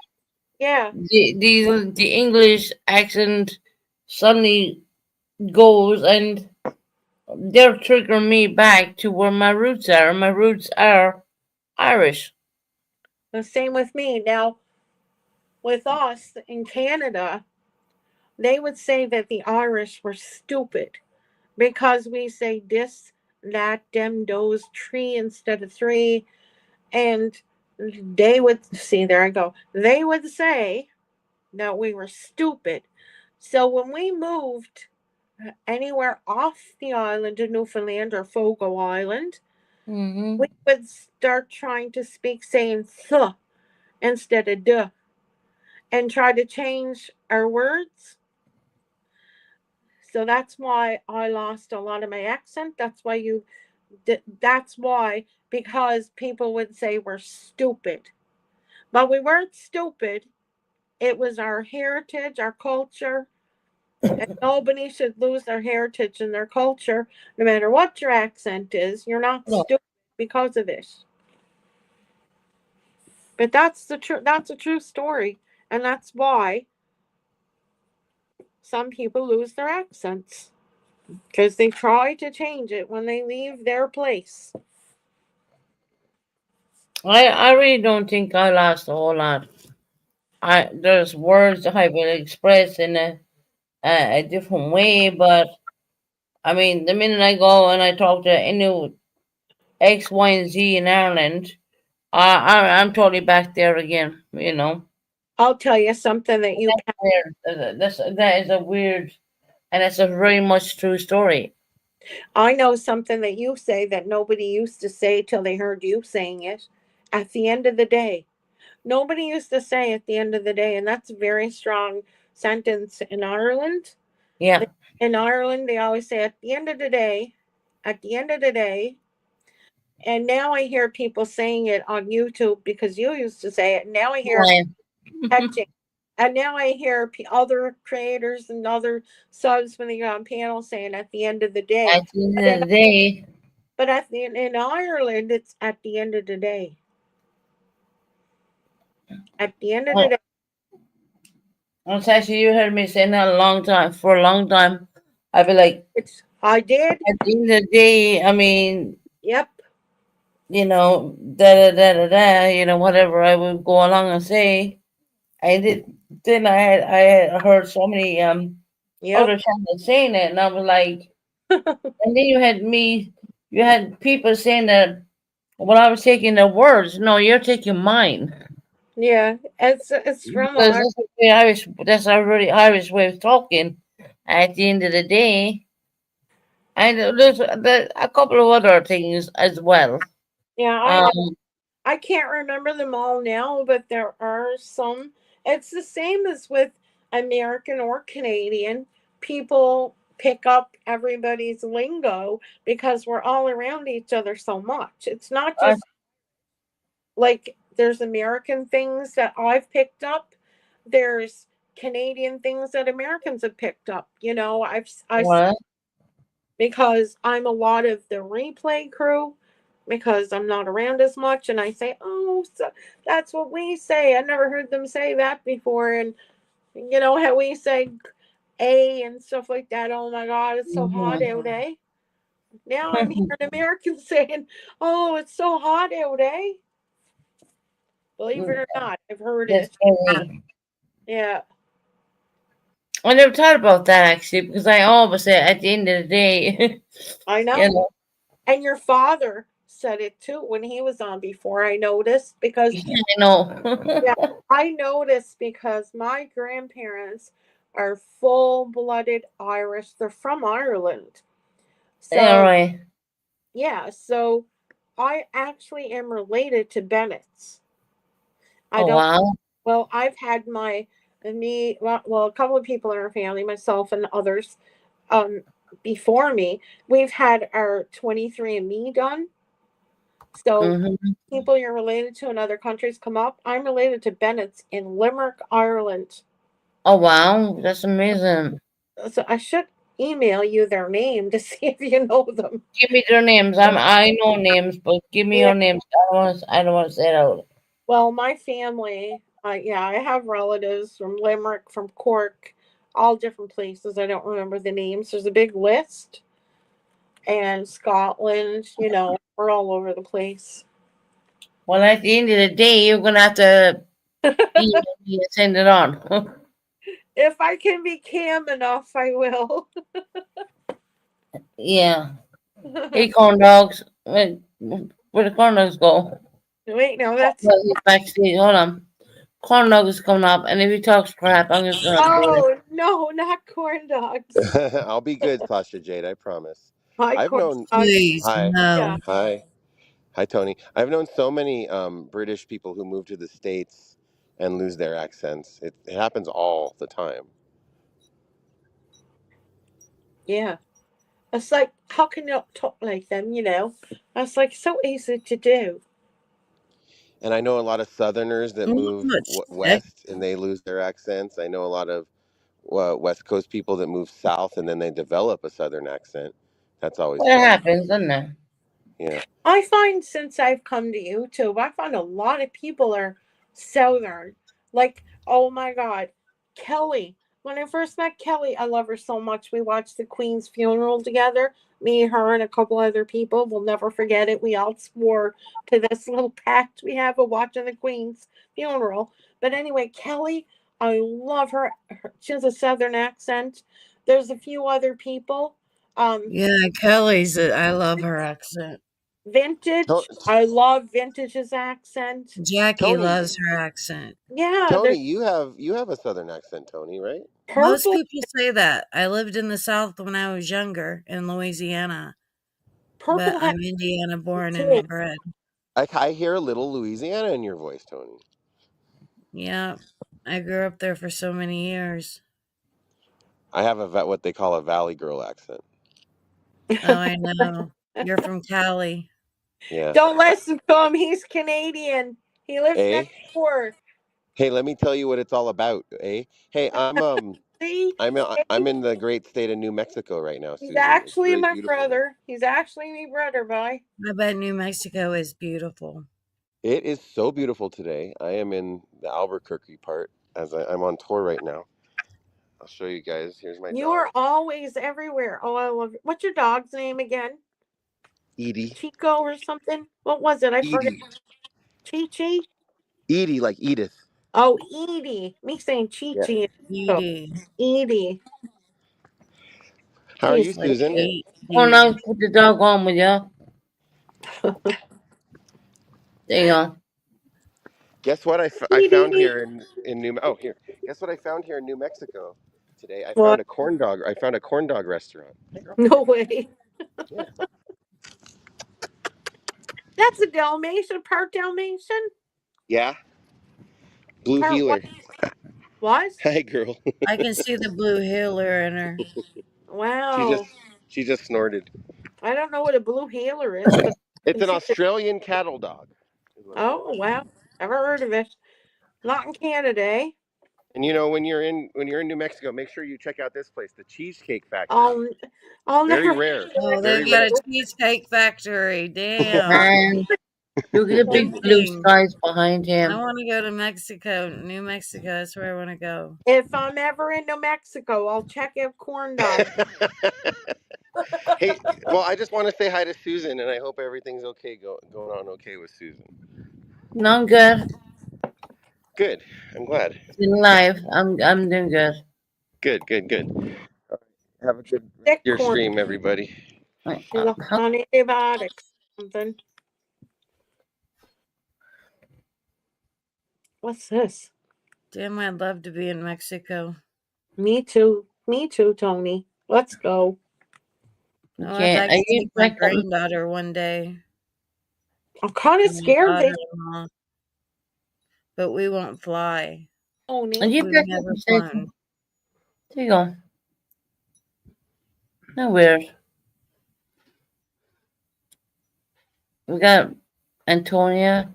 Yeah. the English accent suddenly goes, and they're triggering me back to where my roots are. My roots are Irish. The same with me. Now, with us in Canada, they would say that the Irish were stupid because we say this, that, dem, those, tree instead of three. And they would see, there I go. They would say that we were stupid. So when we moved anywhere off the island of Newfoundland or Fogo Island, Mm-hmm. we would start trying to speak saying th instead of duh and try to change our words. So that's why I lost a lot of my accent. That's why, because people would say we're stupid. But we weren't stupid. It was our heritage, our culture, and nobody should lose their heritage and their culture, no matter what your accent is. You're not No. stupid because of it. But that's the true. That's a true story, and that's why some people lose their accents because they try to change it when they leave their place. I really don't think I lost a whole lot. There's words I will express in a different way, but I mean, the minute I go and I talk to any X, Y, and Z in Ireland, I'm totally back there again. You know, I'll tell you something that you. that is a weird, and it's a very much true story. I know something that you say that nobody used to say till they heard you saying it. At the end of the day, nobody used to say at the end of the day, and that's a very strong sentence in Ireland. Yeah, In Ireland, they always say at the end of the day, at the end of the day. And now I hear people saying it on YouTube because you used to say it. Now I hear fine. catching. And now I hear other creators and other subs when they get on panel saying at the end of the day. At the end But in, of the day, in Ireland, it's at the end of the day. At the end of the well, day. actually, you heard me saying that a long time. For a long time, I'd be like, I did. at the end of the day, I mean, Yep. Da da da da da, whatever I would go along and say. I did. Then I had heard so many Yep. other channels saying it, and I was like, and then you had people saying that. Well, I was taking their words. No, you're taking mine Yeah. It's from because our. that's the Irish. That's a really Irish way of talking. At the end of the day, and there's a couple of other things as well. Yeah, I know. Um, I can't remember them all now, but there are some. It's the same as with American or Canadian. People pick up everybody's lingo because we're all around each other so much. It's not I, just like there's American things that I've picked up. There's Canadian things that Americans have picked up. I what? because I'm a lot of the replay crew because I'm not around as much and I say, "Oh, so that's what we say." I never heard them say that before and how we say a and stuff like that. Oh my god, it's so hot Mhm. out, eh? Now I'm hearing Americans saying, "Oh, it's so hot out, eh?" Believe it or not, I've heard That's it. funny. Yeah, I never thought about that actually because I always say at the end of the day, I you know. know, And your father said it too when he was on before. I noticed because I know. yeah, I noticed because my grandparents are full-blooded Irish. They're from Ireland. Yeah, So, right. yeah, so I actually am related to Bennetts. I Oh don't, wow. well, I've had a couple of people in our family, myself and others, um, before me, we've had our 23andMe done. So, Hmm. people you're related to in other countries come up. I'm related to Bennett's in Limerick, Ireland. Oh wow, that's amazing. So I should email you their name to see if you know them. Give me their names. I know names, but give me Yeah. your names. I don't want to say it out. Well, my family, yeah, I have relatives from Limerick, from Cork, all different places. I don't remember the names. There's a big list. And Scotland, we're all over the place. Well, at the end of the day, you're gonna have to email me and send it on. If I can be cam enough, I will. Yeah. Hey, corn dogs. Where the corn dogs go? Wait, no, that's. Well, he's backstage. Hold on. Corn dog is coming up, and if he talks crap, I'm just gonna boot him. Oh, no, not corn dogs. I'll be good, Pasha Jade. I promise. My I've corn known. dogs. Please, Hi, Yeah, no. hi, hi, Tony. I've known so many British people who move to the states and lose their accents. It happens all the time. yeah. It's like, how can you not talk like them? That's like so easy to do. And I know a lot of Southerners that Not move much thick. west and they lose their accents. I know a lot of West Coast people that move south and then they develop a Southern accent. That's always What fun. happens, doesn't it? Yeah. I find since I've come to YouTube, I find a lot of people are Southern. Like, oh my God, Kelly. When I first met Kelly, I love her so much. We watched the Queen's funeral together. Me, her, and a couple other people. We'll never forget it. We all swore to this little pact we have of watching the Queen's funeral. But anyway, Kelly, I love her. She has a Southern accent. There's a few other people. Yeah, Kelly's. I love her accent. To- Vintage. I love Vintage's accent. Jackie Tony, loves her accent. Yeah, Tony, the you have a Southern accent, Tony, right? Most purple people say that. I lived in the South when I was younger in Louisiana, but purple has I'm Indiana it born too. and bred. I hear a little Louisiana in your voice, Tony. Yeah, I grew up there for so many years. I have what they call a Valley Girl accent. Oh, I know. You're from Cali. Yeah. Don't listen to him. He's Canadian. He lives Eh? next door. Hey, let me tell you what it's all about, eh? Hey, See, I'm in the great state of New Mexico right now, he's Susan. It's actually really my beautiful there. brother. He's actually my brother, boy. I bet New Mexico is beautiful. It is so beautiful today. I am in the Albuquerque part I'm on tour right now. I'll show you guys. Here's my You dog, are always everywhere. Oh, I love it. What's your dog's name again? Edie. Chico or something? What was it? I forget. Edie. Chi Chi? Edie, like Edith. Oh, Edie. Me saying Chi Yeah. Chi. So, Beauty. Edie. How are you, He's Like Susan? Oh, HD. now put the dog on with you. There you go. Guess what I found Edie. here in New Oh, here. Guess what I found here in New Mexico today? I What? found a corn dog. I found a corn dog restaurant. Hey, girl. No way. Yeah. That's a Dalmatian, part Dalmatian. Yeah. Blue Part what? Heeler. What? Hi, girl. I can see the blue healer in her. She just Wow. she just snorted. I don't know what a blue healer is, but I It's can an see it. Australian cattle dog, is what it is. Oh, wow. Never heard of it. Not in Canada, eh? And you know, when you're in New Mexico, make sure you check out this place, the Cheesecake Factory. I'll, I'll Very never rare. Oh, Very they've got a rare. cheesecake factory. Damn. And look at the big blue Tempting. skies behind I him. want to go to Mexico, New Mexico. That's where I want to go. If I'm ever in New Mexico, I'll check out corn dog. Hey, well, I just want to say hi to Susan, and I hope everything's okay going on okay with Susan. No, I'm good. Good. I'm glad. In life, I'm doing good. Good. Good. Good. All right. Have a good rest of Thick your corn. stream, everybody. She's on antibiotics or something. What's this? Damn, I'd love to be in Mexico. Me too. Me too, Tony. Let's go. Oh, I'd Okay, like I to need take my my granddaughter one day I'm kind of and my scared they daughter-in-law, but we won't fly. Tony. and you We've back never up. flown. There you go. No weird. We got Antonia.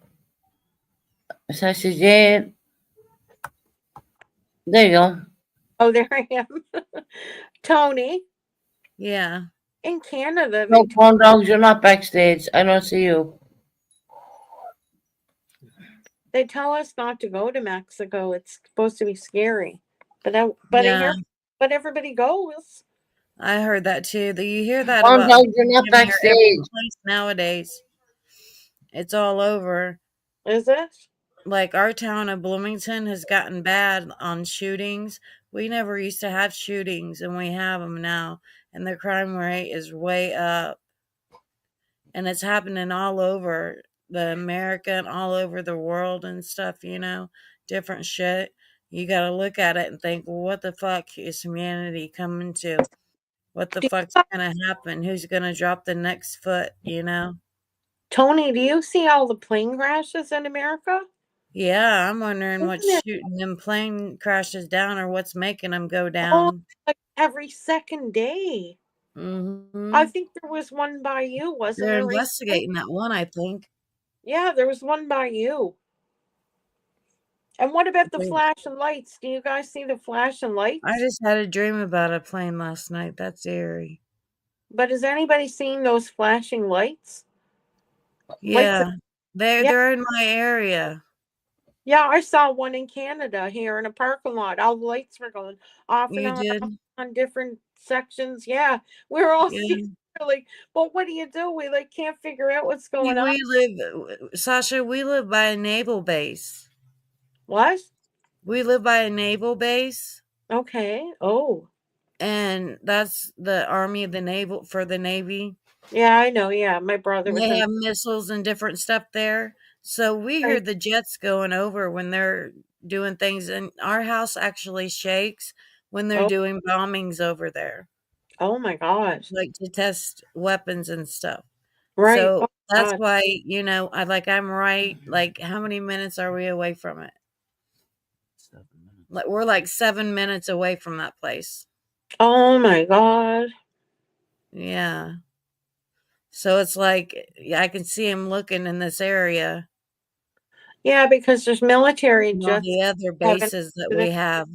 Sassy Jade. There you go. Oh, there I am. Tony, Yeah. in Canada, No corn dogs, you're not backstage. I don't see you. they tell us not to go to Mexico. It's supposed to be scary. But I Yeah. hear but everybody goes. I heard that too. You hear that Corn about dogs, you're not damn near every backstage. place nowadays. It's all over. Is it? Like our town of Bloomington has gotten bad on shootings. We never used to have shootings, and we have them now. And the crime rate is way up. And it's happening all over the America and all over the world and stuff, different shit. You got to look at it and think, well, what the fuck is humanity coming to? What the Do fuck's you, going to happen? Who's going to drop the next foot? Tony, do you see all the plane crashes in America? Yeah, I'm wondering what's Isn't it shooting them plane crashes down or what's making them go all down. like every second day? I Hmm think there was one by you, wasn't They're there recently? investigating that one, I think. Yeah, there was one by you. And what about the flashing lights? Do you guys see the flashing I lights? just had a dream about a plane last night. That's eerie. But has anybody seen those flashing lights? Lights Yeah. They're yeah. they're in my area. Yeah, I saw one in Canada here in a parking lot. All the lights were going off and You did? on different sections. Yeah, we were all seeing Yeah. like, but what do you do? We like can't figure out what's See, going on. we live Sasha, we live by a naval base. What? We live by a naval base, Okay. Oh, and that's the Army of the Naval for the Navy. yeah, I know. Yeah, my brother was They in. have missiles and different stuff there. So we hear the jets going over when they're doing things, and our house actually shakes when they're Oh, doing bombings over there, oh my gosh. like to test weapons and stuff. Right. So Oh that's God. why, I'm right. Like, how many minutes are we away from it? Like, we're like 7 minutes away from that place. Oh my God. Yeah. So it's like, yeah, I can see him looking in this area Yeah, because there's military and all jets the other having bases that we accidents. have.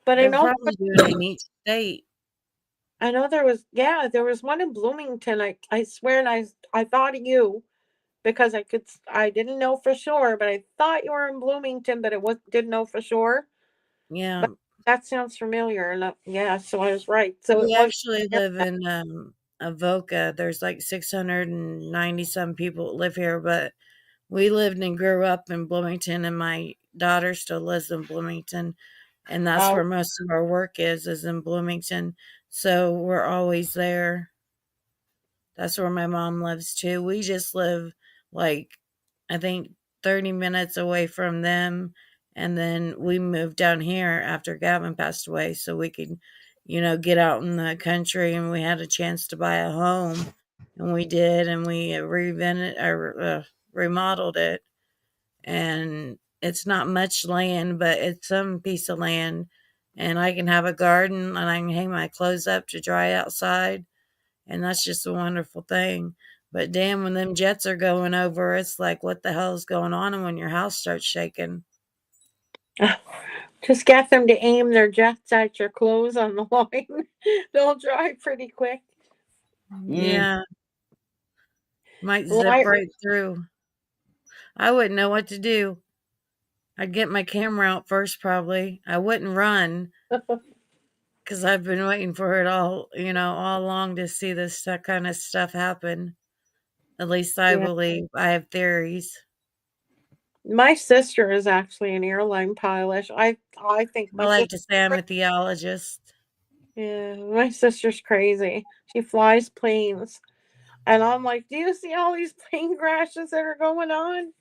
But They're probably doing it in each state. I know there was one in Bloomington. I swear, and I thought of you because I didn't know for sure, but I thought you were in Bloomington, but it was didn't know for sure. Yeah. But that sounds familiar, and yeah, so I was right. So it We was. actually live in Avoca. There's like 690 some people that live here, but we lived and grew up in Bloomington, and my daughter still lives in Bloomington, and that's Oh, where most of our work is in Bloomington. So we're always there. That's where my mom lives too. We just live like, I think, 30 minutes away from them. And then we moved down here after Gavin passed away so we could, get out in the country, and we had a chance to buy a home. And we did, and we remodeled it. And it's not much land, but it's some piece of land. And I can have a garden, and I can hang my clothes up to dry outside, and that's just a wonderful thing. But damn, when them jets are going over, it's like, what the hell's going on? And when your house starts shaking, just get them to aim their jets at your clothes on the line. They'll dry pretty quick. Mm. yeah, might Well, zip right through. I wouldn't know what to do. I'd get my camera out first, probably. I wouldn't run because I've been waiting for it all along to see this kind of stuff happen. At least I yeah. believe. I have theories. My sister is actually an airline pilot. I think I my like sister. to say I'm a theologist. Yeah, my sister's crazy. She flies planes. And I'm like, do you see all these plane crashes that are going on?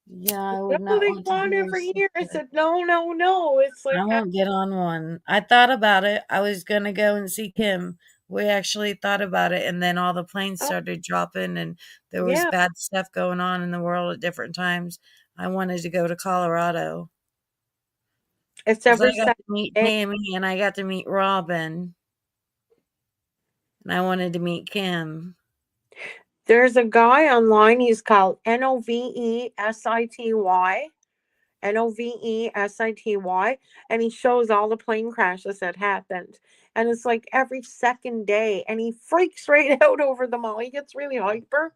Yeah, I No, would not they want go to be on your every year. I sister. said, no, no, no. It's I like, won't get on one. I thought about it. I was gonna go and see Kim. We actually thought about it, and then all the planes oh, started dropping, and there was yeah, bad stuff going on in the world at different times. I wanted to go to Colorado it's because I every got second to meet day. Tammy and I got to meet Robin, and I wanted to meet Kim. There's a guy online. He's called Novesity. Novesity, and he shows all the plane crashes that happened. And it's like every second day, and he freaks right out over them all. He gets really hyper.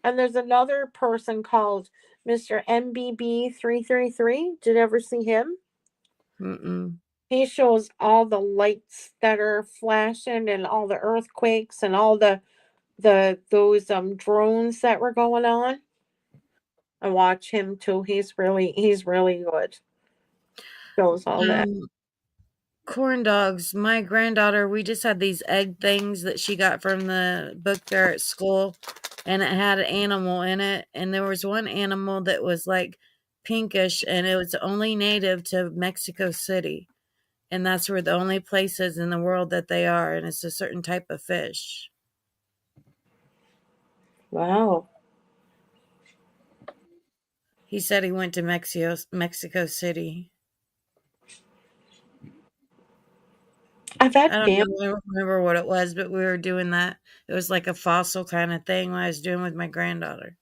And there's another person called Mr. MBB333. Did you ever see him? Mm-mm. He shows all the lights that are flashing and all the earthquakes and all the those drones that were going on. I watch him too. He's really good. Shows all that. Um, Corn dogs. My granddaughter, we just had these egg things that she got from the book fair at school, and it had an animal in it. And there was one animal that was like pinkish, and it was only native to Mexico City. And that's where the only places in the world that they are. And it's a certain type of fish. Wow. He said he went to Mexico City. I've I had don't family. know, I don't remember what it was, but we were doing that. It was like a fossil kind of thing I was doing with my granddaughter.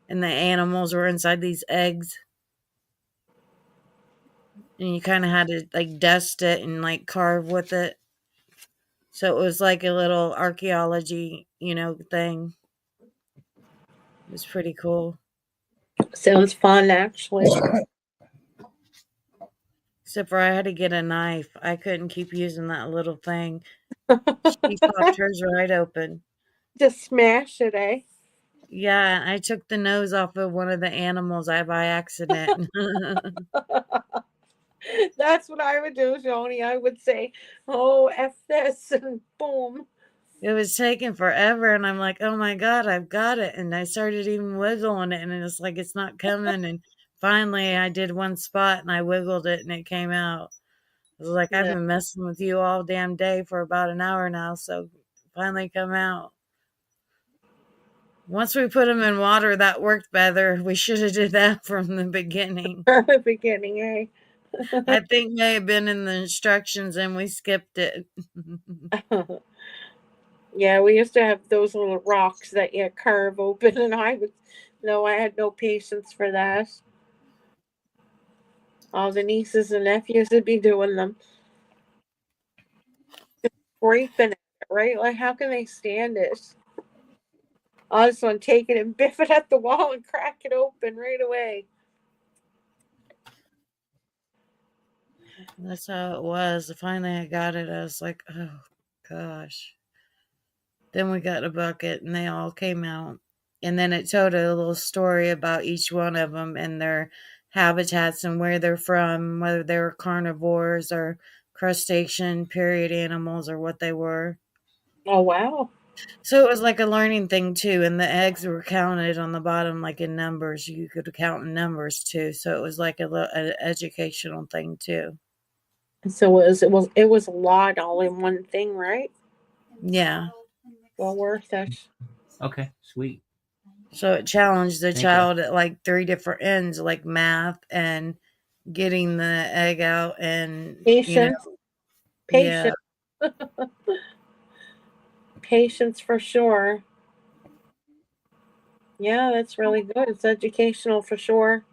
And the animals were inside these eggs. And you kind of had to like dust it and like carve with it. So it was like a little archaeology, thing. It was pretty cool. Sounds fun, actually. Except for I had to get a knife. I couldn't keep using that little thing. She popped hers right open. Just smash it, eh? Yeah, I took the nose off of one of the animals by accident. That's what I would do, Joni. I would say, "Oh, f this," and boom. It was taking forever, and I'm like, "Oh my god, I've got it!" And I started even wiggling it, and it's like it's not coming. And finally, I did one spot, and I wiggled it, and it came out. I was like, "I've Yeah. been messing with you all damn day for about an hour now, so finally come out." Once we put them in water, that worked better. We should have did that from the beginning. From the beginning, eh? I think may have been in the instructions, and we skipped it. Yeah, we used to have those little rocks that you carve open, and I would, no, I had no patience for that. All the nieces and nephews would be doing them, scraping it, right? Like, how can they stand it? I just want to take it and biff it at the wall and crack it open right away. That's how it was. Finally, I got it. I was like, "Oh gosh." Then we got a bucket, and they all came out. And then it told a little story about each one of them and their habitats and where they're from, whether they were carnivores or crustacean period animals or what they were. Oh, wow. So it was like a learning thing too. And the eggs were counted on the bottom, like in numbers. You could count in numbers too. So it was like an educational thing too. So it was a lot all in one thing, right? Yeah. Well worth it. Okay, sweet. So it challenged the Thank you. child at like 3 different ends, like math and getting the egg out and, Patience, yeah. patience, patience for sure. Yeah, that's really good. It's educational for sure.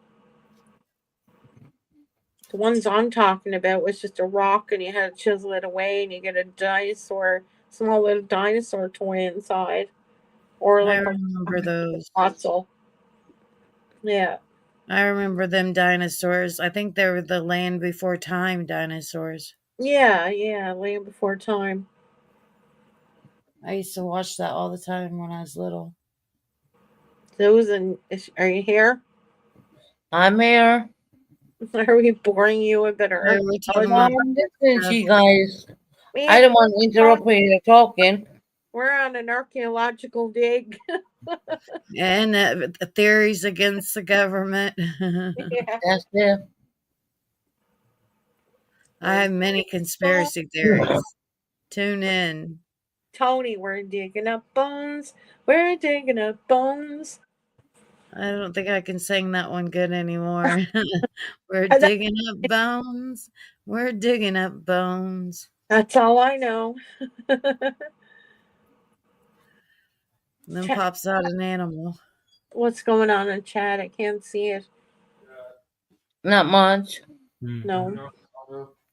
The ones I'm talking about was just a rock, and you had to chisel it away, and you get a dinosaur, small little dinosaur toy inside, or I like a remember those. fossil. Yeah, I remember them dinosaurs. I think they were the Land Before Time dinosaurs. yeah. Land Before Time. I used to watch that all the time when I was little. Susan, are you here? I'm here. Are we boring you with better They were talking No, about archaeology? I'm listening to stuff. you guys. Me I and don't want to interrupt when you're talking. we're on an archaeological dig. And theories against the government. Yeah. That's it. I have many conspiracy theories. Tune in. Tony, we're digging up bones. We're digging up bones. I don't think I can sing that one good anymore. We're And digging up bones. We're digging up bones. that's all I know. Then Chat, pops out an animal. what's going on in chat? I can't see it. Not much. No.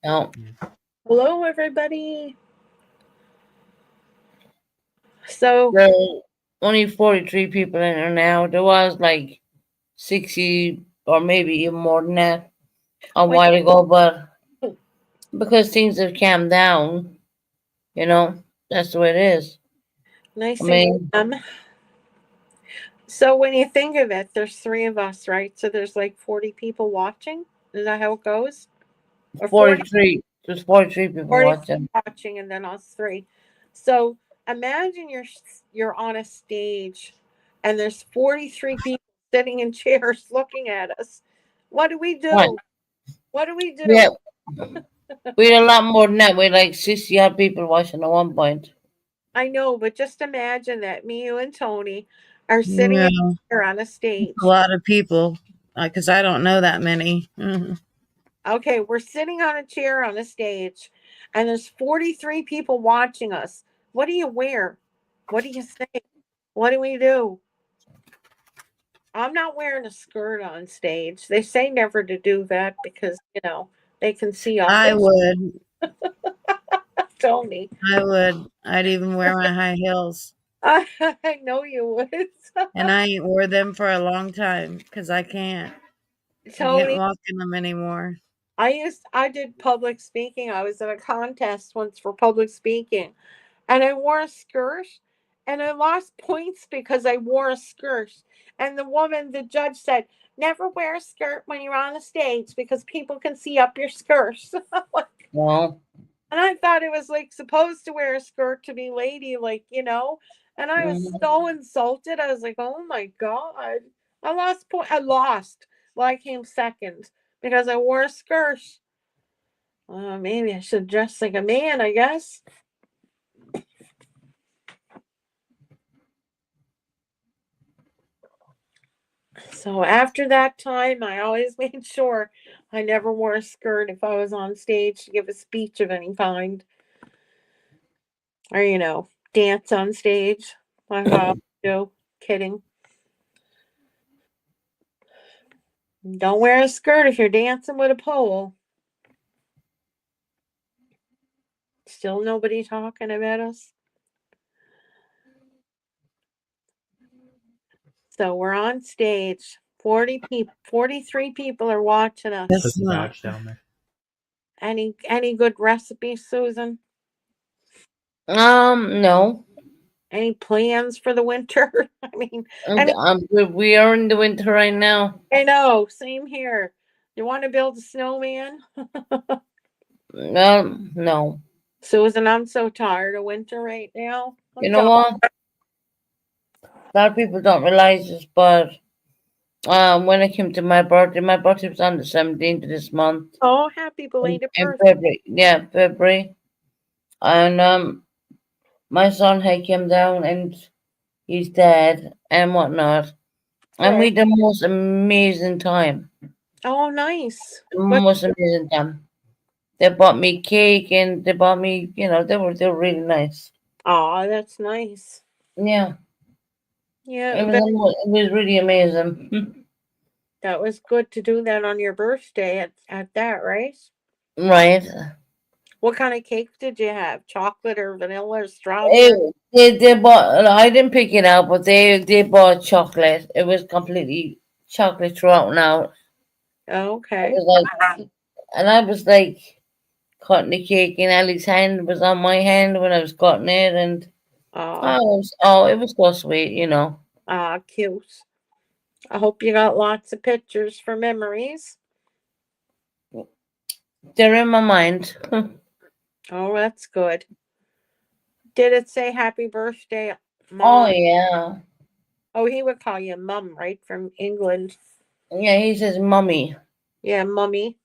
No. Hello, everybody. So, There are only 43 people in there now. There was like 60 or maybe even more than that a Wait. while ago, but because things have calmed down, that's the way it is. nice I to mean, meet them. So, when you think of it, there's three of us, right? So, there's like 40 people watching. Is that how it goes? Or 43. There's 43 people 40 watching. watching, and then us three. So, imagine you're on a stage, and there's 43 people sitting in chairs looking at us. What do we do? Right. What do we do? Yeah. We had a lot more than that. We had like 60 odd people watching at one point. I know, but just imagine that me, you, and Tony are sitting Yeah, here on a stage. a lot of people. Because I don't know that many. Okay, we're sitting on a chair on a stage, and there's 43 people watching us. What do you wear? What do you say? What do we do? I'm not wearing a skirt on stage. They say never to do that because, they can see up I it. would. Tony. I would. I'd even wear my high heels. I know you would. And I ain't wore them for a long time because I can't. I can't Tony, walk in them anymore. I did public speaking. I was in a contest once for public speaking, and I wore a skirt, and I lost points because I wore a skirt. And the judge said, never wear a skirt when you're on the stage because people can see up your skirt. Well, And I thought it was like supposed to wear a skirt to be lady, And I was mhm. so insulted. I was like, oh my God. I lost point. I lost. Well, I came second because I wore a skirt. Maybe I should dress like a man, I guess. So after that time, I always made sure I never wore a skirt if I was on stage to give a speech of any kind. Or, dance on stage like I do. Kidding. Don't wear a skirt if you're dancing with a pole. Still nobody talking about us. So we're on stage. 43 people are watching us. That's There's a not. badge down there. Any good recipes, Susan? No. Any plans for the winter? I mean, We are in the winter right now. I know, same here. You want to build a snowman? No. Susan, I'm so tired of winter right now. You know what? A lot of people don't realize this, but when it came to my birthday was on the 17th of this month. Oh, happy belated In birthday. February. Yeah, February. And my son had came down and he's dead and whatnot. And we Right. had the most amazing time. Oh, nice. The What? most amazing time. They bought me cake and they bought me, they were really nice. Oh, that's nice. Yeah. Yeah, It was really amazing. that was good to do that on your birthday at that, right? Right. What kind of cake did you have? Chocolate or vanilla or strawberry? They bought. I didn't pick it out, but they bought chocolate. It was completely chocolate throughout and out. I Okay. was like, and I was like cutting the cake, and Ellie's hand was on my hand when I was cutting it, and Oh, it was so sweet. cute. I hope you got lots of pictures for memories. They're in my mind. Oh, that's good. Did it say happy birthday, Oh Mom? yeah, Oh, he would call you Mum, right? From England. yeah. He says, "Mummy." Yeah, Mummy.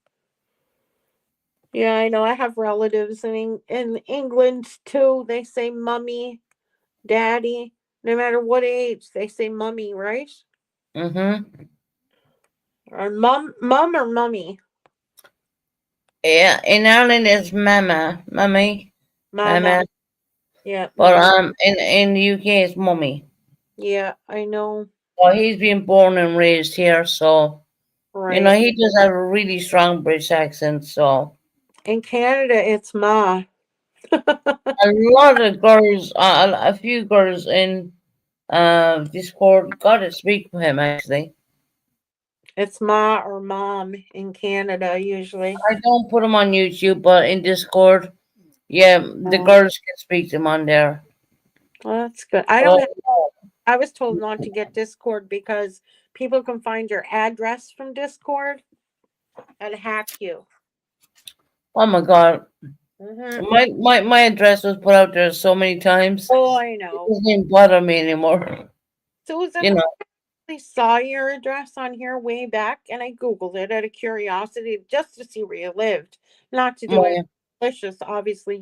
Yeah, I know. I have relatives in England too. They say Mummy, Daddy. No matter what age, they say Mummy, right? Mhm. Or Mum or Mummy? Yeah. In Ireland, it's Mama, Mummy, Mama. Mama. Yeah, But Mama. in the UK, it's Mummy. Yeah, I know. Well, he's been born and raised here, so Right. he does have a really strong British accent. So In Canada, it's Ma. a lot of girls, a few girls in Discord got to speak with him. Actually, It's Ma or Mom in Canada usually. I don't put him on YouTube, but in Discord, yeah, the Oh, girls can speak to him on there. well, that's good. I don't. Oh, Have, I was told not to get Discord because people can find your address from Discord and hack you. oh my God, Hmm. my address was put out there so many times. Oh, I It know. doesn't even bother me anymore. Susan, You know, I saw your address on here way back, and I googled it out of curiosity just to see where you lived, not to do anything my, malicious. Obviously,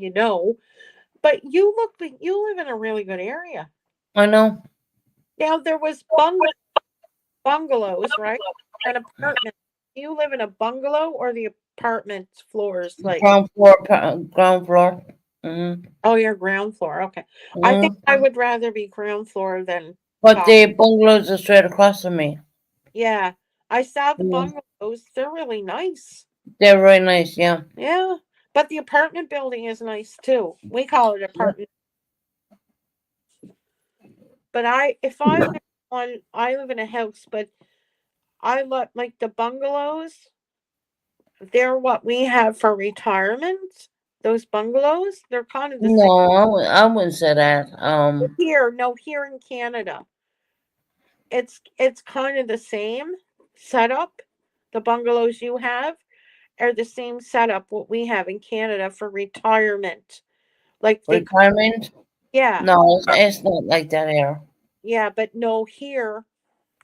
but you look like you live in a really good area. I know. Now there was bungalows, right? An apartment. Do you live in a bungalow or the apartment floors like? Ground floor. Ground floor. Oh, you're ground floor. Okay. I think Mm-hmm. I would rather be ground floor than But top. the bungalows are straight across from me. Yeah. I saw the Yeah. bungalows. They're really nice. They're very nice. Yeah. Yeah. But the apartment building is nice too. We call it apartment. But if I live I live in a house, but I like the bungalows. They're what we have for retirement. Those bungalows, they're kind of the same No, I wouldn't say that. here. No, here in Canada, it's kind of the same setup. The bungalows you have are the same setup what we have in Canada for retirement. Like they, Retirement. yeah, No, it's not like that here. yeah, but no, here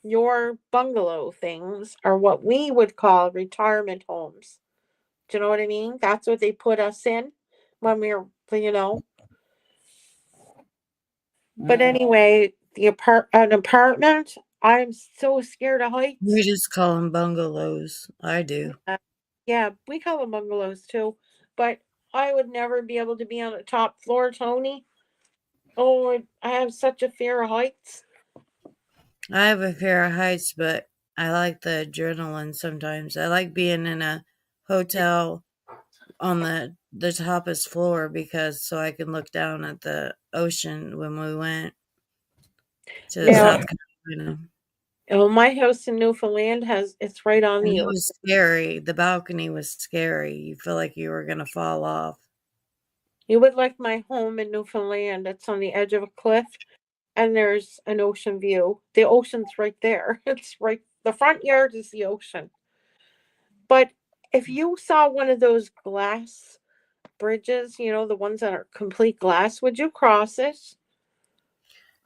your bungalow things are what we would call retirement homes. Do you know what I mean? That's what they put us in when we were, you know. But Mm. anyway, an apartment. I'm so scared of We heights. just call them bungalows. I do. Yeah, we call them bungalows too. But I would never be able to be on the top floor, Tony. Oh, I have such a fear of heights. I have a fear of heights, but I like the adrenaline sometimes. I like being in a hotel on the toppest floor because so I can look down at the ocean when we went to Now, South Carolina. well, my house in Newfoundland it's right on And the it ocean. was scary. The balcony was scary. You feel like you were gonna fall off. You would like my home in Newfoundland. It's on the edge of a cliff, and there's an ocean view. The ocean's right there. It's right. The front yard is the ocean. But if you saw one of those glass bridges, the ones that are complete glass, would you cross it?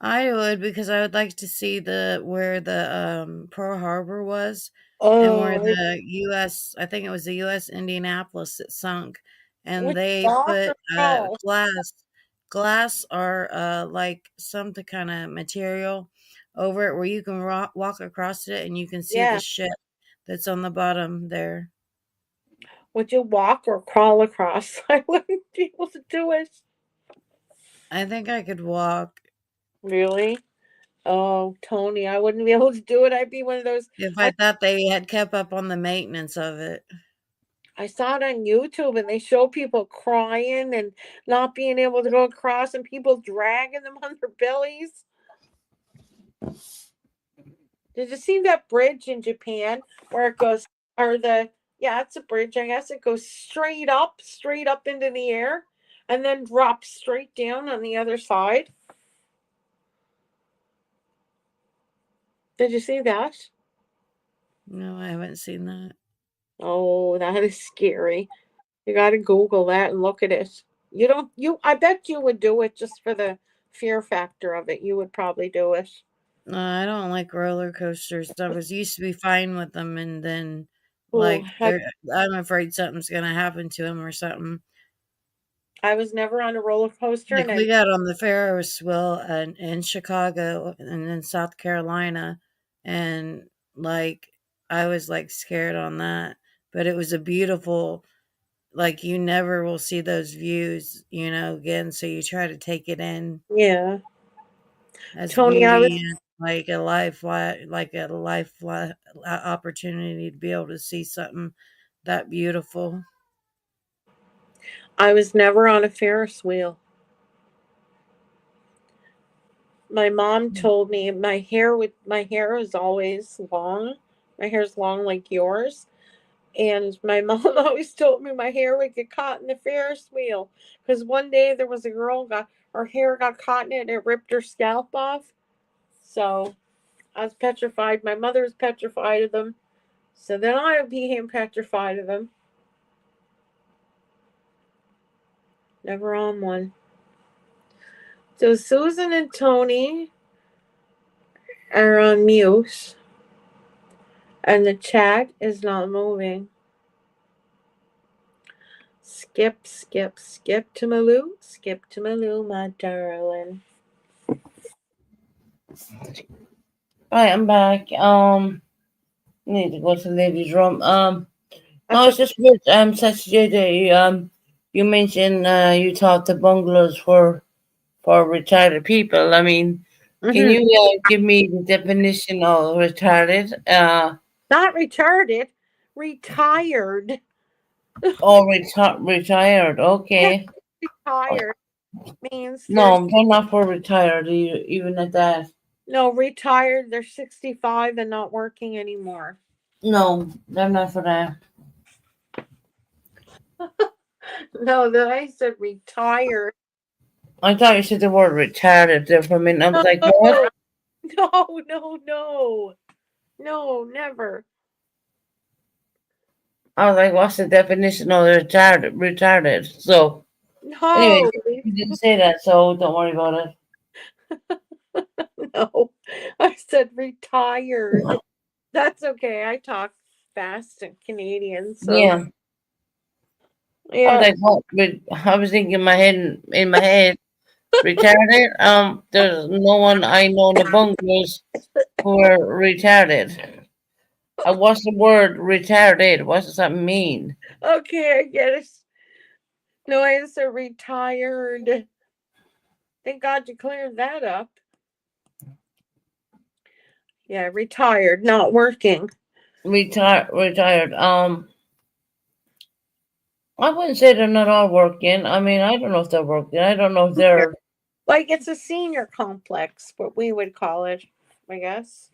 I would because I would like to see the where the Pearl Harbor was and where Oh, the US I think it was the US Indianapolis that sunk and would you they walk put or crawl? glass or like some kind of material over it where you can walk across it and you can see the Yeah. ship that's on the bottom there. Would you walk or crawl across? I wouldn't be able to do it. I think I could walk Really? Oh, Tony, I wouldn't be able to do it. I'd be one of those. if I I thought they had kept up on the maintenance of it. I saw it on YouTube, and they show people crying and not being able to go across, and people dragging them on their bellies. Did you see that bridge in Japan where it goes, or yeah, it's a bridge. I guess it goes straight up into the air, and then drops straight down on the other side. Did you see that? No, I haven't seen that. Oh, that is scary. You got to Google that and look at it. You don't, I bet you would do it just for the fear factor of it. You would probably do it. I don't like roller coasters. I was used to be fine with them, and then Oh, like I'm afraid something's gonna happen to them or something. I was never on a roller coaster, Like and we got on the Ferris wheel in Chicago and in South Carolina, and like I was like scared on that, but it was a beautiful. Like you never will see those views, again. So you try to take it in yeah, as Tony, I was beauty and like a opportunity to be able to see something that beautiful. I was never on a Ferris wheel. My mom told me my hair is always long. My hair's long like yours. And my mom always told me my hair would get caught in the Ferris wheel. Because one day there was a girl got her hair got caught in it and it ripped her scalp off. So I was petrified. My mother was petrified of them. So then I became petrified of them. Never on one. So Susan and Tony are on mute. And the chat is not moving. Skip, skip, skip to Malou, my darling. Right, I'm back. Need to go to the ladies' room. No, That's it's okay. just weird. Saturday, you mentioned you thought the bungalows were for retarded people. I mean, can Hmm. you give me the definition of retarded? Not retarded, retired. Or retired? Yeah, Okay. retired means they're No, they're not for retired even at that. no retired. They're 65 and not working anymore. No, they're not for that. No, that I said retired. I thought you said the word retarded there for a minute. I was like, No, what? no, no, no, no, never. I was like, what's the definition of retarded? Retarded. So anyway, No, you didn't say that, so don't worry about it. no. I said retired. That's okay. I talk fast and Canadian, so Yeah. I was yeah. like, what? I was thinking in my head, retarded. There's no one I know in the bungalows who are retarded. What's the word retarded? What does that mean? Okay, I get it. No, I said retired. Thank God you cleared that up. Yeah, retired, not working. Retired. I wouldn't say they're not all working. I mean, I don't know if they're working. I don't know if they're. Like it's a senior complex, what we would call it, I guess.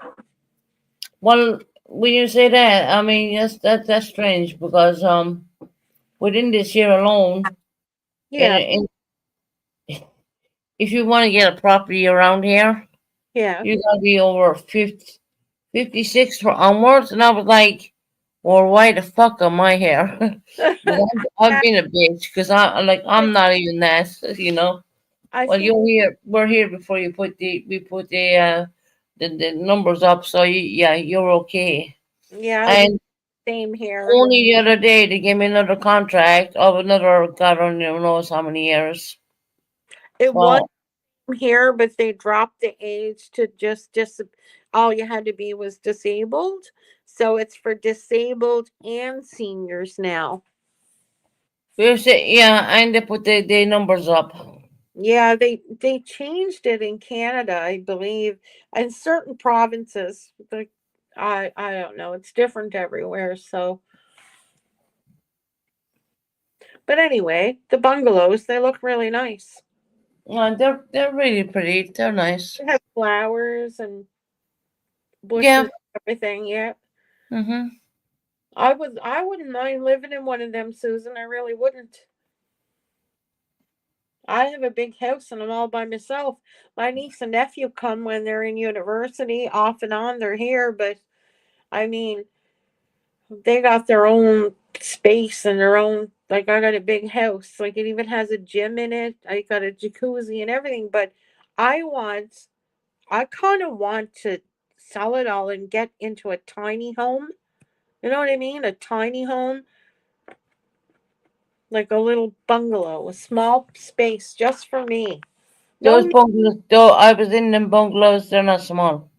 Well, when you say that, I mean, yes, that's strange because within this year alone, Yeah, and if you want to get a property around here, yeah. you gotta be over 50, 56 for onwards. And I was like, well, why the fuck am I here? Because I've Yeah, been a bitch because I'm not even that, you know. I Well, think you're here. We're here before we put the numbers up. So yeah, you're okay. yeah, I think And same here. only the other day they gave me another contract of another God only knows how many years. It was So here, but they dropped the age to just all you had to be was disabled. So it's for disabled and seniors now. we say yeah, and they put the numbers up. Yeah, they changed it in Canada, I believe, and certain provinces. Like I don't know, it's different everywhere. So, but anyway, the bungalows they look really nice. They're really pretty. They're nice. They have flowers and Yeah. bushes, everything. Yeah, Mhm. I wouldn't mind living in one of them, Susan. I really wouldn't. I have a big house and I'm all by myself. My niece and nephew come when they're in university, off and on. They're here, but I mean, they got their own space and their own. Like I got a big house. Like it even has a gym in it. I got a jacuzzi and everything. But I want. I kind of want to sell it all and get into a tiny home. You know what I mean? A tiny home, like a little bungalow, a small space just for me. Those No, bungalows, though, I was in them bungalows. They're not small.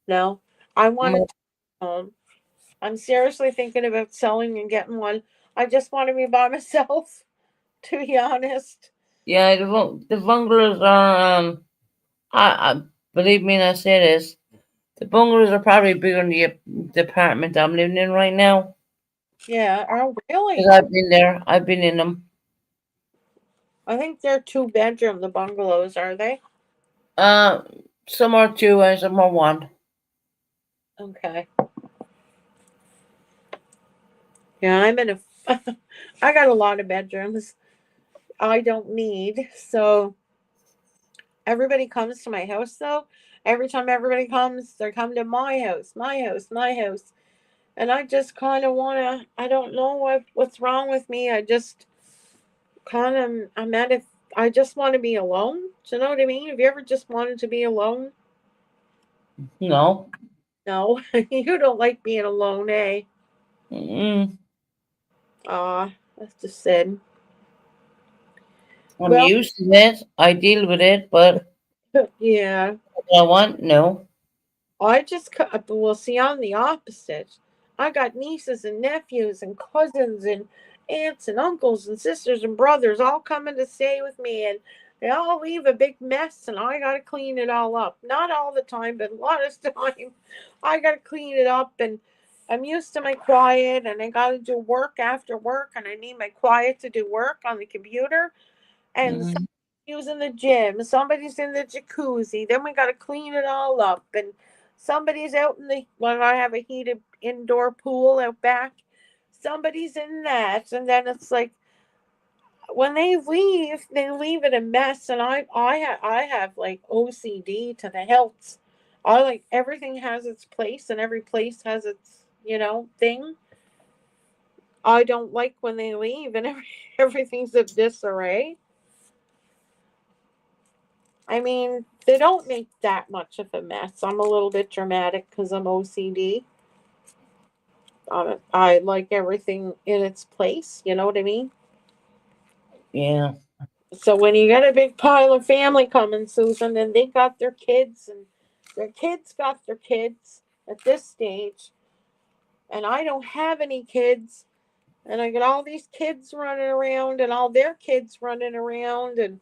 no. I want a Mm, tiny home. I'm seriously thinking about selling and getting one. I just want to be by myself, to be honest. yeah, the bungalows are. I believe me when I say this. The bungalows are probably bigger than the apartment I'm living in right now. Yeah. Oh, Because really? I've been there. I've been in them. I think they're two bedroom, the bungalows, are they? Uh, some are two and some are one. Okay. Yeah, I'm in a. I got a lot of bedrooms I don't need. So everybody comes to my house, though. Every time everybody comes, they come to my house, my house, my house. And I just kind of want to, I don't know what's wrong with me. I just kind of, I'm at it. I just want to be alone. Do you know what I mean? Have you ever just wanted to be alone? No. No, you don't like being alone, eh? Mm-mm. Ah, that's just sad. I'm Well, used to it. I deal with it, but yeah. what I want, no. I just, well, see, I'm the opposite. I got nieces and nephews and cousins and aunts and uncles and sisters and brothers all coming to stay with me, and they all leave a big mess, and I gotta clean it all up. Not all the time, but a lot of time I gotta clean it up. And I'm used to my quiet, and I gotta do work after work, and I need my quiet to do work on the computer. And Mm-hmm. somebody's in the gym, somebody's in the jacuzzi. Then we got to clean it all up, and somebody's out in the when I have a heated indoor pool out back. Somebody's in that, and then it's like when they leave it a mess, and I have like OCD to the hilts. I like everything has its place, and every place has its thing. I don't like when they leave and everything's a disarray. I mean, they don't make that much of a mess. I'm a little bit dramatic because I'm OCD. I like everything in its place. You know what I mean? Yeah. So when you get a big pile of family coming, Susan, and they got their kids, and their kids got their kids at this stage, and I don't have any kids, and I got all these kids running around, and all their kids running around, and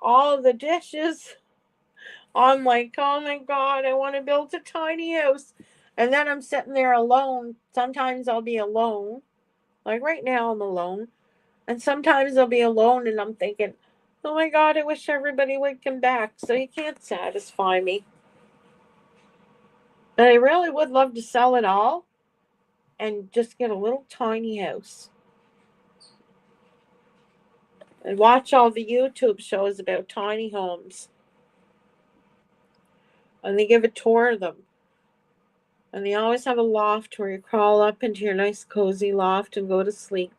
all the dishes. I'm like, oh my God, I want to build a tiny house. And then I'm sitting there alone. Sometimes I'll be alone. Like right now, I'm alone. And sometimes I'll be alone and I'm thinking, oh my God, I wish everybody would come back. So you can't satisfy me. But I really would love to sell it all and just get a little tiny house. And watch all the YouTube shows about tiny homes. And they give a tour of them. And they always have a loft where you crawl up into your nice cozy loft and go to sleep.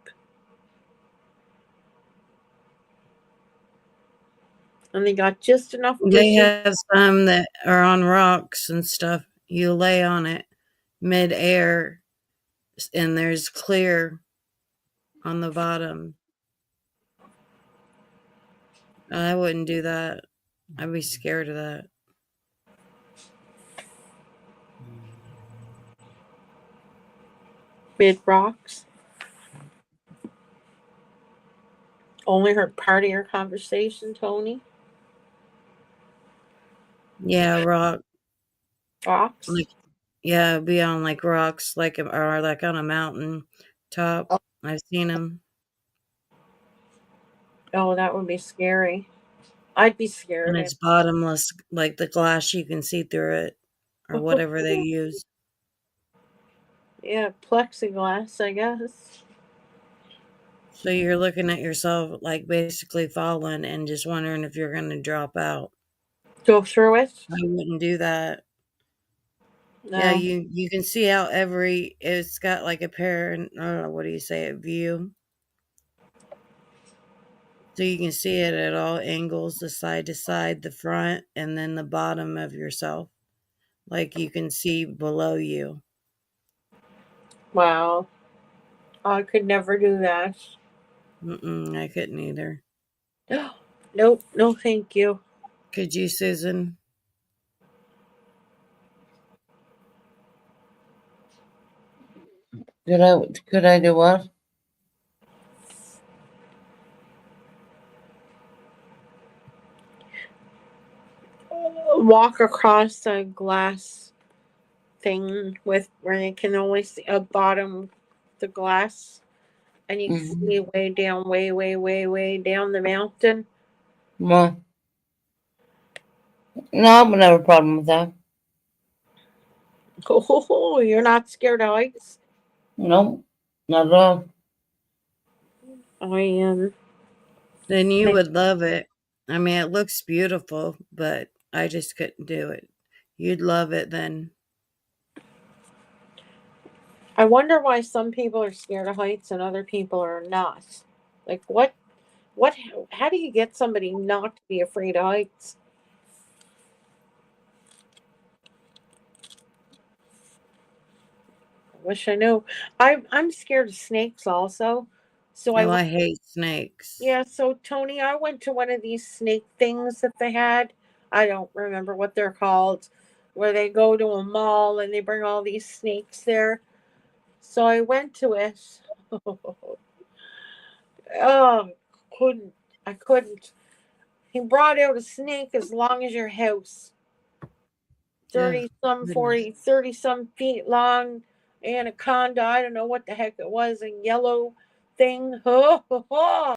And they got just enough They dishes. have some that are on rocks and stuff. You lay on it mid-air, and there's clear on the bottom. I wouldn't do that. I'd be scared of that. Mid rocks. Only heard part of your conversation, Tony. Yeah, rock. Rocks. Like, yeah, be on like rocks, or like on a mountain top. I've seen them. Oh, that would be scary. I'd be And scared. it's bottomless, like the glass, you can see through it, or whatever they use. Yeah, plexiglass, I guess. So you're looking at yourself like basically falling and just wondering if you're going to drop out. Go through it? I wouldn't do that. Yeah, No. you can see out it's got like a what do you say, a view. So you can see it at all angles, the side to side, the front, and then the bottom of yourself. Like you can see below you. Wow. I could never do that. I couldn't either. Nope. No, thank you. Could you, Susan? Could I do what? Walk across a glass thing with where you can only see a bottom the glass, and you can Mm-hmm. see way down, way down the mountain. Well, no, I wouldn't have a problem with that. Oh, you're not scared of heights? No, not at all. I am. Then you would love it. I mean, it looks beautiful, but I just couldn't do it. You'd love it then. I wonder why some people are scared of heights and other people are not. Like what how do you get somebody not to be afraid of heights? I wish I knew. I'm scared of snakes also. So I Oh, went I hate snakes. Yeah, so Tony, I went to one of these snake things that they had. I don't remember what they're called, where they go to a mall and they bring all these snakes there. So I went to it. Oh, I couldn't. He brought out a snake as long as your house. 30 some, 40, 30 some feet long, anaconda. I don't know what the heck it was, a yellow thing.